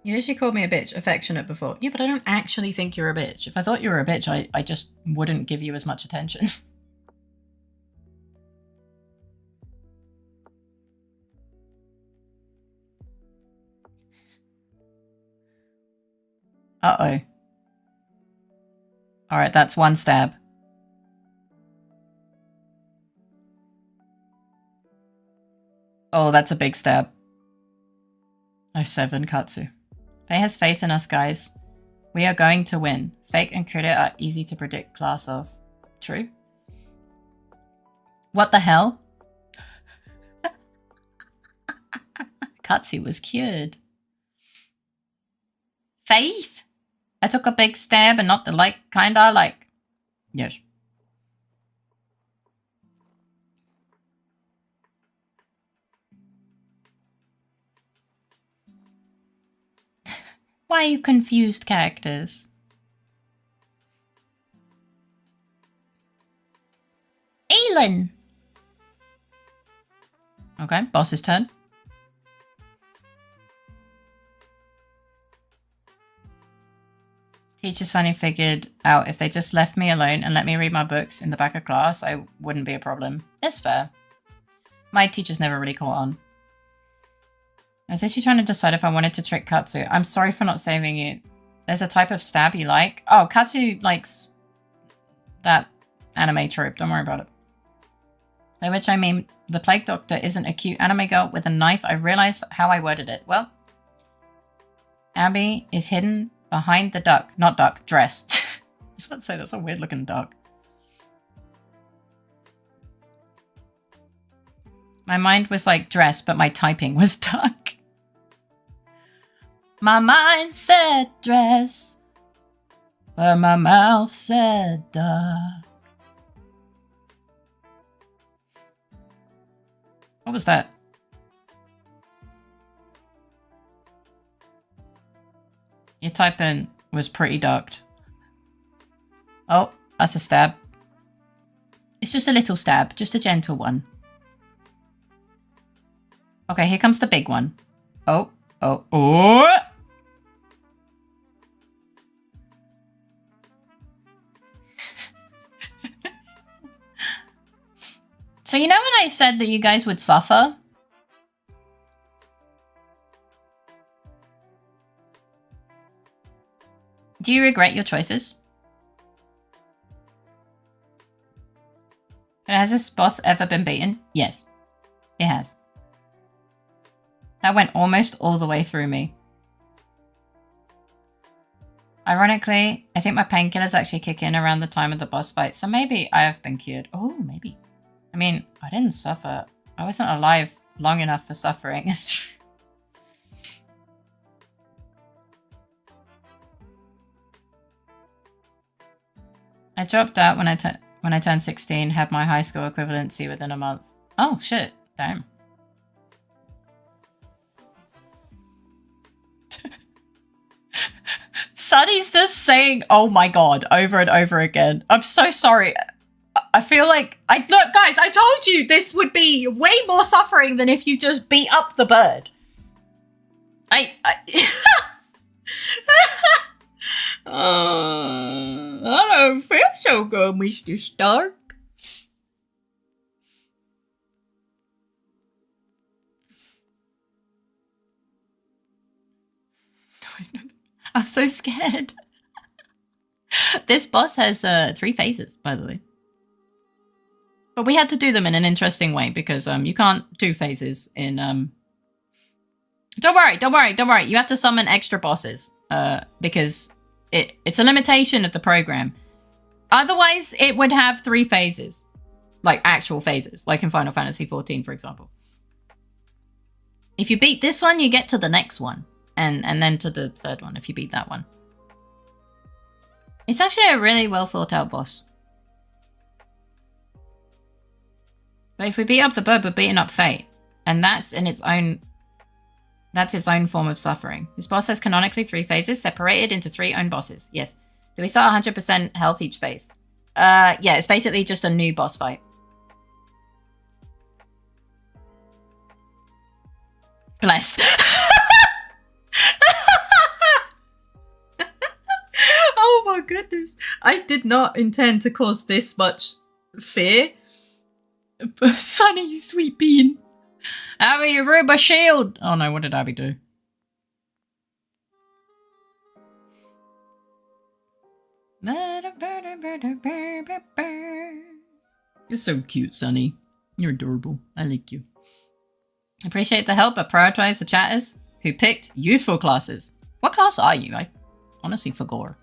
You actually called me a bitch, affectionate before. Yeah, but I don't actually think you're a bitch. If I thought you were a bitch, I just wouldn't give you as much attention. Uh-oh. Alright, that's one stab. Oh, that's a big stab. Oh, 7, Katsu. Faye has faith in us, guys. We are going to win. Fake and credit are easy to predict class of. True. What the hell? Katsu was cured. Faith? I took a big stab and not the kind I like. Yes. Why are you confused, characters? Aelin! Okay, boss's turn. Teachers finally figured out if they just left me alone and let me read my books in the back of class, I wouldn't be a problem. It's fair. My teachers never really caught on. I was actually trying to decide if I wanted to trick Katsu. I'm sorry for not saving you. There's a type of stab you like. Oh, Katsu likes that anime trope. Don't worry about it. By which I mean, the Plague Doctor isn't a cute anime girl with a knife. I realized how I worded it. Well, Abby is hidden behind the duck. Not duck, dress. I was about to say, that's a weird looking duck. My mind was like dress, but my typing was duck. My mind said dress, but my mouth said duck. What was that? Your typing was pretty ducked. Oh, that's a stab. It's just a little stab, just a gentle one. Okay, here comes the big one. Oh, oh, oh! So you know when I said that you guys would suffer? Do you regret your choices? Has this boss ever been beaten? Yes, it has. That went almost all the way through me. Ironically, I think my painkillers actually kick in around the time of the boss fight, so maybe I have been cured. Oh, maybe. I mean, I didn't suffer. I wasn't alive long enough for suffering. It's true. I dropped out when I turned 16, had my high school equivalency within a month. Oh, shit. Damn. Sunny's just saying, oh my god, over and over again. I'm so sorry. I feel like... Look, guys, I told you this would be way more suffering than if you just beat up the bird. I don't feel so good, Mr. Stark. I'm so scared. This boss has 3 phases, by the way. But we had to do them in an interesting way because you can't do phases in... Don't worry. You have to summon extra bosses because it's a limitation of the program. Otherwise, it would have 3 phases. Like actual phases, like in Final Fantasy XIV, for example. If you beat this one, you get to the next one. And then to the 3rd one if you beat that one. It's actually a really well thought out boss. But if we beat up the bird, we're beating up fate. And that's in its own... That's its own form of suffering. This boss has canonically 3 phases, separated into 3 own bosses. Yes. Do we start 100% health each phase? Yeah, it's basically just a new boss fight. Blessed. Oh my goodness. I did not intend to cause this much fear. But Sunny, you sweet bean. Abby, you ruined my shield! Oh no, what did Abby do? You're so cute, Sunny. You're adorable. I like you. Appreciate the help, but prioritize the chatters who picked useful classes. What class are you? I honestly forgot.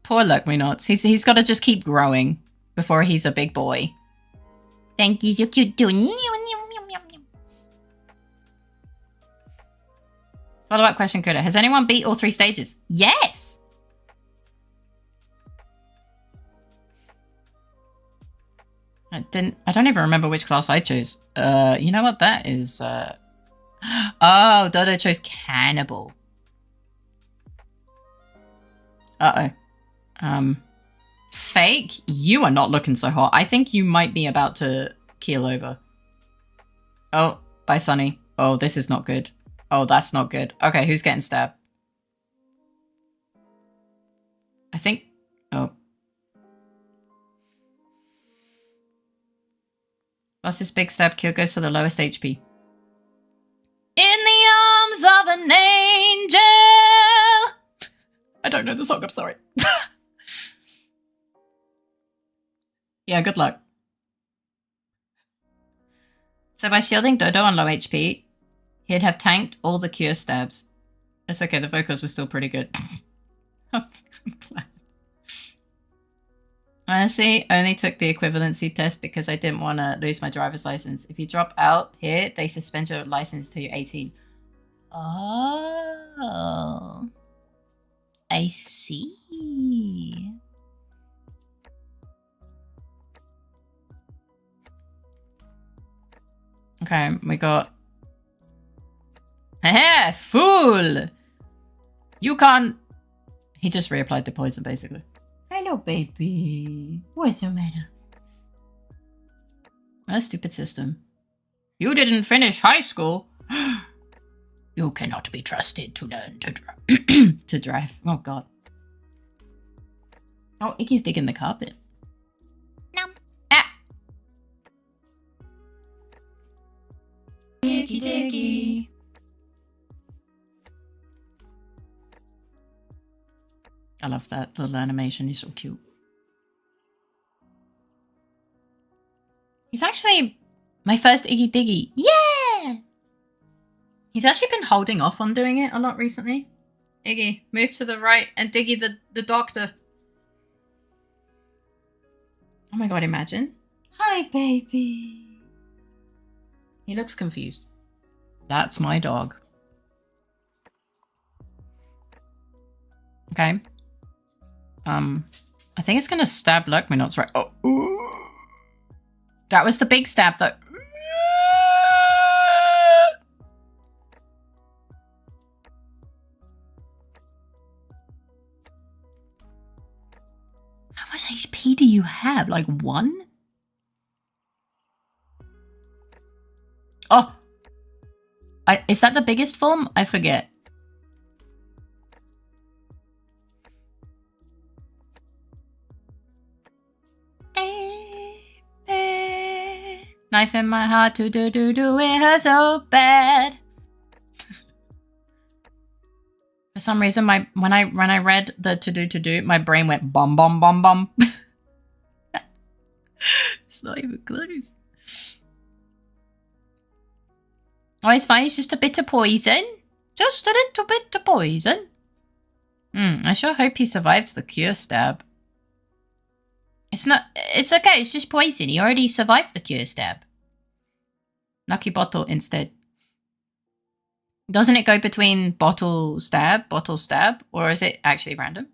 Poor Luckmenots. He's got to just keep growing before he's a big boy. Thank you, so cute too. Follow-up question, Kuda. Has anyone beat all 3 stages? Yes! I don't even remember which class I chose. You know what that is? Oh, Dodo chose Cannibal. Uh-oh. Fake, you are not looking so hot. I think you might be about to keel over. Oh, bye, Sunny. Oh, this is not good. Oh, that's not good. Okay, who's getting stabbed? I think... Oh. Boss's big stab kill goes for the lowest HP. In the arms of an angel! I don't know the song, I'm sorry. Yeah, good luck. So by shielding Dodo on low HP, he'd have tanked all the cure stabs. It's okay, the vocals were still pretty good. I'm glad. Honestly, only took the equivalency test because I didn't want to lose my driver's license. If you drop out here, they suspend your license till you're 18. Oh. I see. Okay, we got... Heh, fool! You can't... He just reapplied the poison, basically. Hello, baby. What's the matter? What a stupid system. You didn't finish high school. You cannot be trusted to learn to to drive. Oh, God. Oh, Iggy's digging the carpet. No. Ah! Diggy, diggy. I love that little animation. He's so cute. He's actually my first Iggy Diggy. Yeah! He's actually been holding off on doing it a lot recently. Iggy, move to the right and Diggy the doctor. Oh my god, imagine. Hi, baby. He looks confused. That's my dog. Okay. I think it's gonna stab Luckmenots, right? Oh, ooh. That was the big stab though. How much HP do you have? Like 1? Oh. Is that the biggest form? I forget. Knife in my heart, do it hurt so bad. For some reason, when I read the to do, my brain went bum bum bum bum. It's not even close. Oh, it's fine. It's just a bit of poison. Just a little bit of poison. I sure hope he survives the cure stab. It's not. It's okay. It's just poison. He already survived the cure stab. Lucky bottle instead. Doesn't it go between bottle stab, or is it actually random?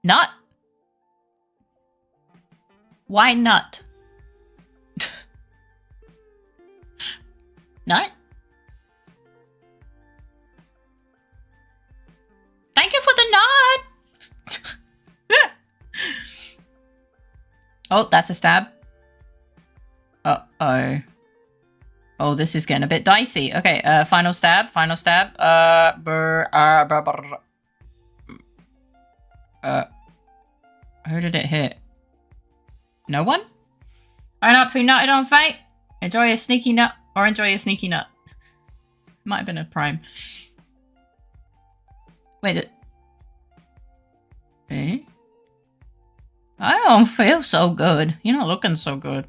Not. Why not? Nut? Thank you for the nut! Oh, that's a stab. Uh-oh. Oh, this is getting a bit dicey. Okay, final stab. Who did it hit? No one? I'm not pre-nutted on fate. Enjoy a sneaky nut. Or enjoy a sneaky nut. Might have been a prime. Wait. Eh? I don't feel so good. You're not looking so good.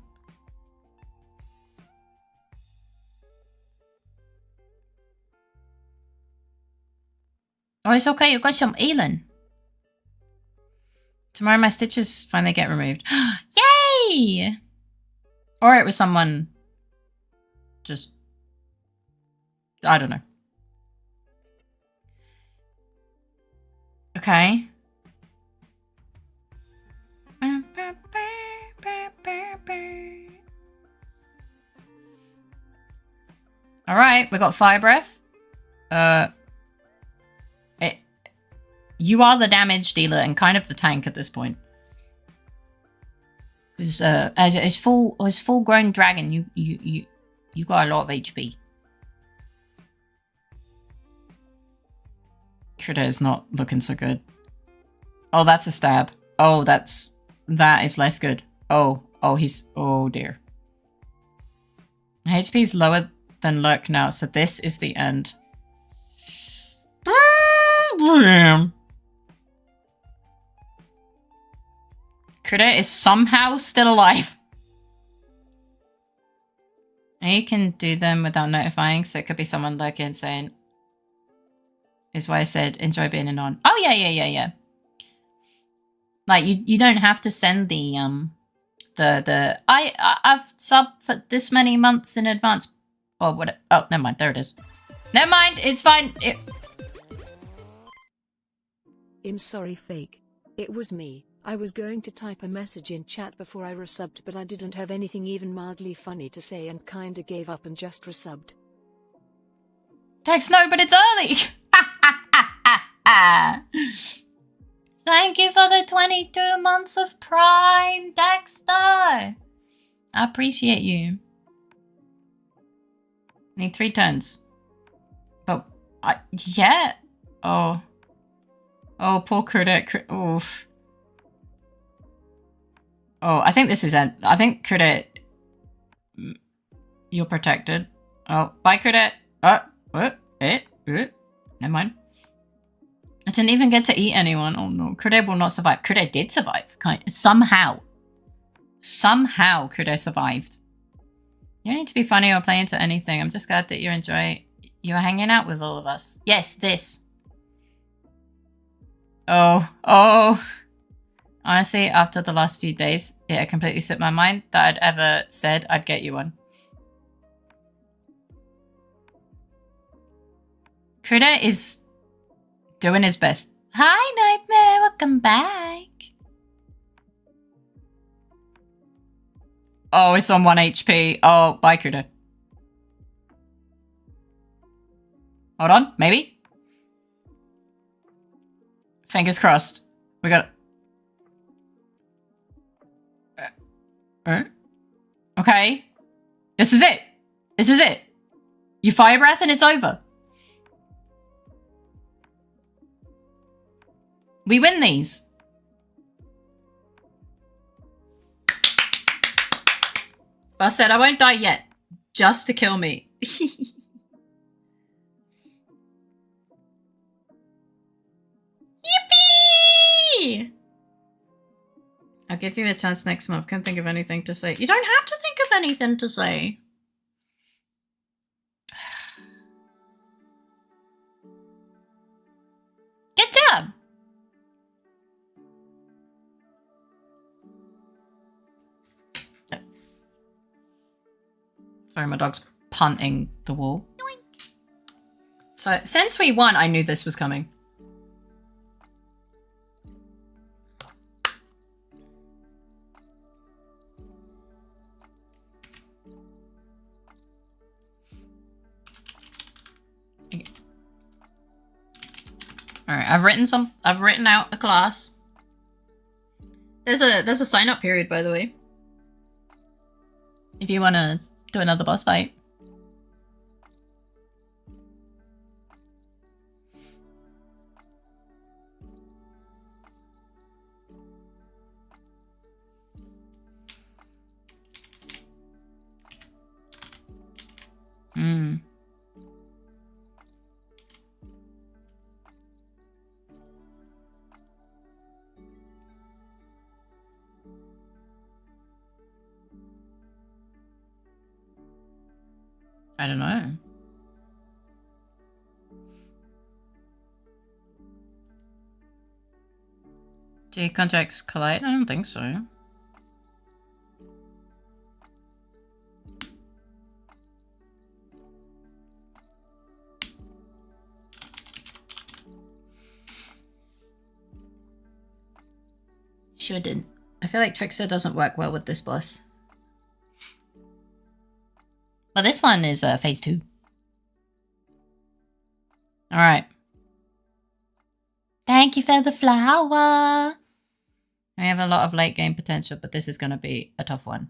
Oh, it's okay. You got some Elin. Tomorrow my stitches finally get removed. Yay! Or it was someone... just... I don't know. Okay. Alright, we got fire breath. You are the damage dealer and kind of the tank at this point. Because as full grown dragon, you got a lot of HP. Critter is not looking so good. Oh, that's a stab. Oh, that is less good. Oh, dear. HP is lower than Lurk now, so this is the end. Critter is somehow still alive. And you can do them without notifying, so it could be someone lurking saying, is why I said enjoy being a non. Oh yeah. Like you don't have to send the I've subbed for this many months in advance. Oh what? Oh, never mind. There it is. Never mind. It's fine. I'm sorry, fake. It was me. I was going to type a message in chat before I resubbed, but I didn't have anything even mildly funny to say and kinda gave up and just resubbed. Text no, but it's early. Thank you for the 22 months of Prime, Dexter. I appreciate you. Need 3 turns. Oh, yeah. Oh, poor Critter. Oof. Oh, I think this is it. I think Critter, you're protected. Oh, bye Critter. Never mind. I didn't even get to eat anyone. Oh no, Critter will not survive. Critter did survive. Somehow Critter survived. You don't need to be funny or play into anything. I'm just glad that you're hanging out with all of us. Yes, this. Oh. Honestly, after the last few days, it completely slipped my mind that I'd ever said I'd get you one. Critter is doing his best. Hi, Nightmare. Welcome back. Oh, it's on 1 HP. Oh, bye, Critter. Hold on. Maybe. Fingers crossed. We got it. Okay. This is it. You fire breath and it's over. We win these. But I said I won't die yet. Just to kill me. me! I'll give you a chance next month. Can't think of anything to say. You don't have to think of anything to say. Good job. Sorry, my dog's punting the wall. So, since we won, I knew this was coming. Okay. Alright, I've written out a class. There's a sign-up period, by the way. If you wanna do another boss fight. I don't know. Do contracts collide? I don't think so. Shouldn't. I feel like Trickster doesn't work well with this boss. But this one is phase 2. Alright. Thank you for the flower. We have a lot of late game potential, but this is going to be a tough one.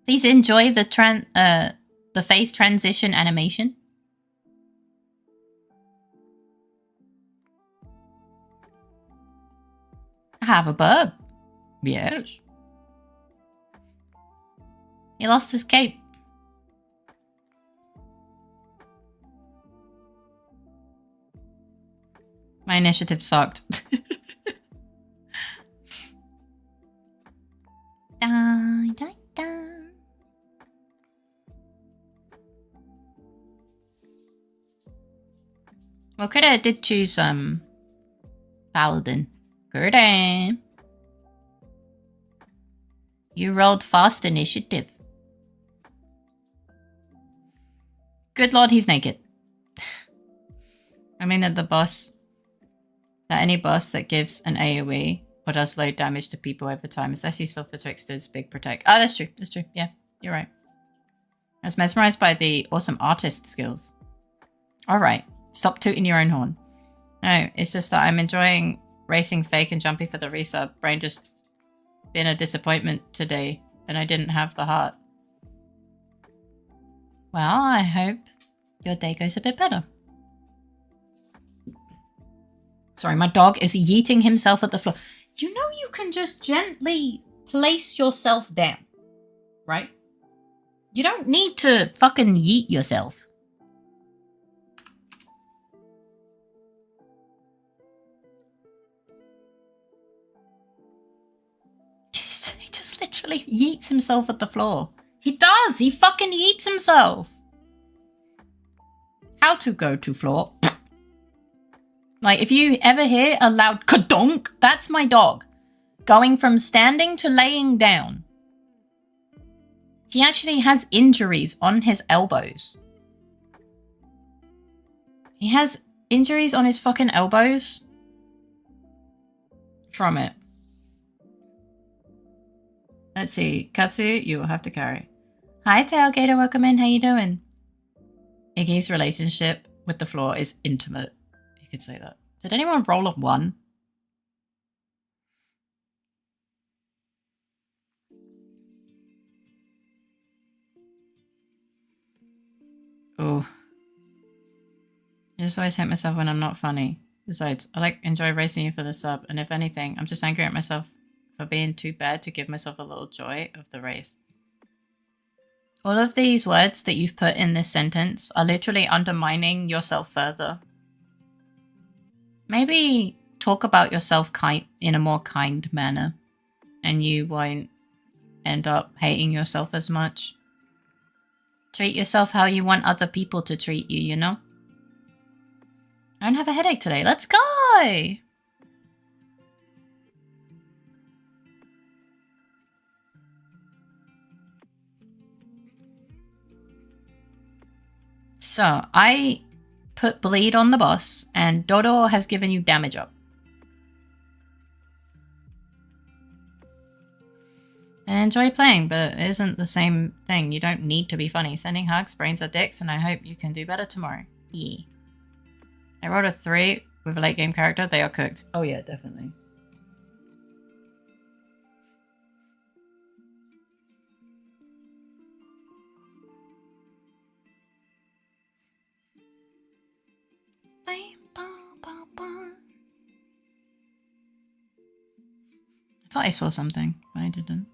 Please enjoy the phase transition animation. Have a bub. Yes. He lost his cape. My initiative sucked. Da, da, da. Well, Critter did choose Paladin. Good aim. You rolled fast initiative. Good lord, he's naked. I mean that the boss... That any boss that gives an AoE or does low damage to people over time is less useful for Trickster's big protect. Oh, that's true. That's true. Yeah, you're right. I was mesmerized by the awesome artist skills. Alright. Stop tooting your own horn. No, it's just that I'm enjoying racing Fake and Jumpy for the resub. Brain just been a disappointment today, and I didn't have the heart. Well, I hope your day goes a bit better. Sorry, my dog is yeeting himself at the floor. You know you can just gently place yourself down, right? You don't need to fucking yeet yourself. He just literally yeets himself at the floor. He does! He fucking yeets himself! How to go to floor? Like, if you ever hear a loud kadonk, that's my dog. Going from standing to laying down. He actually has injuries on his elbows. He has injuries on his fucking elbows from it. Let's see. Katsu, you will have to carry. Hi, Tailgater. Welcome in. How you doing? Iggy's relationship with the floor is intimate. You could say that. Did anyone roll a 1? Oh. I just always hate myself when I'm not funny. Besides, I enjoy racing you for the sub, and if anything, I'm just angry at myself for being too bad to give myself a little joy of the race. All of these words that you've put in this sentence are literally undermining yourself further. Maybe talk about yourself in a more kind manner, and you won't end up hating yourself as much. Treat yourself how you want other people to treat you, you know? I don't have a headache today. Let's go! So, I put bleed on the boss, and Dodo has given you damage up. And enjoy playing, but it isn't the same thing. You don't need to be funny. Sending hugs, brains are dicks, and I hope you can do better tomorrow. Yeah. I rolled a 3 with a late game character. They are cooked. Oh yeah, definitely. I thought I saw something, but I didn't.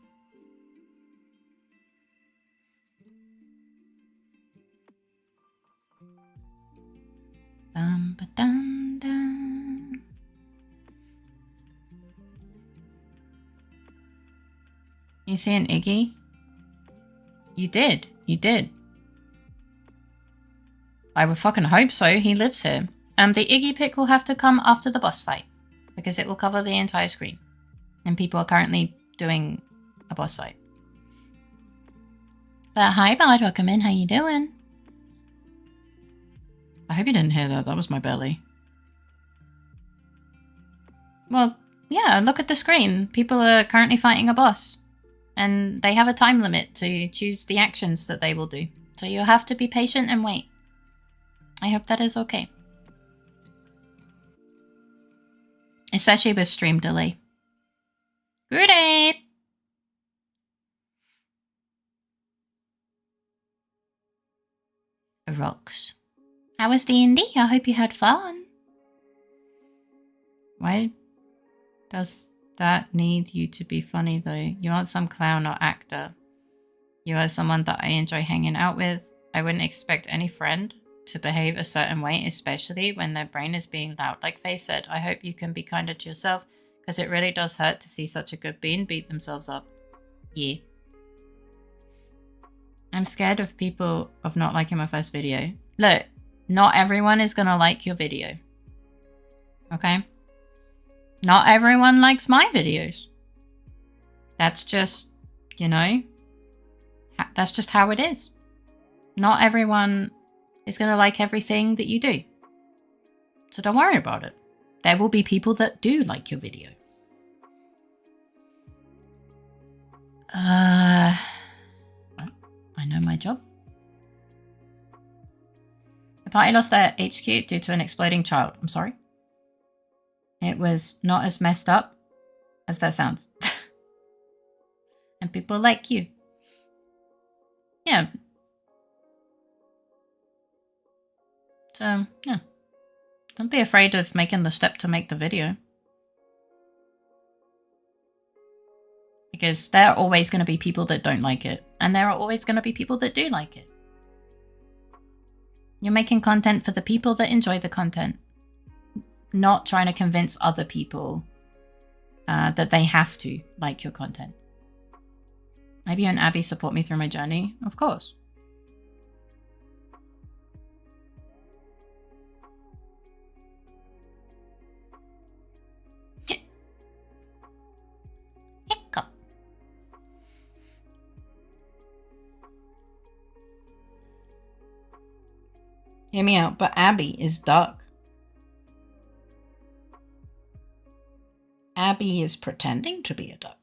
Dun, dun. You see an Iggy? You did. You did. I would fucking hope so. He lives here. The Iggy pick will have to come after the boss fight, because it will cover the entire screen. And people are currently doing a boss fight. But hi, Bard. Welcome in. How you doing? I hope you didn't hear that. That was my belly. Well, yeah, look at the screen. People are currently fighting a boss. And they have a time limit to choose the actions that they will do. So you'll have to be patient and wait. I hope that is okay. Especially with stream delay. Good day! Rocks. How was D&D? I hope you had fun. Why does that need you to be funny though? You aren't some clown or actor. You are someone that I enjoy hanging out with. I wouldn't expect any friend to behave a certain way, especially when their brain is being loud, like Faye said. I hope you can be kinder to yourself, because it really does hurt to see such a good being beat themselves up. Yeah. I'm scared of people of not liking my first video. Look, not everyone is gonna like your video. Okay? Not everyone likes my videos. That's just, you know, that's just how it is. Not everyone is gonna like everything that you do. So don't worry about it. There will be people that do like your video. I know my job. The party lost their HQ due to an exploding child. I'm sorry. It was not as messed up as that sounds. And people like you. Yeah. So, yeah. Don't be afraid of making the step to make the video. Because there are always going to be people that don't like it. And there are always going to be people that do like it. You're making content for the people that enjoy the content. Not trying to convince other people that they have to like your content. Maybe you and Abby support me through my journey. Of course. Hiccup. Hear me out, but Abby is dark. Abby is pretending to be a duck.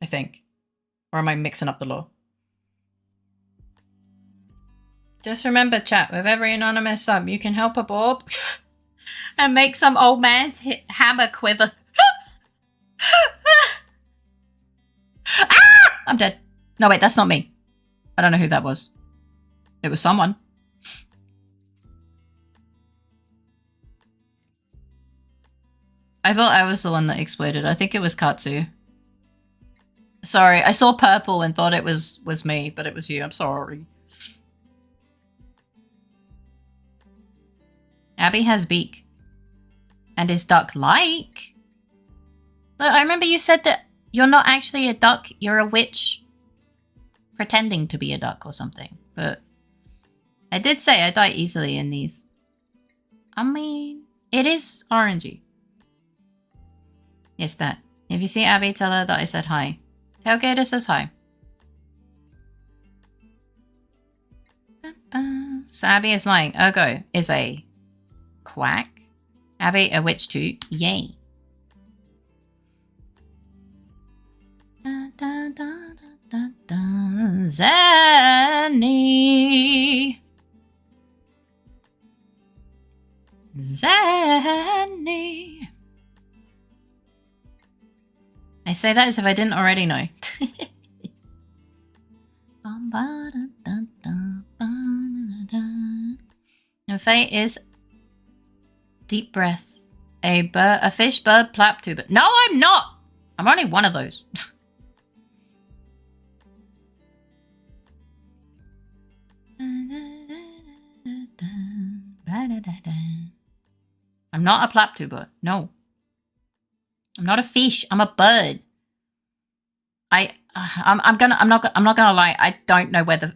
I think. Or am I mixing up the law? Just remember, chat, with every anonymous sub, you can help a Bob and make some old man's hammer quiver. Ah! I'm dead. No, wait, that's not me. I don't know who that was. It was someone. I thought I was the one that exploded. I think it was Katsu. Sorry, I saw purple and thought it was me, but it was you. I'm sorry. Abby has beak. And is duck-like? Look, I remember you said that you're not actually a duck, you're a witch pretending to be a duck or something. But I did say I die easily in these. I mean, it is orangey. Yes, that. If you see Abby, tell her that I said hi. Tailgater says hi. So Abby is lying. Ergo is a quack. Abby, a witch too. Yay. Da, da, da, da, da, da. Zanny. Zanny. I say that as if I didn't already know. And Faye is deep breath. A bird, a fish, bird, plap, tuber. No, I'm not. I'm only one of those. I'm not a plap tuber. No. I'm not a fish. I'm a bird. I'm not gonna lie. I don't know where the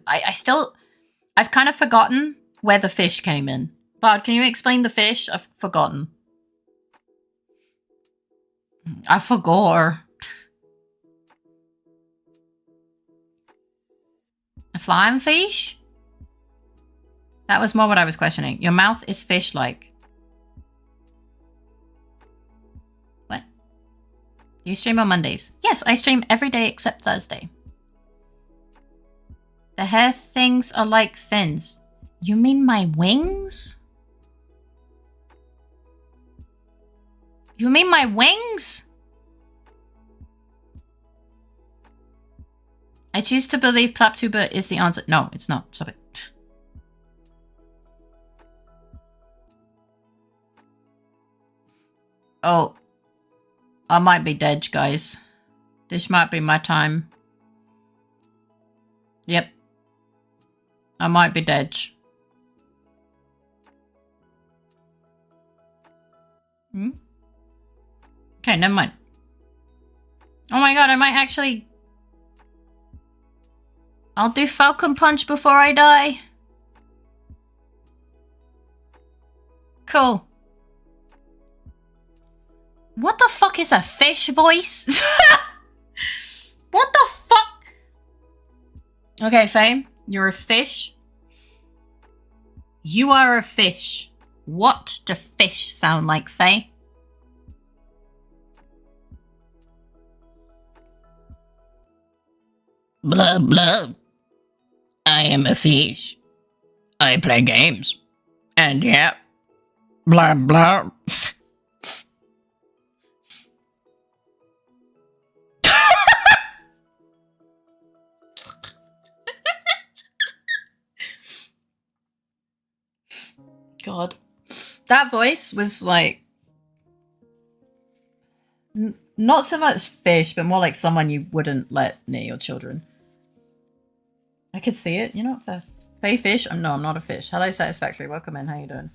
I've kind of forgotten where the fish came in. Bard, can you explain the fish? I've forgotten. I forgot. A flying fish? That was more what I was questioning. Your mouth is fish-like. What? You stream on Mondays? Yes, I stream every day except Thursday. The hair things are like fins. You mean my wings? You mean my wings? I choose to believe Plaptuber is the answer. No, it's not. Stop it. Oh. I might be dead, guys. This might be my time. Yep. I might be dead. Hmm? Okay, never mind. Oh my god, I might actually... I'll do Falcon Punch before I die. Cool. What the fuck is a fish voice? What the fuck? Okay, Faye, you're a fish. You are a fish. What do fish sound like, Faye? Blah, blah. I am a fish. I play games. And yeah, blah, blah. God. That voice was like... not so much fish, but more like someone you wouldn't let near your children. I could see it, you know? Faye fish? No, I'm not a fish. Hello, Satisfactory. Welcome in. How you doing?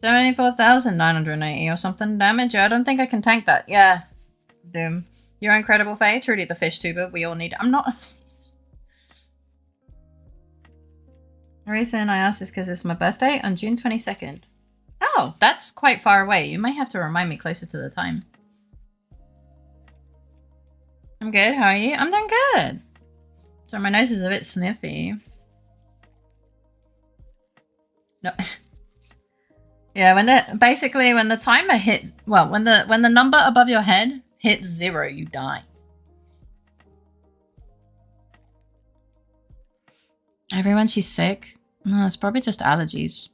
74,980 or something damage. I don't think I can tank that. Yeah. Doom. You're incredible, Faye. Truly the fish tuber. We all need... I'm not a fish. The reason I asked is because it's my birthday on June 22nd. Oh, that's quite far away. You might have to remind me closer to the time. I'm good. How are you? I'm doing good. So my nose is a bit sniffy. No. Yeah, when the timer hits, well, when the number above your head hits 0, you die. Everyone, she's sick. No, it's probably just allergies.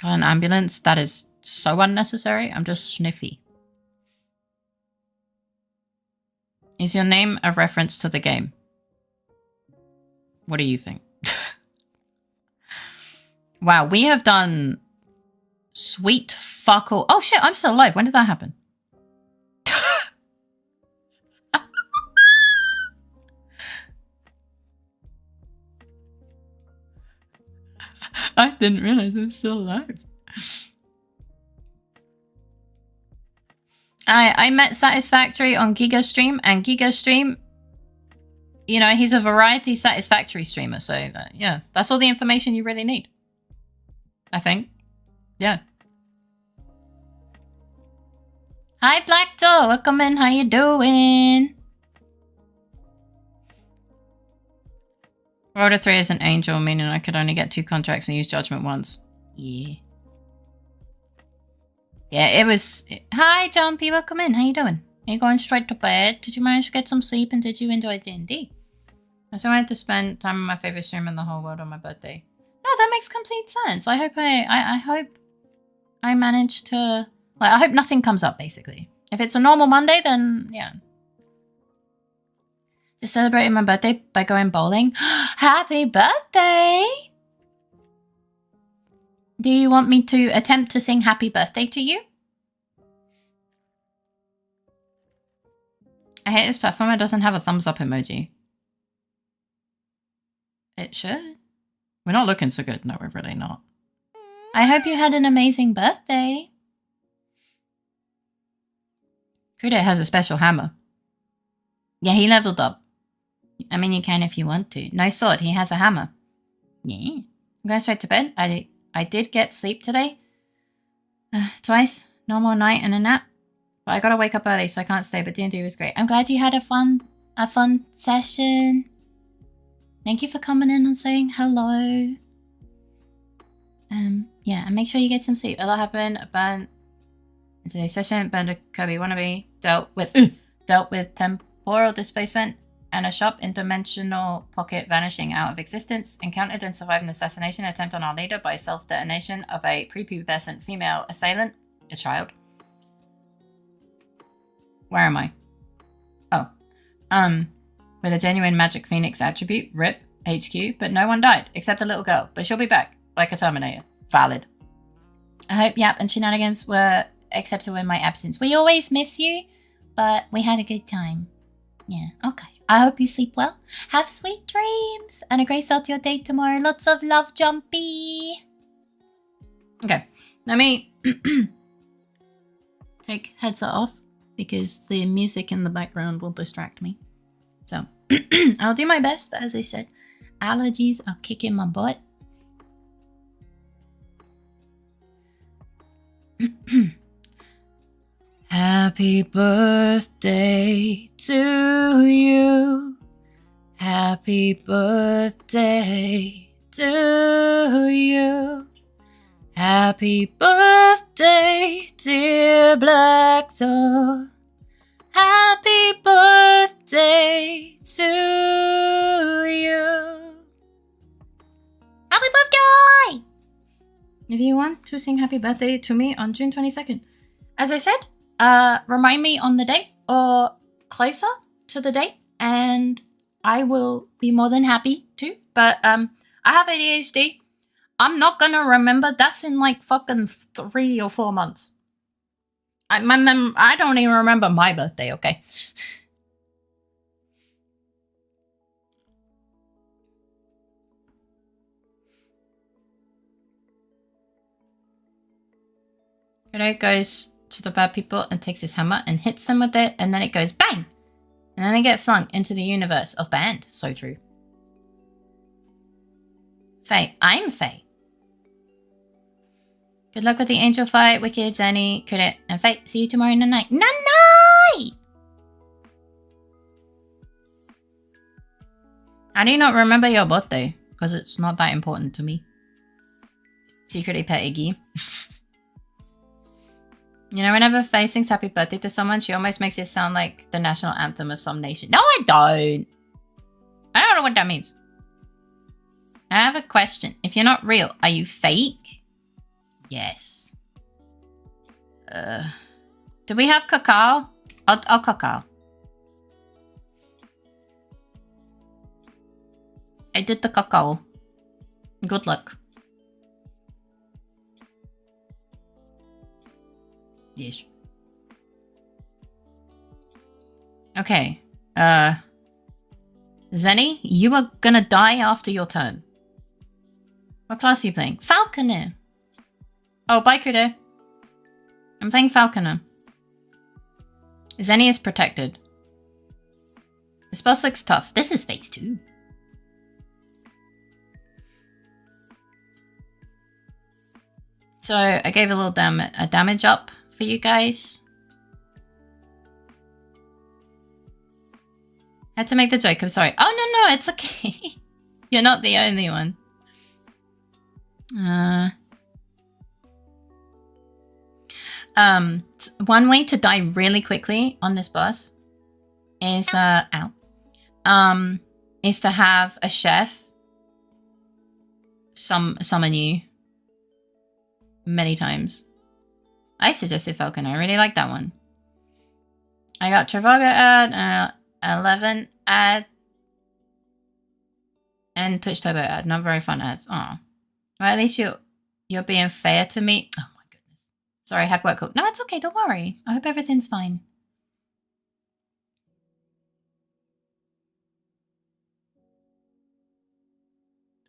Got an ambulance? That is so unnecessary. I'm just sniffy. Is your name a reference to the game? What do you think? Wow, we have done sweet fuck all. Oh shit, I'm still alive. When did that happen? I didn't realize I was still alive. I met Satisfactory on Giga Stream, and Giga Stream, you know, he's a variety Satisfactory streamer, so yeah, that's all the information you really need. I think. Yeah. Hi, Black Door. Welcome in. How you doing? Roll to 3 is an angel, meaning I could only get 2 contracts and use judgment once. Yeah. Yeah, it was... Hi, Jumpy. Welcome in. How you doing? Are you going straight to bed? Did you manage to get some sleep, and did you enjoy D&D? I just wanted to spend time with my favorite streamer in the whole world on my birthday. No, that makes complete sense. I hope I hope I manage to... Like, I hope nothing comes up, basically. If it's a normal Monday, then yeah. Just celebrating my birthday by going bowling. Happy birthday! Do you want me to attempt to sing happy birthday to you? I hate this platform. It doesn't have a thumbs up emoji. It should. We're not looking so good. No, we're really not. I hope you had an amazing birthday. Kudo has a special hammer. Yeah, he leveled up. I mean, you can if you want to. No sword, he has a hammer. Yeah. I'm going straight to bed. I did get sleep today. Twice. Normal night and a nap. But I gotta wake up early, so I can't stay. But D&D was great. I'm glad you had a fun session. Thank you for coming in and saying hello. Yeah, and make sure you get some sleep. A lot happened. In today's session, burned a Kirby wannabe, dealt with temporal displacement and a sharp interdimensional pocket vanishing out of existence, encountered and survived an assassination attempt on our leader by self-detonation of a prepubescent female assailant, a child. Where am I? Oh. With a genuine magic phoenix attribute, RIP, HQ, but no one died, except the little girl, but she'll be back, like a Terminator. Valid. I hope Yap and shenanigans were acceptable in my absence. We always miss you, but we had a good time. Yeah, okay. I hope you sleep well. Have sweet dreams and a great start to your day tomorrow. Lots of love, Jumpy. Okay, let me take headset off because the music in the background will distract me. So I'll do my best, but as I said, allergies are kicking my butt. Happy birthday to you. Happy birthday to you. Happy birthday, dear Black Door. Happy birthday to you. Happy birthday! If you want to sing happy birthday to me on June 22nd, as I said, remind me on the day or closer to the date, and I will be more than happy to. But I have ADHD. I'm not gonna remember. That's in like fucking 3 or 4 months. I don't even remember my birthday, okay? It goes to the bad people and takes his hammer and hits them with it, and then it goes bang! And then they get flung into the universe of band. So true. Faye. I'm Faye. Good luck with the angel fight, Wicked, Zenny, Credit, and Faye. See you tomorrow in the night. Night! How do you not remember your birthday? Because it's not that important to me. Secretly pet Iggy. You know, whenever Faye sings happy birthday to someone, she almost makes it sound like the national anthem of some nation. No, I don't! I don't know what that means. I have a question. If you're not real, are you fake? Yes. Do we have cacao? I'll cacao. I did the cacao. Good luck. Yes. Okay. Zenny, you are gonna die after your turn. What class are you playing? Falconer. Oh, bye, Crudo. I'm playing Falconer. Zenny is protected. This boss looks tough. This is phase 2. So I gave a little damage up for you guys. Had to make the joke, I'm sorry. Oh, no, it's okay. You're not the only one. One way to die really quickly on this boss is, is to have a chef summon you many times. I suggested Falcon. I really like that one. I got Travaga ad, 11 ad, and Twitch Turbo ad. Not very fun ads. Aw. Well, at least you're being fair to me. Oh my goodness. Sorry, I had work called. No, it's okay. Don't worry. I hope everything's fine.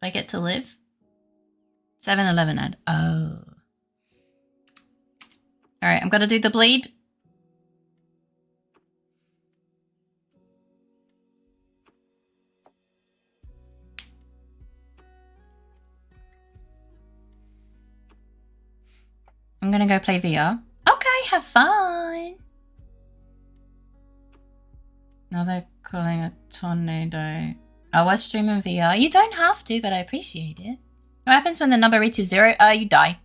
Do I get to live? 7-11 ad. Oh. Alright, I'm gonna do the bleed. I'm gonna go play VR. Okay, have fun! Now they're calling a tornado. I was streaming VR. You don't have to, but I appreciate it. What happens when the number reaches 0? You die.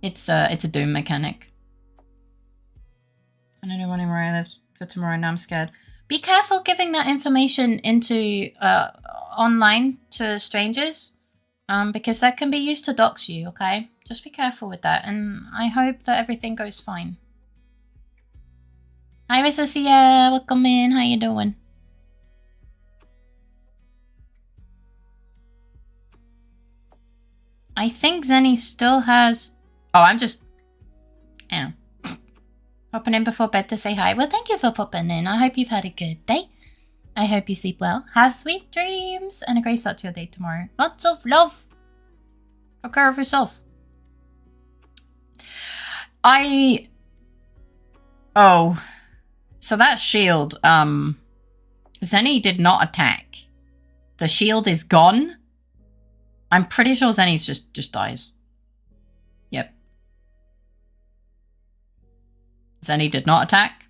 It's a Doom mechanic. I don't know where I live for tomorrow. Now I'm scared. Be careful giving that information into online to strangers, because that can be used to dox you. Okay, just be careful with that, and I hope that everything goes fine. Hi, Miss Sia. Welcome in. How you doing? I think Zenny still has. Oh, I'm just, popping in before bed to say hi. Well, thank you for popping in. I hope you've had a good day. I hope you sleep well. Have sweet dreams and a great start to your day tomorrow. Lots of love. Take care of yourself. Oh. So that shield, Zenny did not attack. The shield is gone. I'm pretty sure Zenny's just dies. Yep. Zenny did not attack.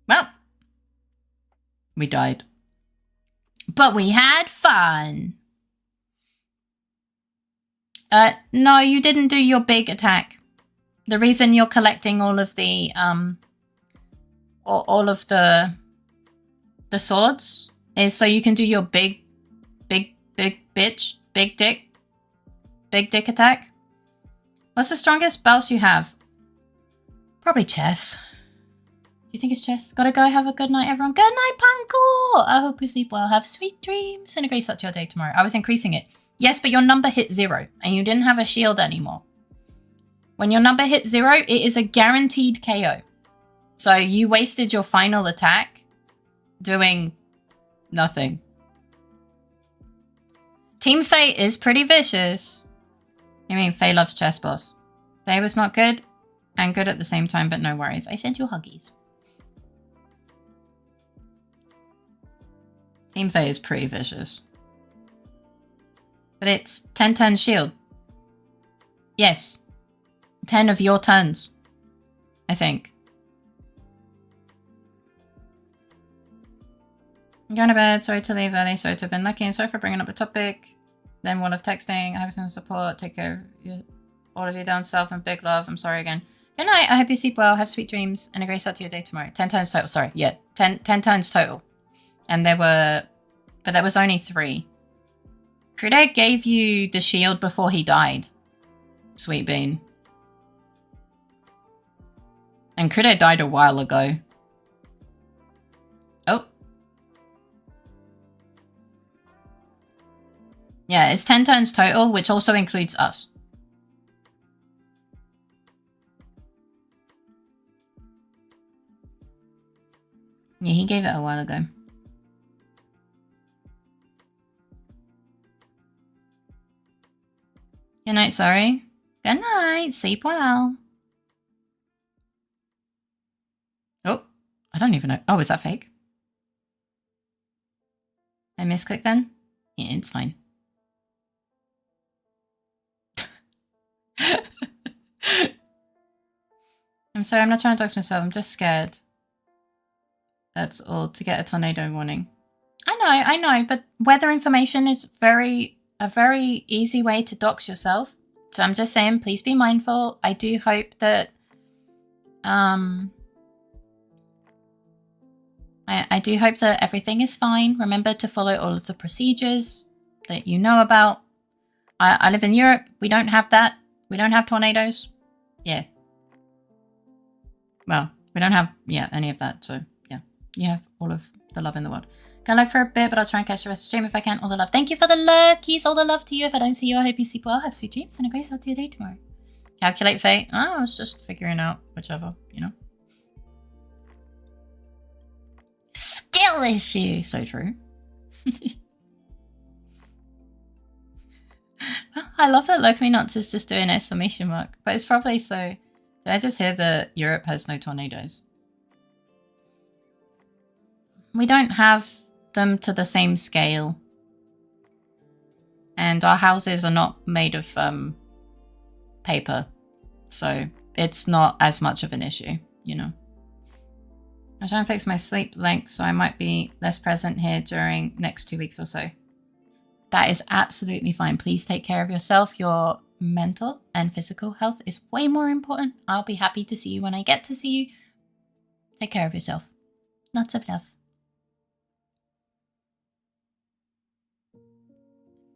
Well, we died. But we had fun. No, you didn't do your big attack. The reason you're collecting all of the swords is so you can do your big dick attack. What's the strongest boss you have? Probably chess. Do you think it's chess? Gotta go. Have a good night, everyone. Good night, Panko. I hope you sleep well. Have sweet dreams and a great start to your day tomorrow. I was increasing it. Yes, but your number hit 0 and you didn't have a shield anymore. When your number hits 0, it is a guaranteed KO. So you wasted your final attack doing nothing. Team Faye is pretty vicious. I mean, Faye loves chess, boss. Faye was not good and good at the same time, but no worries. I sent you huggies. Team Faye is pretty vicious. But it's 10 turn shield. Yes. 10 of your turns. I think. I'm going to bed. Sorry to leave early. Sorry to have been lucky. And sorry for bringing up the topic. Then one of texting. Hugs and support. Take care of you, all of you down south, and big love. I'm sorry again. Good night. I hope you sleep well. Have sweet dreams and a great start to your day tomorrow. 10 turns total. Sorry. Yeah. 10 turns total. And but there was only 3. Krida gave you the shield before he died. Sweet bean. And Krida died a while ago. Oh. Yeah, it's 10 turns total, which also includes us. Yeah, he gave it a while ago. Good night, sorry. Good night. Sleep well. Oh, I don't even know. Oh, is that fake? I misclicked then? Yeah, it's fine. I'm sorry, I'm not trying to dox myself. I'm just scared. That's all, to get a tornado warning. I know, but weather information is a very easy way to dox yourself. So I'm just saying, please be mindful. I do hope that I do hope that everything is fine. Remember to follow all of the procedures that you know about. I live in Europe. We don't have that. We don't have tornadoes. Yeah. Well, we don't have, any of that. So, yeah. You have all of the love in the world. Gonna lag for a bit, but I'll try and catch the rest of the stream if I can. All the love. Thank you for the lurkies. All the love to you. If I don't see you, I hope you sleep well. Have sweet dreams and a great start to your day tomorrow. Calculate fate. Oh, I was just figuring out whichever, you know. Skill issue. So true. I love that Look Me Nuts is just doing exclamation mark. But it's probably so... Did I just hear that Europe has no tornadoes? We don't have them to the same scale. And our houses are not made of paper. So it's not as much of an issue, you know. I'm trying to fix my sleep length so I might be less present here during next 2 weeks or so. That is absolutely fine. Please take care of yourself. Your mental and physical health is way more important. I'll be happy to see you when I get to see you. Take care of yourself. Lots of love.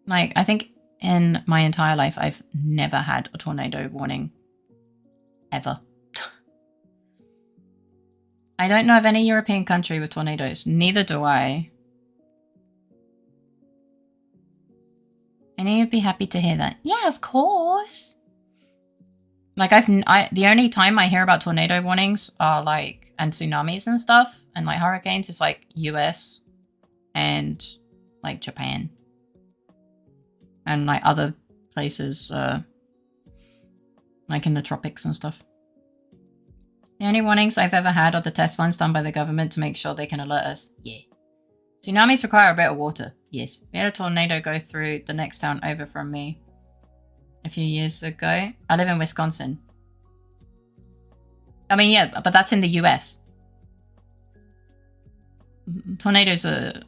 Like, I think in my entire life, I've never had a tornado warning. Ever. I don't know of any European country with tornadoes. Neither do I. I know you'd be happy to hear that. Yeah, of course. Like, the only time I hear about tornado warnings are, like, and tsunamis and stuff, and, like, hurricanes is, like, US and, like, Japan. And, like, other places, like in the tropics and stuff. The only warnings I've ever had are the test ones done by the government to make sure they can alert us. Yeah. Tsunamis require a bit of water. Yes. We had a tornado go through the next town over from me a few years ago. I live in Wisconsin. I mean, yeah, but that's in the US. Tornadoes are...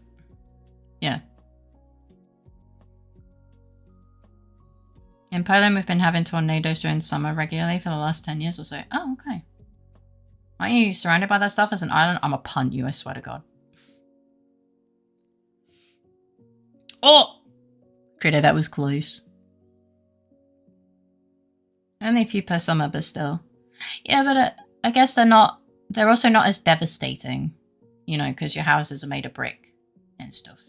Yeah. In Poland, we've been having tornadoes during summer regularly for the last 10 years or so. Oh, okay. Aren't you surrounded by that stuff as an island? I'm a punt you, I swear to God. Oh! Critter, that was close. Only a few per summer, but still. Yeah, but I guess they're also not as devastating. You know, because your houses are made of brick and stuff.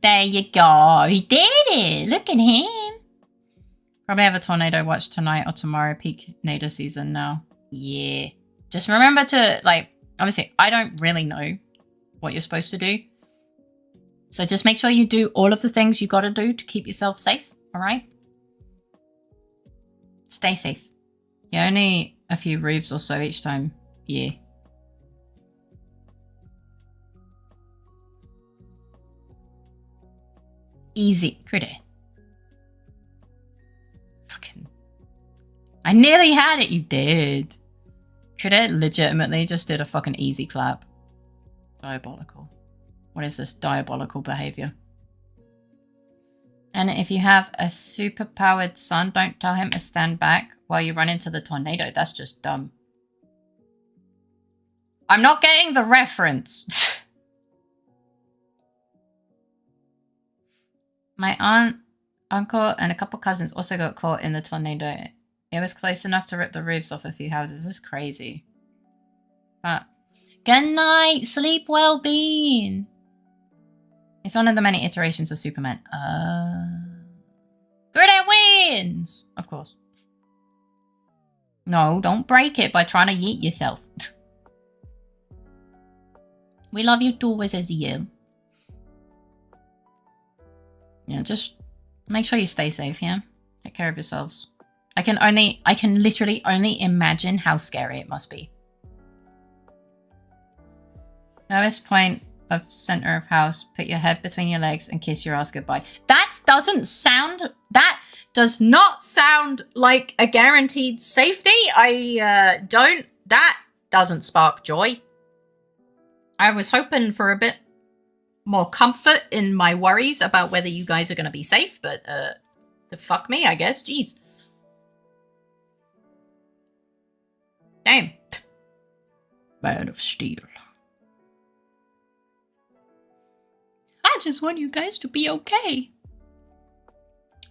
There you go. He did it. Look at him. Probably have a tornado watch tonight or tomorrow. Peak nadir season now. Yeah. Just remember to, like, obviously, I don't really know what you're supposed to do. So just make sure you do all of the things you got to do to keep yourself safe. All right? Stay safe. Yeah, only a few roofs or so each time. Yeah. Easy. Critter. Fucking. I nearly had it. You did. Critter legitimately just did a fucking easy clap. Diabolical. What is this diabolical behavior? And if you have a super-powered son, don't tell him to stand back while you run into the tornado. That's just dumb. I'm not getting the reference. My aunt, uncle, and a couple cousins also got caught in the tornado. It was close enough to rip the roofs off a few houses. This is crazy. But good night. Sleep well, Bean. It's one of the many iterations of Superman. Grenade wins! Of course. No, don't break it by trying to yeet yourself. We love you too, always as you. Yeah, just make sure you stay safe, yeah? Take care of yourselves. I can literally only imagine how scary it must be. Lowest point of center of house, put your head between your legs and kiss your ass goodbye. That does not sound like a guaranteed safety. That doesn't spark joy. I was hoping for a bit more comfort in my worries about whether you guys are going to be safe, but the fuck me, I guess. Jeez. Damn. Man of Steel. I just want you guys to be okay.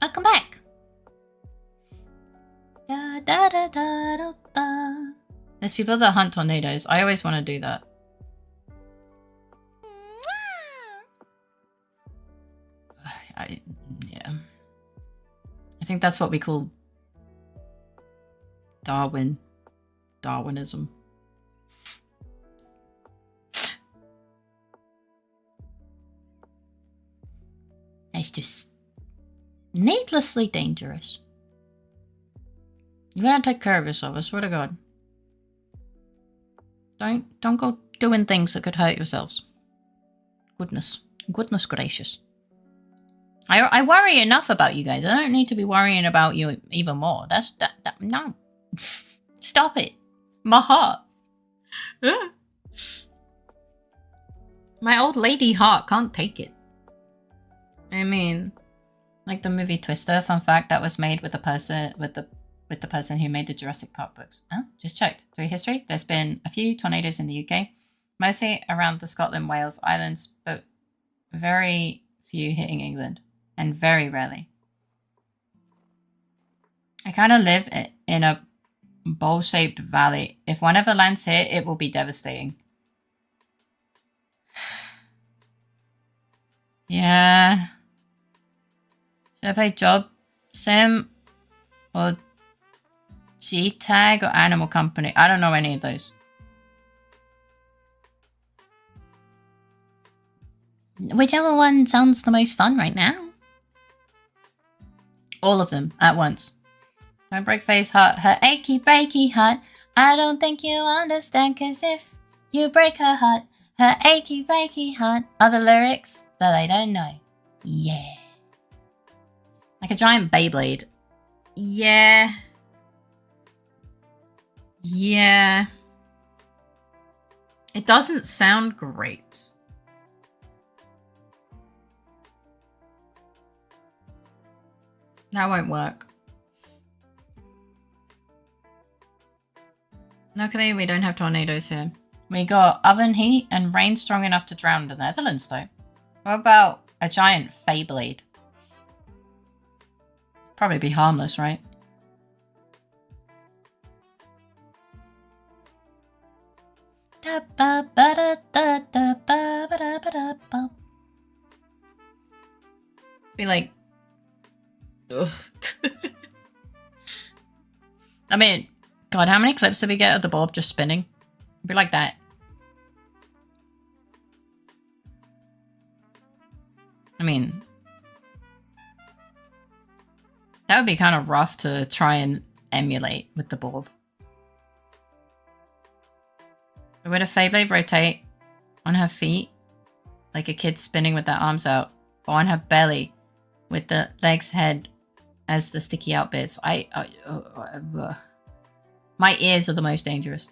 I'll come back. Da, da, da, da, da, da. There's people that hunt tornadoes. I always want to do that. Yeah. I think that's what we call Darwinism. It's just needlessly dangerous. You gotta take care of yourself, I swear to God. Don't go doing things that could hurt yourselves. Goodness gracious. I worry enough about you guys. I don't need to be worrying about you even more. No. Stop it. My heart. My old lady heart can't take it. I mean, like the movie Twister, fun fact, that was made with the person who made the Jurassic Park books. Oh, just checked. Through history, there's been a few tornadoes in the UK, mostly around the Scotland, Wales Islands, but very few hitting England, and very rarely. I kind of live in a bowl-shaped valley. If one ever lands here, it will be devastating. Yeah. Should I play Job Sim or G-Tag or Animal Company? I don't know any of those. Whichever one sounds the most fun right now. All of them at once. Don't break Faye's heart, her achy breaky heart. I don't think you understand, cause if you break her heart, her achy breaky heart. Other lyrics that I don't know. Yeah. Like a giant Beyblade. Yeah. Yeah. It doesn't sound great. That won't work. Luckily, we don't have tornadoes here. We got oven heat and rain strong enough to drown the Netherlands, though. What about a giant Feyblade? Probably be harmless, right? Be like... Ugh. I mean, God, how many clips did we get of the bulb just spinning? It'd be like that. I mean, that would be kind of rough to try and emulate with the bulb. Would a Feyblade rotate on her feet like a kid spinning with their arms out, or on her belly with the legs head as the sticky out bits? My ears are the most dangerous.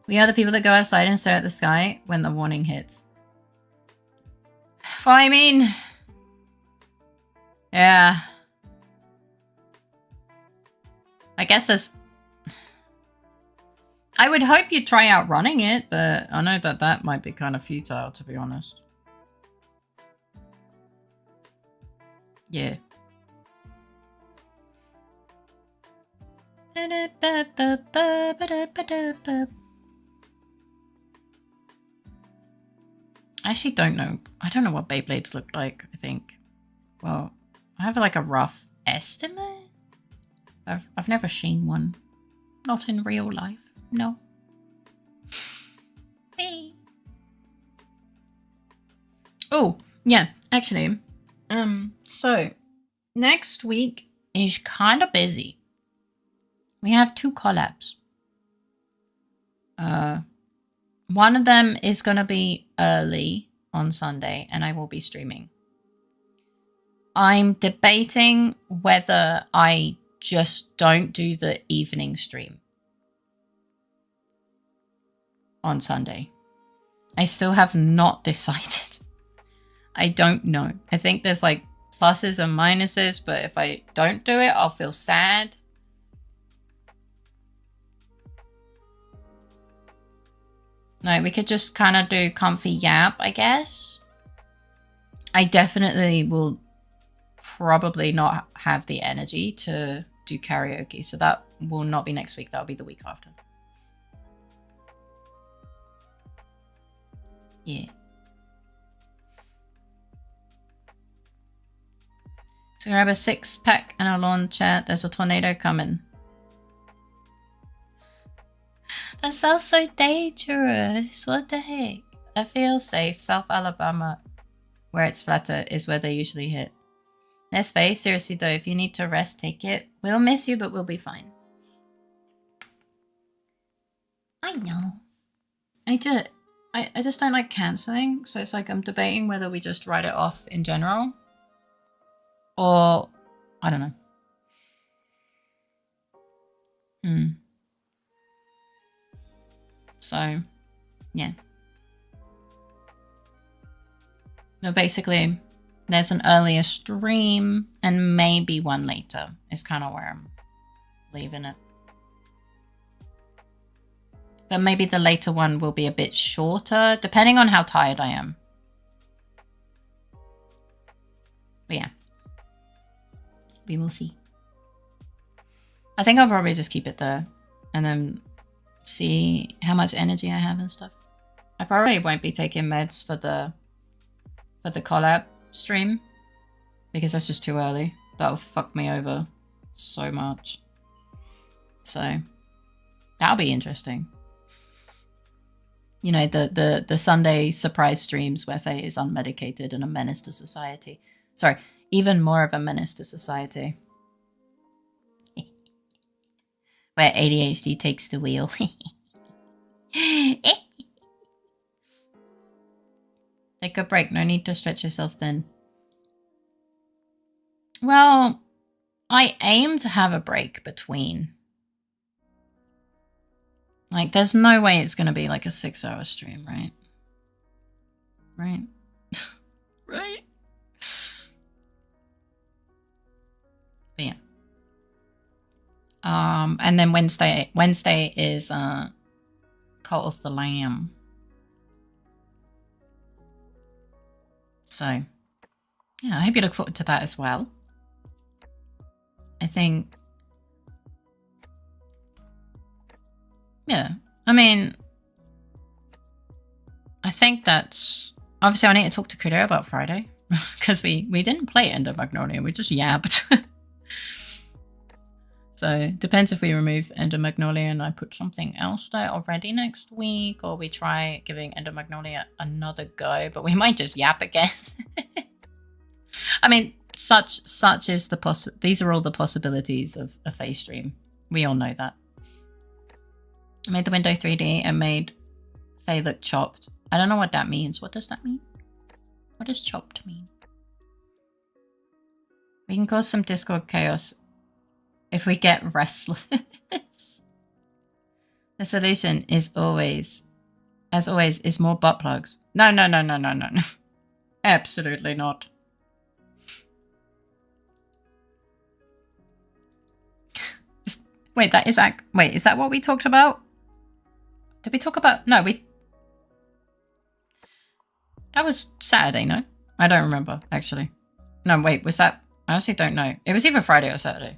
We are the people that go outside and stare at the sky when the warning hits. Well, I mean... yeah. I guess there's... I would hope you'd try out running it, but I know that that might be kind of futile, to be honest. Yeah. I actually don't know. I don't know what Beyblades look like, I think. Well, I have like a rough estimate. I've never seen one. Not in real life, no. Hey. Yeah, actually. So next week is kind of busy. We have 2 collabs. One of them is going to be early on Sunday, and I will be streaming. I'm debating whether I just don't do the evening stream on Sunday. I still have not decided. I don't know. I think there's like pluses and minuses, but if I don't do it, I'll feel sad. No, we could just kind of do comfy yap, I guess. I definitely will probably not have the energy to do karaoke, so that will not be next week. That'll be the week after. Yeah. So grab a 6-pack and a lawn chair. There's a tornado coming. That sounds so dangerous. What the heck? I feel safe. South Alabama, where it's flatter, is where they usually hit. LittleFaerii, seriously though, if you need to rest, take it. We'll miss you, but we'll be fine. I know. I just don't like cancelling, so it's like I'm debating whether we just write it off in general. Or, I don't know. So, yeah. So basically, there's an earlier stream and maybe one later is kind of where I'm leaving it. But maybe the later one will be a bit shorter, depending on how tired I am. But yeah. We will see. I think I'll probably just keep it there and then see how much energy I have and stuff. I probably won't be taking meds for the collab stream because that's just too early. That'll fuck me over so much. So that'll be interesting. You know, the Sunday surprise streams where Faye is unmedicated and a menace to society. Sorry, even more of a menace to society. Where ADHD takes the wheel. Take a break. No need to stretch yourself then. Well, I aim to have a break between. Like, there's no way it's going to be like a 6-hour stream, right? Right? Right? But yeah. And then Wednesday is Cult of the Lamb. So, yeah, I hope you look forward to that as well. I think, yeah, I mean, I think that's, obviously I need to talk to Kudo about Friday, because we didn't play End of Magnolia, we just yapped. So, depends if we remove End of Magnolia and I put something else there already next week, or we try giving End of Magnolia another go, but we might just yap again. I mean, such is the these are all the possibilities of a Fae stream. We all know that. I made the window 3D and made Fae look chopped. I don't know what that means. What does that mean? What does chopped mean? We can cause some Discord chaos if we get restless. The solution is always, as always, is more butt plugs. No. Absolutely not. Wait, is that what we talked about? Did we talk about, no, that was Saturday, no? I don't remember, actually. No, wait, was that, I honestly don't know. It was either Friday or Saturday.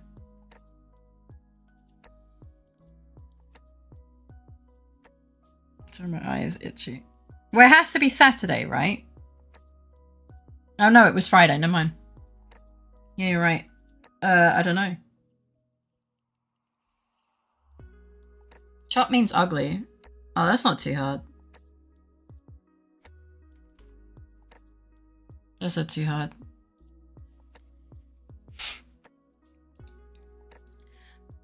Sorry, my eye is itchy. Well, it has to be Saturday, right? Oh no, it was Friday, never mind. Yeah, you're right. I don't know. Chop means ugly. Oh, that's not too hard. Those are too hard.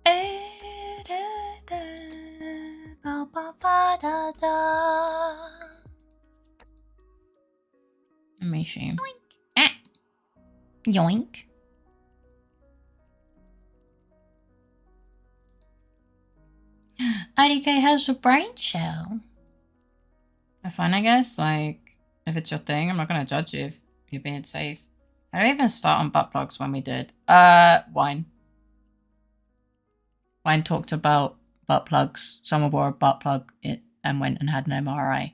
Let me see. Yoink. Ah. Yoink. IDK has a brain cell. Fine, I guess. Like, if it's your thing, I'm not gonna judge you if you're being safe. How do we even start on butt plugs when we did? Wine. Wine talked about butt plugs. Someone wore a butt plug and went and had an MRI.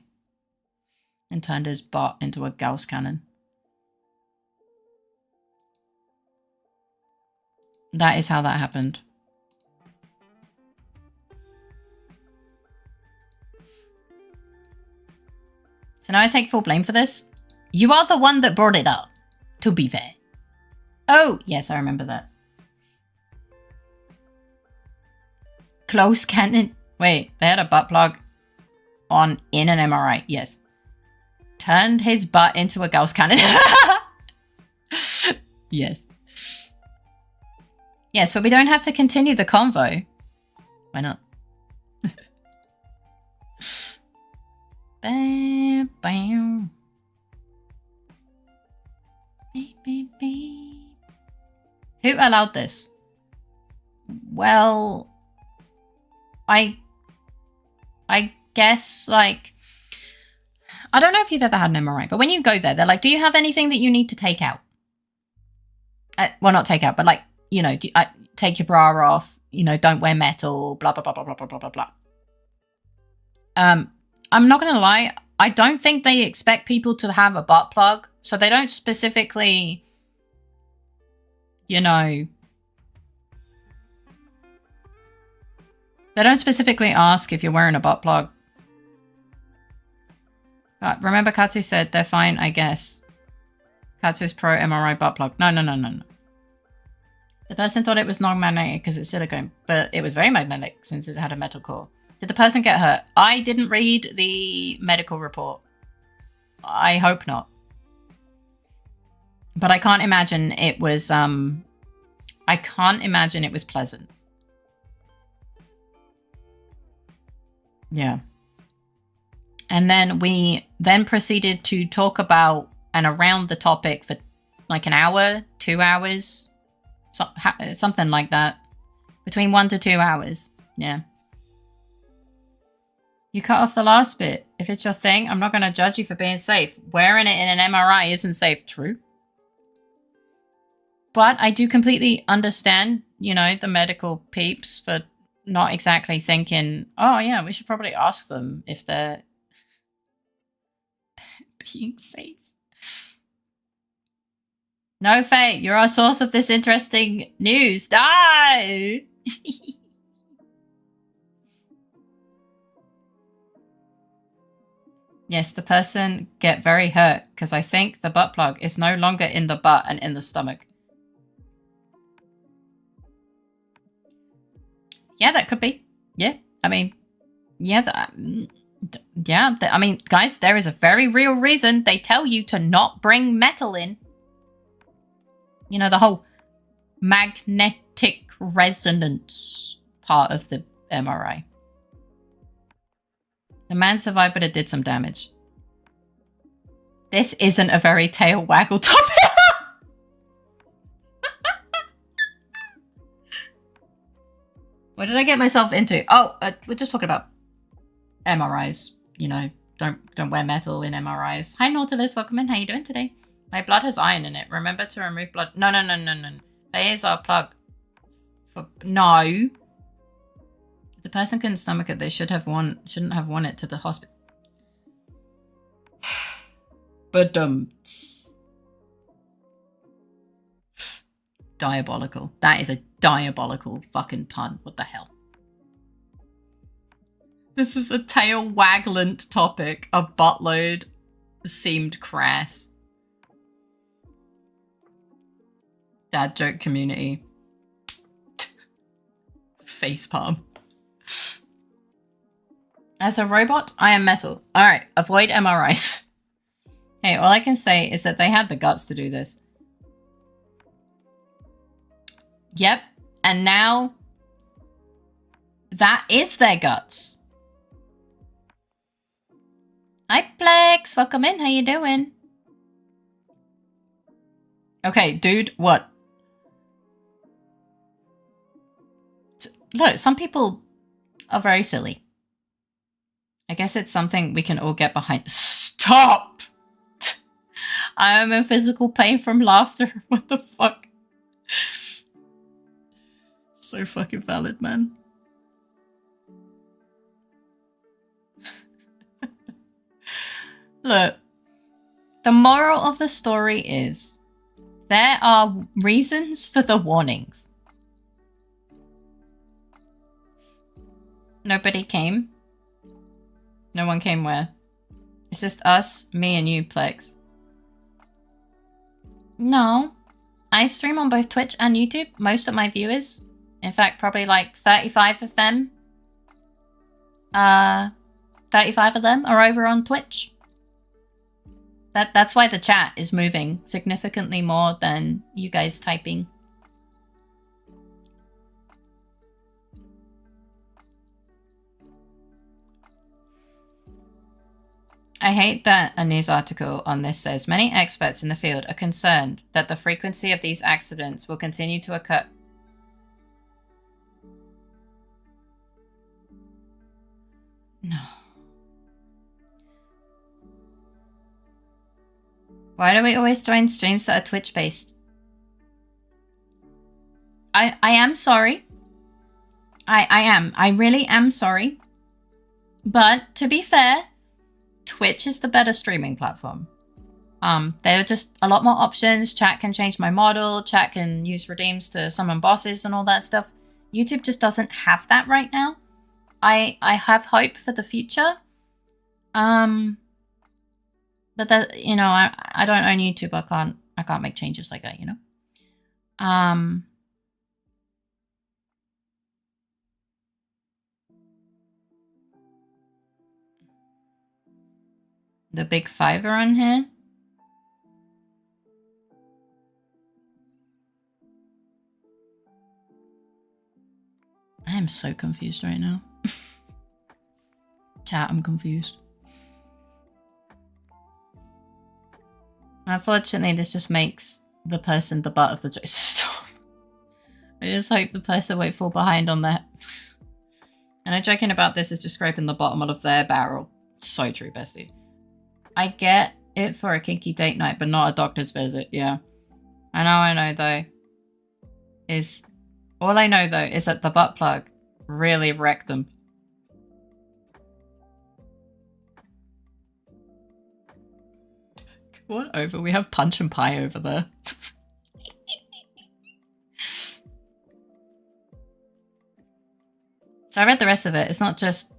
And turned his butt into a Gauss cannon. That is how that happened. So now I take full blame for this. You are the one that brought it up, to be fair. Oh, yes, I remember that. Close cannon. Wait, they had a butt plug in an MRI. Yes. Turned his butt into a Gauss cannon. Yes. Yes, but we don't have to continue the convo. Why not? Bam, bam. Beep, beep, beep. Who allowed this? Well, I guess, like, I don't know if you've ever had an MRI, but when you go there, they're like, do you have anything that you need to take out? Well, not take out, but like, you know, take your bra off, you know, don't wear metal, blah, blah, blah, blah, blah, blah, blah, blah, blah. I'm not going to lie. I don't think they expect people to have a butt plug. So they don't specifically, you know, they don't specifically ask if you're wearing a butt plug. But remember Katsu said they're fine, I guess. Katsu's pro MRI butt plug. No. The person thought it was non-magnetic because it's silicone, but it was very magnetic since it had a metal core. Did the person get hurt? I didn't read the medical report. I hope not. But I can't imagine it was, pleasant. Yeah. And then we then proceeded to talk about and around the topic for like an hour, 2 hours, something like that. Between 1 to 2 hours. Yeah. You cut off the last bit. If it's your thing, I'm not going to judge you for being safe. Wearing it in an MRI isn't safe. True. But I do completely understand, you know, the medical peeps for not exactly thinking, oh yeah, we should probably ask them if they're being safe. No, Faye, you're our source of this interesting news. No! Yes, the person get very hurt because I think the butt plug is no longer in the butt and in the stomach. Yeah, that could be. Yeah, I mean, yeah, I mean, guys, there is a very real reason they tell you to not bring metal in. You know, the whole magnetic resonance part of the MRI. The man survived, but it did some damage. This isn't a very tail waggle topic. What did I get myself into? Oh, we're just talking about MRIs. You know, don't wear metal in MRIs. Hi, Nautilus. Welcome in. How you doing today? My blood has iron in it. Remember to remove blood. No. That is our plug. No. If the person couldn't stomach it, they shouldn't have won it to the hospital. But diabolical. That is a diabolical fucking pun. What the hell? This is a tail wagglant topic. A buttload seemed crass. Dad joke community. Facepalm. As a robot, I am metal. Alright, avoid MRIs. Hey, all I can say is that they had the guts to do this. Yep. And now that is their guts. Hi, Plex. Welcome in. How you doing? Okay, dude, what? Look, some people are very silly. I guess it's something we can all get behind. Stop! I am in physical pain from laughter. What the fuck? So fucking valid, man. Look, the moral of the story is there are reasons for the warnings. Nobody came. No one came where? It's just us, me and you, Plex. No. I stream on both Twitch and YouTube. Most of my viewers, in fact, probably like 35 of them. 35 of them are over on Twitch. That's why the chat is moving significantly more than you guys typing. I hate that a news article on this says many experts in the field are concerned that the frequency of these accidents will continue to occur. No. Why do we always join streams that are Twitch based? I am sorry. I am. I really am sorry. But to be fair, Twitch is the better streaming platform. There are just a lot more options. Chat can change my model. Chat can use redeems to summon bosses and all that stuff. YouTube just doesn't have that right now. I have hope for the future. But that, you know, I don't own YouTube. I can't make changes like that, you know. The big fiver on here. I am so confused right now. Chat, I'm confused. Unfortunately, this just makes the person the butt of the joke. Stop. I just hope the person won't fall behind on that. And I'm joking about this is just scraping the bottom of their barrel. So true, bestie. I get it for a kinky date night, but not a doctor's visit. Yeah. I know though. All I know though is that the butt plug really wrecked them. What over? We have punch and pie over there. So I read the rest of it. It's not just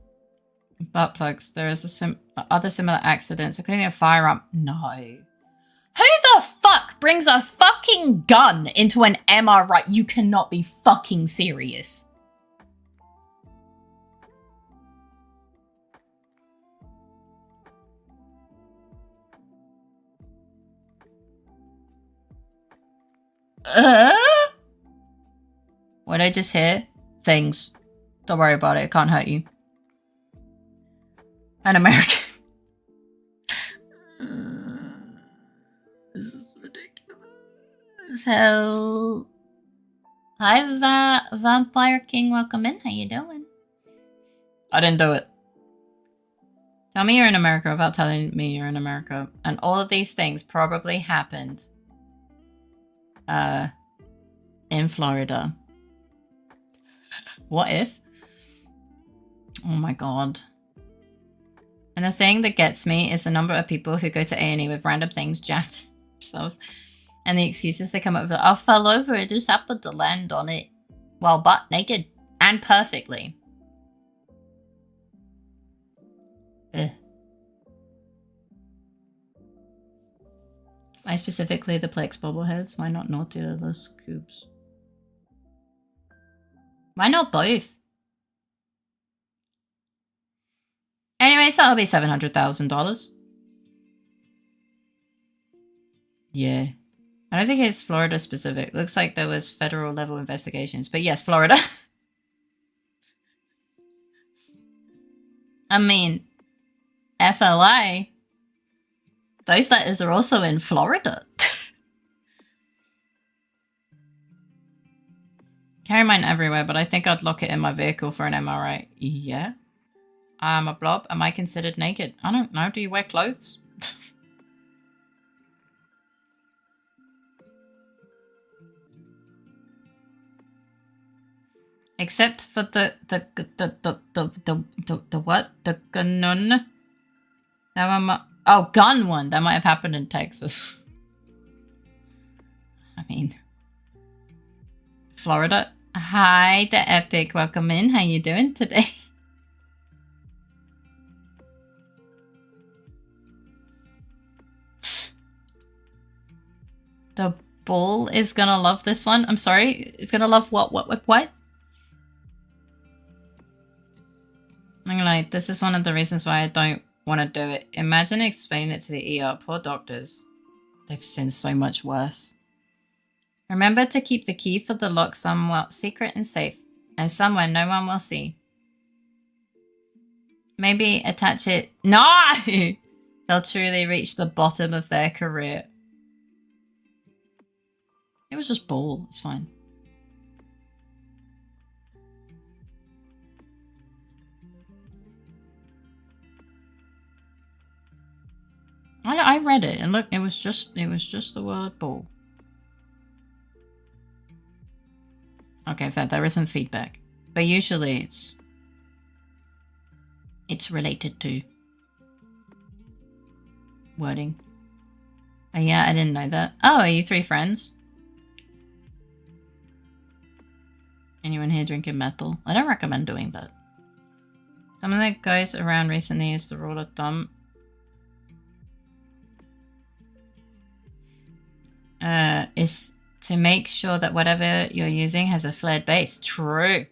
butt plugs. There is other similar accidents, including a firearm. No. Who the fuck brings a fucking gun into an MRI? You cannot be fucking serious. What I just hear? Things. Don't worry about it. It can't hurt you. An American. This is ridiculous. Hell. Hi, Vampire King. Welcome in. How you doing? I didn't do it. Tell me you're in America without telling me you're in America. And all of these things probably happened in Florida. What if? Oh my god. And the thing that gets me is the number of people who go to A&E with random things jammed themselves. And the excuses they come up with. I fell over, it just happened to land on it. While butt naked. And perfectly. Ugh. Why specifically the Plex bobbleheads? Why not Nautilus cubes? Why not both? Anyway, so that'll be $700,000. Yeah. I don't think it's Florida specific. Looks like there was federal level investigations. But yes, Florida. I mean, FLI. Those letters are also in Florida. Carry mine everywhere, but I think I'd lock it in my vehicle for an MRI. Yeah. I'm a blob. Am I considered naked? I don't know. Do you wear clothes? Except for the what? The gun. That one. Oh, gun one. That might have happened in Texas. I mean, Florida. Hi, the Epic. Welcome in. How you doing today? The bull is gonna love this one. I'm sorry. It's gonna love what? I'm like, this is one of the reasons why I don't want to do it. Imagine explaining it to the ER. Poor doctors. They've seen so much worse. Remember to keep the key for the lock somewhat secret and safe, and somewhere no one will see. Maybe attach it. No! They'll truly reach the bottom of their career. It was just bull. It's fine. I read it and look, it was just the word bull. Okay, fair. There isn't feedback, but usually it's related to wording. Oh yeah, I didn't know that. Oh, are you three friends? Anyone here drinking metal? I don't recommend doing that. Something that goes around recently is the rule of thumb. Is to make sure that whatever you're using has a flared base. True.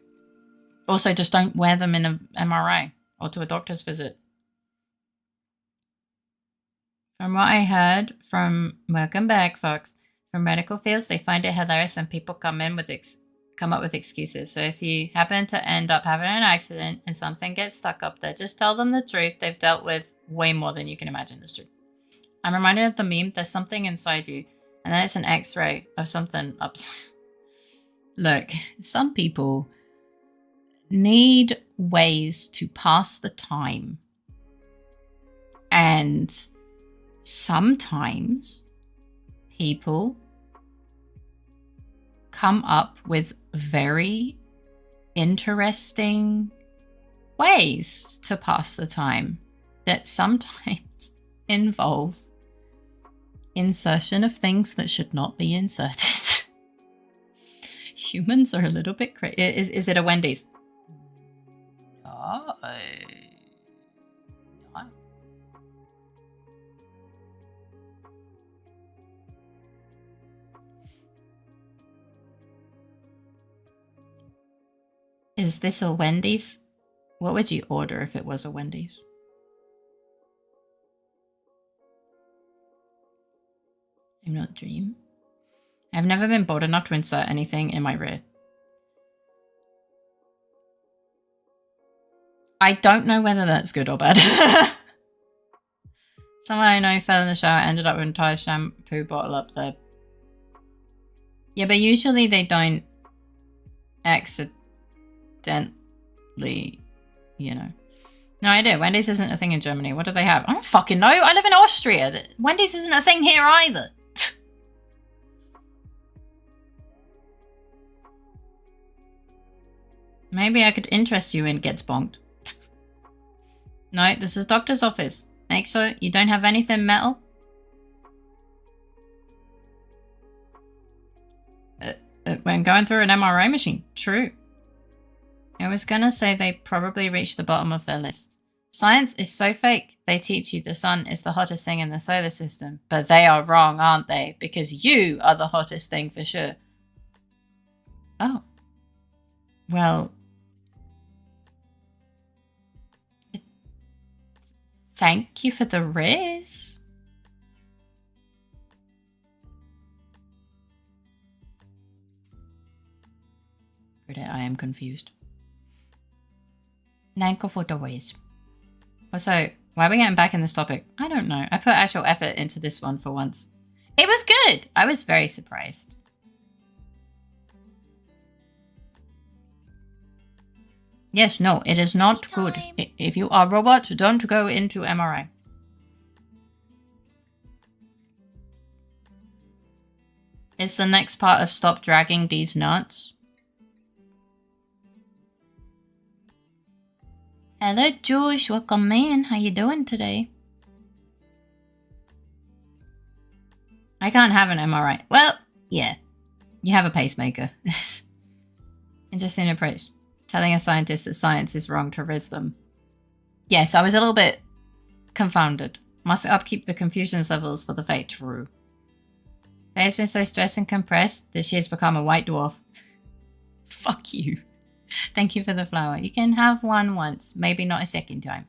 Also, just don't wear them in an MRI or to a doctor's visit. From what I heard from welcome back, Fox, from medical fields, they find it hilarious when people come up with excuses. So if you happen to end up having an accident and something gets stuck up there, just tell them the truth. They've dealt with way more than you can imagine is true. I'm reminded of the meme, there's something inside you, and then it's an x-ray of something up. Look, some people need ways to pass the time. And sometimes people come up with very interesting ways to pass the time that sometimes involve insertion of things that should not be inserted. Humans are a little bit crazy. Is it a Wendy's? No. No. Is this a Wendy's? What would you order if it was a Wendy's? I'm not dream. I've never been bold enough to insert anything in my rear. I don't know whether that's good or bad. Someone I know fell in the shower, ended up with an entire shampoo bottle up there. Yeah, but usually they don't accidentally, you know. No idea. Wendy's isn't a thing in Germany. What do they have? I don't fucking know. I live in Austria. Wendy's isn't a thing here either. Maybe I could interest you in gets bonked. No, this is doctor's office. Make sure you don't have anything metal. When going through an MRI machine. True. I was gonna say they probably reached the bottom of their list. Science is so fake. They teach you the sun is the hottest thing in the solar system. But they are wrong, aren't they? Because you are the hottest thing for sure. Oh. Well. Thank you for the riz. Reddit, I am confused. Thank you for the ways. Also, why are we getting back in this topic? I don't know. I put actual effort into this one for once. It was good. I was very surprised. Yes, no, it is not good. If you are robots, don't go into MRI. Is the next part of stop dragging these nuts? Hello, Josh. Welcome in. How you doing today? I can't have an MRI. Well, yeah. You have a pacemaker. Interesting approach. Telling a scientist that science is wrong to risk them. Yes, I was a little bit confounded. Must upkeep the confusion levels for the fate. True. Faye has been so stressed and compressed that she has become a white dwarf. Fuck you. Thank you for the flower. You can have one once, maybe not a second time.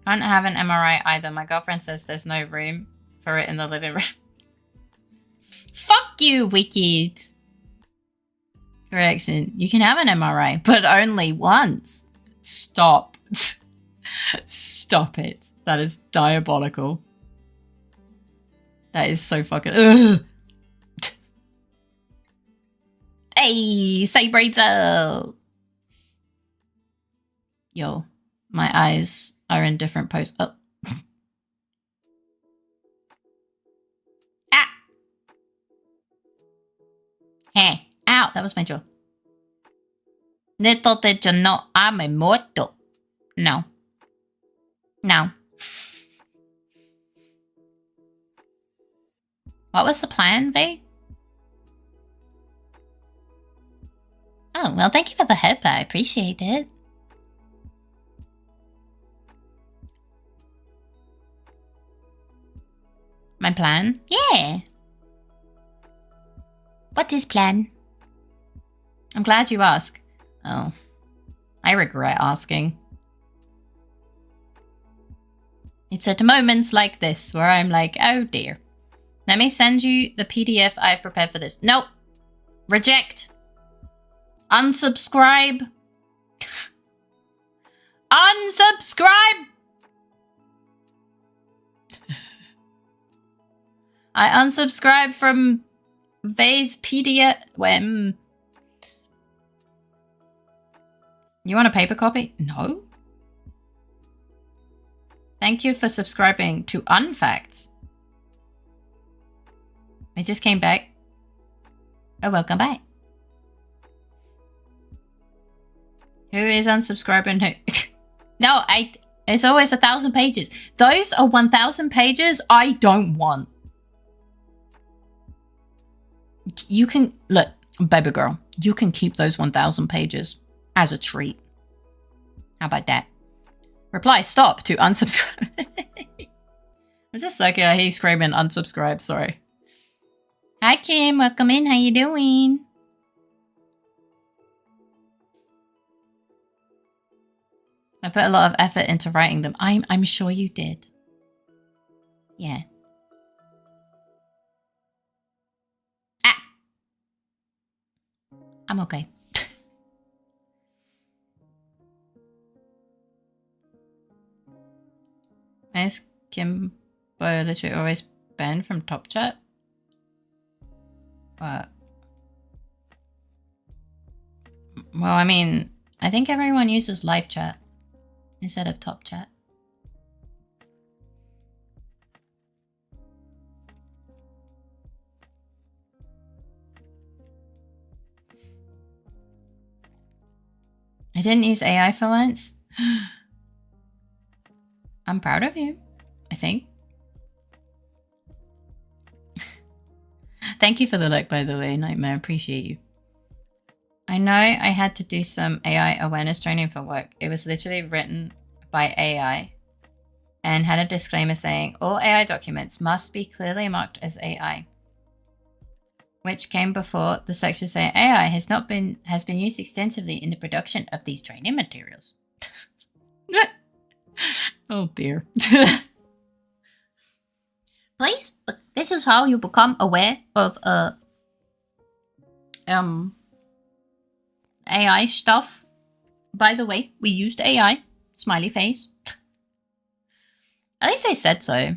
Can't have an MRI either. My girlfriend says there's no room for it in the living room. Fuck you, Wicked. Correction. You can have an MRI, but only once. Stop. Stop it. That is diabolical. That is so fucking... Ugh. Hey, say braids up. Yo, my eyes are in different poses. Oh. Ah! Hey, ow, that was my jaw. Little did you know I'm immortal. No. No. What was the plan, Vay? Oh, well, thank you for the help. I appreciate it. My plan? Yeah. What is plan? I'm glad you asked. Oh. I regret asking. It's at moments like this where I'm like, oh dear. Let me send you the PDF I've prepared for this. Nope. Reject. Unsubscribe. Unsubscribe! I unsubscribed from Vay's PDF. When you want a paper copy? No. Thank you for subscribing to Unfacts. I just came back. Oh, welcome back. Who is unsubscribing who? No, it's always 1,000 pages. Those are 1,000 pages I don't want. You can, look, baby girl, you can keep those 1,000 pages as a treat. How about that? Reply stop to unsubscribe. Was this like he's screaming unsubscribe? Sorry. Hi Kim, welcome in. How you doing? I put a lot of effort into writing them. I'm sure you did. Yeah. Ah! I'm okay. Is Kim literally always banned from top chat? What? Well, I mean, I think everyone uses live chat instead of top chat. I didn't use AI for once. I'm proud of you, I think. Thank you for the look, by the way, Nightmare. Appreciate you. I know I had to do some AI awareness training for work. It was literally written by AI and had a disclaimer saying all AI documents must be clearly marked as AI, which came before the section saying AI has been used extensively in the production of these training materials. Oh dear. Please, this is how you become aware of AI stuff. By the way, we used AI. Smiley face. At least they said so.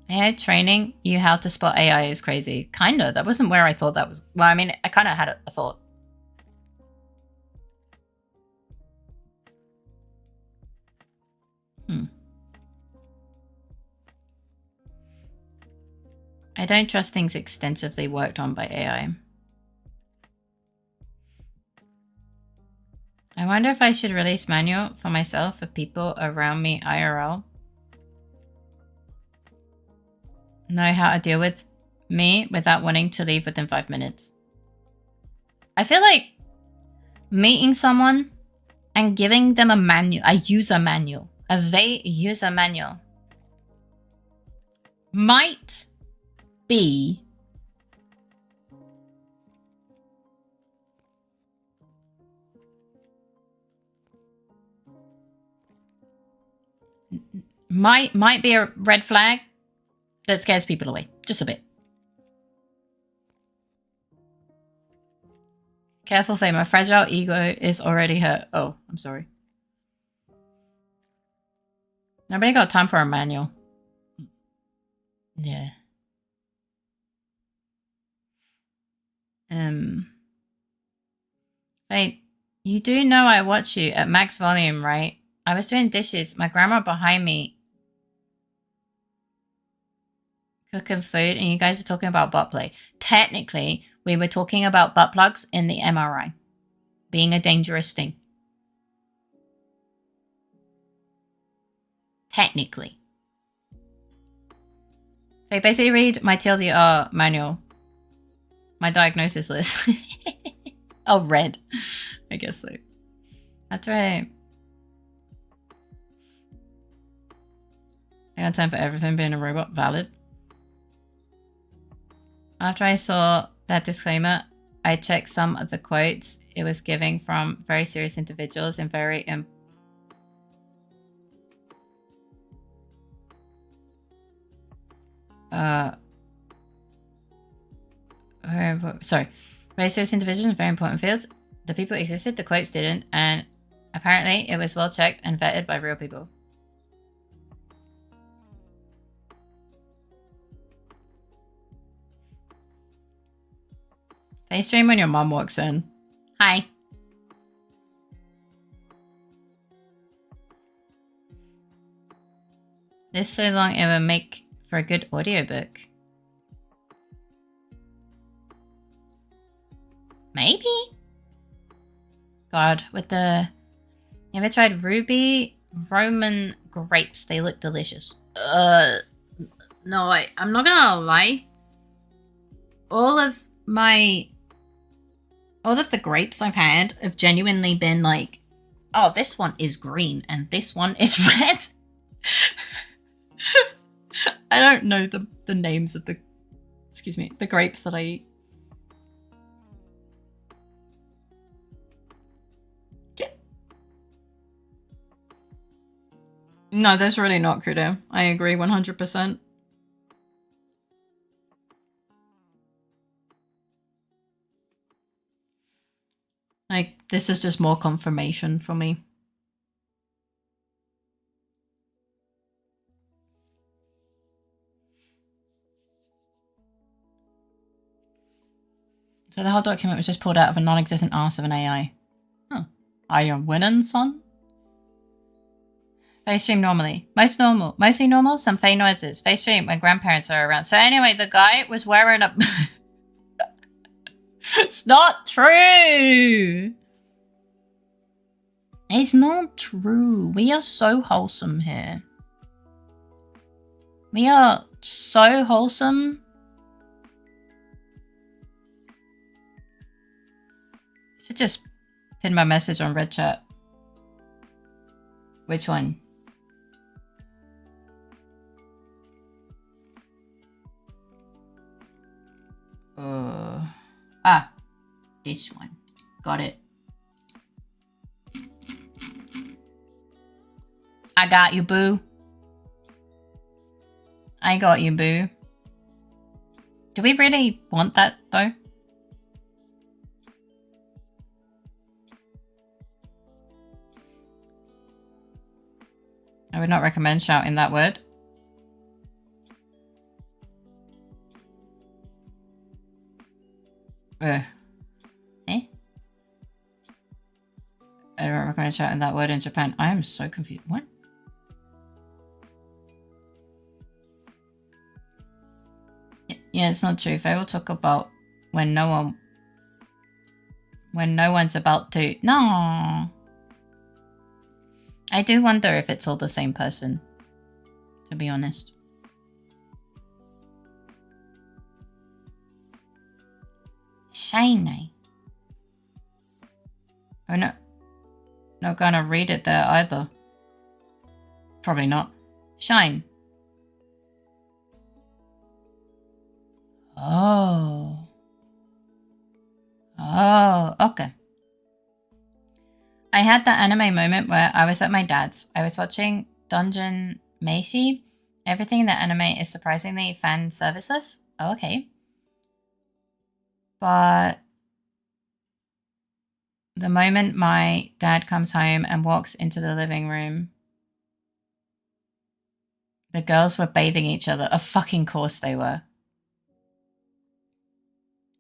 AI training you how to spot AI is crazy. Kinda. That wasn't where I thought that was. Well, I mean, I kind of had a thought. I don't trust things extensively worked on by AI. I wonder if I should release manual for myself for people around me IRL. Know how to deal with me without wanting to leave within 5 minutes. I feel like meeting someone and giving them a user manual, a vague user manual might be might be a red flag that scares people away just a bit. Careful, Faye, my fragile ego is already hurt. Oh, I'm sorry. Nobody got time for a manual. Yeah. Wait, you do know I watch you at max volume, right? I was doing dishes. My grandma behind me cooking food, and you guys are talking about butt play. Technically, we were talking about butt plugs in the MRI being a dangerous thing. Technically. They basically read my TLDR manual. My diagnosis list. Oh, red. I guess so. That's right. I got time for everything being a robot. Valid. After I saw that disclaimer, I checked some of the quotes it was giving from very serious individuals and very very serious individuals in very important fields. The people existed, the quotes didn't, and apparently it was well checked and vetted by real people. They stream when your mom walks in. Hi. This so long it would make for a good audiobook. Maybe? God, with the... You ever tried ruby Roman grapes? They look delicious. No, I'm not gonna lie. All of the grapes I've had have genuinely been like, oh, this one is green and this one is red. I don't know the names of the grapes that I eat. Yeah. No, that's really not crudo. I agree 100%. Like, this is just more confirmation for me. So the whole document was just pulled out of a non-existent arse of an AI. Huh. Are you winning, son? Face stream normally. Mostly normal, some fey noises. Face stream when grandparents are around. So anyway, the guy was wearing a... It's not true! It's not true. We are so wholesome here. We are so wholesome. Should just pin my message on Red Chat. Which one? This one. Got it. I got you, boo. I got you, boo. Do we really want that, though? I would not recommend shouting that word. Eh? I don't recommend shouting that word in Japan. I am so confused. What? Yeah, it's not true. Faye will talk about when no one's about to. No. I do wonder if it's all the same person, to be honest. Shiny. Oh no. Not gonna read it there either. Probably not. Shine. Oh. Oh, okay. I had that anime moment where I was at my dad's. I was watching Dungeon Meshi. Everything in the anime is surprisingly fan serviceless. Oh, okay. But the moment my dad comes home and walks into the living room, the girls were bathing each other. Of fucking course they were.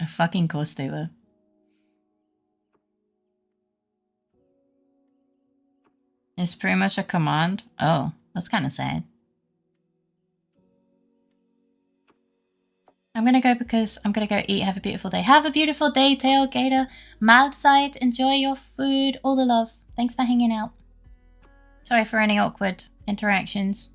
Of fucking course they were. It's pretty much a command. Oh, that's kind of sad. I'm gonna go because I'm gonna go eat. Have a beautiful day. Have a beautiful day, Tailgater. Madside, enjoy your food. All the love. Thanks for hanging out. Sorry for any awkward interactions.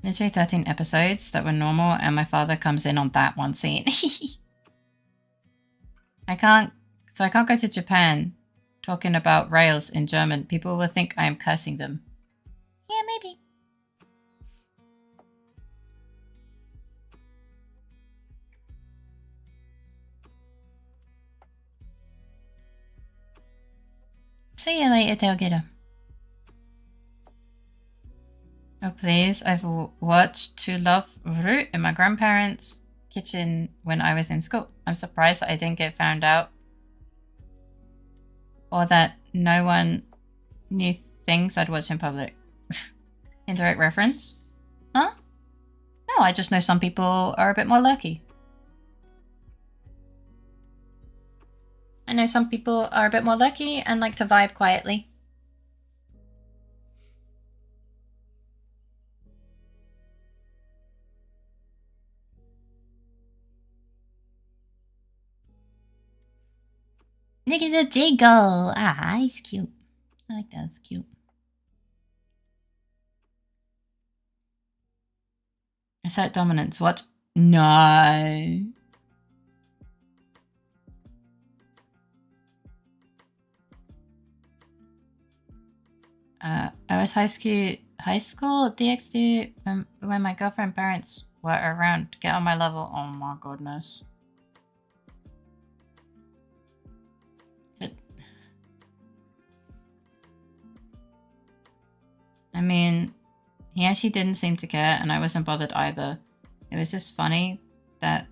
Literally 13 episodes that were normal, and my father comes in on that one scene. I can't go to Japan talking about rails in German. People will think I am cursing them. Yeah, maybe. See you later, Tailgater. Oh please, I've watched To Love Ru in my grandparents' kitchen when I was in school. I'm surprised that I didn't get found out. Or that no one knew things I'd watch in public. Indirect reference? Huh? No, I just know some people are a bit more lurky. I know some people are a bit more lurky and like to vibe quietly. Look at the jiggle! Ah, he's cute. I like that, it's cute. Assert dominance, what? No. I was high school DxD when my girlfriend parents were around to get on my level. Oh my goodness. I mean, he actually didn't seem to care, and I wasn't bothered either. It was just funny that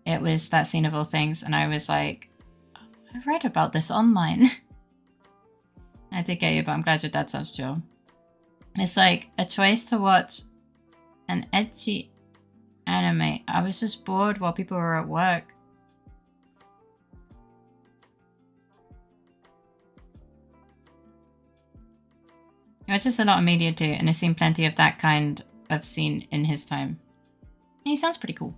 it was that scene of all things, and I was like, I read about this online. I did get you, but I'm glad your dad sounds chill. It's like a choice to watch an ecchi anime. I was just bored while people were at work. He watches a lot of media too, and has seen plenty of that kind of scene in his time. He sounds pretty cool.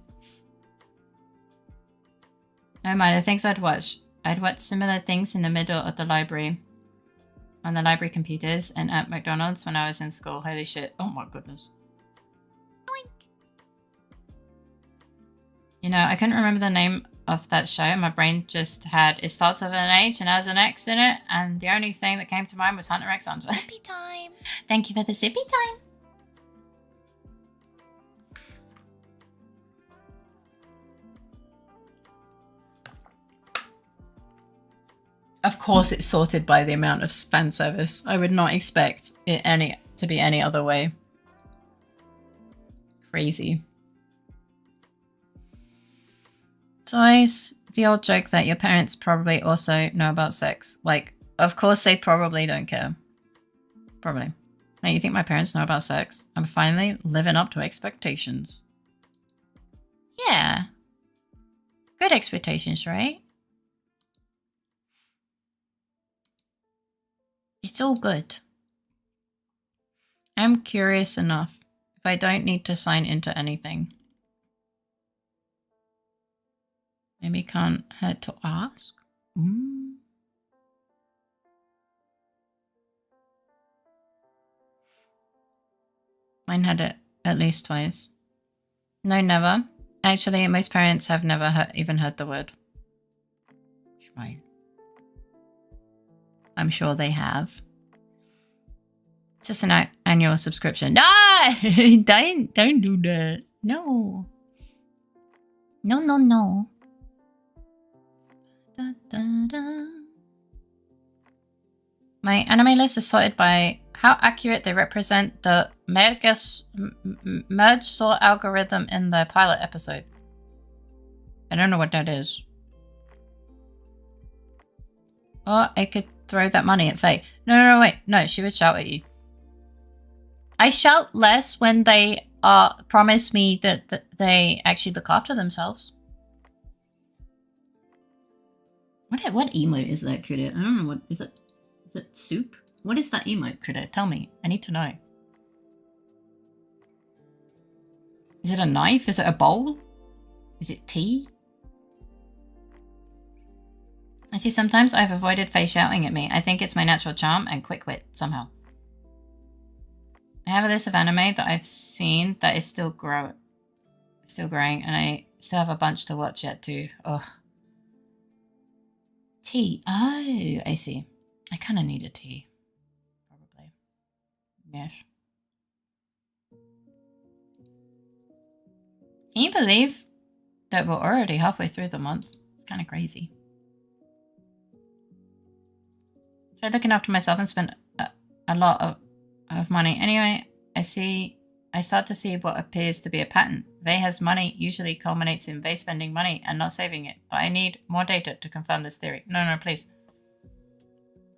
No matter the things I'd watch similar things in the middle of the library, on the library computers, and at McDonald's when I was in school. Holy shit. Oh my goodness. Oink. You know, I couldn't remember the name of that show. My brain just had, it starts with an H and has an X in it, and the only thing that came to mind was Hunter x Hunter. Sippy time. Thank you for the sippy time. Of course it's sorted by the amount of fan service. I would not expect it to be any other way. Crazy. It's always the old joke that your parents probably also know about sex. Like, of course they probably don't care. Probably. Hey, you think my parents know about sex? I'm finally living up to expectations. Yeah. Good expectations, right? It's all good. I'm curious enough if I don't need to sign into anything. Maybe can't hurt to ask. Mine had it at least twice. No, never. Actually, most parents have never even heard the word. Schmine. I'm sure they have. Just an annual subscription. Ah! don't do that. No. No, no, no. Da, da, da. My anime list is sorted by how accurate they represent the merge sort algorithm in the pilot episode. I don't know what that is. Or I could throw that money at Faye. No, wait. No, she would shout at you. I shout less when they promise me that they actually look after themselves. What emote is that, Critter? I don't know what is it. Is it soup? What is that emote, Critter? Tell me. I need to know. Is it a knife? Is it a bowl? Is it tea? Actually, sometimes I've avoided Faye shouting at me. I think it's my natural charm and quick wit, somehow. I have a list of anime that I've seen that is still growing, and I still have a bunch to watch yet too. Ugh. Tea. Oh, I see. I kind of need a tea. Probably. Yes. Can you believe that we're already halfway through the month? It's kind of crazy. Tried looking after myself and spent a lot of money. Anyway, I start to see what appears to be a pattern. Vey has money usually culminates in Vey spending money and not saving it, but I need more data to confirm this theory. No, please.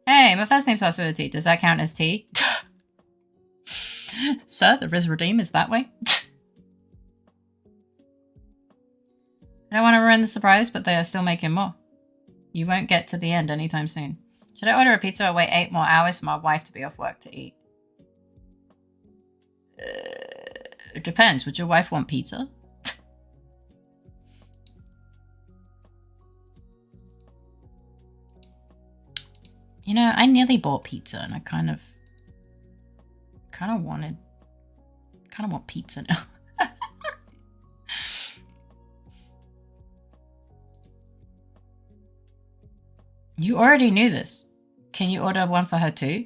Hey, my first name starts with a T. Does that count as T? Sir, the Riz Redeem is that way? I don't want to ruin the surprise, but they are still making more. You won't get to the end anytime soon. Should I order a pizza or wait 8 more hours for my wife to be off work to eat? It depends. Would your wife want pizza? You know, I nearly bought pizza and I kind of want pizza now. You already knew this. Can you order one for her too?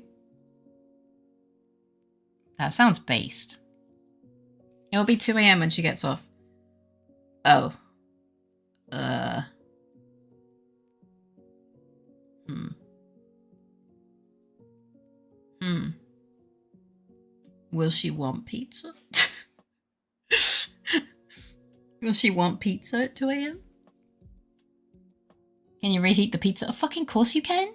That sounds based. It'll be 2 AM when she gets off. Oh. Will she want pizza? Will she want pizza at 2 AM? Can you reheat the pizza? Of fucking course you can.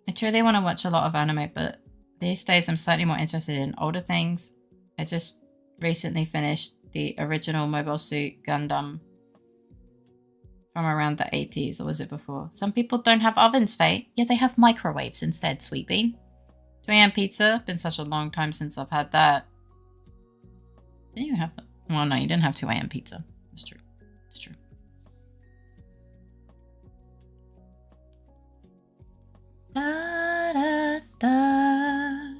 I truly want to watch a lot of anime, but these days I'm slightly more interested in older things. I just recently finished the original Mobile Suit Gundam from around the 80s, or was it before? Some people don't have ovens, Faye. Yeah, they have microwaves instead, Sweet Bean. 2 AM pizza? Been such a long time since I've had that. Didn't you have that? Well, no, you didn't have 2 AM pizza. That's true. It's true. Da, da, da.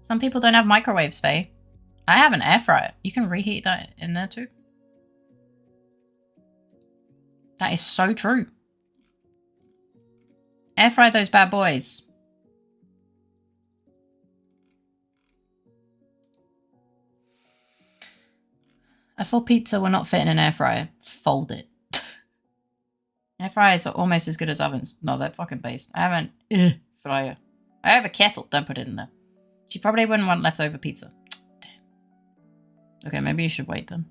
Some people don't have microwaves, Faye. I have an air fryer. You can reheat that in there too. That is so true. Air fry those bad boys. A full pizza will not fit in an air fryer. Fold it. Air fryers are almost as good as ovens. No, they're fucking based. I have an fryer. I have a kettle. Don't put it in there. She probably wouldn't want leftover pizza. Damn. Okay, maybe you should wait then.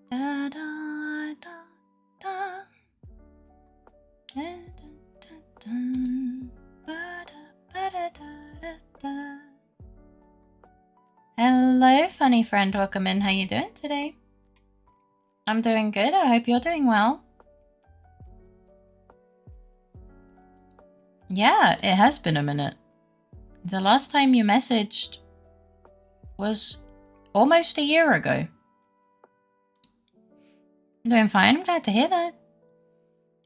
Da, da, da, da. Da, da, da, da. Ba, da, ba, da, da, da, da. Hello, funny friend. Welcome in. How you doing today? I'm doing good. I hope you're doing well. Yeah, it has been a minute. The last time you messaged was almost a year ago. I'm doing fine. I'm glad to hear that.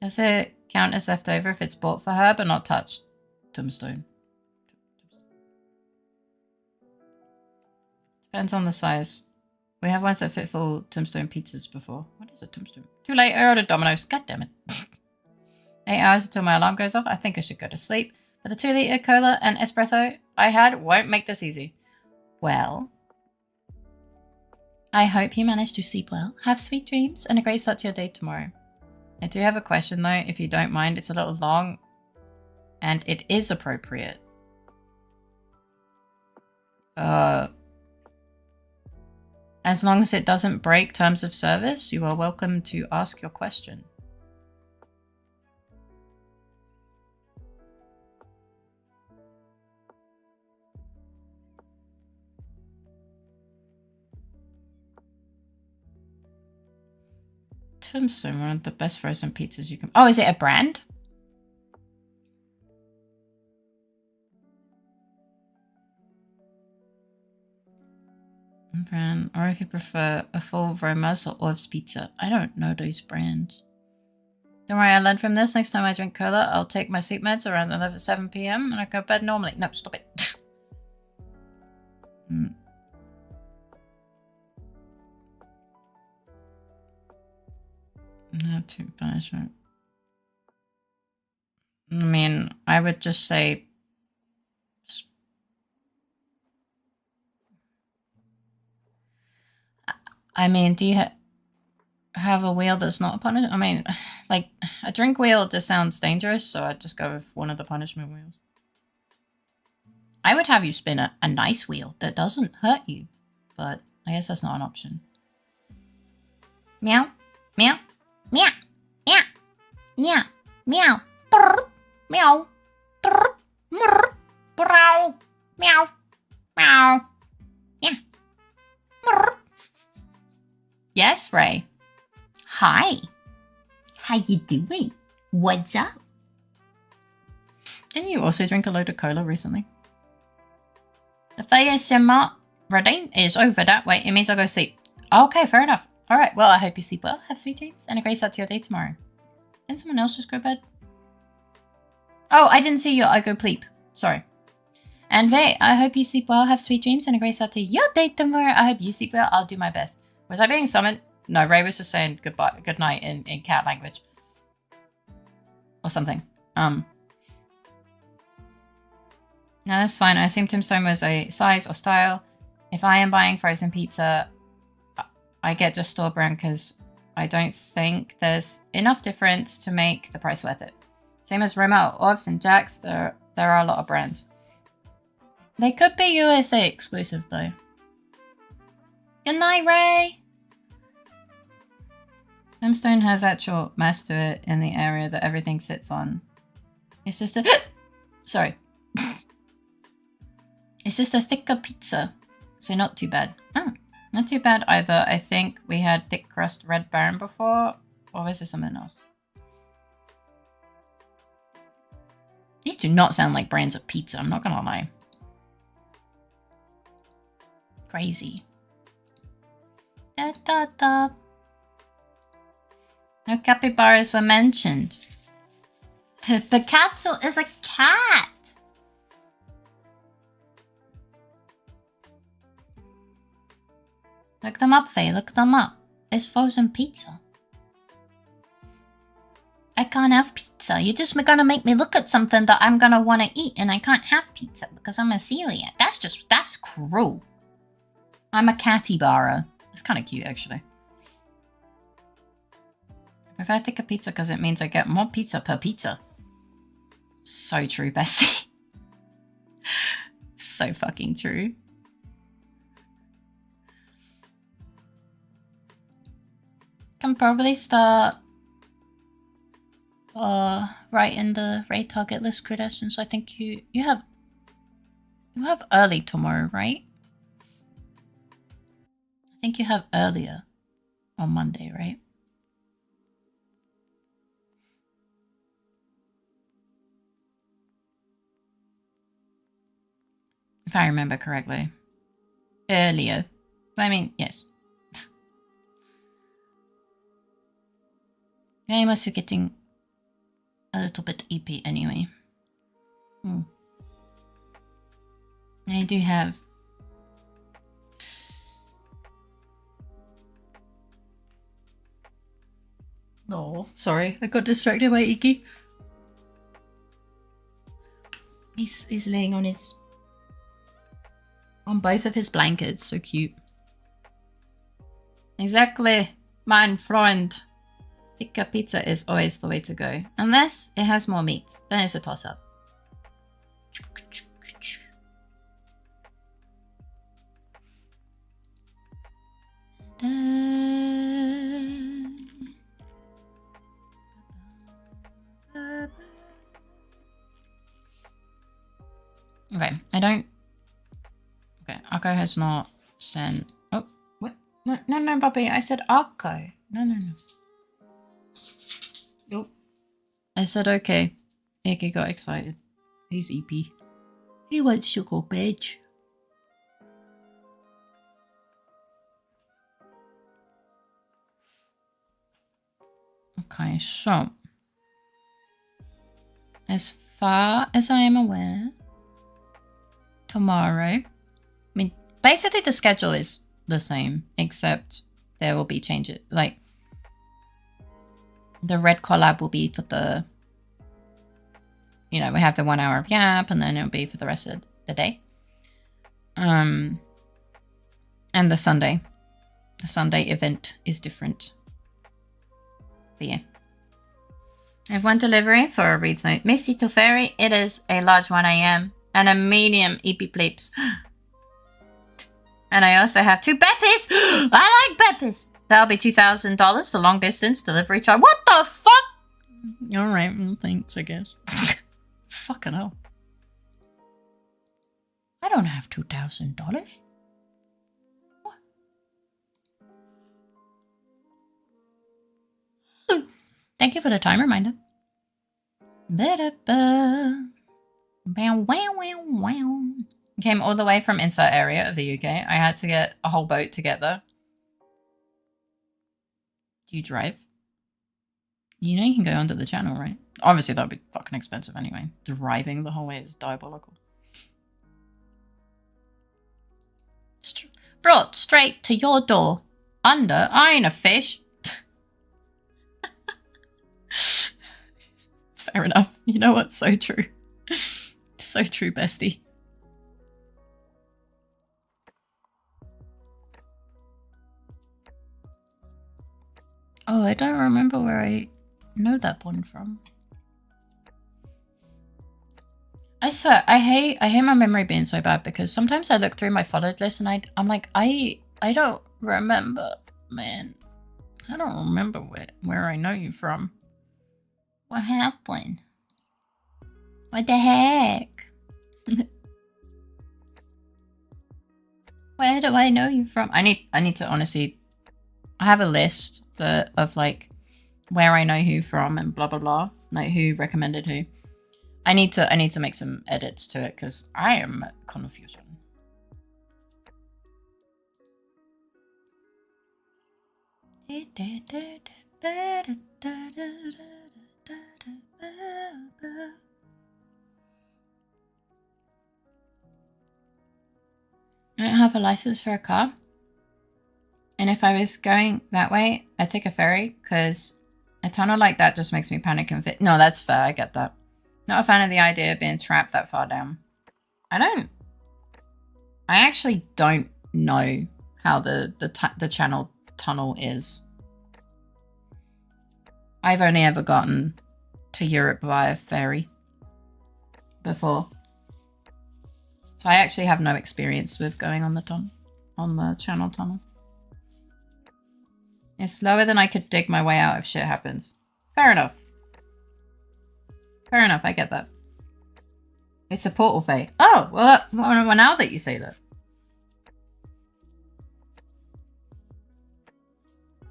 Does it count as leftover if it's bought for her but not touched? Tombstone. Depends on the size. We have ones that fit full tombstone pizzas before. What is a tombstone? Too late. I ordered Domino's. God damn it. 8 hours until my alarm goes off. I think I should go to sleep. But the 2-liter cola and espresso I had won't make this easy. Well, I hope you manage to sleep well. Have sweet dreams and a great start to your day tomorrow. I do have a question though, if you don't mind. It's a little long and it is appropriate. As long as it doesn't break terms of service, you are welcome to ask your question. Tombstone, one of the best frozen pizzas you can... Oh, is it a brand? Brand, or if you prefer a full Roma's or Orv's pizza. I don't know those brands. Don't worry, I learned from this. Next time I drink cola, I'll take my sleep meds around 7 p.m. and I go to bed normally. No, stop it. No, to punishment. I mean, I would just say... I mean, do you have a wheel that's not a punishment? I mean, like, a drink wheel just sounds dangerous, so I'd just go with one of the punishment wheels. I would have you spin a nice wheel that doesn't hurt you, but I guess that's not an option. Meow, meow, meow, meow, meow, meow, brr, meow, brr, brr, brow, meow, meow, yeah, brr. Yes, Ray. Hi. How you doing? What's up? Didn't you also drink a load of cola recently? The fire simmer reading is over that way. It means I'll go sleep. Okay, fair enough. Alright, well, I hope you sleep well. Have sweet dreams and a great start to your day tomorrow. Didn't someone else just go to bed? Oh, I didn't see you. I go sleep. Sorry. And Ray, I hope you sleep well. Have sweet dreams and a great start to your day tomorrow. I hope you sleep well. I'll do my best. Was I being summoned? No, Ray was just saying goodbye, good night in cat language. Or something. No, that's fine. I assume Tombstone was a size or style. If I am buying frozen pizza, I get just store brand because I don't think there's enough difference to make the price worth it. Same as Roma, Orbs, and Jack's, there are a lot of brands. They could be USA exclusive though. Good night, Ray! Tombstone has actual mass to it in the area that everything sits on. It's just a... Sorry. It's just a thicker pizza, so not too bad. Oh, not too bad either. I think we had thick crust Red Baron before, or is this something else? These do not sound like brands of pizza, I'm not gonna lie. Crazy. Da da da. No capybaras were mentioned. Picasso is a cat. Look them up, Faye. Look them up. It's frozen pizza. I can't have pizza. You're just gonna make me look at something that I'm gonna want to eat, and I can't have pizza because I'm a celiac. That's cruel. I'm a capybara. It's kind of cute, actually. I prefer thicker pizza because it means I get more pizza per pizza. So true, bestie. So fucking true. can probably start right in the raid target list, Critter, since I think you have early tomorrow, right? I think you have earlier on Monday, right? If I remember correctly. Earlier. I mean, yes. I must be getting a little bit EP anyway. I do have... Oh, sorry. I got distracted by Iki. He's laying on his... on both of his blankets. So cute. Exactly, mein Freund. Tikka pizza is always the way to go. Unless it has more meat. Then it's a toss-up. Okay, I don't... Okay, Akko has not sent... Oh, what? No, Bobby. I said Akko. No. Nope. I said okay. Iki got excited. He's EP. He wants to go bed. Okay, so... as far as I am aware... tomorrow... I mean, basically the schedule is the same, except there will be changes. Like, the red collab will be for the... you know, we have the 1 hour of Yap, and then it'll be for the rest of the day. And the Sunday. The Sunday event is different. But yeah. I have one delivery for a reads note. Misty LittleFaerii, it is a large 1 AM and a medium EP Pleeps. And I also have 2 Beppis. I like Beppis. That'll be $2,000 for long distance delivery charge. What the fuck? Alright, well, thanks, I guess. Fucking hell. I don't have $2,000. What? Thank you for the time reminder. Came all the way from inside area of the UK. I had to get a whole boat to get there. Do you drive? You know you can go under the channel, right? Obviously that would be fucking expensive anyway. Driving the whole way is diabolical. Brought straight to your door. Under? I ain't a fish. Fair enough. You know what? So true. So true, bestie. Oh, I don't remember where I know that one from. I swear, I hate my memory being so bad because sometimes I look through my followed list and I'm like, I don't remember, man. I don't remember where I know you from. What happened? What the heck? Where do I know you from? I need to honestly... I have a list of like where I know who from and blah blah blah, like who recommended who. I need to make some edits to it because I am confused. I don't have a license for a car. And if I was going that way, I'd take a ferry because a tunnel like that just makes me panic and fit. No, that's fair. I get that. Not a fan of the idea of being trapped that far down. I actually don't know how the channel tunnel is. I've only ever gotten to Europe via ferry before. So I actually have no experience with going on the channel tunnel. It's slower than I could dig my way out if shit happens. Fair enough. Fair enough, I get that. It's a portal Fae. Oh, well, now that you say that.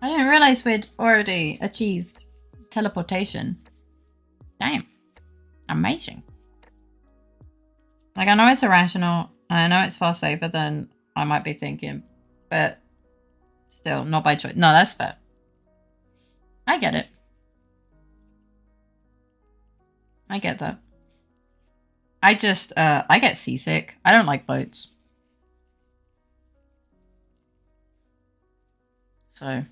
I didn't realize we'd already achieved teleportation. Damn. Amazing. Like, I know it's irrational. I know it's far safer than I might be thinking. But still, not by choice. No, that's fair. I get it. I get that. I just, I get seasick. I don't like boats. So,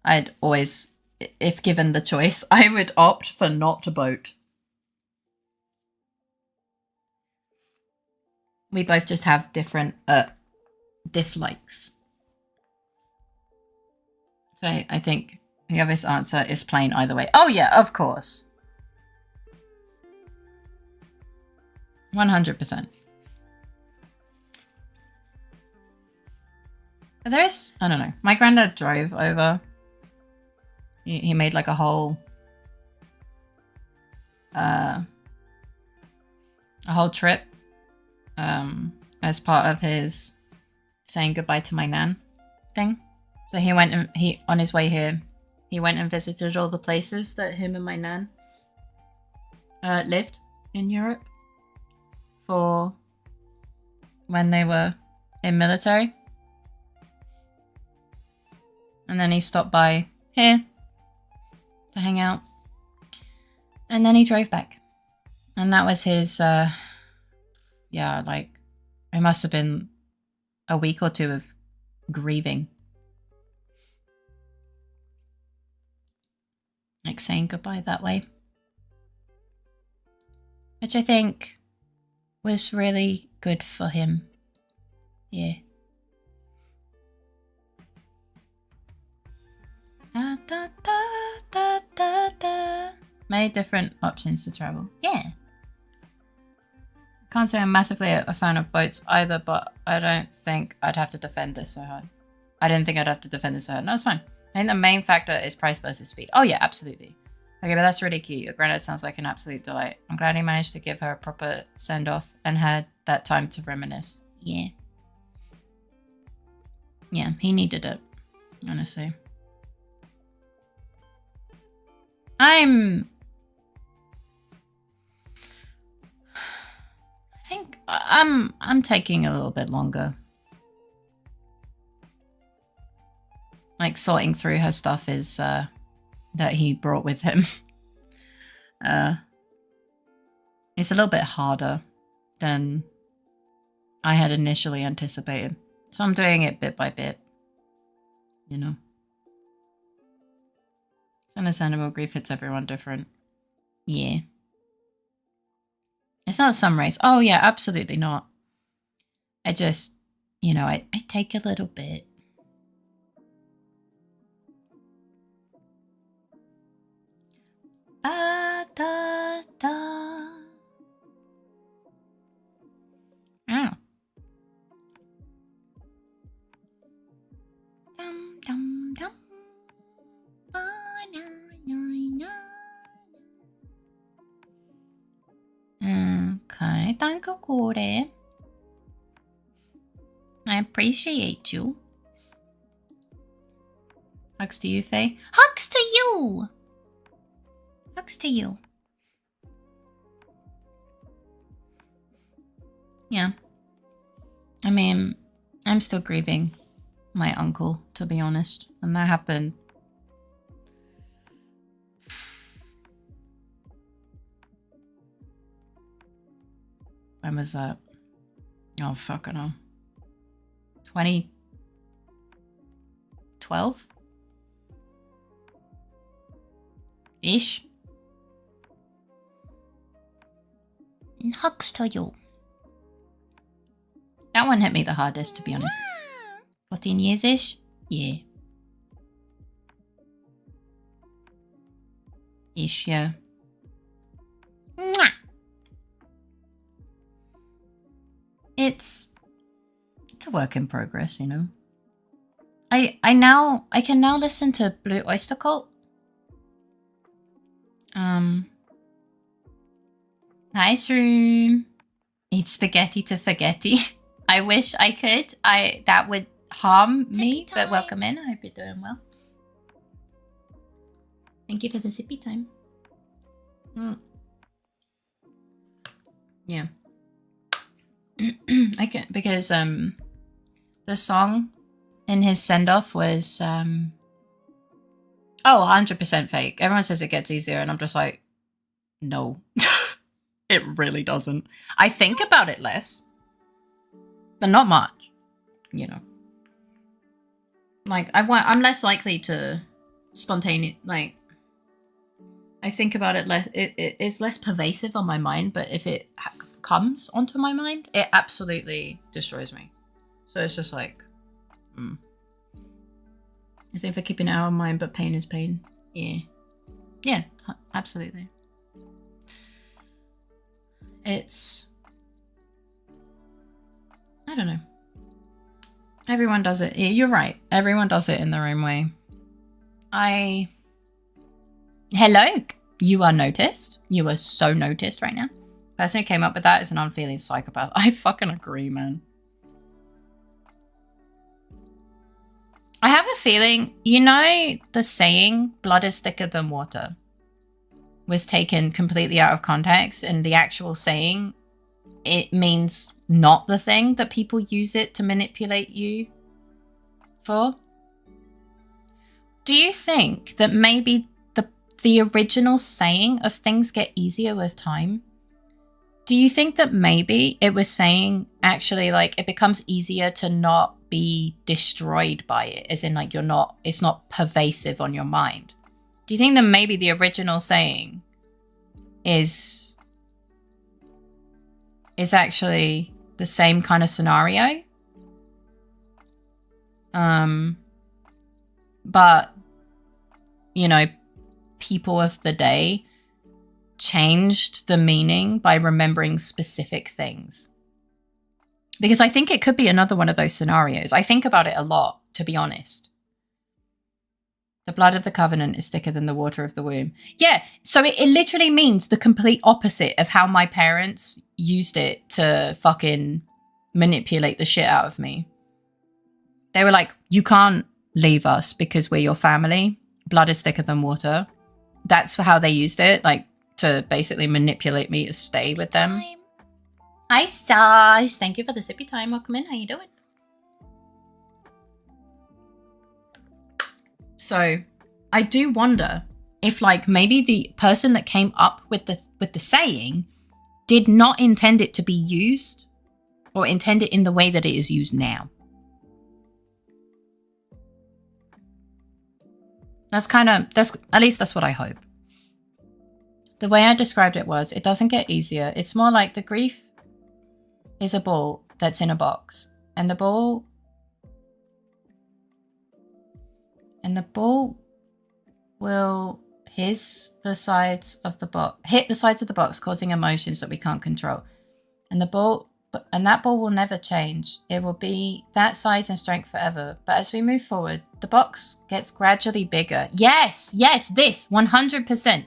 I'd always, if given the choice, I would opt for not to boat. We both just have different, dislikes. So, I think the obvious answer is plain either way. Oh yeah, of course. 100%. There's, I don't know. My granddad drove over. He made like a whole trip as part of his saying goodbye to my nan thing. So he went and on his way here, he went and visited all the places that him and my nan lived in Europe for when they were in military. And then he stopped by here to hang out. And then he drove back. And that was his, yeah, like, it must have been a week or two of grieving. Like saying goodbye that way. Which I think was really good for him. Yeah. Da, da, da, da, da, da. Many different options to travel. Yeah. Can't say I'm massively a fan of boats either, but I don't think I'd have to defend this so hard. I didn't think I'd have to defend this so hard. No, it's fine. I think the main factor is price versus speed. Oh yeah, absolutely. Okay, but that's really cute. Your granddad sounds like an absolute delight. I'm glad he managed to give her a proper send-off and had that time to reminisce. Yeah. Yeah, he needed it, honestly. I think I'm taking a little bit longer. Like sorting through her stuff is that he brought with him. It's a little bit harder than I had initially anticipated. So I'm doing it bit by bit. You know. It's understandable, grief hits everyone different. Yeah. It's not some race. Oh yeah, absolutely not. I just, you know, I take a little bit. Da, da, da. Oh. Dum, dum, dum. Oh, no, no, no. Okay, thank you, Corey. I appreciate you. Hugs to you, Faye. Hugs to you! Hugs to you. Yeah. I mean, I'm still grieving my uncle, to be honest. And that happened. When was that? Oh, fucking hell. 2012? Ish. And hugs to you. That one hit me the hardest, to be honest. 14 years-ish? Yeah. Ish, yeah. Mwah! It's a work in progress, you know. I can now listen to Blue Oyster Cult. Hi, Shroom. Eat spaghetti to forgetty. I wish I could. That would harm me, but welcome in. I hope you're doing well. Thank you for the zippy time. Yeah. I can, because the song in his send-off was 100% fake. Everyone says it gets easier, and I'm just like, no. It really doesn't. I think about it less, but not much, you know. Like, I'm less likely to spontaneous, like, I think about it less. It's less pervasive on my mind, but if it comes onto my mind, it absolutely destroys me. So it's just like, It's in for keeping it out of mind, but pain is pain. Yeah. Yeah, absolutely. It's, I don't know. Everyone does it. You're right. Everyone does it in their own way. Hello. You are noticed. You are so noticed right now. Person who came up with that is an unfeeling psychopath. I fucking agree, man. I have a feeling, you know, the saying, blood is thicker than water, was taken completely out of context, and the actual saying, it means not the thing that people use it to manipulate you for. Do you think that maybe the original saying of things get easier with time, do you think that maybe it was saying actually like it becomes easier to not be destroyed by it, as in like it's not pervasive on your mind? Do you think that maybe the original saying is actually the same kind of scenario? But, you know, people of the day changed the meaning by remembering specific things. Because I think it could be another one of those scenarios. I think about it a lot, to be honest. The blood of the covenant is thicker than the water of the womb. Yeah, so it literally means the complete opposite of how my parents used it to fucking manipulate the shit out of me. They were like, you can't leave us because we're your family. Blood is thicker than water. That's how they used it, like to basically manipulate me to stay with them. Hi, Saz. Thank you for the sippy time. Welcome in. How you doing? So I do wonder if like maybe the person that came up with the saying did not intend it to be used or intend it in the way that it is used now. That's at least that's what I hope. The way I described it was, it doesn't get easier. It's more like the grief is a ball that's in a box, and the ball will hit the sides of the box, causing emotions that we can't control. And that ball will never change. It will be that size and strength forever. But as we move forward, the box gets gradually bigger. Yes, this 100%.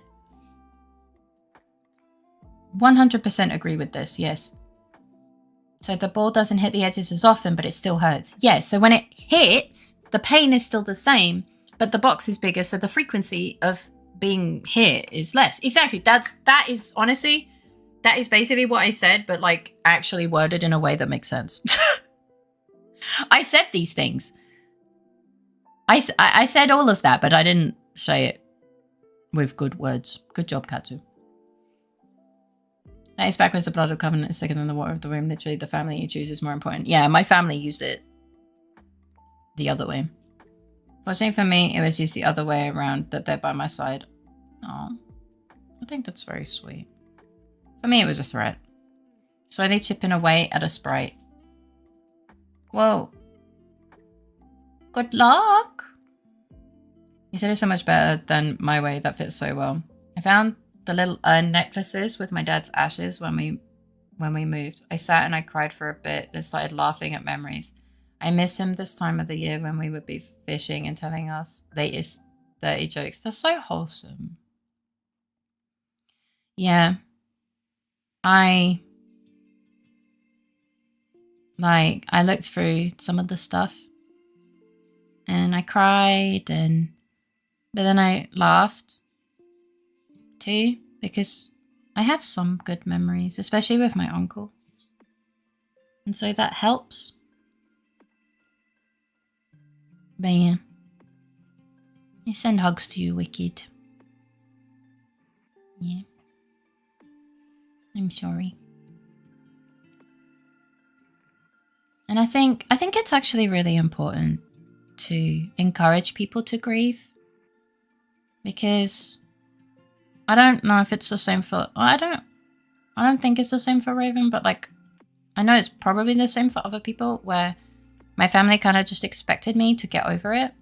100% agree with this, yes. So the ball doesn't hit the edges as often, but it still hurts. Yeah, so when it hits, the pain is still the same, but the box is bigger, so the frequency of being hit is less. Exactly. That is honestly, that is basically what I said, but like actually worded in a way that makes sense. I said these things. I said all of that, but I didn't say it with good words. Good job, Katsu. That is backwards. The blood of covenant is thicker than the water of the womb. Literally, the family you choose is more important. Yeah, my family used it the other way. Fortunately for me, it was used the other way around, that they're by my side. Oh, I think that's very sweet. For me, it was a threat. Slowly chipping away at a sprite. Whoa. Good luck. You said it's so much better than my way. That fits so well. I found the little necklaces with my dad's ashes when we moved. I sat and I cried for a bit and started laughing at memories. I miss him this time of the year when we would be fishing and telling us latest dirty jokes. They're so wholesome. Yeah. I looked through some of the stuff and I cried but then I laughed too because I have some good memories, especially with my uncle. And so that helps. But yeah. I send hugs to you, Wicked. Yeah. I'm sorry. And I think it's actually really important to encourage people to grieve. Because I don't know if it's the same for I don't think it's the same for Raven, but like I know it's probably the same for other people where my family kind of just expected me to get over it.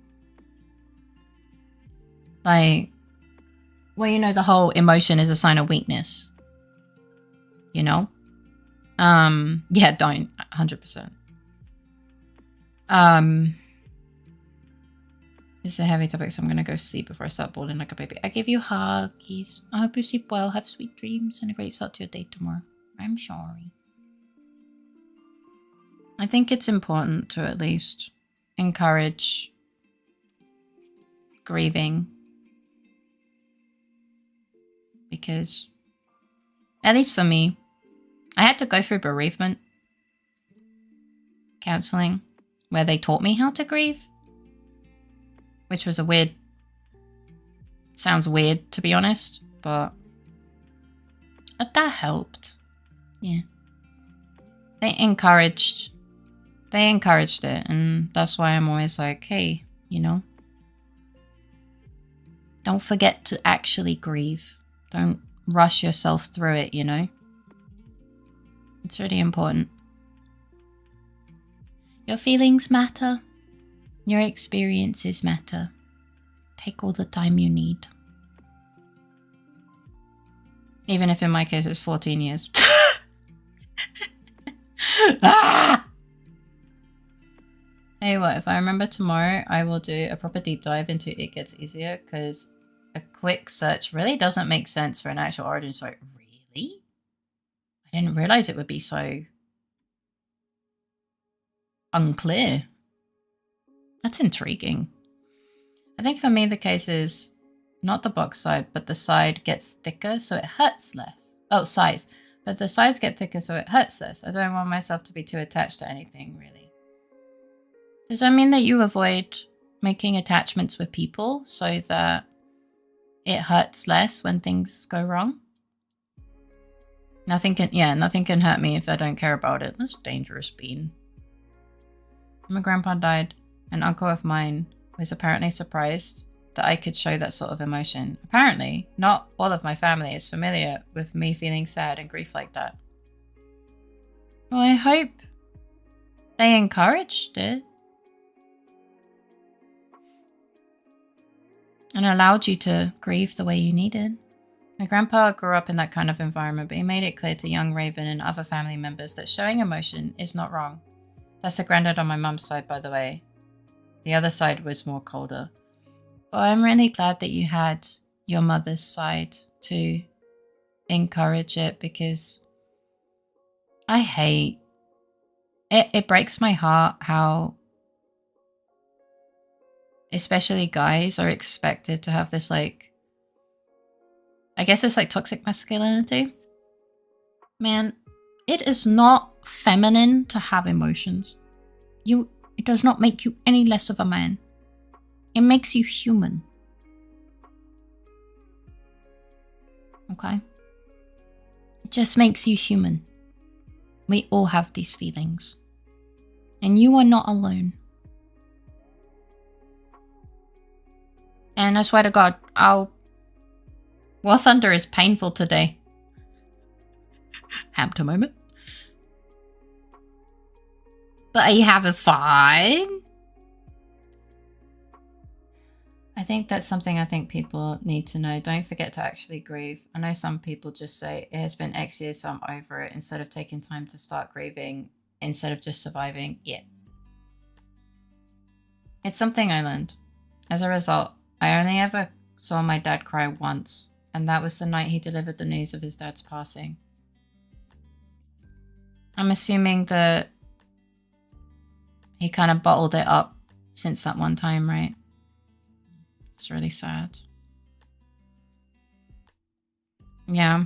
Like, well, you know, the whole emotion is a sign of weakness. You know? Yeah, don't. 100%. It's a heavy topic, so I'm gonna go sleep before I start bawling like a baby. I give you huggies. I hope you sleep well, have sweet dreams, and a great start to your day tomorrow. I'm sorry. I think it's important to at least encourage grieving. Because, at least for me, I had to go through bereavement counseling where they taught me how to grieve. Which was a weird... Sounds weird, to be honest, but that helped. Yeah. They encouraged it, and that's why I'm always like, hey, you know, don't forget to actually grieve. Don't rush yourself through it, you know? It's really important. Your feelings matter. Your experiences matter. Take all the time you need. Even if in my case it's 14 years. Ah! Hey, what? If I remember tomorrow, I will do a proper deep dive into It Gets Easier, because a quick search really doesn't make sense for an actual origin story. Really? I didn't realize it would be so unclear. That's intriguing. I think for me the case is not the box side, but the side gets thicker so it hurts less. Oh, sides. But the sides get thicker so it hurts less. I don't want myself to be too attached to anything, really. Does that mean that you avoid making attachments with people so that it hurts less when things go wrong? Nothing can hurt me if I don't care about it. That's dangerous, Bean. My grandpa died. An uncle of mine was apparently surprised that I could show that sort of emotion. Apparently, not all of my family is familiar with me feeling sad and grief like that. Well, I hope they encouraged it. And allowed you to grieve the way you needed. My grandpa grew up in that kind of environment, but he made it clear to young Raven and other family members that showing emotion is not wrong. That's the granddad on my mum's side, by the way. The other side was more colder. But I'm really glad that you had your mother's side to encourage it, because I hate it. It breaks my heart how especially guys are expected to have this, like, I guess it's like toxic masculinity. Man, it is not feminine to have emotions. It does not make you any less of a man. It makes you human. Okay? It just makes you human. We all have these feelings. And you are not alone. And I swear to God, War Thunder is painful today. Hamter moment. But are you having fun? I think that's something I think people need to know. Don't forget to actually grieve. I know some people just say, it has been X years, so I'm over it, instead of taking time to start grieving, instead of just surviving. Yeah. It's something I learned. As a result, I only ever saw my dad cry once, and that was the night he delivered the news of his dad's passing. I'm assuming that he kind of bottled it up since that one time, right? It's really sad. Yeah.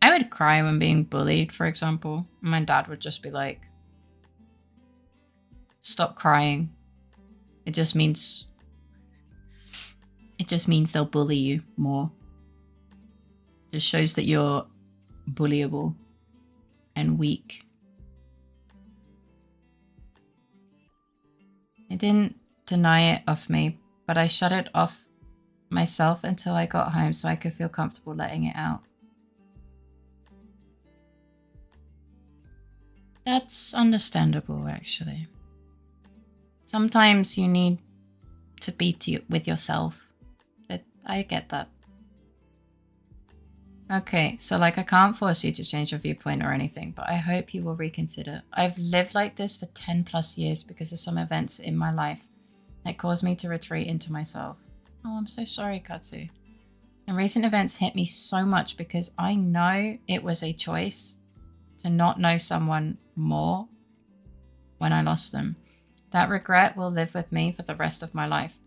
I would cry when being bullied, for example. My dad would just be like, stop crying. It just means they'll bully you more. It just shows that you're bullyable and weak. I didn't deny it of me, but I shut it off myself until I got home so I could feel comfortable letting it out. That's understandable, actually. Sometimes you need to be with yourself. I get that. Okay, so like I can't force you to change your viewpoint or anything, but I hope you will reconsider. I've lived like this for 10 plus years because of some events in my life that caused me to retreat into myself. Oh, I'm so sorry, Katsu. And recent events hit me so much because I know it was a choice to not know someone more when I lost them. That regret will live with me for the rest of my life.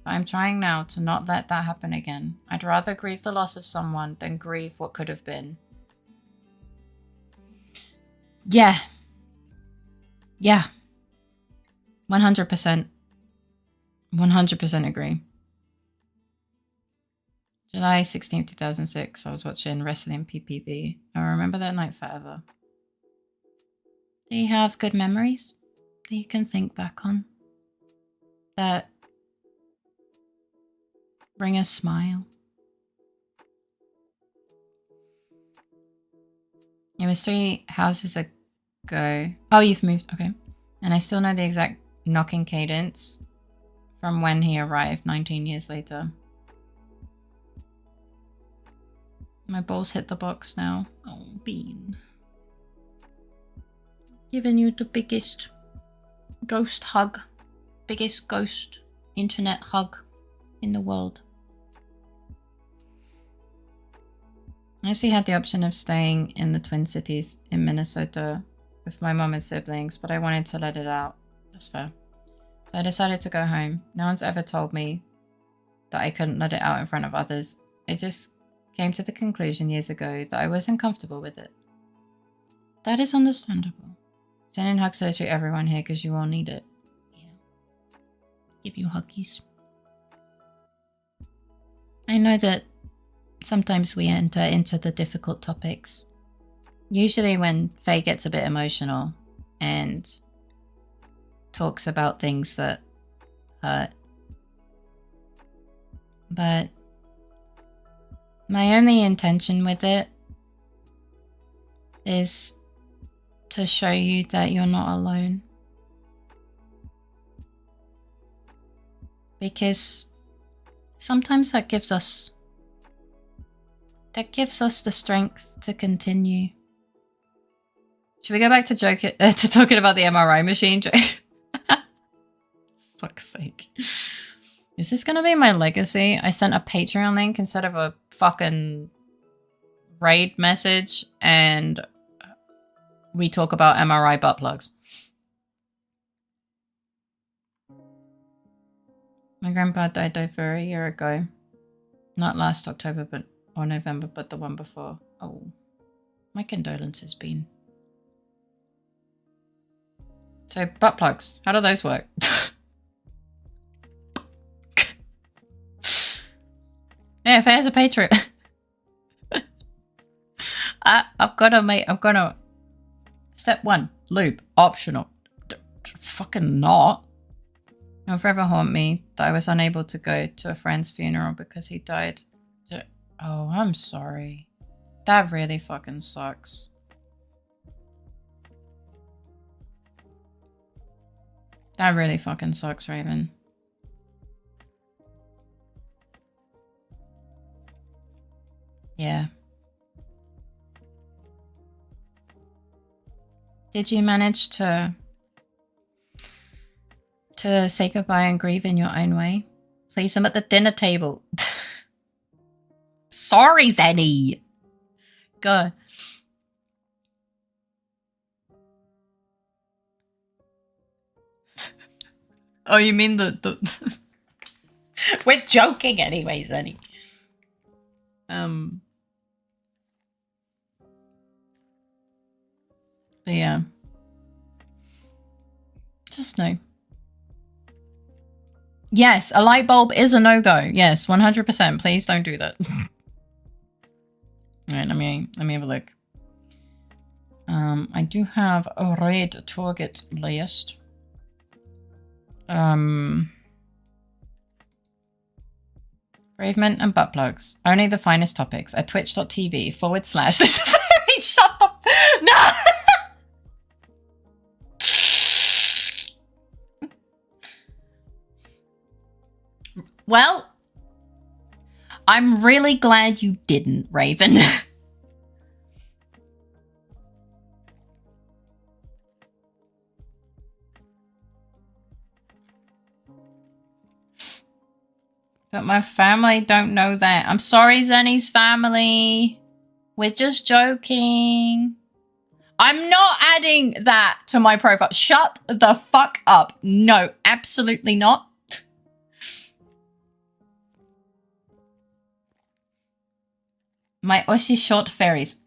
But I'm trying now to not let that happen again. I'd rather grieve the loss of someone than grieve what could have been. Yeah. Yeah. 100%. 100% agree. July 16th, 2006, I was watching Wrestling PPV. I remember that night forever. Do you have good memories that you can think back on that bring a smile? It was 3 houses ago. Oh, you've moved. Okay. And I still know the exact knocking cadence from when he arrived 19 years later. My balls hit the box now. Oh, Bean. Giving you the biggest ghost hug. Biggest ghost internet hug in the world. I actually had the option of staying in the Twin Cities in Minnesota with my mom and siblings, but I wanted to let it out. That's fair. So I decided to go home. No one's ever told me that I couldn't let it out in front of others. I just came to the conclusion years ago that I wasn't comfortable with it. That is understandable. Sending hugs to everyone here because you all need it. Yeah. Give you huggies. I know that sometimes we enter into the difficult topics. Usually when Faye gets a bit emotional and talks about things that hurt. But my only intention with it is to show you that you're not alone. Because sometimes that gives us the strength to continue. Should we go back to talking about the MRI machine? Fuck's sake. Is this gonna be my legacy? I sent a Patreon link instead of a fucking raid message, and we talk about MRI butt plugs. My grandpa died over a year ago. Not last October or November, but the one before. Oh, my condolences, Bean. So, butt plugs. How do those work? Yeah, if there's a Patreon. I'm gonna... Step 1. Lube. Optional. Fucking not. It'll forever haunt me that I was unable to go to a friend's funeral because he died. Oh, I'm sorry. That really fucking sucks. That really fucking sucks, Raven. Yeah. Did you manage to To say goodbye and grieve in your own way. Please, I'm at the dinner table. Sorry, Zenny. Go. Oh, you mean the... We're joking anyway, Zenny. But yeah. Just know. Yes, a light bulb is a no-go. Yes, 100%. Please don't do that. Alright, let me have a look. I do have a red target list. Bravement and butt plugs. Only the finest topics at twitch.tv/. LittleFaerii, shut the... No! Well, I'm really glad you didn't, Raven. But my family don't know that. I'm sorry, Zenny's family. We're just joking. I'm not adding that to my profile. Shut the fuck up. No, absolutely not. My Oshi short fairies.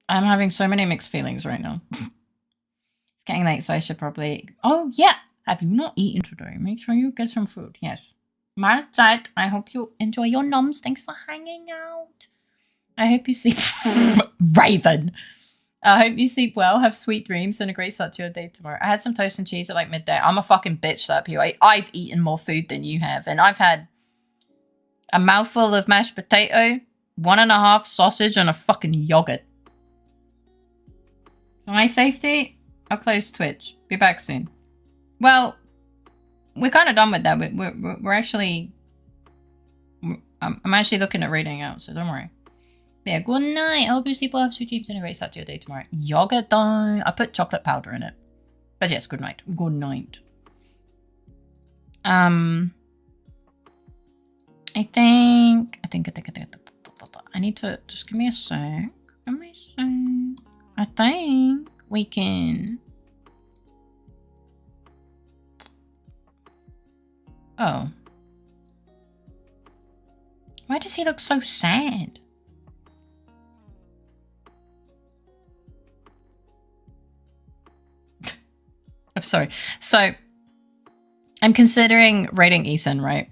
I'm having so many mixed feelings right now. It's getting late, so I should probably... Oh, yeah. Have you not eaten today? Make sure you get some food. Yes. Mahlzeit. I hope you enjoy your noms. Thanks for hanging out. I hope you sleep... Raven. I hope you sleep well, have sweet dreams, and a great start to your day tomorrow. I had some toast and cheese at like midday. I'm a fucking bitch, that POA. I've eaten more food than you have, and I've had a mouthful of mashed potato, 1.5 sausage, and a fucking yogurt. For my safety, I'll close Twitch. Be back soon. Well, we're kind of done with that. We're actually... I'm actually looking at reading out, so don't worry. Yeah, good night. I hope you sleep well, have sweet dreams, and a great start to your day tomorrow. Yogurt though. I put chocolate powder in it. But yes, good night. Good night. I think I need to just give me a sec. Give me a sec. I think we can. Oh. Why does he look so sad? I'm sorry. So I'm considering rating Ethan, right?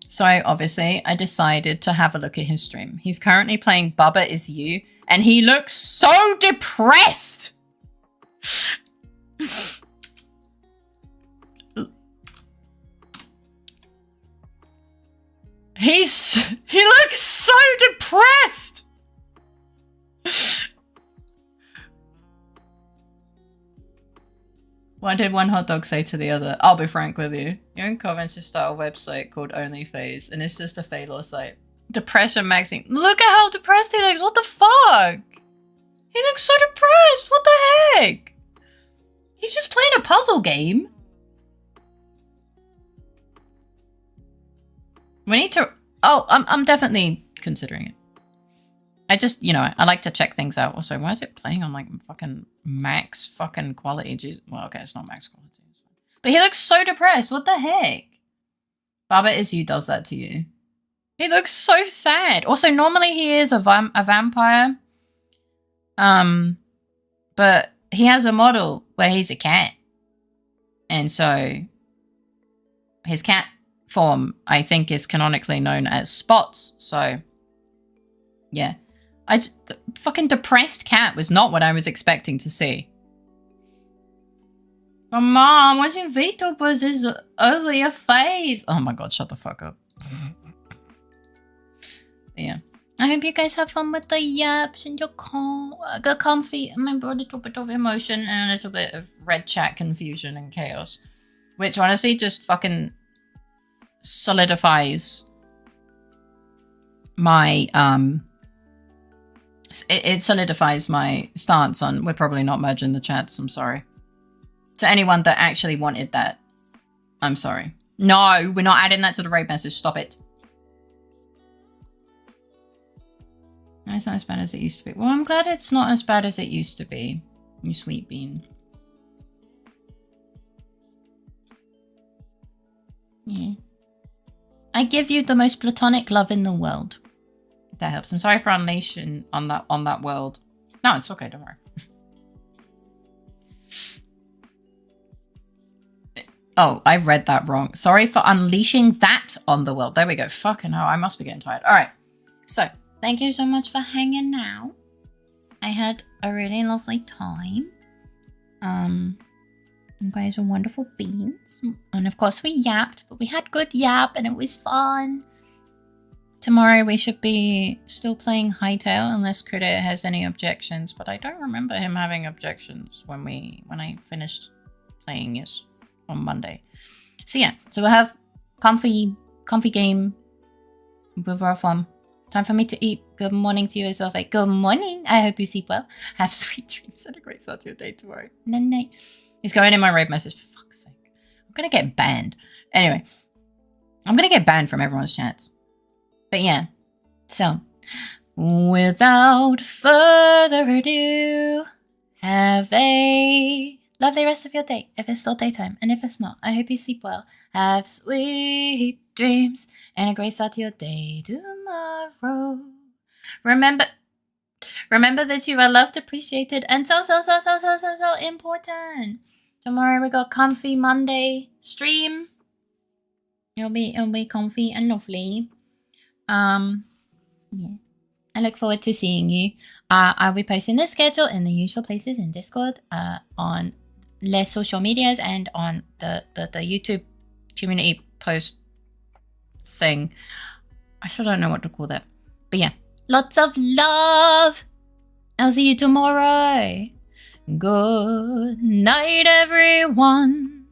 So obviously I decided to have a look at his stream. He's currently playing Bubba Is You, and he looks so depressed. He looks so depressed. What did one hot dog say to the other? I'll be frank with you. Young Coven should start a website called LittleFaerii, and it's just a failure site. Depression magazine. Look at how depressed he looks. What the fuck? He looks so depressed. What the heck? He's just playing a puzzle game. We need to... Oh, I'm definitely considering it. I just, you know, I like to check things out. Also, why is it playing on like fucking max fucking quality? Jeez. Well, okay, it's not max quality. But he looks so depressed. What the heck? Baba Is You does that to you. He looks so sad. Also, normally he is a vampire. But he has a model where he's a cat. And so his cat form, I think, is canonically known as Spots. So, yeah. The fucking depressed cat was not what I was expecting to see. But Mom, watching VTubers is only a phase. Oh my god, shut the fuck up. Yeah. I hope you guys have fun with the yaps and your comfy. Remember a little bit of emotion and a little bit of red chat confusion and chaos. Which honestly just fucking solidifies my, it solidifies my stance on we're probably not merging the chats, I'm sorry. To anyone that actually wanted that, I'm sorry. No, we're not adding that to the raid message. Stop it. No, it's not as bad as it used to be. Well, I'm glad it's not as bad as it used to be. You sweet bean. Yeah. I give you the most platonic love in the world. If that helps. I'm sorry for unleashing on that world. No, it's okay, don't worry. Oh, I read that wrong. Sorry for unleashing that on the world. There we go. Fucking hell, I must be getting tired. All right. So, thank you so much for hanging out. I had a really lovely time. You guys are wonderful beans. And of course we yapped, but we had good yap and it was fun. Tomorrow we should be still playing Hightail unless Critter has any objections, but I don't remember him having objections when I finished playing this on Monday. So yeah, so we'll have comfy game with our fun. Time for me to eat. Good morning to you as well. Like, good morning. I hope you sleep well. Have sweet dreams and a great start to your day tomorrow. Night. He's going in my raid message. For fuck's sake. I'm gonna get banned. Anyway, I'm gonna get banned from everyone's chats. But yeah. So, without further ado, have a lovely rest of your day, if it's still daytime, and if it's not, I hope you sleep well. Have sweet dreams and a great start to your day tomorrow. Remember that you are loved, appreciated, and so important. Tomorrow we got Comfy Monday stream. It'll be comfy and lovely. Yeah. I look forward to seeing you. I'll be posting the schedule in the usual places in Discord, on less social medias, and on the YouTube community post thing. I still don't know what to call that. But yeah, lots of love. I'll see you tomorrow. Good night, everyone.